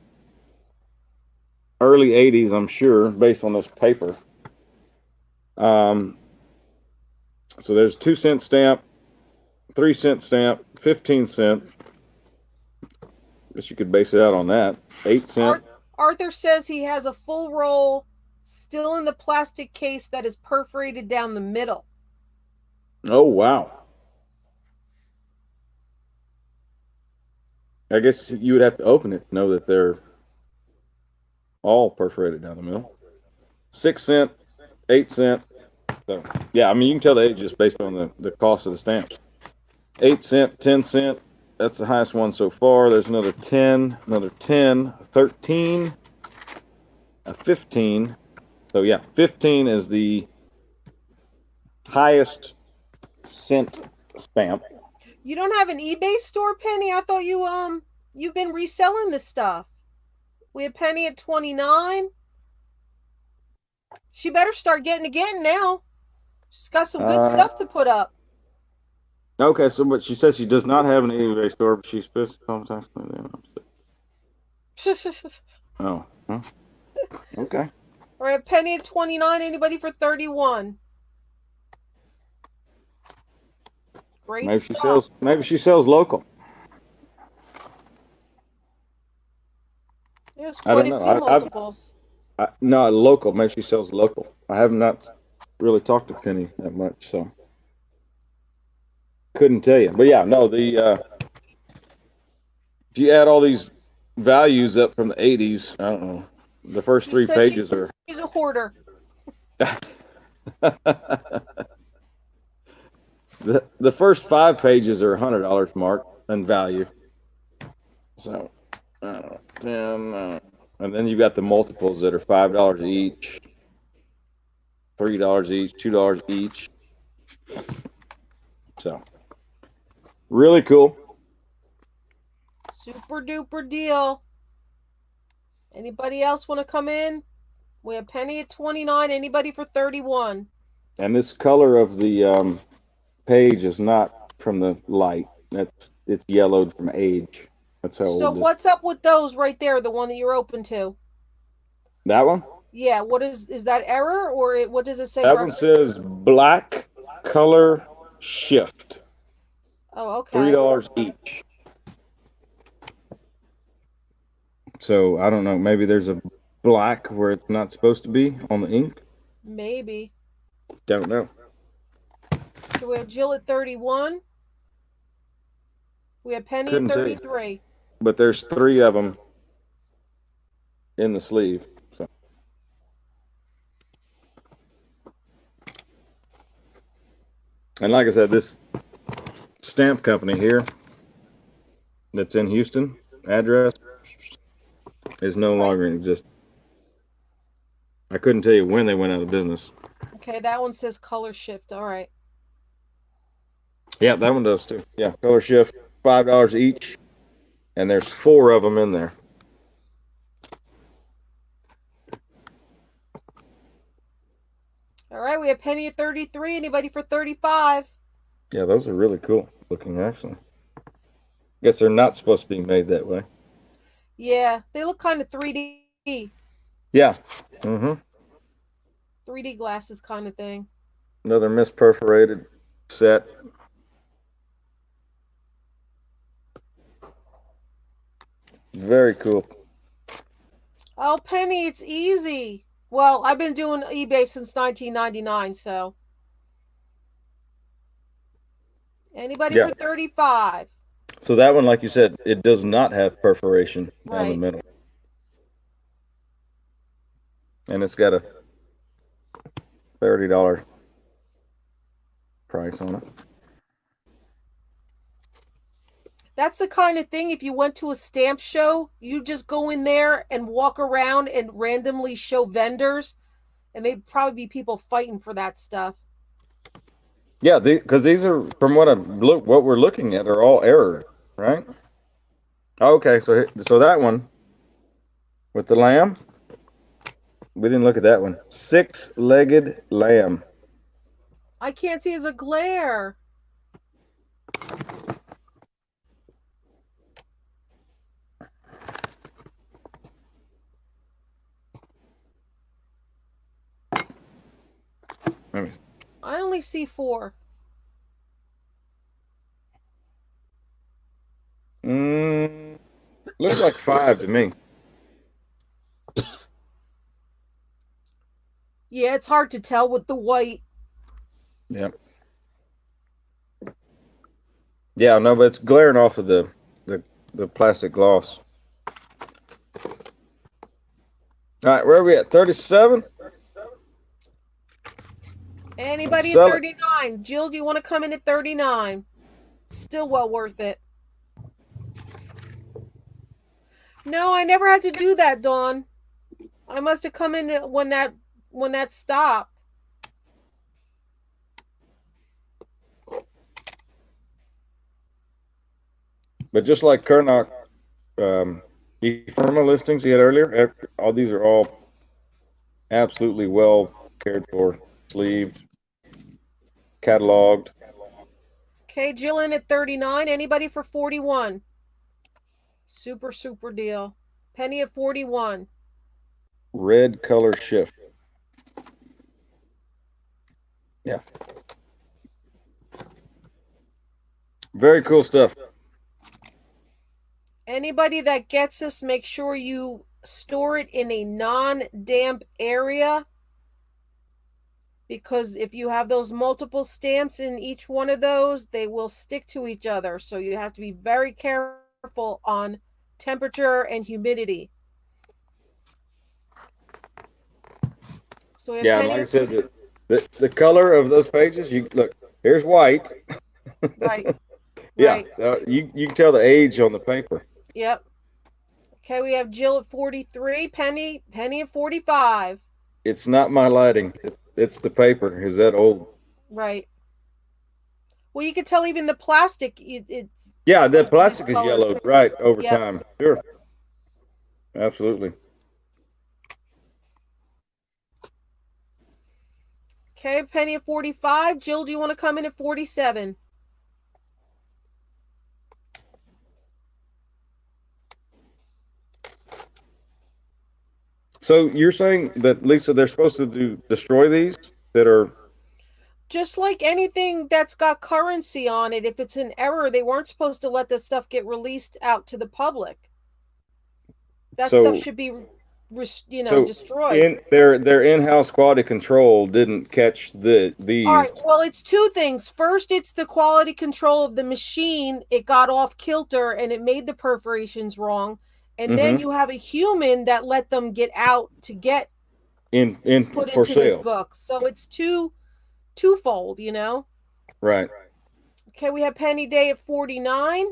early 80s, I'm sure, based on this paper. So there's 2-cent stamp, 3-cent stamp, 15-cent. Guess you could base it out on that. 8-cent. Arthur says he has a full roll still in the plastic case that is perforated down the middle. Oh, wow. I guess you would have to open it to know that they're all perforated down the middle. 6-cent, 8-cent. So, yeah, I mean, you can tell the age just based on the cost of the stamps. 8-cent, 10-cent. That's the highest one so far. There's another 10, another 10, a 13, a 15. So, yeah, 15 is the highest cent stamp. You don't have an eBay store, Penny? I thought you've been reselling this stuff. We have Penny at 29. She better start getting again now. She's got some good stuff to put up. Okay, so but she says she does not have an eBay store, but she's supposed to contact me. Oh, huh? Okay. All right, Penny at 29. Anybody for 31? Great Maybe she stuff. sells. Maybe she sells local. There's I quite don't a know. few multiples. No, local. Maybe she sells local. I have not really talked to Penny that much, so couldn't tell you. But yeah, no. If you add all these values up from the '80s, I don't know. The first She three said pages are. she's a hoarder. The first 5 pages are $100 mark in value. So, I don't know, 10, and then you've got the multiples that are $5 each, $3 each, $2 each. So, really cool. Super duper deal. Anybody else want to come in? We have Penny at 29. Anybody for 31? And this color of the page is not from the light. It's yellowed from age. That's how So old this. what's up with those right there? The one that you're open to? That one? Yeah. What is that error or what does it say? That one says black color shift. Oh, okay. $3 each. So I don't know. Maybe there's a black where it's not supposed to be on the ink. Maybe. Don't know. So we have Jill at 31. We have Penny Couldn't at tell you. 33. But there's 3 of them in the sleeve. So. And like I said, this stamp company here that's in Houston, address, is no longer in existence. I couldn't tell you when they went out of business. Okay, that one says color shift. All right. Yeah, that one does too. Yeah, color shift, $5 each, and there's 4 of them in there. All right, we have Penny at 33. Anybody for 35? Yeah, those are really cool looking, actually. Guess they're not supposed to be made that way. Yeah, they look kind of 3D. Yeah. Mm-hmm. 3D glasses kind of thing. Another misperforated set. Very cool. Oh, Penny, it's easy. Well, I've been doing eBay since 1999, so. Anybody for 35? So that one, like you said, it does not have perforation down the Right. middle. And it's got a $30 price on it. That's the kind of thing, if you went to a stamp show, you just go in there and walk around and randomly show vendors, and they'd probably be people fighting for that stuff. Yeah, because these are, from what we're looking at, are all error, right? Okay, so that one with the lamb, we didn't look at that one. 6-legged lamb. I can't see, it's a glare. I only see 4. Looks like 5 to me. Yeah, it's hard to tell with the white. Yep. Yeah, no, but it's glaring off of the plastic gloss. All right, where are we at? 37? Anybody at 39? Jill, do you want to come in at 39? Still well worth it. No, I never had to do that, Dawn. I must have come in when that stopped. But just like Cernoch ePharma listings you had earlier, all these are all absolutely well cared for, sleeved, cataloged. Okay, Jill in at 39. Anybody for 41? Super deal. Penny at 41. Red color shift. Yeah. Very cool stuff. Anybody that gets this, make sure you store it in a non-damp area, because if you have those multiple stamps in each one of those, they will stick to each other. So you have to be very careful on temperature and humidity. So we have Yeah, and like penny, I said, the color of those pages, you look, here's white. right, Yeah, right, you can tell the age on the paper. yep. Okay, we have Jill at 43, Penny at 45. It's not my lighting. It's the paper. Is that old? Right. Well, you can tell even the plastic, it's Yeah, the plastic is discolored. yellowed, right, over Yep. time. Sure. Absolutely. Okay, Penny at 45. Jill, do you want to come in at 47? So you're saying that, Lisa, they're supposed to destroy these that are Just like anything that's got currency on it, if it's an error, they weren't supposed to let this stuff get released out to the public. That stuff so should be, so destroyed. in their in-house quality control didn't catch All these. right, well, it's two things. First, it's the quality control of the machine. It got off kilter and it made the perforations wrong. And then Mm-hmm. you have a human that let them get out to get In put for into this sale. book. So it's twofold. Right. Okay, we have Penny Day at 49.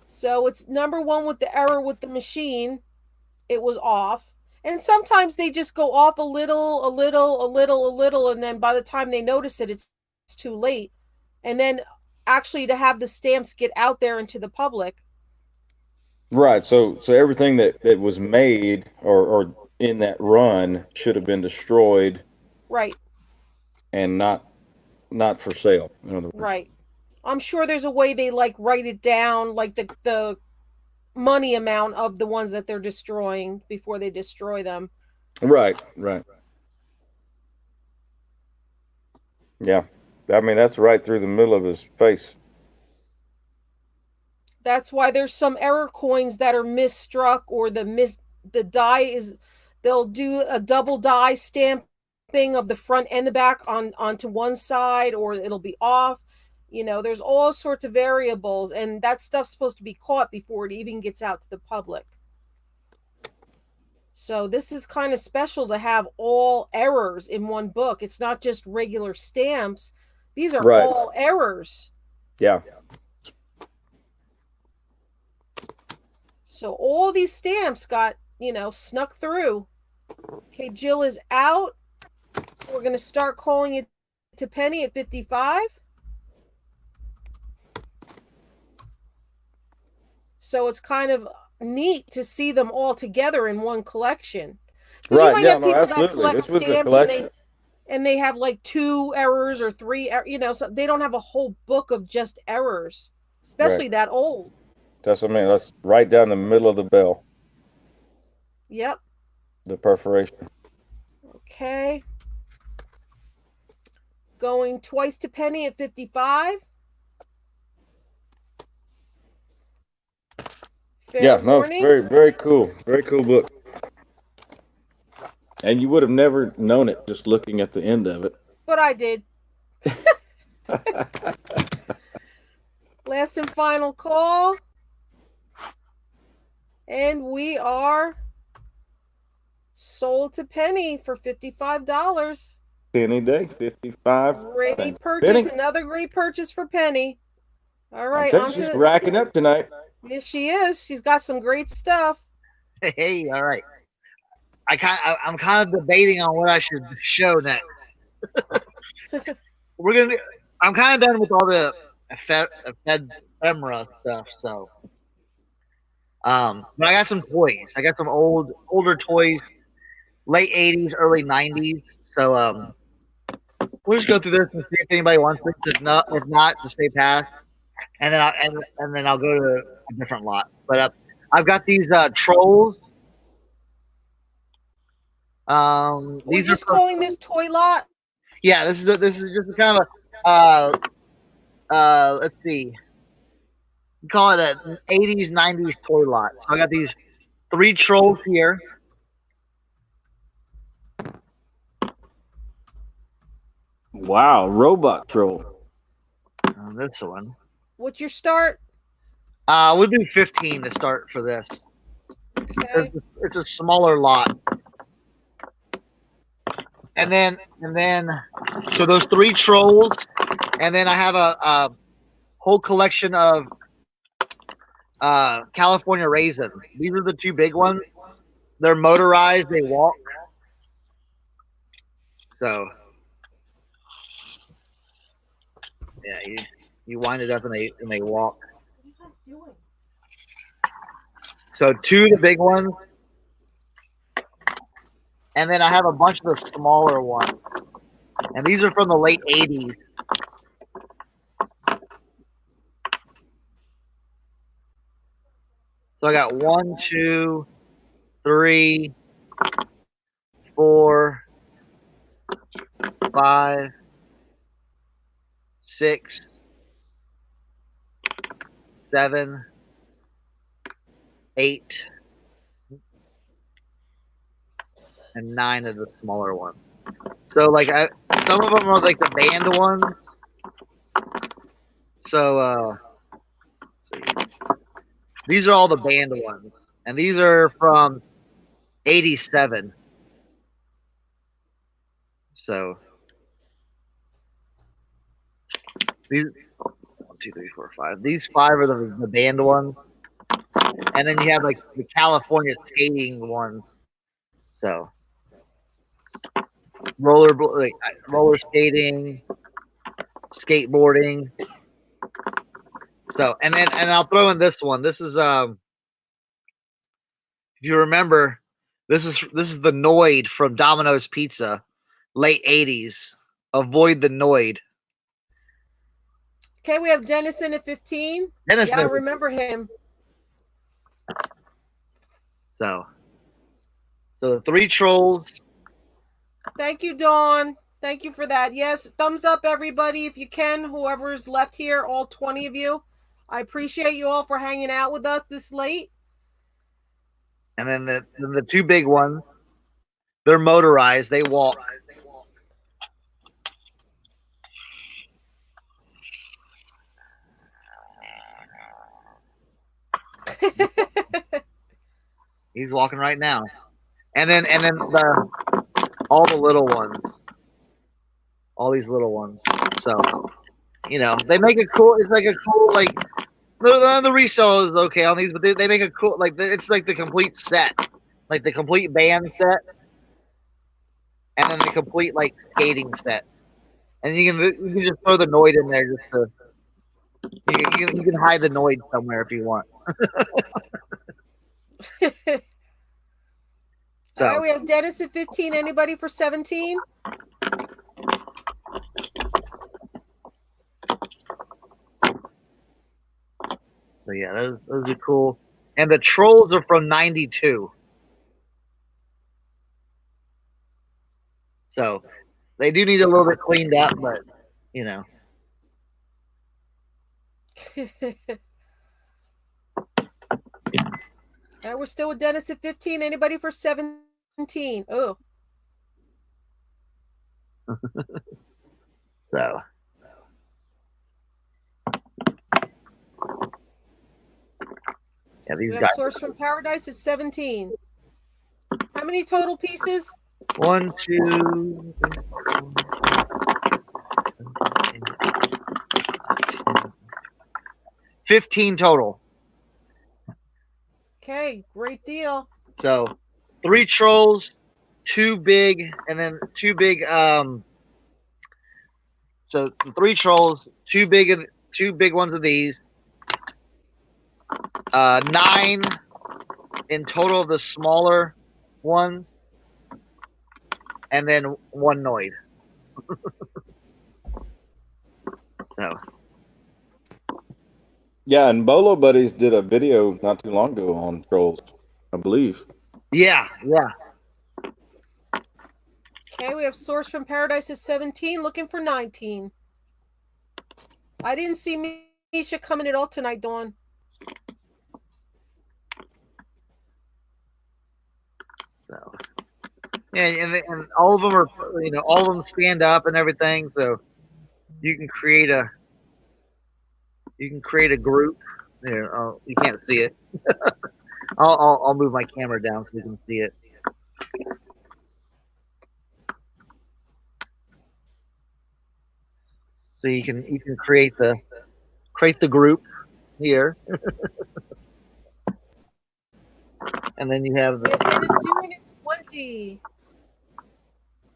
So it's number one with the error with the machine. It was off. And sometimes they just go off a little, a little, and then by the time they notice it, it's too late. And then actually to have the stamps get out there into the public. Right. So everything that was made or in that run should have been destroyed Right, and not for sale. In other words. right. I'm sure there's a way they like write it down, like the money amount of the ones that they're destroying before they destroy them. Right. Right. Yeah. I mean, that's right through the middle of his face. That's why there's some error coins that are misstruck, or the die is, they'll do a double die stamping of the front and the back onto one side, or it'll be off. There's all sorts of variables, and that stuff's supposed to be caught before it even gets out to the public. So this is kind of special to have all errors in one book. It's not just regular stamps. These are Right. all errors. Yeah. So all these stamps got, snuck through. Okay, Jill is out. So we're going to start calling it to Penny at 55. So it's kind of neat to see them all together in one collection. Because you Right. might Yeah. have No. people that Absolutely. collect This was a stamps collection. and they have like 2 errors or 3, so they don't have a whole book of just errors, especially Right. that old. That's what I mean. That's right down the middle of the bell, Yep. the perforation. Okay. Going twice to Penny at 55. Yeah. No. It's very, very cool. Very cool book. And you would have never known it just looking at the end of it. But I did. Last and final call. And we are sold to Penny for $55. Penny Day, 55. Great purchase. Penny. Another great purchase for Penny. All right. Okay, she's racking up tonight. Yes, she is. She's got some great stuff. Hey, all right. I'm kind of debating on what I should show next. I'm kind of done with all the ephemera stuff. So, but I got some toys. I got some older toys, late '80s, early '90s. So, we'll just go through this and see if anybody wants it. If not, just say pass, and then I'll go to a different lot. But I've got these trolls. We're just calling this toy lot. Yeah, this is just kind of a let's see, we call it an 80s 90s toy lot. So I got these 3 trolls here. Wow, robot troll. This one. What's your start? We'll do 15 to start for this. Okay. It's a smaller lot. And then so those 3 trolls, and then I have a whole collection of California raisins. These are the 2 big ones. They're motorized, they walk. So yeah, you wind it up and they walk. What are you guys doing? So 2 of the big ones. And then I have a bunch of the smaller ones. And these are from the late 80s. So I got 1, 2, 3, 4, 5, 6, 7, 8, and 9 of the smaller ones. So like some of them are like the band ones. So let's see. These are all the band ones, and these are from '87. So these 1, 2, 3, 4, 5. These 5 are the band ones, and then you have like the California skating ones. So roller skating, skateboarding. So and I'll throw in this one. This is if you remember, this is the Noid from Domino's Pizza, late '80s. Avoid the Noid. Okay, we have Dennison at 15. Dennis Yeah, I knows. remember him. So the 3 trolls. Thank you, Dawn. Thank you for that. Yes, thumbs up, everybody, if you can. Whoever's left here, all 20 of you. I appreciate you all for hanging out with us this late. And then the 2 big ones. They're motorized. They walk. He's walking right now. And then all the little ones. All these little ones. So, they make a cool. It's like a cool like the resale is okay on these, but they make a cool it's like the complete set, like the complete band set, and then the complete like skating set. And you can just throw the Noid in there just to you can hide the Noid somewhere if you want. So all right, we have Dennis at 15. Anybody for 17? So yeah, those are cool. And the trolls are from '92. So they do need a little bit cleaned up, but All right, we're still with Dennis at 15. Anybody for 17? Oh. So yeah, these We have guys. Source from Paradise at 17. How many total pieces? 1, 2, 15 total. Okay, great deal. So 3 trolls, 2 big, and then 2 big. So 3 trolls, 2 big ones of these. 9 in total of the smaller ones, and then 1 Noid. So Yeah, and Bolo Buddies did a video not too long ago on trolls, I believe. yeah. Okay, we have Source from Paradise at 17, looking for 19. I didn't see Misha coming at all tonight, Dawn. So, yeah, and all of them are, all of them stand up and everything. So you can create a group. There, you can't see it. I'll move my camera down so you can see it. So you can create the group here, and then you have We have the. Dennis doing it 20.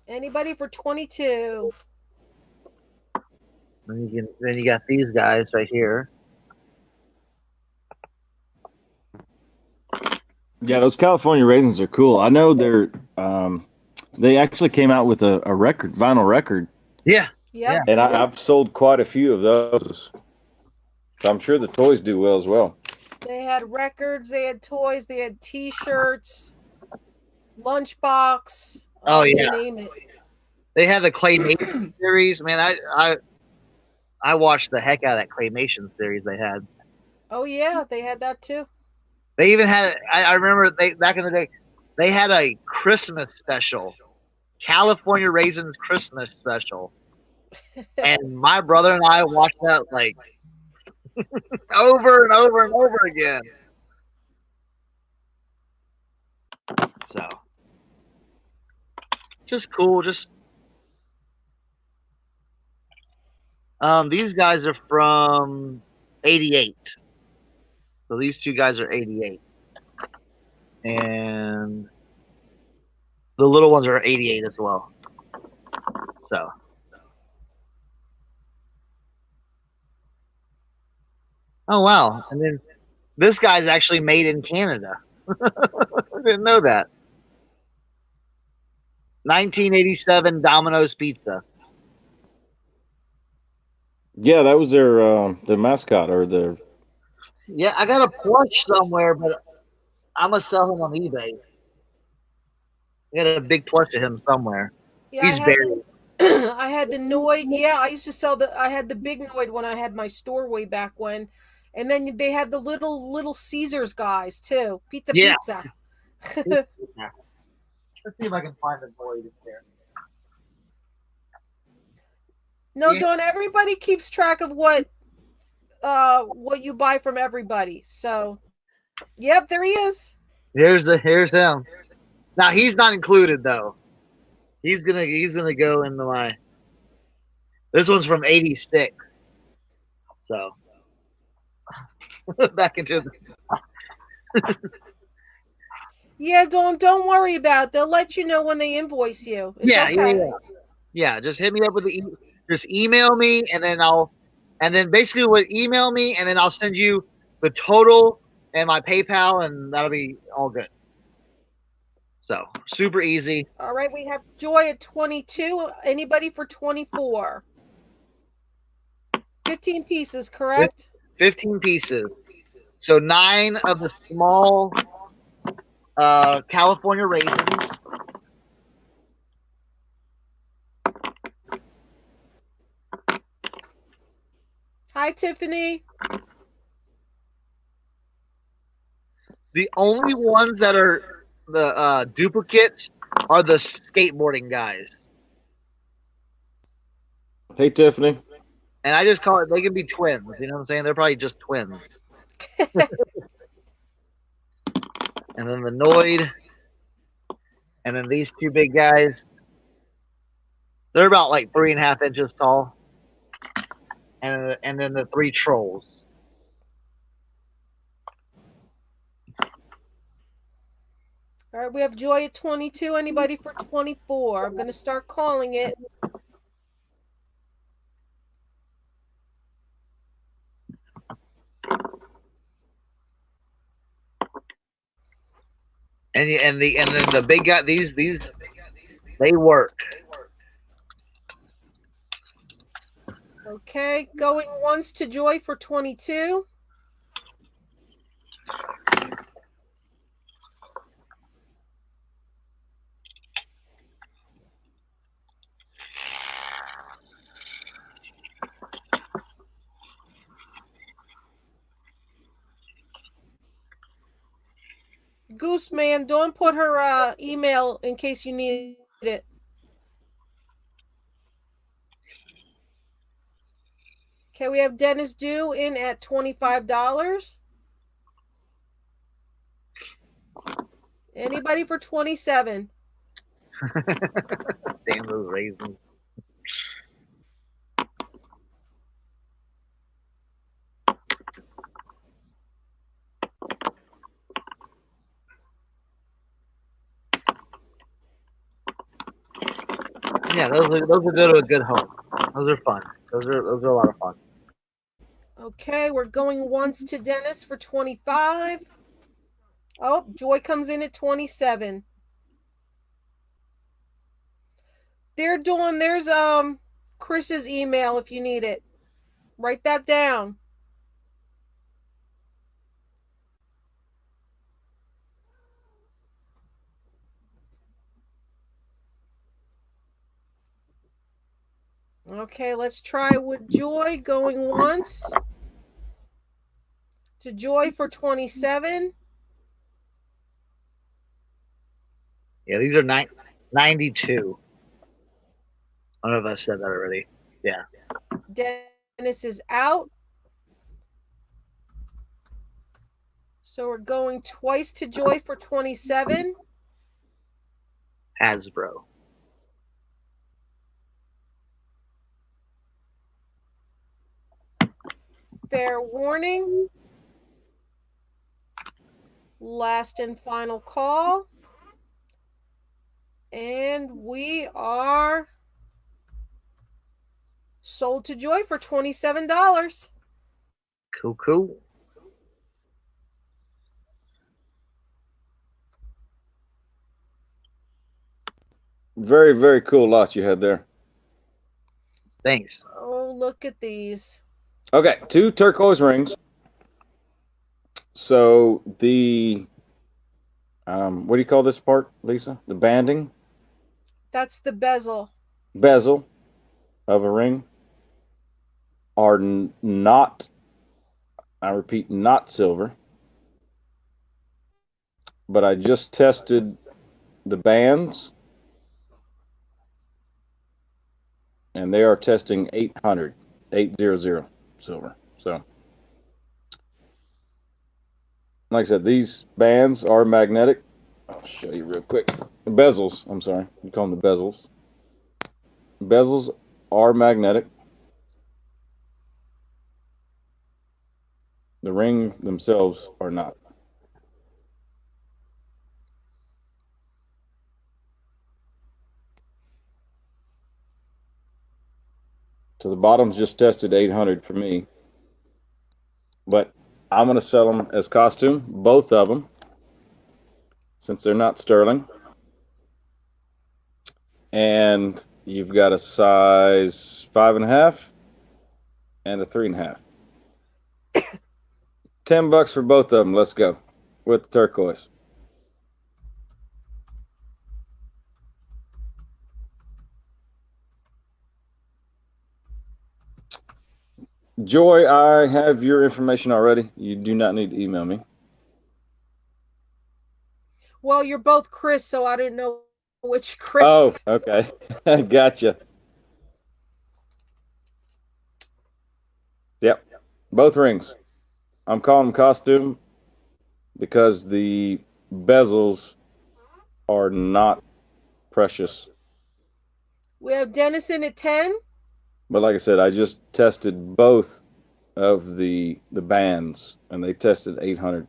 Anybody for 22? Then you got these guys right here. Yeah, those California raisins are cool. I know they actually came out with a vinyl record, Yeah, Yep. and I've sold quite a few of those. So I'm sure the toys do well as well. They had records, they had toys, they had T-shirts, lunchbox. Oh, You yeah. name it. They had the claymation series. Man, I watched the heck out of that claymation series they had. Oh yeah, they had that too. They even had. I remember back in the day, they had a Christmas special, California Raisins Christmas special, and my brother and I watched that like over and over and over again. So, just cool. Just these guys are from '88. So these two guys are '88, and the little ones are '88 as well. So. Oh wow! And then this guy's actually made in Canada. I didn't know that. 1987 Domino's Pizza. Yeah, that was their mascot or their. Yeah, I got a plush somewhere, but I'm gonna sell him on eBay. I got a big plush of him somewhere. Yeah, He's buried. I had the Noid. Yeah, I used to sell I had the big Noid when I had my store way back when. And then they had the little Caesars guys too. Pizza. Yeah. Yeah. Let's see if I can find the void in there. No, Yeah. don't everybody keeps track of what you buy from everybody. So yep, there he is. Here's him. Now he's not included though. He's gonna go into my. This one's from '86. So back into the. Yeah, don't worry about it. They'll let you know when they invoice you. It's okay. Yeah. Just hit me up with just email me, and then basically email me, and then I'll send you the total and my PayPal, and that'll be all good. So super easy. All right, we have Joy at 22. Anybody for 24? 15 pieces, correct? 15 pieces. So 9 of the small California raisins. Hi, Tiffany. The only ones that are the duplicates are the skateboarding guys. Hey, Tiffany. And I just call it, they can be twins. You know what I'm saying? They're probably just twins. And then the Noid. And then these two big guys. They're about like 3.5 inches tall. And then the 3 trolls. All right, we have Joy at 22. Anybody for 24? I'm going to start calling it. And then the big guy, these they work. Okay, going once to Joy for 22. Goose Man, don't put her email in case you need it. Okay, we have Dennis Dew in at $25. Anybody for 27? Damn those raisins. Yeah, those are good to a good home. Those are fun. Those are a lot of fun. Okay, we're going once to Dennis for 25. Oh, Joy comes in at 27. There's Chris's email if you need it. Write that down. Okay, let's try with Joy going once. To Joy for 27. Yeah, these are 92. I don't know if I said that already. Yeah. Dennis is out. So we're going twice to Joy for 27. Hasbro. Fair warning. Last and final call. And we are sold to Joy for $27. Cool. Very, very cool lots you had there. Thanks. Oh, look at these. Okay, 2 turquoise rings. So the what do you call this part, Lisa? The banding That's the bezel. bezel of a ring are not, I repeat, not silver. But I just tested the bands, and they are testing 800 silver. So, like I said, these bands are magnetic. I'll show you real quick. The bezels, I'm sorry, you call them the bezels. Bezels are magnetic. The ring themselves are not. So the bottom's just tested 800 for me. But I'm going to sell them as costume, both of them, since they're not sterling. And you've got a size 5.5 and a 3.5. $10 for both of them. Let's go with the turquoise. Joy, I have your information already. You do not need to email me. Well, you're both Chris, so I didn't know which Chris. Oh, okay. Gotcha. Yep. Both rings. I'm calling them costume because the bezels are not precious. We have Dennison at 10. But like I said, I just tested both of the bands, and they tested 800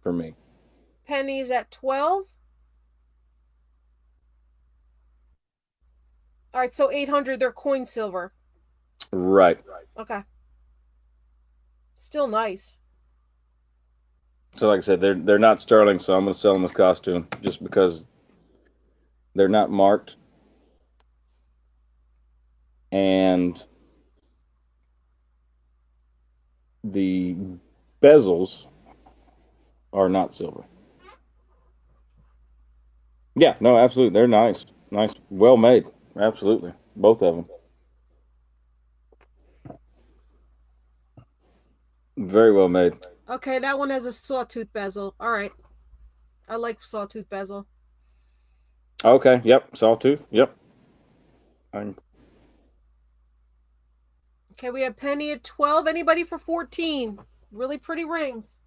for me. Penny's at 12. All right, so 800, they're coin silver. Right. Okay. Still nice. So like I said, they're not sterling, so I'm going to sell them as costume just because they're not marked. And the bezels are not silver. Yeah, no, absolutely. They're nice. Nice, well made. Absolutely. Both of them. Very well made. Okay, that one has a sawtooth bezel. All right. I like sawtooth bezel. Okay. Yep. Sawtooth. Yep. Okay, we have Penny at 12. Anybody for 14? Really pretty rings.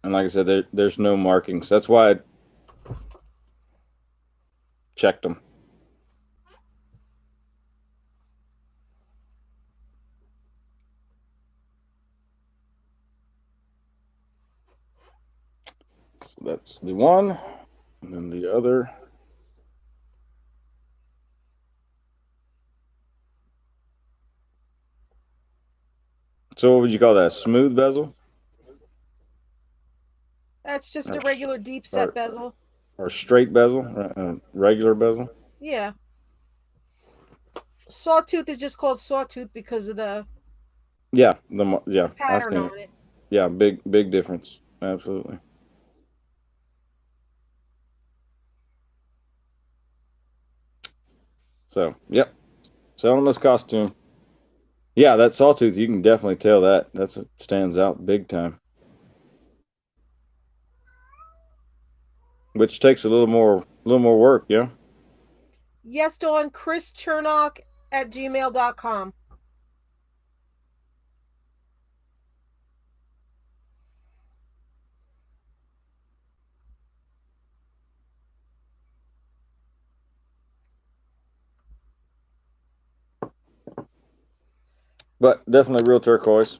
And like I said, there's no markings. That's why I checked them. So that's the one, and then the other. So what would you call that? Smooth bezel? That's just Or, a regular deep set or, bezel. or straight bezel? Regular bezel? Yeah. Sawtooth is just called sawtooth because of the Yeah. the I pattern seen it. on it. Yeah. Big difference. Absolutely. So yep. Selling this costume. Yeah, that sawtooth, you can definitely tell that stands out big time. Which takes a little more work, yeah. Yes, Dawn, Chris Cernoch at gmail.com. But definitely real turquoise.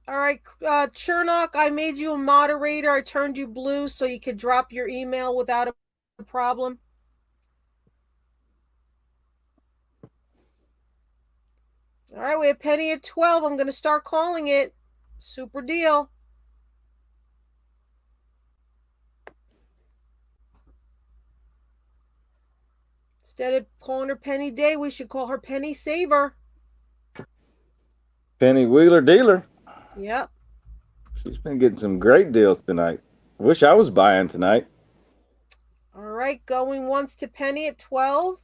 All right, Cernoch, I made you a moderator. I turned you blue so you could drop your email without a problem. All right, we have Penny at 12. I'm going to start calling it. Super deal. Instead of calling her Penny Day, we should call her Penny Saver. Penny Wheeler Dealer. Yep. She's been getting some great deals tonight. Wish I was buying tonight. All right, going once to Penny at 12.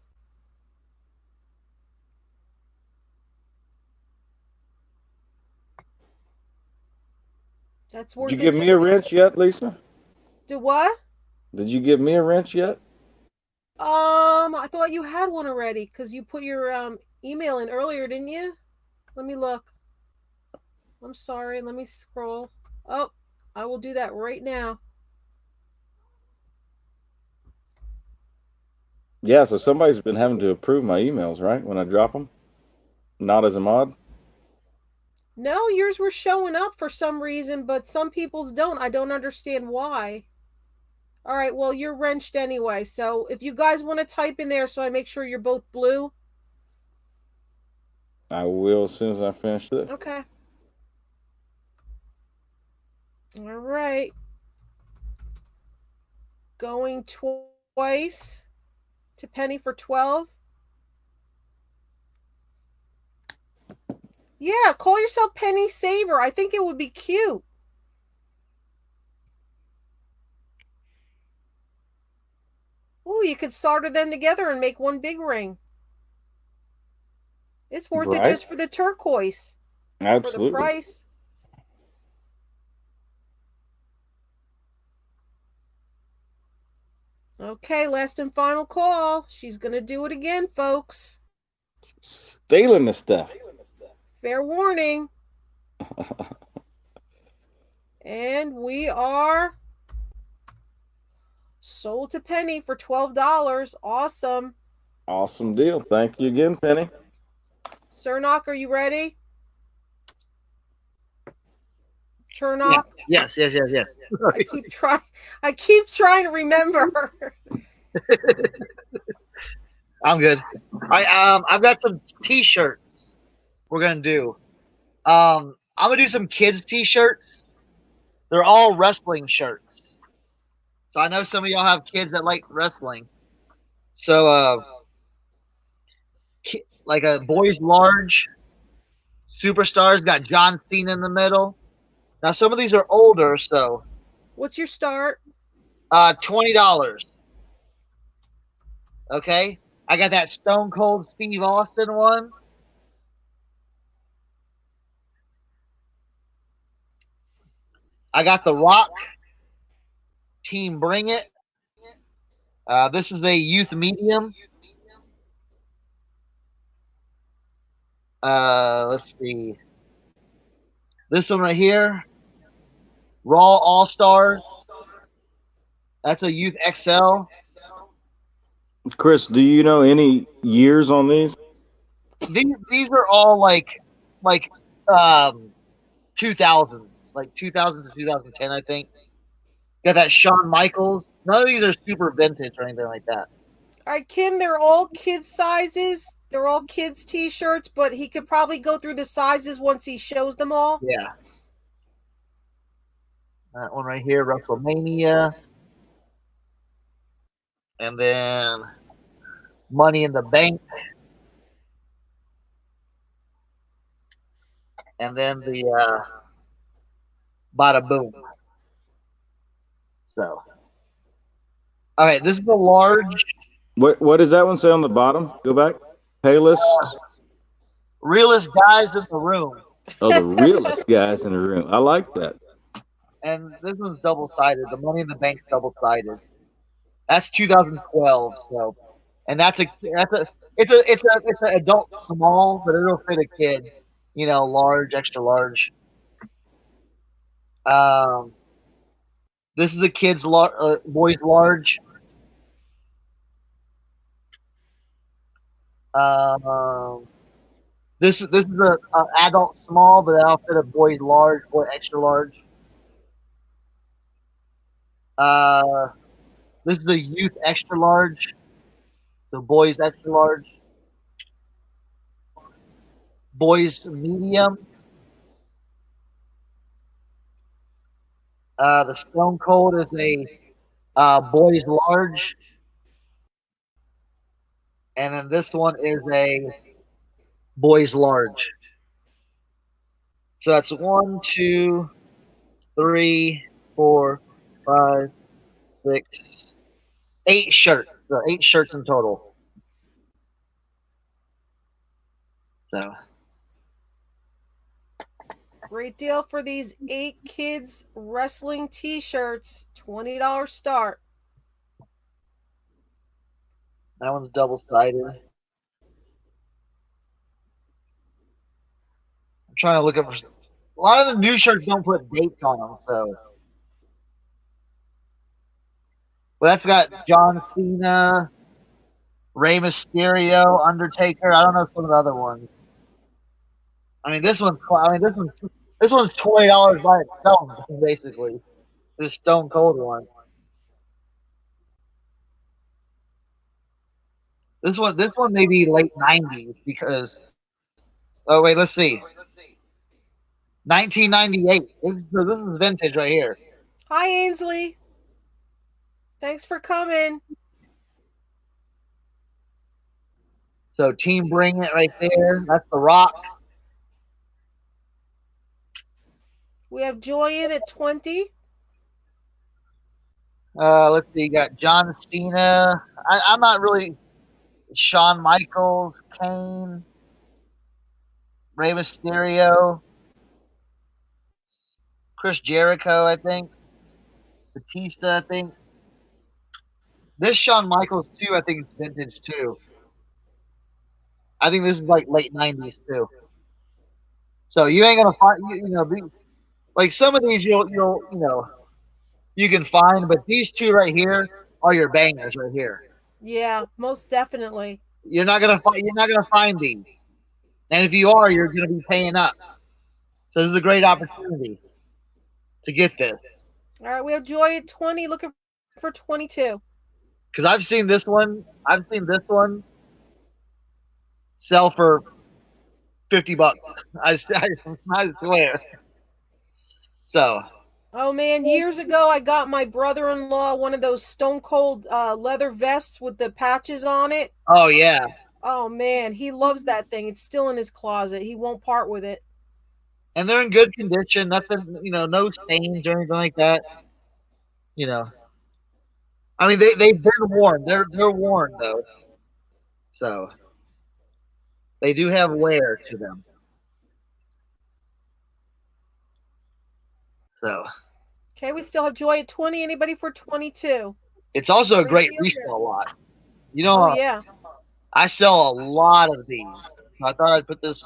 That's Did you worth it give me just a for... wrench yet, Lisa? Do what? Did you give me a wrench yet? I thought you had one already because you put your email in earlier, didn't you? Let me look. I'm sorry. Let me scroll. Oh, I will do that right now. Yeah, so somebody's been having to approve my emails, right? When I drop them? Not as a mod? No, yours were showing up for some reason, but some people's don't. I don't understand why. All right, well, you're wrenched anyway. So if you guys want to type in there so I make sure you're both blue. I will as soon as I finish this. Okay. All right. Going twice to Penny for 12. Yeah, call yourself Penny Saver. I think it would be cute. Ooh, you could solder them together and make one big ring. It's worth it Right? just for the turquoise. For the Absolutely. price. Okay, last and final call. She's going to do it again, folks. Stealing the stuff. Fair warning. And we are sold to Penny for $12. Awesome. Awesome deal. Thank you again, Penny. Cernoch, are you ready? Yeah. Cernoch? Yes. I keep trying to remember. I'm good. I've got some t-shirts we're gonna do. I'm gonna do some kids t-shirts. They're all wrestling shirts. So I know some of y'all have kids that like wrestling. So like a boys large superstars got John Cena in the middle. Now some of these are older, so What's your start? $20. Okay. I got that Stone Cold Steve Austin one. I got the Rock Team Bring It. This is a youth medium. Let's see. This one right here, Raw All Stars. That's a youth XL. Chris, do you know any years on these? These are all like 2000s, like 2000 to 2010, I think. Got that Shawn Michaels. None of these are super vintage or anything like that. All right, Kim, they're all kids sizes. They're all kids t-shirts, but he could probably go through the sizes once he shows them all. Yeah. That one right here, WrestleMania. And then Money in the Bank. And then the Bada Boom. So, all right, this is a large. What does that one say on the bottom? Go back. Payless. Realest guys in the room. Oh, the realest guys in the room. I like that. And this one's double sided. The Money in the Bank's double sided. That's 2012. So, and it's an adult small, but it'll fit a kid. You know, large, extra large. This is a kid's boy's large. This is a adult small, but that'll fit a boy's large, boy extra large. This is a youth extra large. The boys extra large. Boys medium. The Stone Cold is a boys large. And then this one is a boys large. So that's 1, 2, 3, 4, 5, 6, 8 shirts. So 8 shirts in total. So Great deal for these 8 kids wrestling t-shirts. $20 start. that one's double sided. I'm trying to look up. A lot of the new shirts don't put dates on them, so. Well, that's got John Cena, Rey Mysterio, Undertaker. I don't know some of the other ones. I mean, this one's $20 by itself, basically. This Stone Cold one. This one may be late '90s because. Oh wait, let's see. 1998. This is vintage right here. Hi, Ainsley. Thanks for coming. So Team Bring It right there. That's the Rock. We have Joy in at 20. Let's see. You got John Cena. I'm not really. Shawn Michaels, Kane, Rey Mysterio, Chris Jericho, I think. Batista, I think. This Shawn Michaels too, I think it's vintage too. I think this is like late '90s too. So you ain't gonna find like some of these you'll you can find, but these two right here are your bangers right here. Yeah, most definitely. You're not gonna find these, and if you are, you're gonna be paying up. So this is a great opportunity to get this. All right, we have Joy at 20, looking for 22. Because I've seen this one sell for $50. I swear. So. Oh man, years ago I got my brother-in-law one of those Stone Cold leather vests with the patches on it. Oh yeah. Oh man, he loves that thing. It's still in his closet. He won't part with it. And they're in good condition. Nothing, no stains or anything like that. I mean they've been worn. They're worn though. So they do have wear to them. So Okay, we still have Joy at 20. Anybody for 22? it's also a Great great deal there. resale lot. Oh, yeah. I sell a lot of these. So I thought I'd put this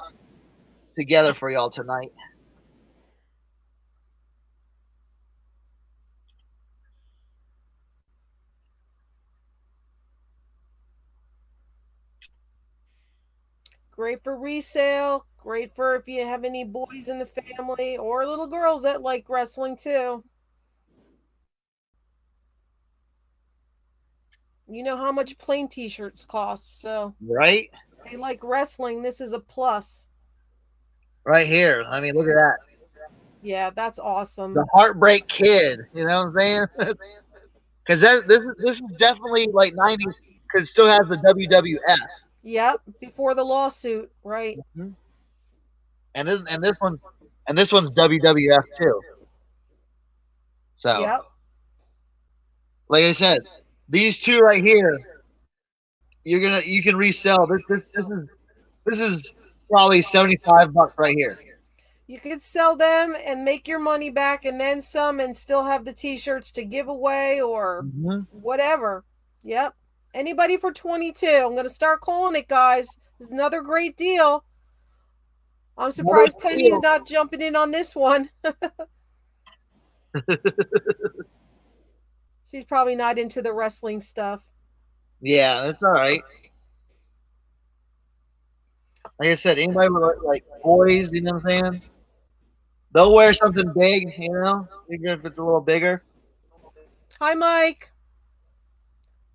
together for y'all tonight. Great for resale. Great for if you have any boys in the family or little girls that like wrestling too. You know how much plain t-shirts cost, so Right? if they like wrestling, this is a plus. Right here. I mean, look at that. Yeah, that's awesome. The Heartbreak Kid. You know what I'm saying? Because this is definitely like 90s because it still has the WWF. Yep, before the lawsuit, right? Mm-hmm. And this one's WWF too. So, Yep. like I said, these two right here, you can resell. This is probably $75 right here. You could sell them and make your money back and then some and still have the t-shirts to give away or whatever. Yep. Anybody for 22. I'm going to start calling it, guys. It's another great deal. I'm surprised Penny's not jumping in on this one. She's probably not into the wrestling stuff. Yeah, that's all right. Like I said, anybody with like boys, you know what I'm saying? They'll wear something big, you know, even if it's a little bigger. Hi, Mike.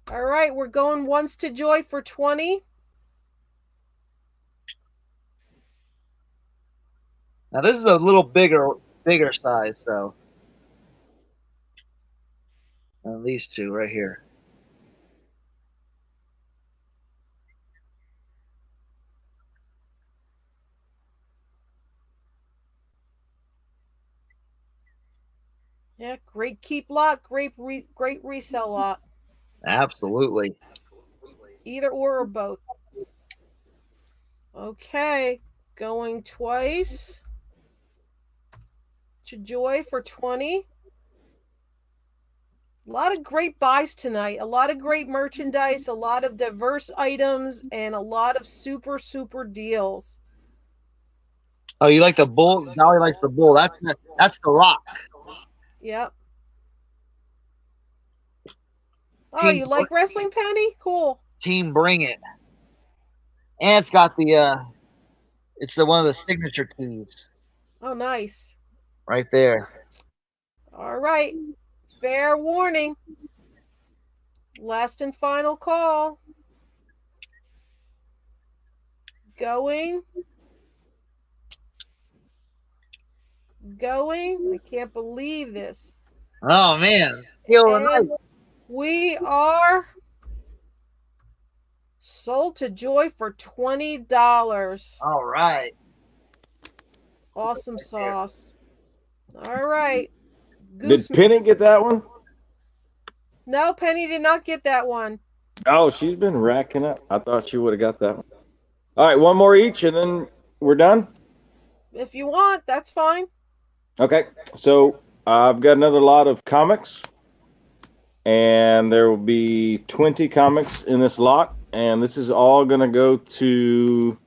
All right, we're going once to Joy for 20. Now this is a little bigger size, so than these two right here. Yeah, great keep lot, great resell lot. Absolutely. Either or both. Okay, going twice to Joy for 20. A lot of great buys tonight. A lot of great merchandise, a lot of diverse items, and a lot of super deals. Oh, you like the bull? Dolly likes the bull. That's the Rock. Yep. Oh, Team you like wrestling, Penny? Cool. Team Bring It, and it's got it's the one of the signature keys Oh, nice. right there. All right. Fair warning. Last and final call. Going. I can't believe this. Oh man, And we are sold to Joy for $20. All right. Awesome sauce. All right. Goose. Did Penny get that one? No, Penny did not get that one. Oh, she's been racking up. I thought she would have got that one. All right, one more each, and then we're done? If you want, that's fine. Okay, so I've got another lot of comics, and there will be 20 comics in this lot, and this is all going to go to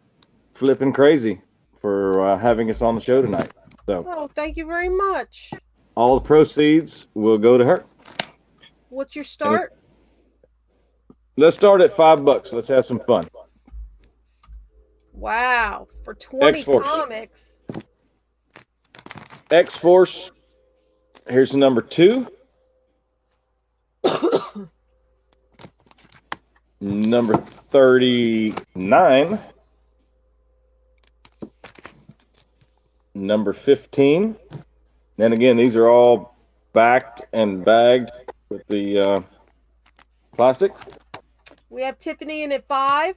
Flippin' Crazy for having us on the show tonight. So, oh, thank you very much. All the proceeds will go to her. What's your start? Let's start at $5. Let's have some fun. Wow, for 20 X-Force. comics. X-Force. Here's number 2. Number 39. Number 15. And again, these are all backed and bagged with the plastic. We have Tiffany in at 5.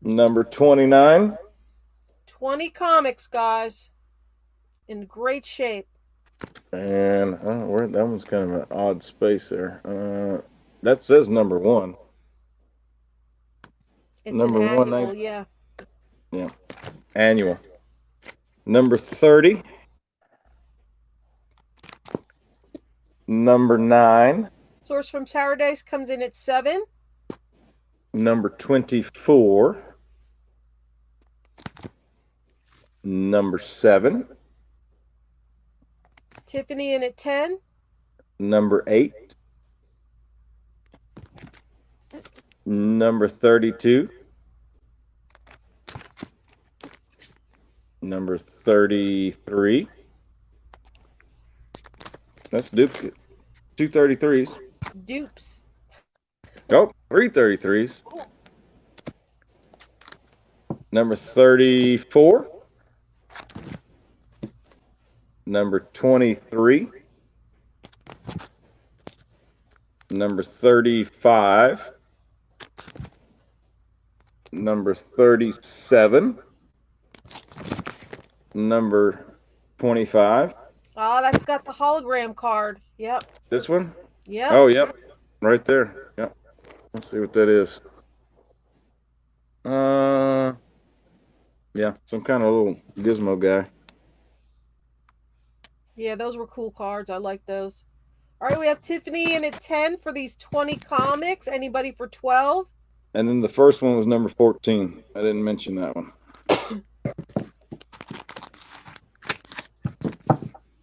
Number 29. 20 comics, guys. In great shape. And that one's kind of an odd space there. That says number 1. It's Number an annual, 190. yeah. Yeah. Annual. Number 30. Number 9. Source from Paradise comes in at 7. Number 24. Number 7. Tiffany in at 10. Number 8. Number 32. Number 33. That's duplicate. 2 33s. Dupes. Oh, 3 33s. Number 34. Number 23. Number 35. Number 37. Number 25. Oh, that's got the hologram card. Yep. This one? Yep. Oh, yep. Right there. Yep. Let's see what that is. Yeah, some kind of little gizmo guy. Yeah, those were cool cards. I like those. All right, we have Tiffany in at 10 for these 20 comics. Anybody for 12? And then the first one was number 14. I didn't mention that one.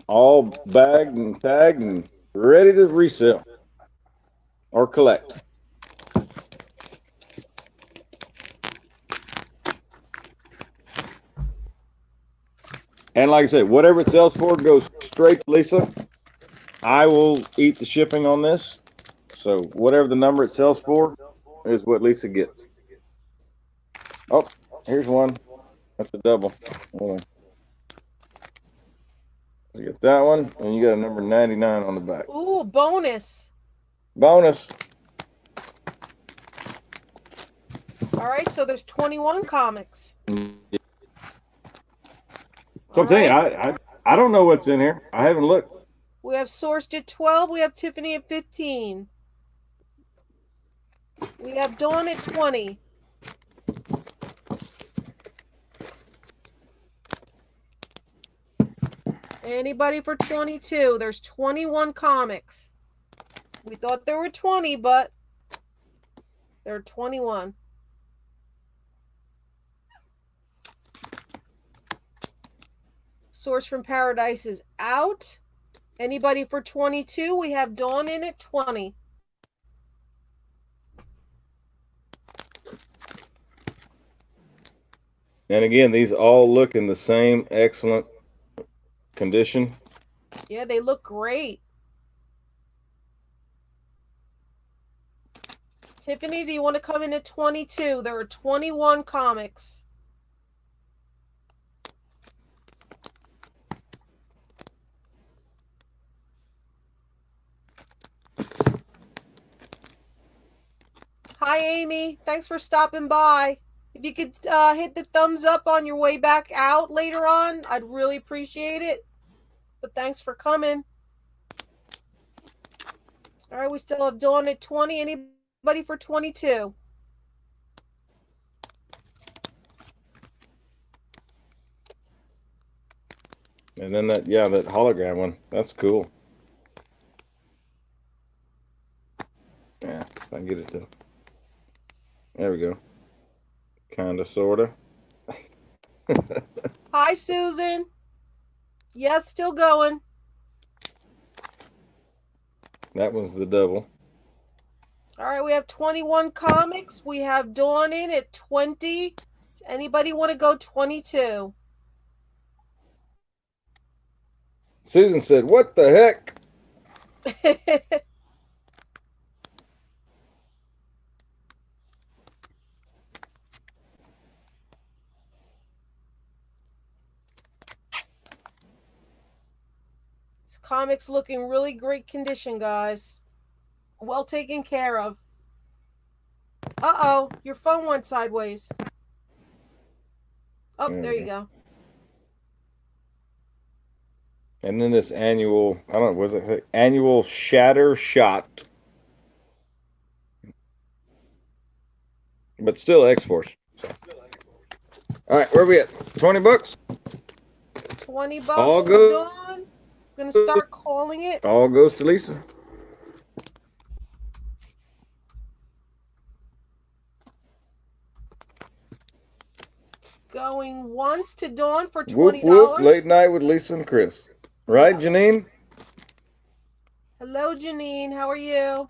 All bagged and tagged and ready to resell or collect. And like I said, whatever it sells for goes straight to Lisa. I will eat the shipping on this. So whatever the number it sells for is what Lisa gets. Oh, here's one. That's a double. Hold on. You get that one, and you got a number 99 on the back. Ooh, bonus. Bonus. All right, so there's 21 comics. So I'm telling you, I don't know what's in here. I haven't looked. We have Sourced at 12. We have Tiffany at 15. We have Dawn at 20. Anybody for 22? There's 21 comics. We thought there were 20, but there are 21. Source from Paradise is out. Anybody for 22? We have Dawn in at 20. And again, these all look in the same excellent condition. Yeah, they look great. Tiffany, do you want to come in at 22? There are 21 comics. Hi, Amy. Thanks for stopping by. If you could hit the thumbs up on your way back out later on, I'd really appreciate it. But thanks for coming. All right, we still have Dawn at 20. Anybody for 22? And then that hologram one. That's cool. Yeah, if I can get it to. There we go. Kinda, sorta. Hi, Susan. Yes, still going. That was the double. All right, we have 21 comics. We have Dawn in at 20. Does anybody want to go 22? Susan said, "What the heck?" This comic's looking really great condition, guys. Well taken care of. Uh-oh, your phone went sideways. Oh, there you go. And then this annual, I don't know, was it annual shatter shot? but still X-Force. So. All right, where are we at? $20? $20 All for goes. Dawn. Gonna start calling it. All goes to Lisa. Going once to Dawn for Whoop $20. whoop! Late night with Lisa and Chris. Right, Yeah. Janine? Hello, Janine. How are you?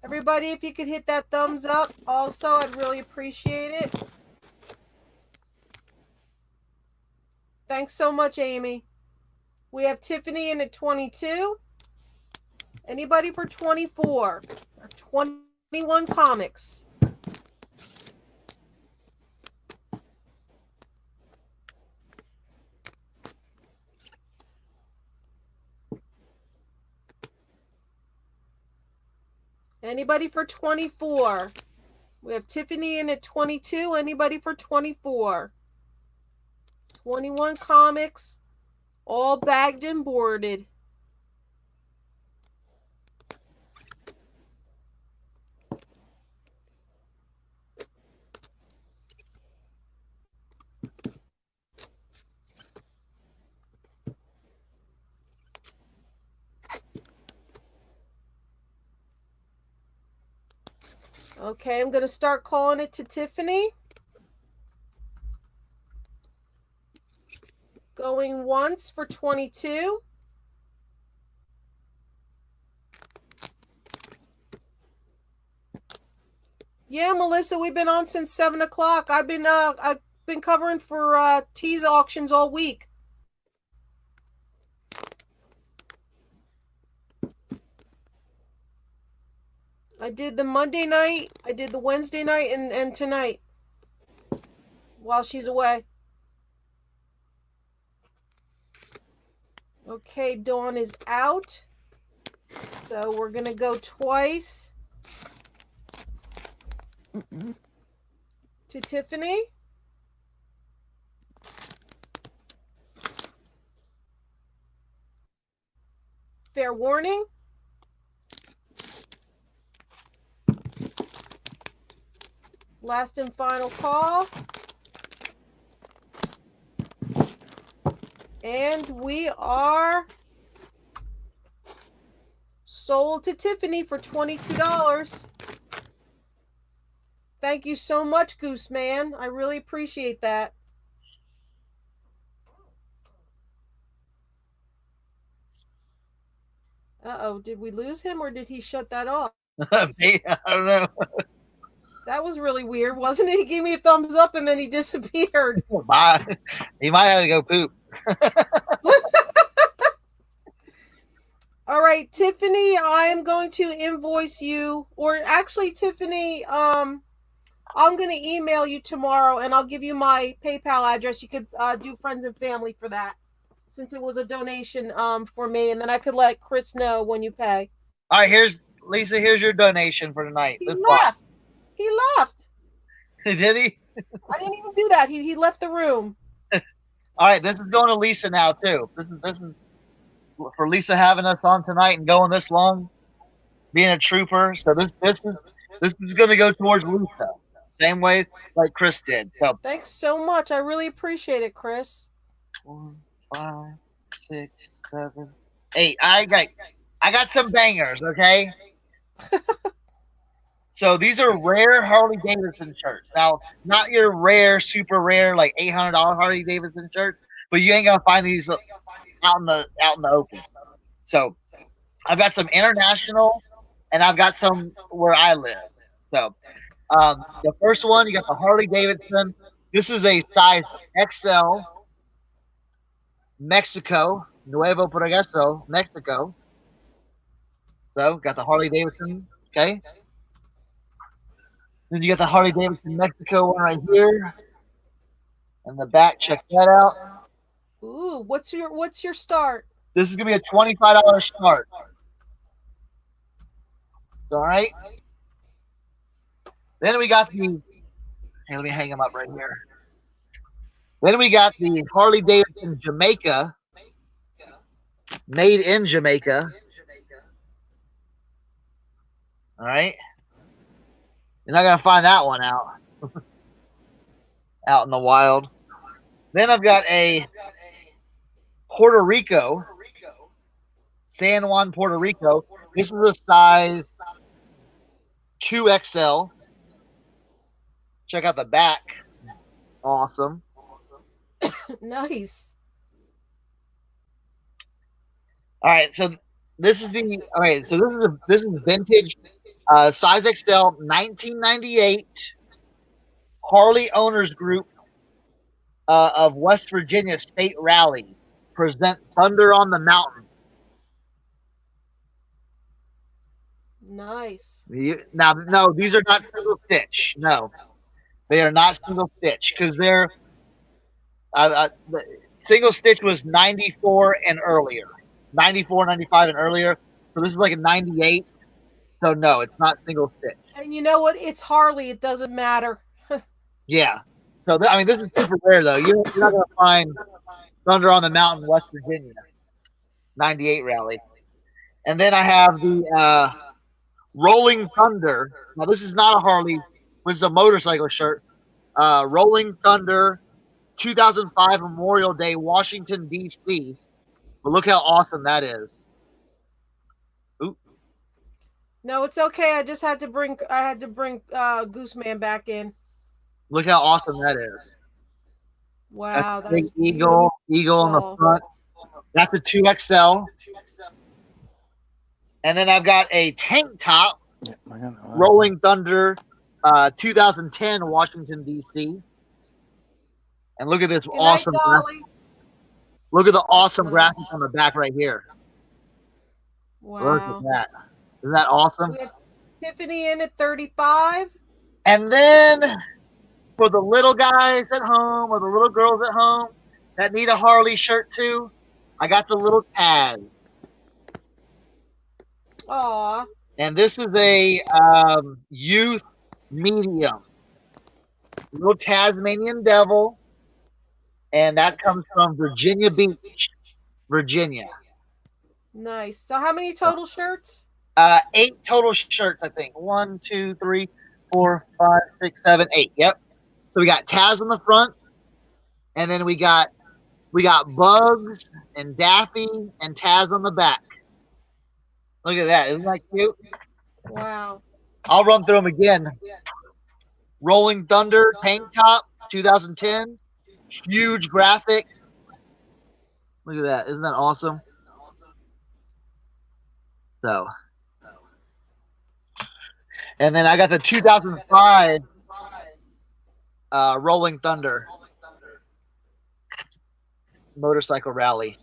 Everybody, if you could hit that thumbs up also, I'd really appreciate it. Thanks so much, Amy. We have Tiffany in at 22. Anybody for 24 or 21 comics? Anybody for 24? We have Tiffany in at 22. Anybody for 24? 21 comics, all bagged and boarded. Okay, I'm going to start calling it to Tiffany. Going once for 22. Yeah, Melissa, we've been on since 7 o'clock. I've been covering for tease auctions all week. I did the Monday night, I did the Wednesday night, and tonight while she's away. Okay, Dawn is out. So we're going to go twice to Tiffany. Fair warning. Last and final call. And we are sold to Tiffany for $22. Thank you so much, Goose Man. I really appreciate that. Uh-oh, did we lose him or did he shut that off? I don't know. That was really weird, wasn't it? He gave me a thumbs up and then he disappeared. Bye. He might have to go poop. All right, Tiffany, I'm going to invoice you, or actually, Tiffany, I'm going to email you tomorrow and I'll give you my PayPal address. You could do friends and family for that, since it was a donation for me, and then I could let Chris know when you pay. All right, here's Lisa. Here's your donation for tonight. He left. He left. Did he? I didn't even do that. He left the room. All right, this is going to Lisa now too. This is for Lisa having us on tonight and going this long, being a trooper. So this is going to go towards Lisa, same way like Chris did. So thanks so much. I really appreciate it, Chris. 4, 5, 6, 7, 8. I got some bangers. Okay. So these are rare Harley Davidson shirts. Now, not your rare, super rare, like $800 Harley Davidson shirts, but you ain't gonna find these out in the open. So I've got some international, and I've got some where I live. So the first one, you got the Harley Davidson. This is a size XL, Mexico, Nuevo Progreso, Mexico. So got the Harley Davidson. Okay. Then you got the Harley Davidson Mexico one right here. And the back, check that out. Ooh, what's your start? This is gonna be a $25 start. All right. Then we got the. Hey, let me hang them up right here. Then we got the Harley Davidson Jamaica, made in Jamaica. All right. You're not gonna find that one out in the wild. Then I've got a Puerto Rico, San Juan, Puerto Rico. This is a size 2XL. Check out the back. Awesome. Nice. All right, so this is the all right. So this is vintage, size XL, 1998 Harley Owners Group of West Virginia State Rally present Thunder on the Mountain. Nice. Now, no, these are not single stitch. No, they are not single stitch because they're single stitch was 94 and earlier, 94, 95 and earlier. So this is like a 98. So no, it's not single stitch. And you know what? It's Harley. It doesn't matter. Yeah. So I mean, this is super rare though. You're not gonna find Thunder on the Mountain, West Virginia, 98 rally. And then I have the Rolling Thunder. Now this is not a Harley. This is a motorcycle shirt. Rolling Thunder, 2005 Memorial Day, Washington D.C. But look how awesome that is. Ooh. No, it's okay. I just had to bring. I had to bring Goose Man back in. Look how awesome that is. Wow, That's a big that's eagle on the front. That's a 2XL. And then I've got a tank top, Rolling Thunder, 2010 Washington D.C. And look at this awesome graphic. Look at the awesome graphic on the back right here. Wow. Look at that. Isn't that awesome? We have Tiffany in at 35. And then for the little guys at home or the little girls at home that need a Harley shirt too, I got the little Taz. Aw. And this is a youth medium. Little Tasmanian Devil. And that comes from Virginia Beach, Virginia. Nice. So how many total shirts? 8 total shirts, I think. 1, 2, 3, 4, 5, 6, 7, 8. Yep. So we got Taz on the front, and then we got Bugs and Daffy and Taz on the back. Look at that. Isn't that cute? Wow. I'll run through them again. Rolling Thunder tank top, 2010. Huge graphic. Look at that. Isn't that awesome? So, and then I got the 2005 Rolling Thunder motorcycle rally.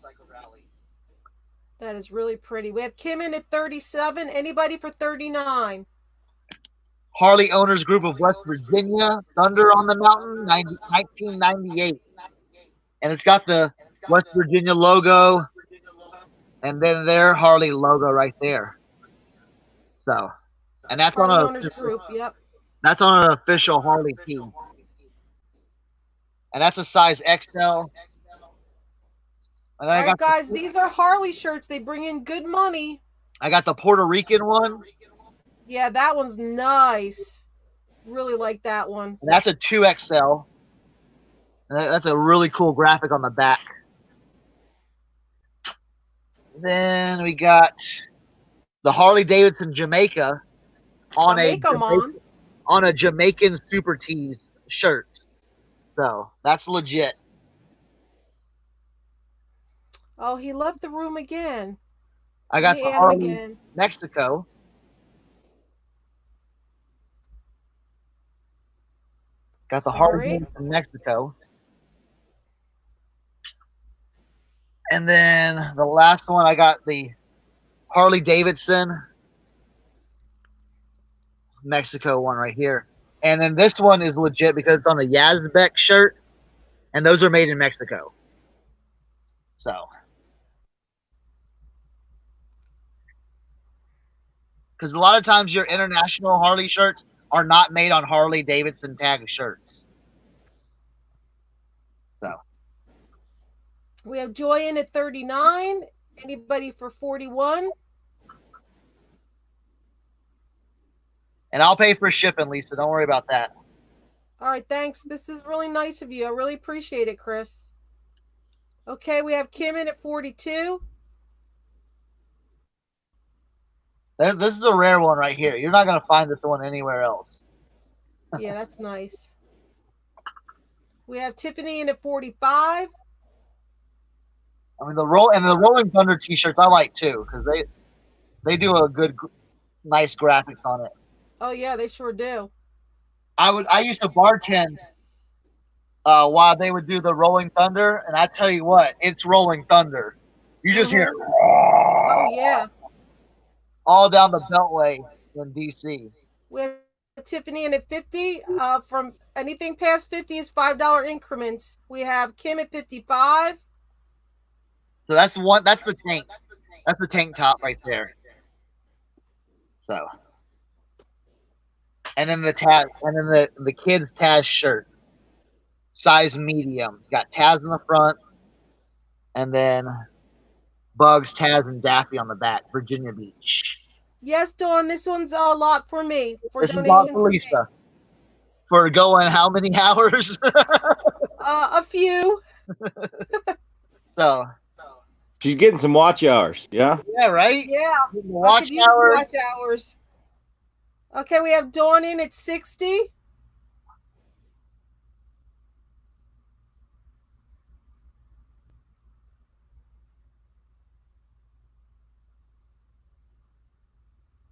That is really pretty. We have Kim in at 37. Anybody for 39? Harley Owners Group of West Virginia, Thunder on the Mountain, 1998. And it's got the West Virginia logo and then their Harley logo right there. So, and that's Harley on Owners Group, yep. That's on an official Harley team. And that's a size XL. And All right, guys, these are Harley shirts. They bring in good money. I got the Puerto Rican one. Yeah, that one's nice. Really like that one. And that's a 2XL. And that's a really cool graphic on the back. Then we got the Harley Davidson Jamaica on a Jamaican Super Tees shirt. So that's legit. Oh, he left the room again. I got the Harley Mexico. Got the Harley from Mexico. And then the last one, I got the Harley Davidson Mexico one right here. And then this one is legit because it's on a Yazbek shirt. And those are made in Mexico. So. Because a lot of times your international Harley shirts are not made on Harley Davidson tag shirts. So. We have Joy in at 39. Anybody for 41? And I'll pay for shipping, Lisa. Don't worry about that. All right, thanks. This is really nice of you. I really appreciate it, Chris. Okay, we have Kim in at 42. This is a rare one right here. You're not going to find this one anywhere else. Yeah, that's nice. We have Tiffany in at 45. I mean, the Rolling Thunder T-shirts I like too because they do a good, nice graphics on it. Oh yeah, they sure do. I used to bartend while they would do the Rolling Thunder, and I tell you what, it's Rolling Thunder. You just hear Oh yeah. all down the Beltway in DC. We have Tiffany in at 50. From anything past 50 is $5 increments. We have Kim at 55. So that's one. That's the tank. That's the tank top right there. So, and then the Taz, and then the kids Taz shirt, size medium. Got Taz in the front, and then Bugs, Taz, and Daffy on the back. Virginia Beach. Yes, Dawn, this one's a lot for me. For This is donation not for Lisa. For going how many hours? A few. So. She's getting some watch hours. Yeah. Yeah, right? Yeah. Watch hours. Watch hours. Okay, we have Dawn in at 60.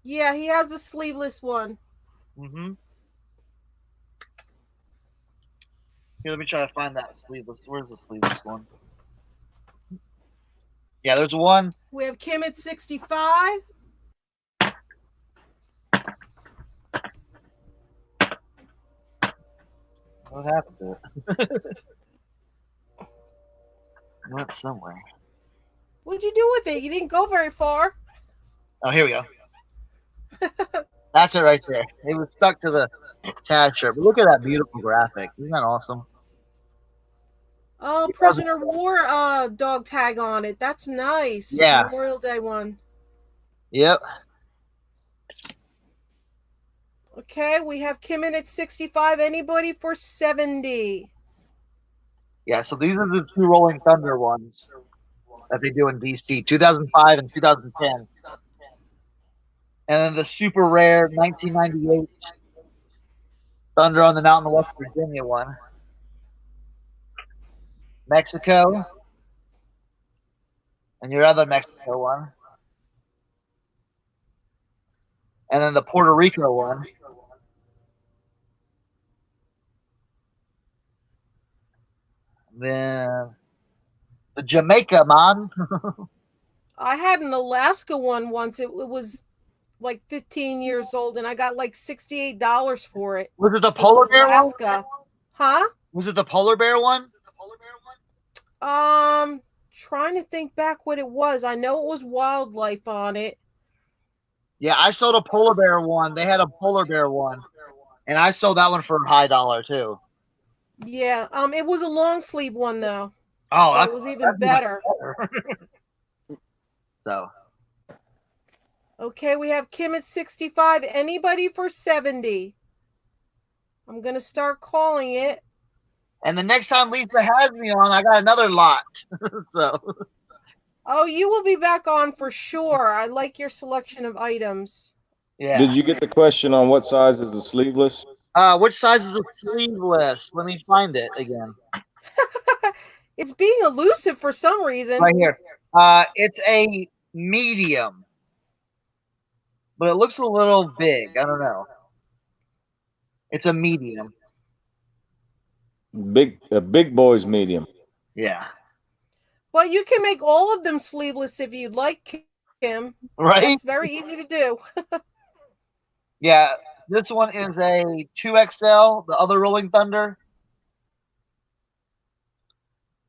Yeah, he has the sleeveless one. Mm-hmm. Here, let me try to find that sleeveless. Where's the sleeveless one? Yeah, there's one. We have Kim at 65. What happened to it? It went somewhere. What'd you do with it? You didn't go very far. Oh, here we go. That's it right there. It was stuck to the Taz shirt. But look at that beautiful graphic. Isn't that awesome? Oh, Prisoner of War dog tag on it. That's nice. Yeah. Memorial Day one. Yep. Okay, we have Kim in at 65. Anybody for 70? Yeah, so these are the two Rolling Thunder ones that they do in DC, 2005 and 2010. And then the super rare 1998 Thunder on the Mountain, West Virginia one. Mexico. And your other Mexico one. And then the Puerto Rico one. Then the Jamaica man. I had an Alaska one once. It was like 15 years old, and I got like $68 for it. Was it the polar bear one? Alaska. Huh? Was it the polar bear one? Trying to think back what it was. I know it was wildlife on it. Yeah, I sold a polar bear one. They had a polar bear one, and I sold that one for a high dollar too. Yeah. It was a long sleeve one though. Oh, so it was even better. So. Okay, we have Kim at 65. Anybody for 70? I'm gonna start calling it. And the next time Lisa has me on, I got another lot. So. Oh, you will be back on for sure. I like your selection of items. Yeah. Did you get the question on what size is the sleeveless? Which size is the sleeveless? Let me find it again. It's being elusive for some reason. Right here. It's a medium, but it looks a little big. I don't know. It's a medium. A big boy's medium. Yeah. Well, you can make all of them sleeveless if you'd like, Kim. Right? It's very easy to do. Yeah. This one is a 2XL, the other Rolling Thunder.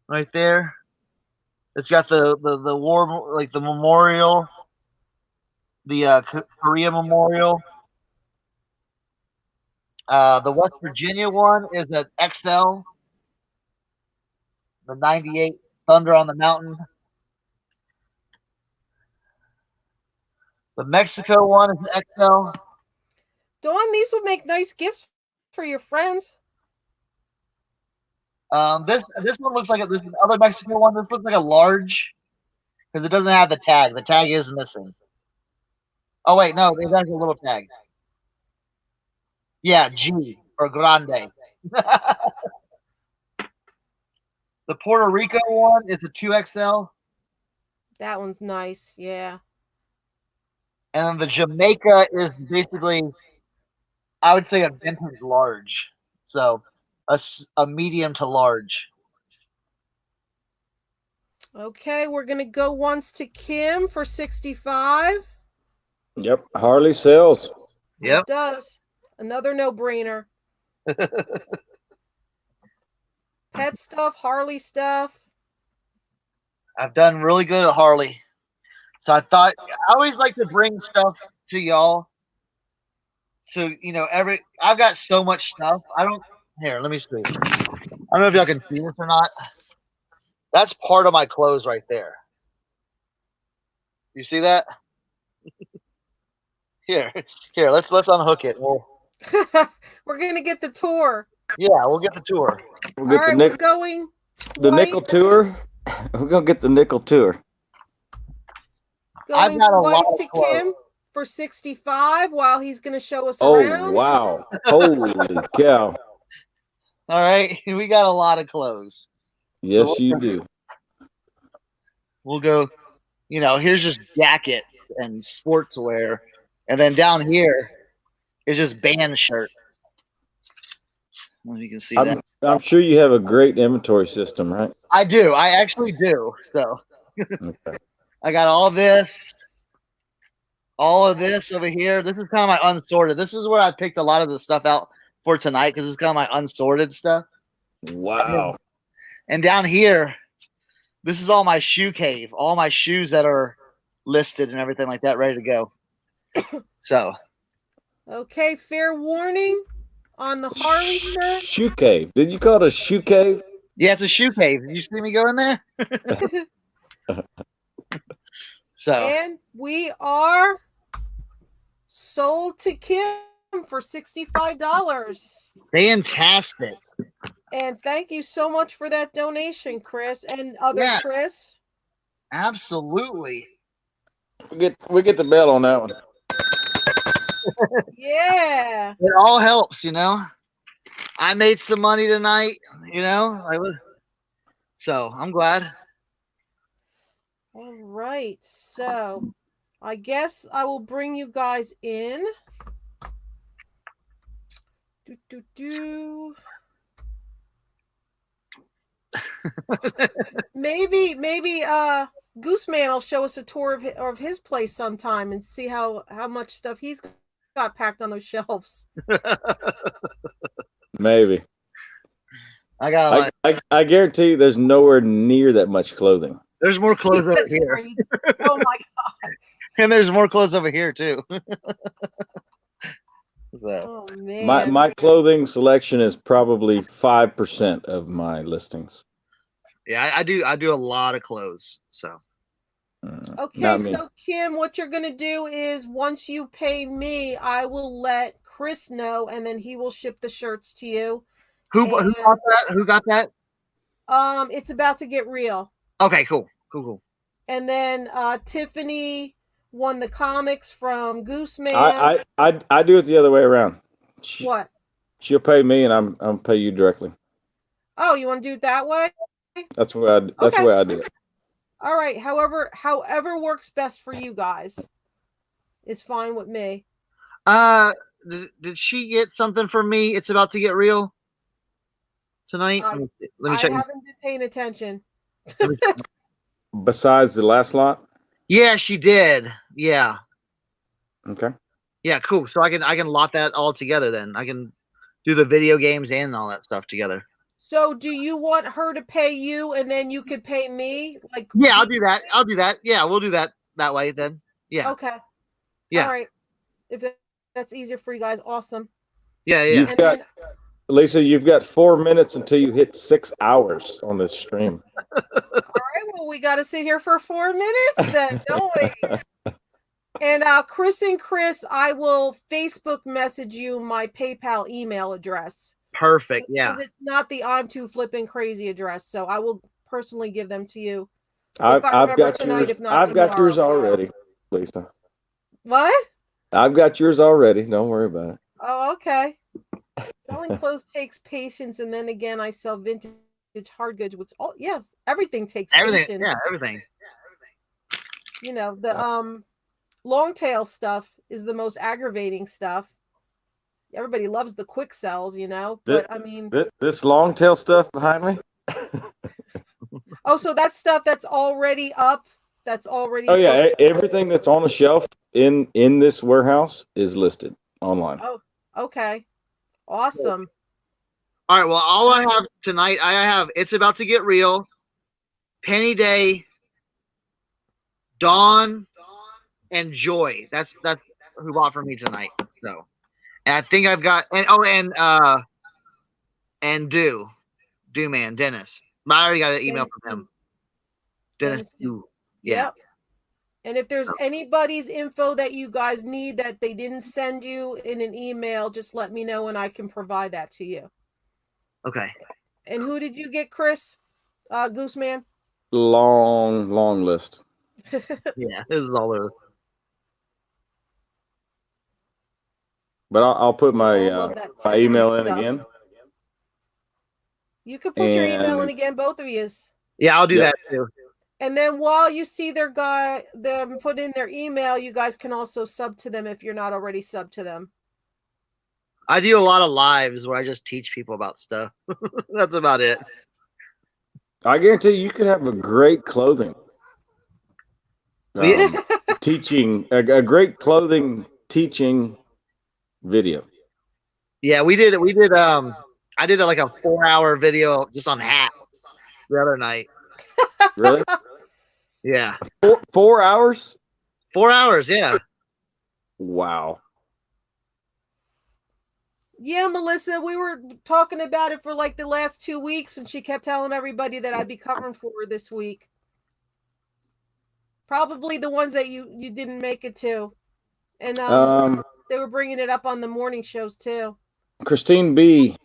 Right there. It's got the war, like the memorial, the Korea memorial. The West Virginia one is an XL. The 98 Thunder on the Mountain. The Mexico one is an XL. Dawn, these would make nice gifts for your friends. This one looks like this other Mexican one. This looks like a large because it doesn't have the tag. The tag is missing. Oh wait, no, there's actually a little tag. Yeah, G or grande. The Puerto Rico one is a 2XL. That one's nice. Yeah. And then the Jamaica is basically, I would say, a vintage large. So a medium to large. Okay, we're gonna go once to Kim for 65. Yep, Harley sells. Yep. It does. Another no-brainer. Pet stuff, Harley stuff. I've done really good at Harley. So I thought I always like to bring stuff to y'all. So I've got so much stuff. Let me see. I don't know if y'all can see this or not. That's part of my clothes right there. You see that? Here, let's unhook it. We're gonna get the tour. Yeah, we'll get the tour. We'll get All right, we're going the nickel tour. We're gonna get the nickel tour. Going got a lot twice of to clothes. Kim for 65 while he's gonna show us Oh around. wow! Holy cow! All right, we got a lot of clothes. Yes, So you do. We'll go. Here's just jackets and sportswear, and then down here is just band shirt. You can see that. I'm sure you have a great inventory system, right? I do. I actually do. So Okay. I got all of this over here. This is kind of my unsorted. This is where I picked a lot of the stuff out for tonight because it's kind of my unsorted stuff. Wow. And down here, this is all my shoe cave, all my shoes that are listed and everything like that, ready to go. So. Okay, fair warning on the Harley shirt. Shoe cave. Did you call it a shoe cave? Yeah, it's a shoe cave. Did you see me go in there? So. And we are sold to Kim for $65. Fantastic. And thank you so much for that donation, Chris and other Chris. Absolutely. We get the bell on that one. Yeah. It all helps, I made some money tonight, so I'm glad. All right. So I guess I will bring you guys in. Maybe Goose Man will show us a tour of his place sometime and see how much stuff he's got packed on those shelves. Maybe. I guarantee you there's nowhere near that much clothing. There's more clothes over here. Crazy. Oh my god. And there's more clothes over here too. Oh man. My clothing selection is probably 5% of my listings. Yeah, I do a lot of clothes. So okay, so Kim, what you're gonna do is once you pay me, I will let Chris know, and then he will ship the shirts to you. Who got that? Who got that? It's about to get real. Okay, cool. And then Tiffany won the comics from Goose Man. I do it the other way around. What? She'll pay me, and I'm pay you directly. Oh, you want to do it that way? That's the way I do it. All right. However works best for you guys is fine with me. Did she get something from me? It's about to get real tonight. Let me check. I haven't been paying attention. Besides the last lot? Yeah, she did. Yeah. Okay. Yeah, cool. So I can lot that all together then. I can do the video games and all that stuff together. So do you want her to pay you and then you could pay me? Yeah, I'll do that. Yeah, we'll do that way then. Yeah. Okay. Yeah. All right. If that's easier for you guys, awesome. Yeah. Lisa, you've got 4 minutes until you hit 6 hours on this stream. All right. Well, we got to sit here for 4 minutes then, don't we? And Chris and Chris, I will Facebook message you my PayPal email address. Perfect. Yeah. Because it's not the I'm too flipping crazy address. So I will personally give them to you. I've If I I've remember got tonight, yours. if not I've got yours tomorrow. already, Lisa. What? I've got yours already. Don't worry about it. Oh, okay. Selling clothes takes patience, and then again, I sell vintage hard goods. Which, oh yes, everything takes Everything. patience. Yeah. Everything. You know, the long tail stuff is the most aggravating stuff. Everybody loves the quick sells, you know, but I mean, This long tail stuff behind me. oh, so that stuff that's already up, that's already Oh yeah, for everything that's on the shelf in this warehouse is listed online. Oh, okay. Awesome. All right. Well, all I have tonight, I have It's About to Get Real, Penny Day, Dawn, and Joy. That's who bought for me tonight. So, and I think I've got and Do Man Dennis. But I already got an email from him. Dennis Do. Yeah. Yep. And if there's anybody's info that you guys need that they didn't send you in an email, just let me know and I can provide that to you. Okay. And who did you get, Chris? Goose Man? Long list. Yeah, this is all over. But I'll put my my email in again. You could put your email in again, both of you. Yeah, I'll do that too. And then while you see them put in their email, you guys can also sub to them if you're not already sub to them. I do a lot of lives where I just teach people about stuff. That's about it. I guarantee you could have a great clothing teaching, a great clothing teaching video. Yeah, we did. I did like a 4-hour video just on hats the other night. Really? Yeah. 4 hours? 4 hours, yeah. Wow. Yeah, Melissa, we were talking about it for like the last 2 weeks, and she kept telling everybody that I'd be covering for her this week. Probably the ones that you didn't make it to, and they were bringing it up on the morning shows too. Christine B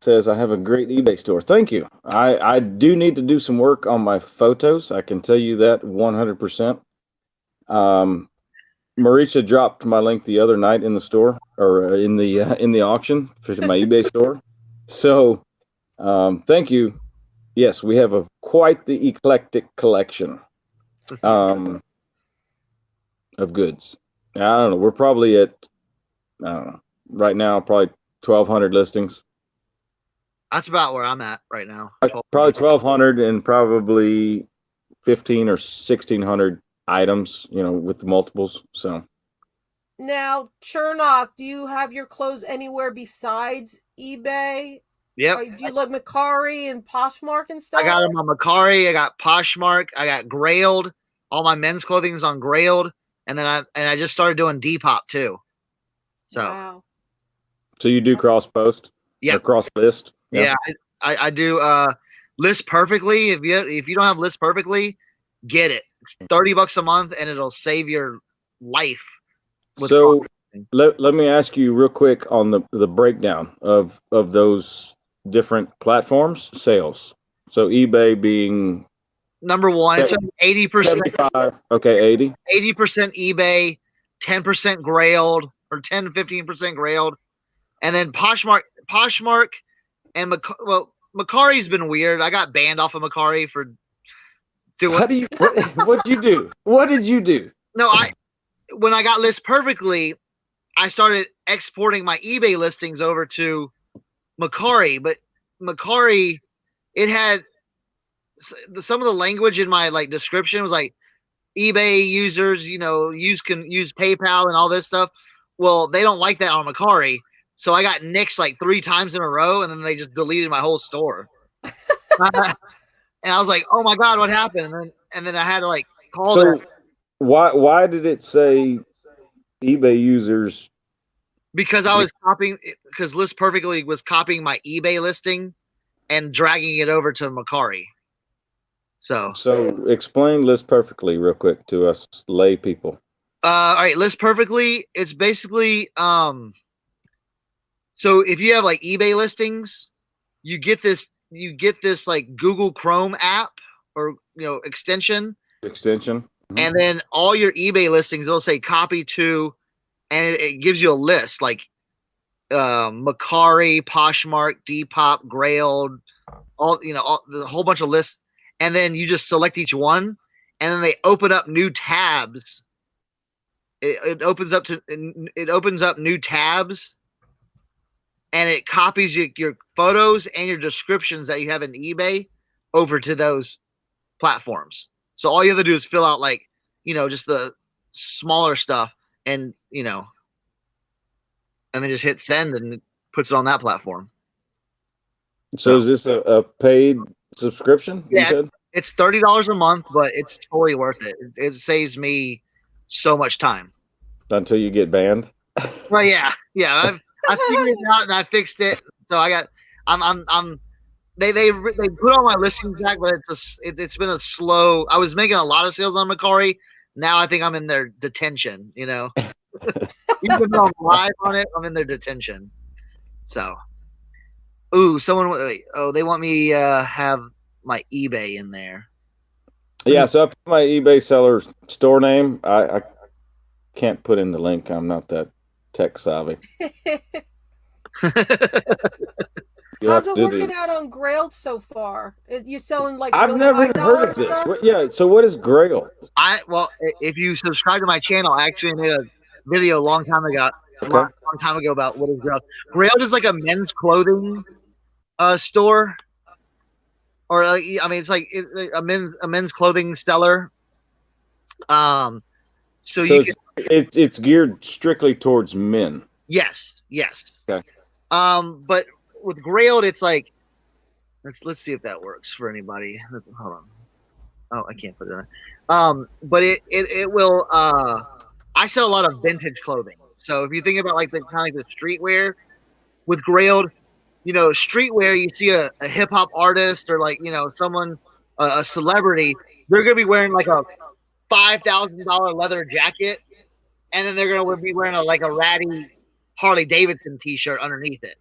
says, "I have a great eBay store." Thank you. I do need to do some work on my photos. I can tell you that 100%. Marisha dropped my link the other night in the store or in the auction for my eBay store. So, thank you. Yes, we have quite the eclectic collection of goods. I don't know. We're probably at, I don't know, right now, probably 1,200 listings. That's about where I'm at right now. Probably 1,200 and probably 1,500 or 1,600 items, with the multiples. So now, Cernoch, do you have your clothes anywhere besides eBay? Yep. Or do you like Macari and Poshmark and stuff? I got them on Macari. I got Poshmark. I got Grailed. All my men's clothing is on Grailed, and then I just started doing Depop too. So. Wow. So you do cross post? Yeah. Or cross list? Yeah, I do List Perfectly. If you don't have List Perfectly, get it. It's $30 a month and it'll save your life. So let me ask you real quick on the breakdown of those different platforms sales. So eBay being number one, it's 80%. 75. Okay, 80. 80% eBay, 10% Grailed or 10-15% Grailed, and then Poshmark and Macari's been weird. I got banned off of Macari for doing. What'd you do? What did you do? No, when I got List Perfectly, I started exporting my eBay listings over to Macari, but Macari, it had some of the language in my description was like eBay users, can use PayPal and all this stuff. Well, they don't like that on Macari. So I got nixed 3 times in a row, and then they just deleted my whole store. And I was like, "Oh my god, what happened?" And then I had to call them. Why did it say eBay users? Because I was copying. Because List Perfectly was copying my eBay listing and dragging it over to Macari. So explain List Perfectly real quick to us lay people. All right, list perfectly. It's basically so if you have like eBay listings, you get this like Google Chrome app or extension, Extension. and then all your eBay listings it'll say copy to, and it gives you a list like Macari, Poshmark, Depop, Grailed, all the whole bunch of lists, and then you just select each one, and then they open up new tabs. It opens up new tabs, and it copies your photos and your descriptions that you have in eBay over to those platforms. So all you have to do is fill out like just the smaller stuff, and and then just hit send, and it puts it on that platform. So is this a paid subscription? Yeah, you said? it's $30 a month, but it's totally worth it. It saves me so much time. Until you get banned. Well, yeah. I figured it out and I fixed it. So they put all my listings back, but it's been a slow. I was making a lot of sales on Macari. Now I think I'm in their detention. Even though I'm live on it, I'm in their detention. So, they want me have my eBay in there. Yeah, so I put my eBay seller store name. I can't put in the link. I'm not that tech savvy. How's it working out on Grailed so far? You selling like I've never even heard of this. So what is Grail? If you subscribe to my channel, I actually made a video a long time ago about what is Grailed. Grailed is like a men's clothing store, or it's like a men's clothing seller. So it's geared strictly towards men. Yes. Okay. But with Grailed, it's like let's see if that works for anybody. Hold on. Oh, I can't put it on. But it will. I sell a lot of vintage clothing. So if you think about like the kind of like the streetwear with Grailed, streetwear, you see a hip hop artist or like someone a celebrity, they're gonna be wearing like a $5,000 leather jacket, and then they're gonna be wearing a ratty Harley Davidson T-shirt underneath it.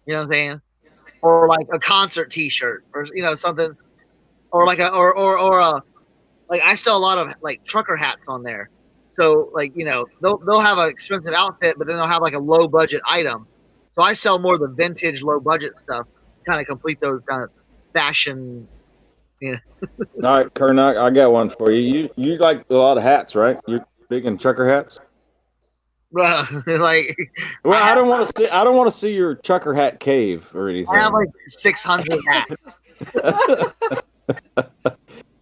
You know what I'm saying? Or like a concert T-shirt, or something, or like like I sell a lot of like trucker hats on there. So like they'll have an expensive outfit, but then they'll have like a low budget item. So I sell more of the vintage low budget stuff, kind of complete those kind of fashion. Yeah. All right, Cernoch, I got one for you. You like a lot of hats, right? You're big in trucker hats. Like, I don't want to see your trucker hat cave or anything. I have like 600 hats.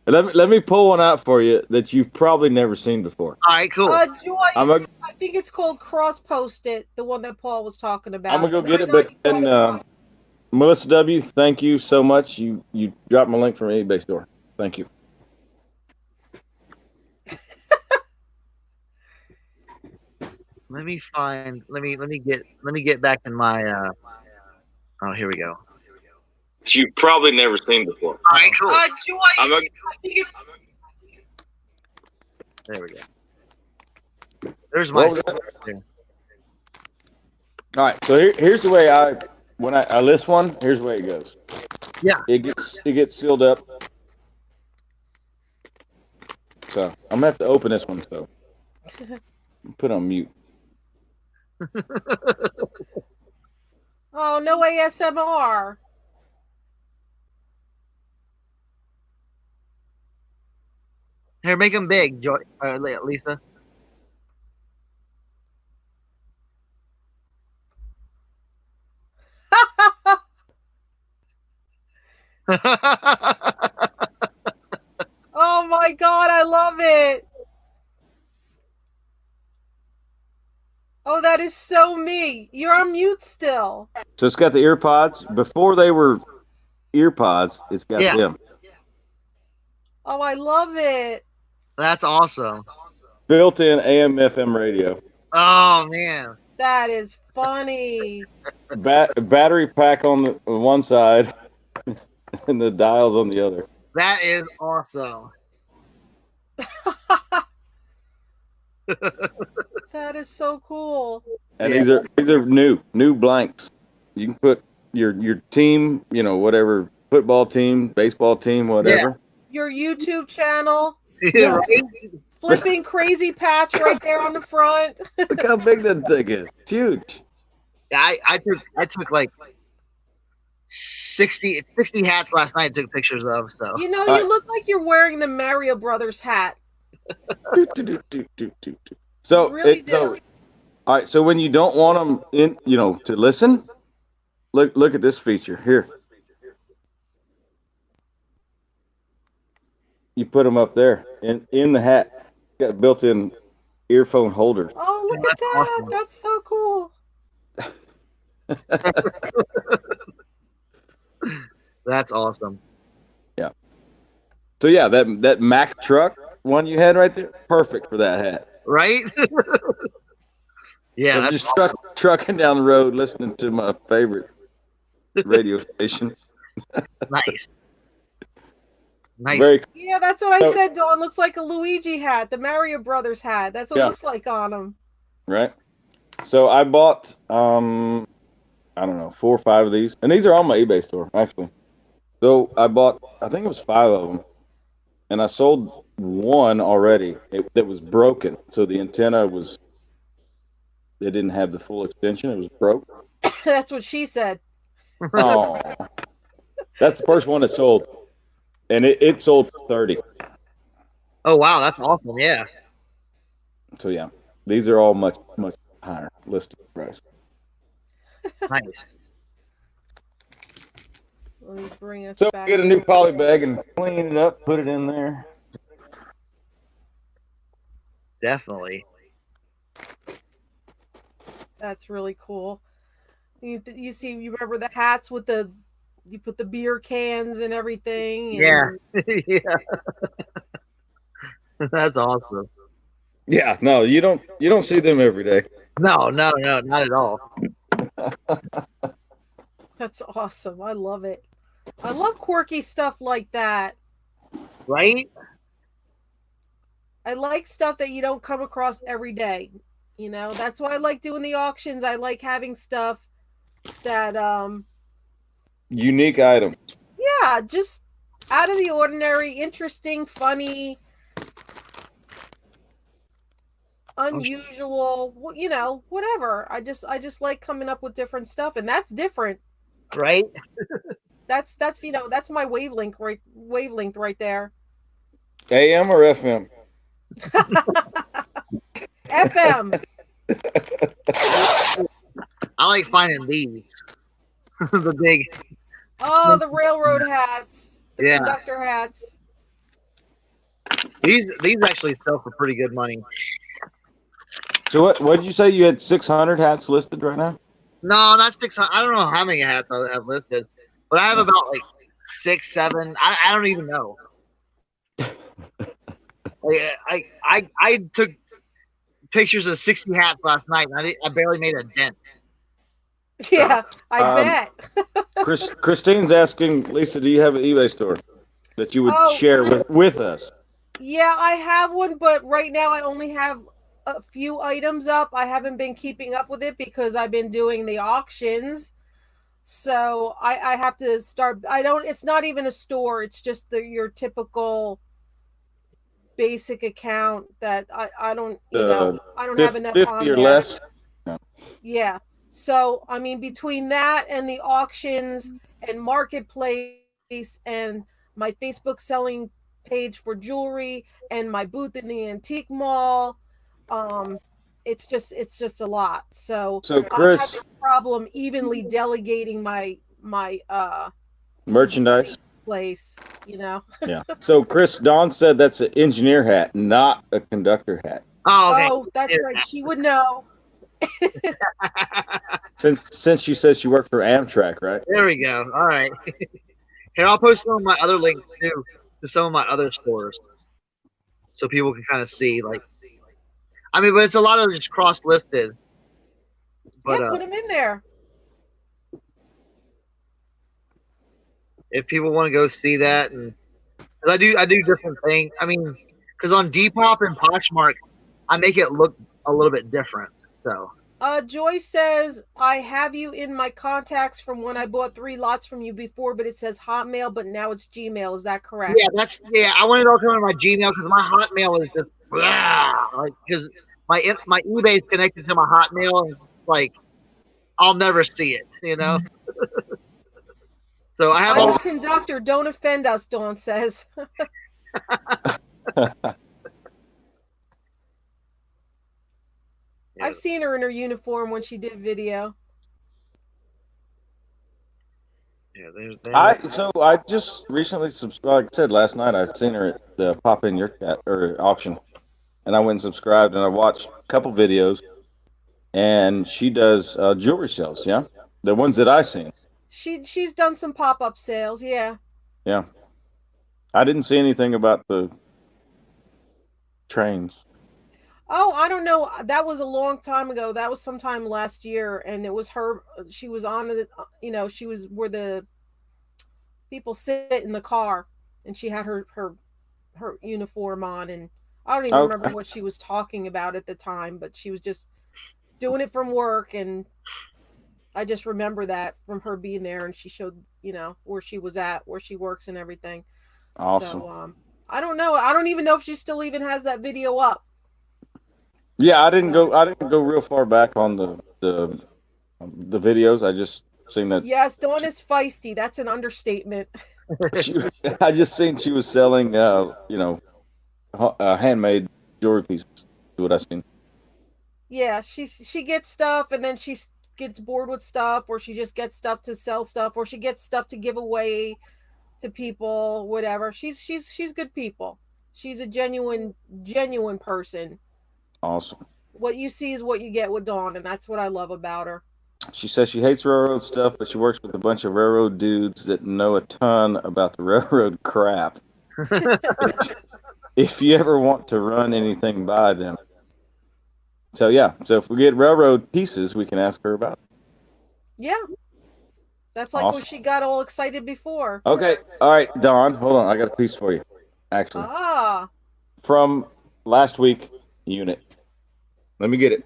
Let me pull one out for you that you've probably never seen before. All right, cool. I think it's called Cross Post It, the one that Paul was talking about. I'm gonna go get it, but Melissa W, thank you so much. You dropped my link from eBay store. Thank you. Let me get back in my oh, here we go. You've probably never seen before. All right, cool. There we go. There's my. All right, so here's the way when I list one. Here's the way it goes. Yeah. It gets sealed up. So I'm gonna have to open this one. So put on mute. Oh, no ASMR. Here, make them big, Lisa. Oh my God, I love it. Oh, that is so me. You're on mute still. So it's got the ear pods. Before they were ear pods, it's got them. Oh, I love it. That's awesome. Built-in AM/FM radio. Oh man, that is funny. Battery pack on the one side, and the dials on the other. That is awesome. That is so cool. And Yeah. these are new blanks. You can put your team, whatever, football team, baseball team, whatever. Your YouTube channel, Yeah, right. flipping crazy patch right there on the front. Look how big that thing is. It's huge. I took like 60 hats last night. I took pictures of. So You know, All you right. look like you're wearing the Mario Brothers hat. Do, do, do, do, do, do. You So really do. all right. So when you don't want them in, to listen, look at this feature here. You put them up there in the hat. Got built-in earphone holders. Oh, look at that's that. awesome. That's so cool. That's awesome. Yeah. So yeah, that Mack truck one you had right there, perfect for that hat. Right? Yeah, I'm that's just trucking down the road listening to my favorite radio station. nice. Nice. Very Yeah, that's what I So- said, Dawn. Looks like a Luigi hat, the Mario Brothers hat. That's what it Yeah. looks like on him. right. So I bought I don't know, 4 or 5 of these, and these are on my eBay store actually. So I bought, I think it was 5 of them, and I sold one already that was broken. So the antenna was, it didn't have the full extension. It was broke. That's what she said. Oh, that's the first one that sold, and it sold for 30. Oh wow, that's awesome. Yeah. So yeah, these are all much higher listed price. Nice. Let me bring us So back. get a new poly bag and clean it up, put it in there. Definitely. That's really cool. You see, you remember the hats with you put the beer cans and everything. Yeah. Yeah. That's awesome. Yeah, no, you don't see them every day. No, not at all. That's awesome. I love it. I love quirky stuff like that. Right? I like stuff that you don't come across every day. That's why I like doing the auctions. I like having stuff that Unique items. yeah, just out of the ordinary, interesting, funny, unusual, whatever. I just like coming up with different stuff, and that's different. Right? That's that's my wavelength right there. AM or FM? FM. I like finding these. The big. Oh, the railroad hats, the Yeah. conductor hats. These actually sell for pretty good money. So what did you say? You had 600 hats listed right now? No, not 600. I don't know how many hats I have listed, but I have about like 6, 7. I don't even know. I took pictures of 60 hats last night, and I barely made a dent. Yeah, I Um, bet. Christine's asking, Lisa, do you have an eBay store that you would Oh. share with us? Yeah, I have one, but right now I only have a few items up. I haven't been keeping up with it because I've been doing the auctions. So I have to start. It's not even a store. It's just your typical basic account that I don't, I don't have enough 50 on or there. less? Yeah. So, I mean, between that and the auctions and marketplace and my Facebook selling page for jewelry and my booth in the antique mall, it's just a lot. So So I'm Chris, having a problem evenly delegating my merchandise? place, Yeah. So Chris, Dawn said that's an engineer hat, not a conductor hat. Oh, okay. Oh, that's right. She would know. Since she says she worked for Amtrak, right? There we go. All right. Here, I'll post some of my other links too to some of my other stores, so people can kind of see. Like, I mean, but it's a lot of just cross-listed. But Yeah, put them in there. if people want to go see that, and 'cause I do different things. I mean, because on Depop and Poshmark, I make it look a little bit different. So Joy says, I have you in my contacts from when I bought 3 lots from you before, but it says Hotmail, but now it's Gmail. Is that correct? yeah. I wanted to all come in my Gmail because my Hotmail is just like because my eBay is connected to my Hotmail, and it's like I'll never see it. So I have I'm all. a conductor. Don't offend us, Dawn says. Yeah, I've seen her in her uniform when she did video. yeah, I just recently subscribed. Like I said last night, I seen her at the pop in your chat or auction, and I went and subscribed, and I watched a couple videos, and she does jewelry sales. Yeah, the ones that I seen. She's done some pop-up sales, yeah. Yeah, I didn't see anything about the trains. Oh, I don't know. That was a long time ago. That was sometime last year, and it was her. She was on the, she was where the people sit in the car, and she had her uniform on, and I don't even remember Okay, what she was talking about at the time, but she was just doing it from work, and I just remember that from her being there, and she showed where she was at, where she works, and everything. awesome. So I don't know. I don't even know if she still even has that video up. Yeah, I didn't So go. I didn't go real far back on the videos. I just seen that yes, Dawn is feisty. That's an understatement. she. I just seen she was selling, handmade jewelry pieces. Is what I seen. Yeah, she gets stuff, and then she gets bored with stuff, or she just gets stuff to sell stuff, or she gets stuff to give away to people, whatever. She's good people. She's a genuine person. Awesome. What you see is what you get with Dawn, and that's what I love about her. She says she hates railroad stuff, but she works with a bunch of railroad dudes that know a ton about the railroad crap. If you ever want to run anything by them. So yeah, so if we get railroad pieces, we can ask her about it. Yeah, that's like what Awesome. she got all excited before. Okay, all right, Don, hold on. I got a piece for you, actually, Ah, from last week unit. Let me get it.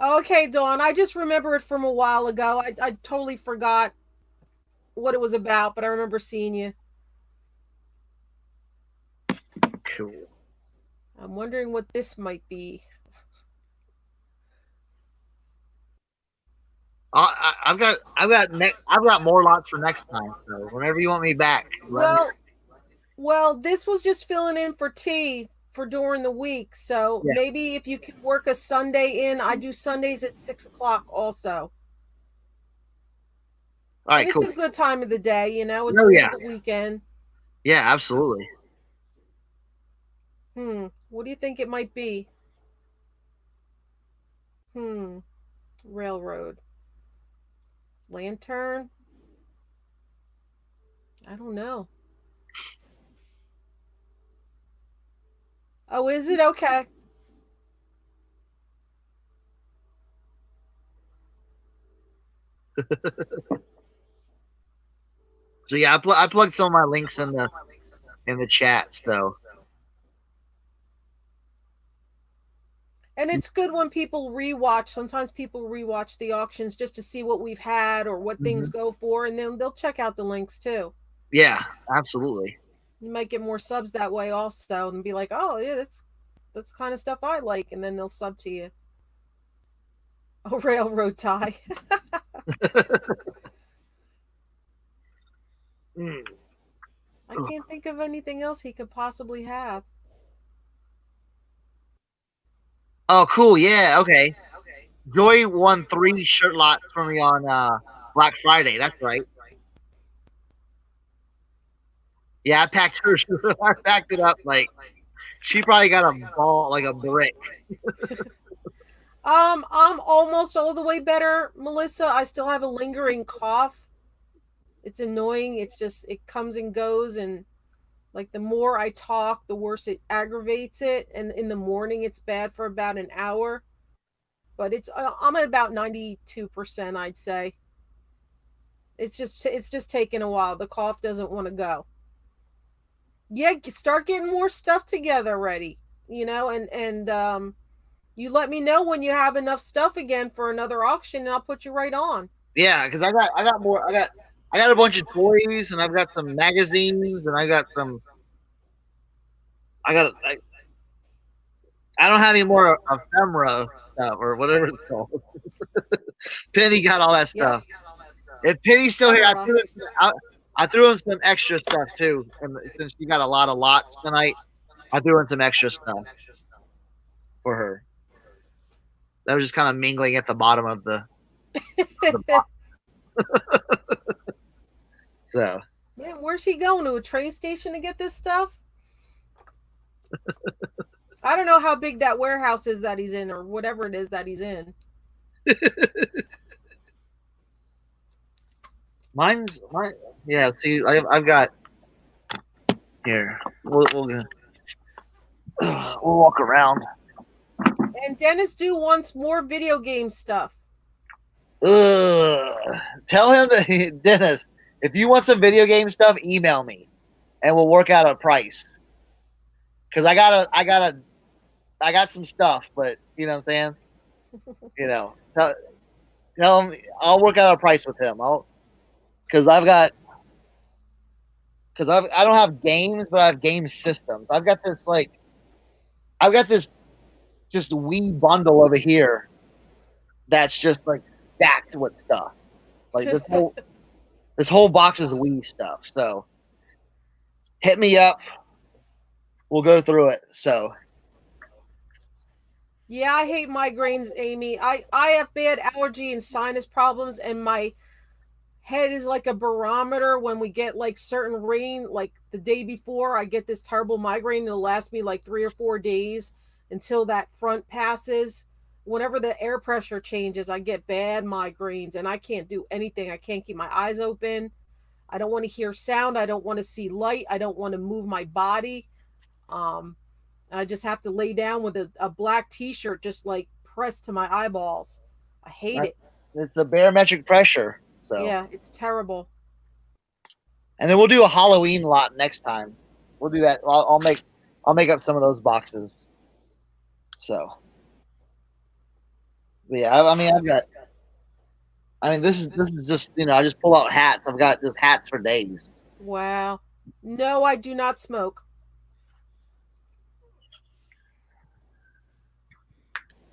okay, Dawn. I just remember it from a while ago. I totally forgot what it was about, but I remember seeing you. Cool. I'm wondering what this might be. I've got more lots for next time. So whenever you want me back, let me. Well, this was just filling in for T for during the week. So Yeah. maybe if you could work a Sunday in, I do Sundays at 6 o'clock also. All And right. it's Cool. a good time of the day, it's Oh still yeah. the weekend. Yeah. Absolutely. What do you think it might be? Hmm, railroad. Lantern? I don't know. Oh, is it? Okay. So yeah, I plugged some of my links in the chat. So And it's good when people rewatch. Sometimes people rewatch the auctions just to see what we've had or what things mhm. go for, and then they'll check out the links too. Yeah, absolutely. You might get more subs that way also, and be like, "Oh, yeah, that's kind of stuff I like," and then they'll sub to you. A railroad tie. Mm. I can't think of anything else he could possibly have. Oh, cool. Yeah. Okay. Joy won 3 shirt lots for me on Black Friday. That's right. Yeah, I packed her. I packed it up like she probably got a ball like a brick. I'm almost all the way better, Melissa. I still have a lingering cough. It's annoying. It's just it comes and goes, and like the more I talk, the worse it aggravates it. And in the morning, it's bad for about an hour. But I'm at about 92%, I'd say. It's just taking a while. The cough doesn't want to go. Yeah, start getting more stuff together ready. And you let me know when you have enough stuff again for another auction, and I'll put you right on. Yeah, because I got more. I got a bunch of toys, and I've got some magazines, and I got some. I got. I don't have any more ephemera stuff or whatever it's called. Penny got all that Yep, stuff. If Penny's still here, ephemera. I threw in some extra stuff too. And since she got a lot of lots tonight, I threw in some extra stuff for her. That was just kind of mingling at the bottom of the box. So Man, where's he going, to a train station to get this stuff? I don't know how big that warehouse is that he's in, or whatever it is that he's in. mine's mine. Yeah. See, I've got here. We'll walk around. And Dennis Do wants more video game stuff. Ugh. Tell him to Dennis, if you want some video game stuff, email me, and we'll work out a price. Cause I got some stuff, but you know what I'm saying. You know, tell him I'll work out a price with him. Because I don't have games, but I have game systems. I've got this just Wii bundle over here that's just like stacked with stuff. Like this whole box is Wii stuff. So hit me up. We'll go through it. So Yeah, I hate migraines, Amy. I have bad allergy and sinus problems, and my head is like a barometer. When we get like certain rain, like the day before, I get this terrible migraine. It'll last me like 3 or 4 days until that front passes. Whenever the air pressure changes, I get bad migraines, and I can't do anything. I can't keep my eyes open. I don't want to hear sound. I don't want to see light. I don't want to move my body. Um, I just have to lay down with a black t-shirt just like pressed to my eyeballs. I hate it. it's the barometric pressure. So Yeah, it's terrible. and then we'll do a Halloween lot next time. We'll do that. I'll make up some of those boxes. So but yeah, I mean I've got. I mean this is just I just pull out hats. I've got just hats for days. Wow. No, I do not smoke.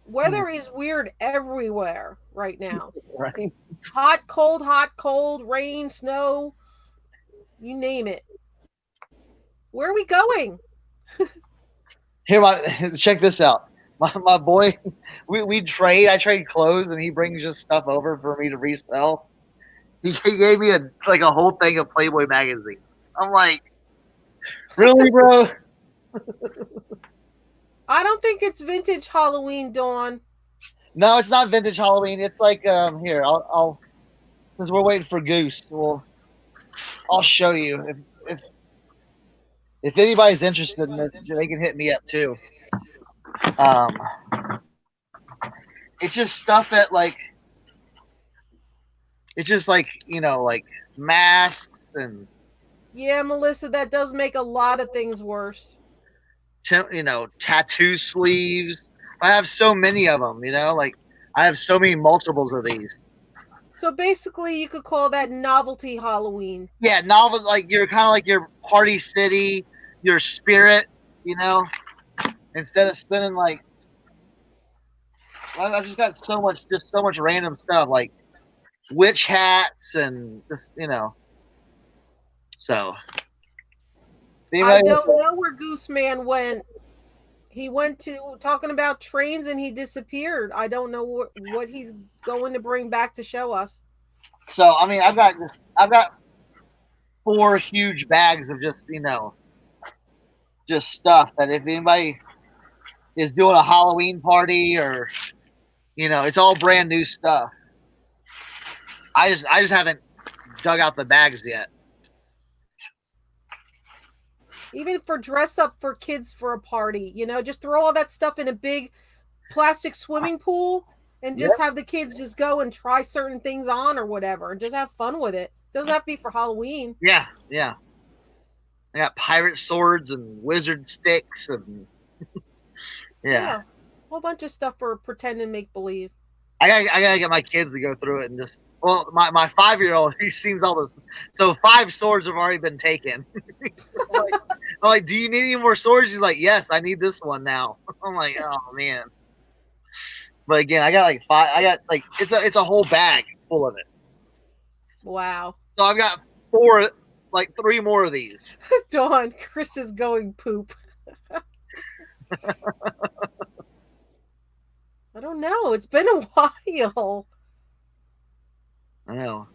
Weather is weird everywhere right now. Right. Hot, cold, rain, snow, you name it. Where are we going? Here, check this out. My boy, we trade. I trade clothes, and he brings just stuff over for me to resell. He gave me a whole thing of Playboy magazines. I'm like, really, bro? I don't think it's vintage Halloween, Dawn. No, it's not vintage Halloween. It's like here. I'll since we're waiting for Goose. I'll show you if anybody's interested in this, they can hit me up too. Um, it's just stuff that it's just like like masks and Yeah, Melissa, that does make a lot of things worse. tattoo sleeves. I have so many of them. Like I have so many multiples of these. So basically, you could call that novelty Halloween. Yeah, novel. Like you're kind of like your Party City, your Spirit. Instead of spending like, I've just got so much random stuff like witch hats and just So I don't know where Goose Man went. He went to talking about trains and he disappeared. I don't know what he's going to bring back to show us. So I mean, I've got 4 huge bags of just stuff that if anybody is doing a Halloween party or it's all brand new stuff. I just haven't dug out the bags yet. Even for dress up for kids for a party, just throw all that stuff in a big plastic swimming pool and just have the kids just go and try certain things on or whatever and just have fun with it. Doesn't have to be for Halloween. Yeah. I got pirate swords and wizard sticks and yeah. A whole bunch of stuff for pretend and make believe. I gotta get my kids to go through it and just. Well, my 5-year-old, he sees all this. So 5 swords have already been taken. I'm like, do you need any more swords? He's like, yes, I need this one now. I'm like, oh man. But again, I got like 5. I got like it's a whole bag full of it. Wow. So I've got 4, like 3 more of these. Dawn, Chris is going poop. I don't know. It's been a while. I know.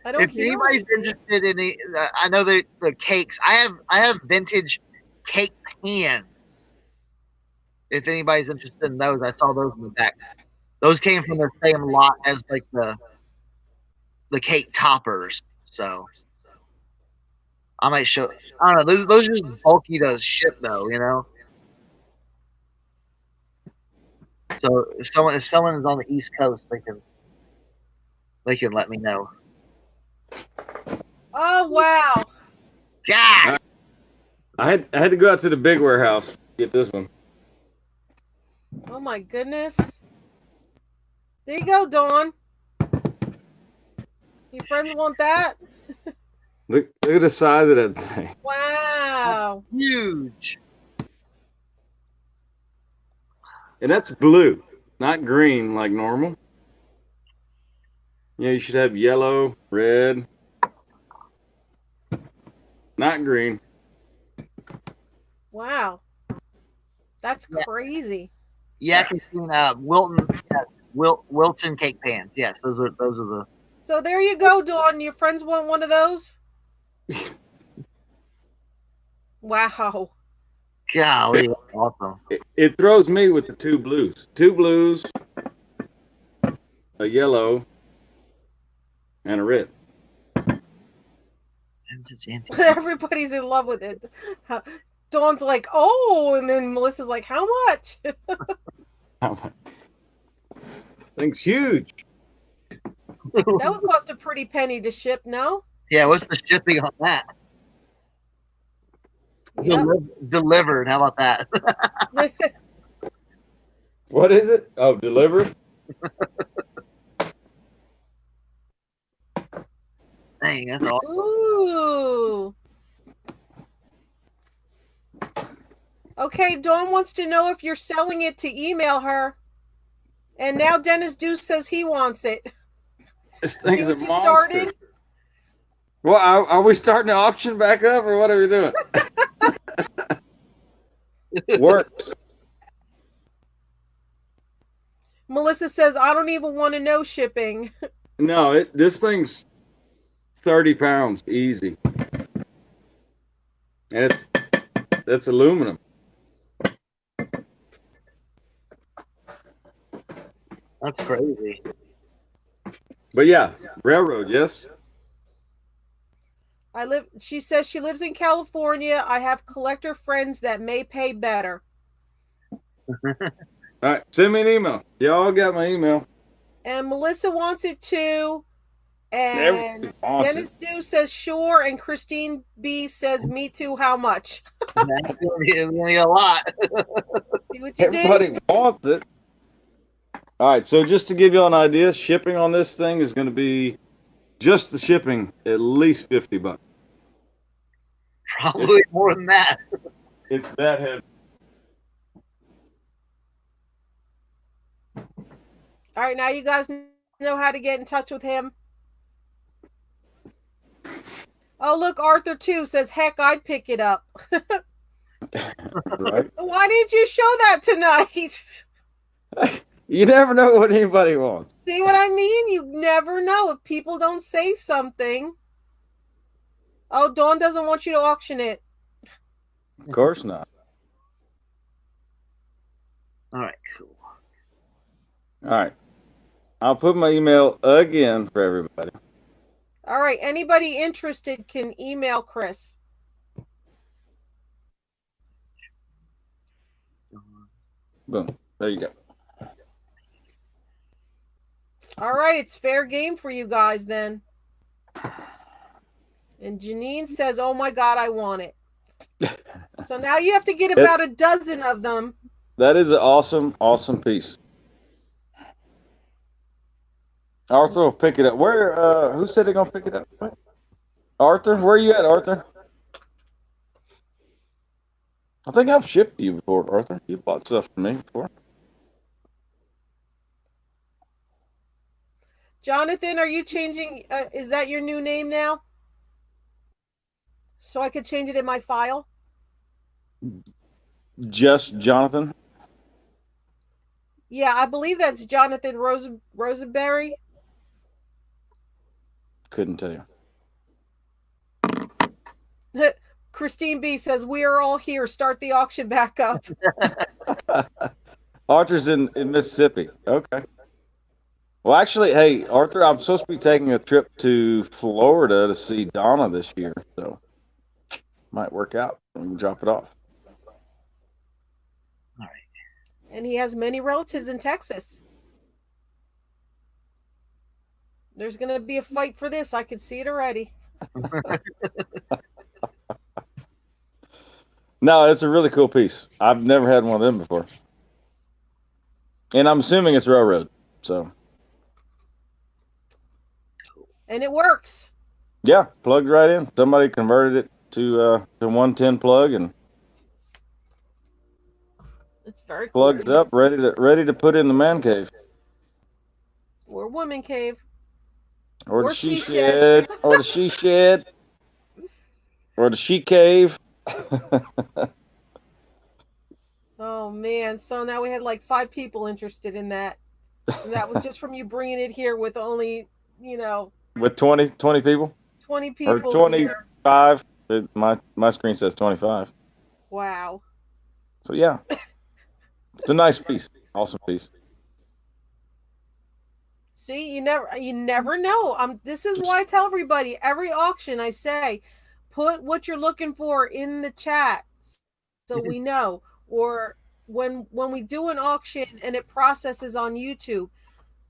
I don't. If anybody's interested in the, I know the cakes. I have vintage cake pans. If anybody's interested in those, I saw those in the back. Those came from the same lot as like the cake toppers. So I might show. I don't know. Those are just bulky to ship though, you know. So if someone is on the East Coast, they can let me know. Oh wow! God, I had to go out to the big warehouse to get this one. Oh my goodness! There you go, Dawn. Your friends want that? Look at the size of that thing. Wow! huge. And that's blue, not green like normal. Yeah, you should have yellow, red, not green. Wow! That's crazy. Yeah, Christine, Wilton cake pans. Yes, those are the. So there you go, Dawn. Your friends want one of those? Wow. Golly, that's awesome. It throws me with the 2 blues. 2 blues, a yellow, and a red. Everybody's in love with it. Dawn's like, oh, and then Melissa's like, how much? Thing's huge. That would cost a pretty penny to ship, no? Yeah, what's the shipping on that? Yep. Delivered. How about that? What is it? Oh, delivered? Dang, that's awesome. Ooh. Okay, Dawn wants to know if you're selling it to email her. And now Dennis Deuce says he wants it. This thing's a you monster. started? Well, are we starting the auction back up, or what are we doing? Works. Melissa says, I don't even want to know shipping. No, this thing's 30 pounds easy, and that's aluminum. That's crazy. But yeah, railroad, yes. She says she lives in California. I have collector friends that may pay better. All right, send me an email. Y'all got my email. And Melissa wants it too. And awesome. Dennis Dew says sure, and Christine B says me too. How much? That's gonna be a lot. See what you Everybody did? wants it. All right, so just to give you an idea, shipping on this thing is going to be just the shipping at least $50. Probably more than that. It's that heavy. All right, now you guys know how to get in touch with him. Oh, look, Arthur too says, heck, I'd pick it up. Right? Why didn't you show that tonight? You never know what anybody wants. See what I mean? You never know if people don't say something. Oh, Dawn doesn't want you to auction it. Of course not. All right, cool. All right. I'll put my email again for everybody. All right, anybody interested can email Chris. Boom. There you go. All right, it's fair game for you guys then. And Janine says, oh my God, I want it. So now you have to get about a dozen of them. That is an awesome, awesome piece. Arthur will pick it up. Where? Who said they're gonna pick it up? What? Arthur, where are you at, Arthur? I think I've shipped to you before, Arthur. You bought stuff from me before. Jonathan, are you changing? Is that your new name now? So I could change it in my file? Just Jonathan? Yeah, I believe that's Jonathan Rosenberry. Couldn't tell you. Christine B says, we are all here. Start the auction back up. Arthur's in Mississippi. Okay. Well, actually, hey, Arthur, I'm supposed to be taking a trip to Florida to see Donna this year, so might work out. We can drop it off. All right. And he has many relatives in Texas. There's going to be a fight for this. I can see it already. No, it's a really cool piece. I've never had one of them before. And I'm assuming it's railroad, so. And it works. Yeah, plugged right in. Somebody converted it to 110 plug and It's very cool. plugged up, ready to put in the man cave. Or woman cave. Or the she shed. Or the she shed. Or the she cave. Oh man, so now we had like 5 people interested in that. And that was just from you bringing it here with only, With 20 people? 20 people. Or 25. Here. My screen says 25. Wow. So yeah. It's a nice piece. Awesome piece. See, you never know. This is why I tell everybody, every auction I say, put what you're looking for in the chat so we know. Or when we do an auction and it processes on YouTube,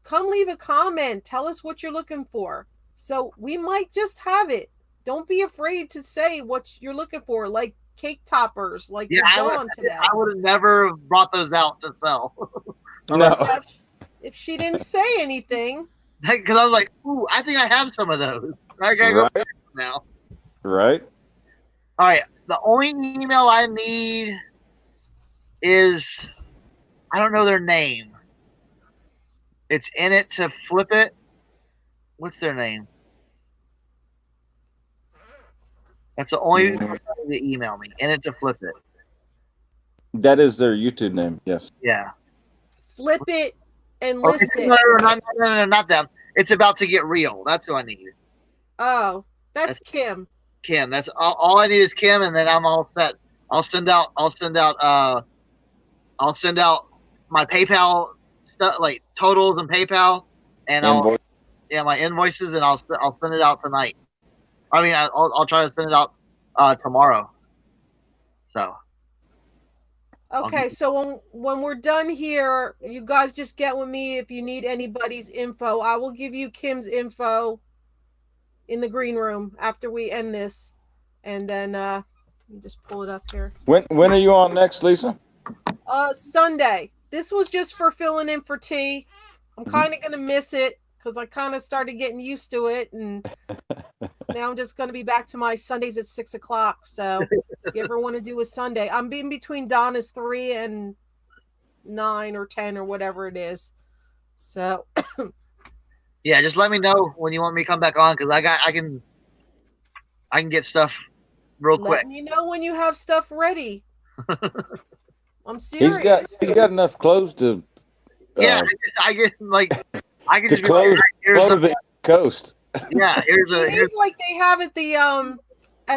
come leave a comment. Tell us what you're looking for. So we might just have it. Don't be afraid to say what you're looking for, like cake toppers, like Dawn today. I would have never brought those out to sell. No. If she didn't say anything. Because I was like, ooh, I think I have some of those. I gotta go Right. now. Right. All right. The only email I need is, I don't know their name. It's in it to flip it. What's their name? That's the only person to email me. In it to flip it. That is their YouTube name, yes. Yeah. Flip it and list it. No, not them. It's about to get real. That's who I need. Oh, that's Kim. Kim. That's all I need is Kim, and then I'm all set. I'll send out my PayPal stuff, like totals and PayPal, and my invoices, and I'll send it out tonight. I mean, I'll try to send it out tomorrow. So. Okay, so when we're done here, you guys just get with me if you need anybody's info. I will give you Kim's info in the green room after we end this, and then let me just pull it up here. When are you on next, Lisa? Sunday. This was just for filling in for T. I'm kind of gonna miss it because I kind of started getting used to it, and now I'm just gonna be back to my Sundays at 6:00. So if you ever want to do a Sunday, I'm being between Donna's 3 and 9 or 10 or whatever it is. So yeah, just let me know when you want me to come back on, because I can get stuff real quick. Let me know when you have stuff ready. I'm serious. He's got enough clothes to. Yeah, I can just close, be like, here's the coast. Yeah, here's like they have at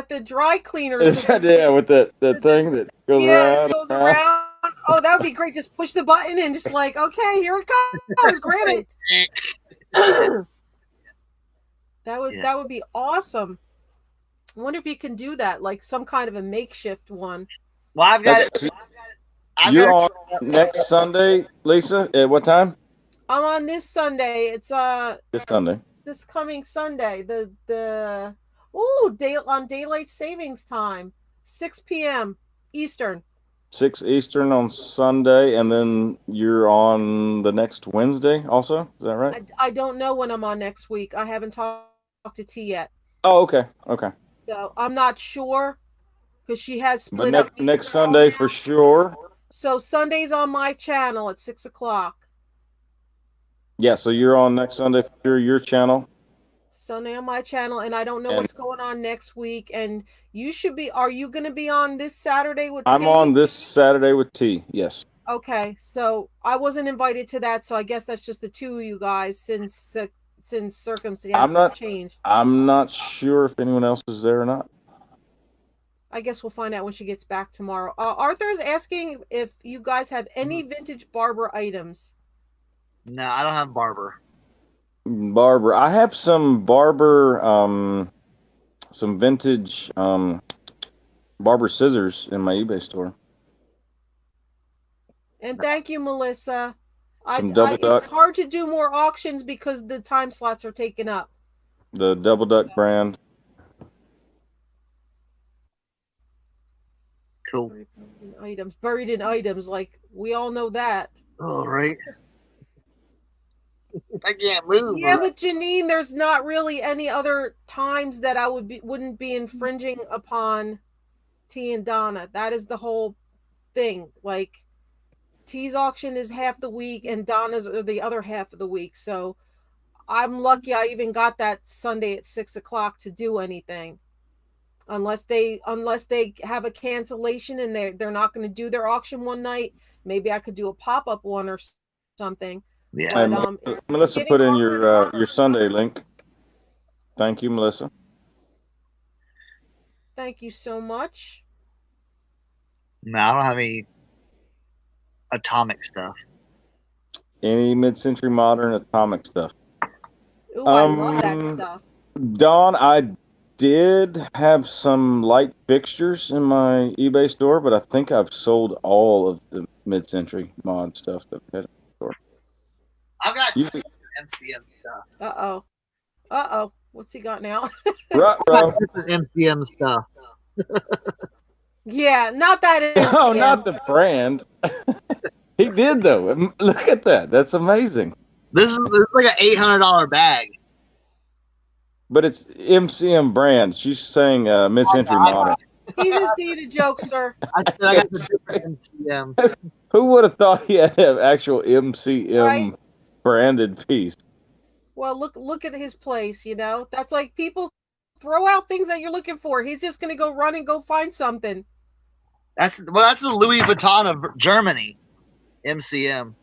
the dry cleaners. Yeah, with the thing that goes around. It goes around. Oh, that would be great. Just push the button and just like, okay, here it comes. Grab it. That would be awesome. I wonder if you can do that, like some kind of a makeshift one. Well, I've got it. You're on next Sunday, Lisa. At what time? I'm on this Sunday. It's this Sunday. This coming Sunday. On daylight savings time. 6 p.m. Eastern. 6 Eastern on Sunday, and then you're on the next Wednesday also? Is that right? I don't know when I'm on next week. I haven't talked to T yet. Oh, okay. Okay. So I'm not sure because she has But split up. next Sunday for sure. So Sunday's on my channel at 6 o'clock. Yeah, so you're on next Sunday for sure, your channel. Sunday on my channel, and I don't know And what's going on next week. And you should be. Are you going to be on this Saturday with I'm T? on this Saturday with T. Yes. Okay, so I wasn't invited to that, so I guess that's just the two of you guys since circumstances changed. I'm not sure if anyone else is there or not. I guess we'll find out when she gets back tomorrow. Arthur's asking if you guys have any vintage barber items. No, I don't have barber. Barber. I have some barber, some vintage barber scissors in my eBay store. And thank you, Melissa. Some double duck. It's hard to do more auctions because the time slots are taken up. The double duck brand. Cool. Buried in items, like we all know that. Oh, right. I can't move. Yeah, but Janine, there's not really any other times that I wouldn't be infringing upon T and Donna. That is the whole thing. Like T's auction is half the week and Donna's are the other half of the week. So I'm lucky I even got that Sunday at 6 o'clock to do anything. Unless they have a cancellation and they're not going to do their auction one night, maybe I could do a pop-up one or something. Yeah. But, Melissa put in your Sunday link. Thank you, Melissa. Thank you so much. No, I don't have any atomic stuff. Any mid-century modern atomic stuff. Ooh, I love that stuff. Dawn, I did have some light fixtures in my eBay store, but I think I've sold all of the mid-century mod stuff that I had in the store. I've got Usually, MCM stuff. Uh-oh. What's he got now? Ruh-roh. MCM stuff. Yeah, not that MCM. No, not the brand. He did, though. Look at that. That's amazing. This is like an $800 bag. But it's MCM brand. She's saying mid-century modern. He's just being a jokester. I got the different MCM. Who would have thought he had an actual MCM Right? branded piece? Well, look at his place, you know? That's like people throw out things that you're looking for. He's just going to go run and go find something. That's the Louis Vuitton of Germany. MCM.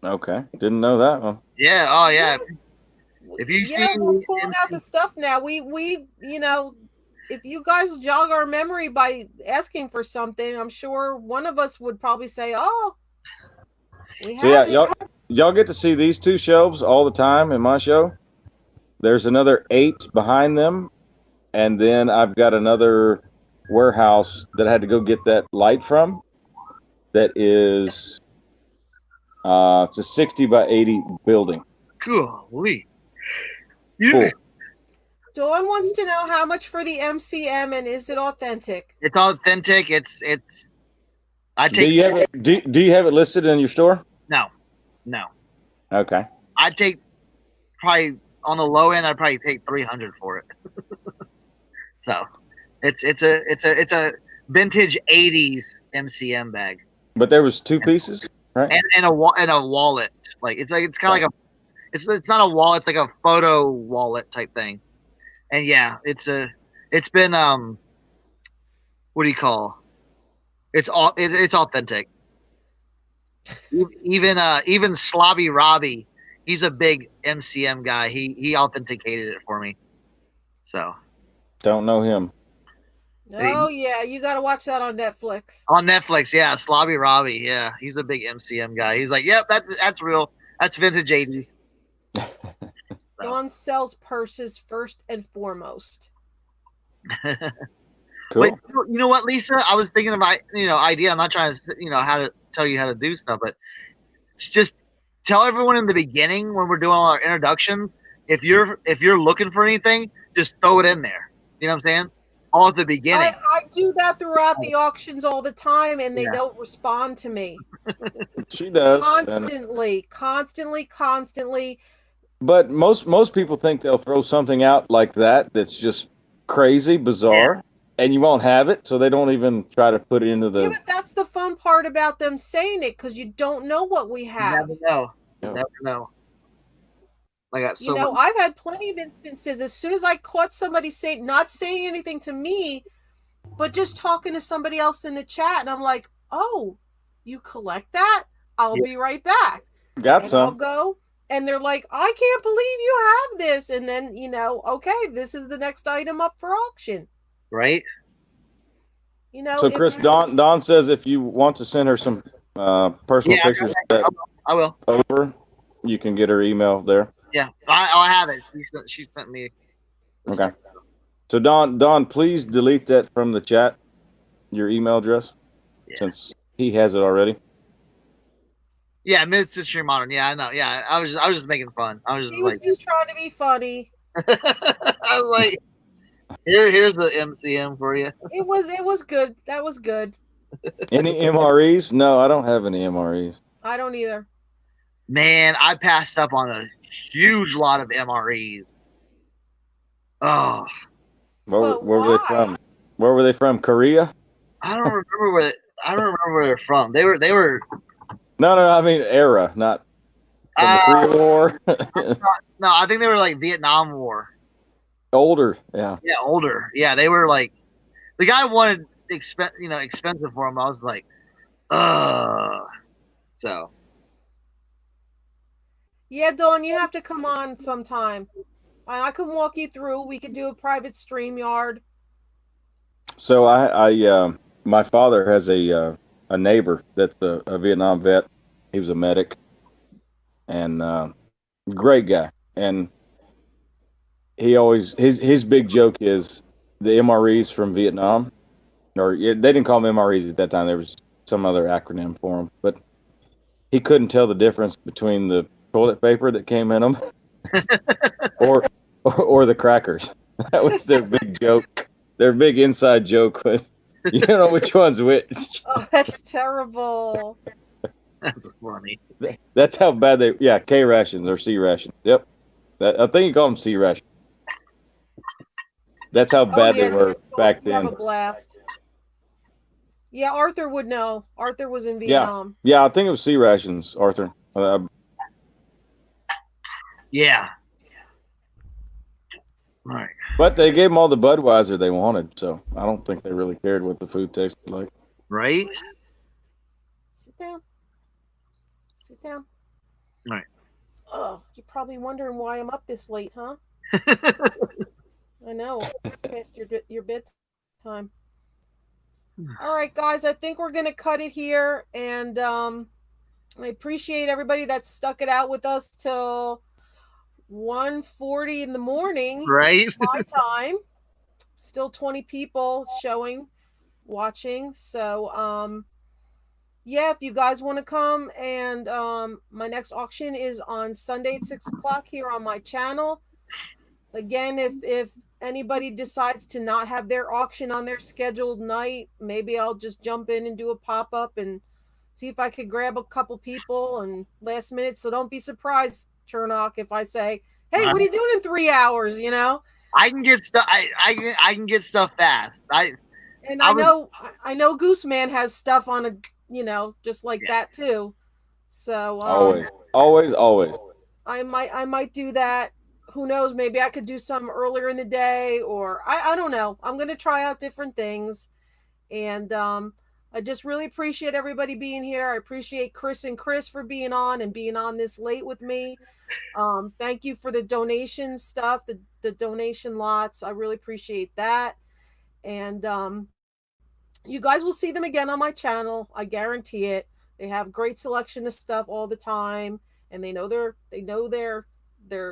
Okay. Didn't know that one. Yeah, oh yeah. If you see we're pulling out the stuff now. We you know, if you guys jog our memory by asking for something, I'm sure one of us would probably say, "Oh, we So yeah, y'all get to see these two shelves all the time in my show. There's another 8 behind them, and then I've got another warehouse that I had to go get that light from. That is, it's a 60 by 80 building. Golly. Cool. Dawn wants to know how much for the MCM and is it authentic? It's authentic. It's. I take. Do you have it listed in your store? No. Okay. I take probably on the low end. I'd probably take $300 for it. So, it's a vintage '80s MCM bag. But there was 2 pieces, right? And a wallet. Like it's kind of like a. It's not a wallet. It's like a photo wallet type thing. And yeah, it's been what do you call? It's authentic. Even Slobby Robbie, he's a big MCM guy. He authenticated it for me. So Don't know him. Oh yeah, you got to watch that on Netflix. On Netflix, yeah, Slobby Robbie, yeah, he's a big MCM guy. He's like, yep, that's real. That's vintage '80s. Dawn sells purses first and foremost. Cool. But you know what, Lisa? I was thinking about idea. I'm not trying to how to tell you how to do stuff, but just tell everyone in the beginning when we're doing all our introductions. If you're looking for anything, just throw it in there. You know what I'm saying? all at the beginning. I do that throughout the auctions all the time, and they Yeah. don't respond to me. She does. Constantly. But most people think they'll throw something out like that that's just crazy, bizarre, and you won't have it, so they don't even try to put it into the. Yeah, but that's the fun part about them saying it, because you don't know what we You have. never know. You never know. I got so much. I've had plenty of instances. As soon as I caught somebody not saying anything to me, but just talking to somebody else in the chat, and I'm like, "Oh, you collect that? I'll be right back." Got and some. I'll go, and they're like, "I can't believe you have this." And then okay, this is the next item up for auction. Right. So, Chris, Dawn says if you want to send her some personal pictures I will. over, you can get her email there. Yeah, I have it. She sent me. Okay. So, Dawn, please delete that from the chat, your email address, since he has it already. Yeah, mid-century modern. Yeah, I know. Yeah, I was just making fun. He was just trying to be funny. I was like, here's the MCM for you. It was good. That was good. Any MREs? No, I don't have any MREs. I don't either. Man, I passed up on a huge lot of MREs. Oh. Where were they from? Where were they from? Korea? I don't remember where they're from. They were. No. I mean era, not from the Korean War. No, I think they were like Vietnam War. Older, yeah. Yeah, older. Yeah, they were like the guy wanted expensive for them. I was like, so. Yeah, Dawn, you have to come on sometime. I can walk you through. We could do a private stream yard. So I my father has a neighbor that's a Vietnam vet. He was a medic, and great guy. And he always his big joke is the MREs from Vietnam, or they didn't call them MREs at that time. There was some other acronym for them, but he couldn't tell the difference between the toilet paper that came in them or the crackers. That was their big joke. Their big inside joke was, you don't know which one's which. Oh, that's terrible. That's funny. That's how bad K rations or C rations. Yep. I think you call them C rations. That's how bad they were back then. Have a blast. Yeah, Arthur would know. Arthur was in Vietnam. Yeah, I think it was C rations, Arthur. Yeah. All right. But they gave them all the Budweiser they wanted, so I don't think they really cared what the food tasted like. Right? Sit down. All right. Oh, you're probably wondering why I'm up this late, huh? I know. It's past your bedtime. All right, guys, I think we're going to cut it here. And I appreciate everybody that stuck it out with us till 1:40 in the morning. Right? My time. Still 20 people watching. So, yeah, if you guys want to come, and my next auction is on Sunday at 6:00 here on my channel. Again, if anybody decides to not have their auction on their scheduled night, maybe I'll just jump in and do a pop-up and see if I could grab a couple people and last minute. So don't be surprised, Cernoch, if I say, "Hey, what are you doing in 3 hours?" I can get stuff. I can get stuff fast. I know Goose Man has stuff on just like that too. So always. I might do that. Who knows? Maybe I could do some earlier in the day, or I don't know. I'm going to try out different things. And I just really appreciate everybody being here. I appreciate Chris and Chris for being on this late with me. Thank you for the donation stuff, the donation lots. I really appreciate that. And you guys will see them again on my channel. I guarantee it. They have great selection of stuff all the time, and they know their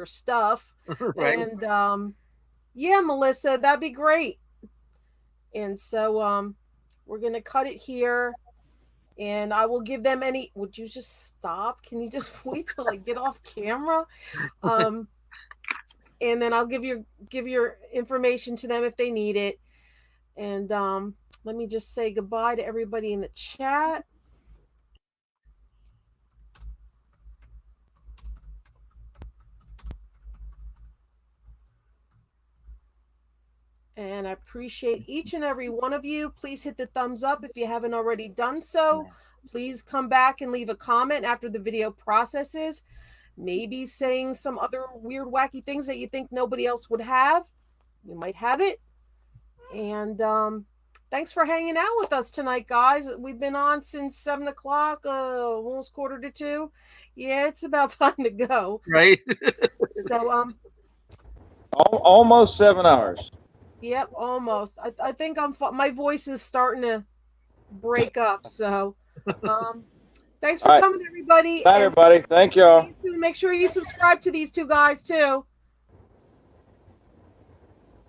stuff. Right. And yeah, Melissa, that'd be great. And so we're gonna cut it here, and I will give them would you just stop? Can you just wait till I get off camera? And then I'll give your information to them if they need it. And let me just say goodbye to everybody in the chat. And I appreciate each and every one of you. Please hit the thumbs up if you haven't already done so. Please come back and leave a comment after the video processes. Maybe saying some other weird, wacky things that you think nobody else would have. You might have it. And thanks for hanging out with us tonight, guys. We've been on since 7 o'clock, almost 1:45. Yeah, it's about time to go. Right? So Almost 7 hours. Yep, almost. I think my voice is starting to break up. So thanks for coming, everybody. Bye, everybody. Thank y'all. Make sure you subscribe to these two guys too.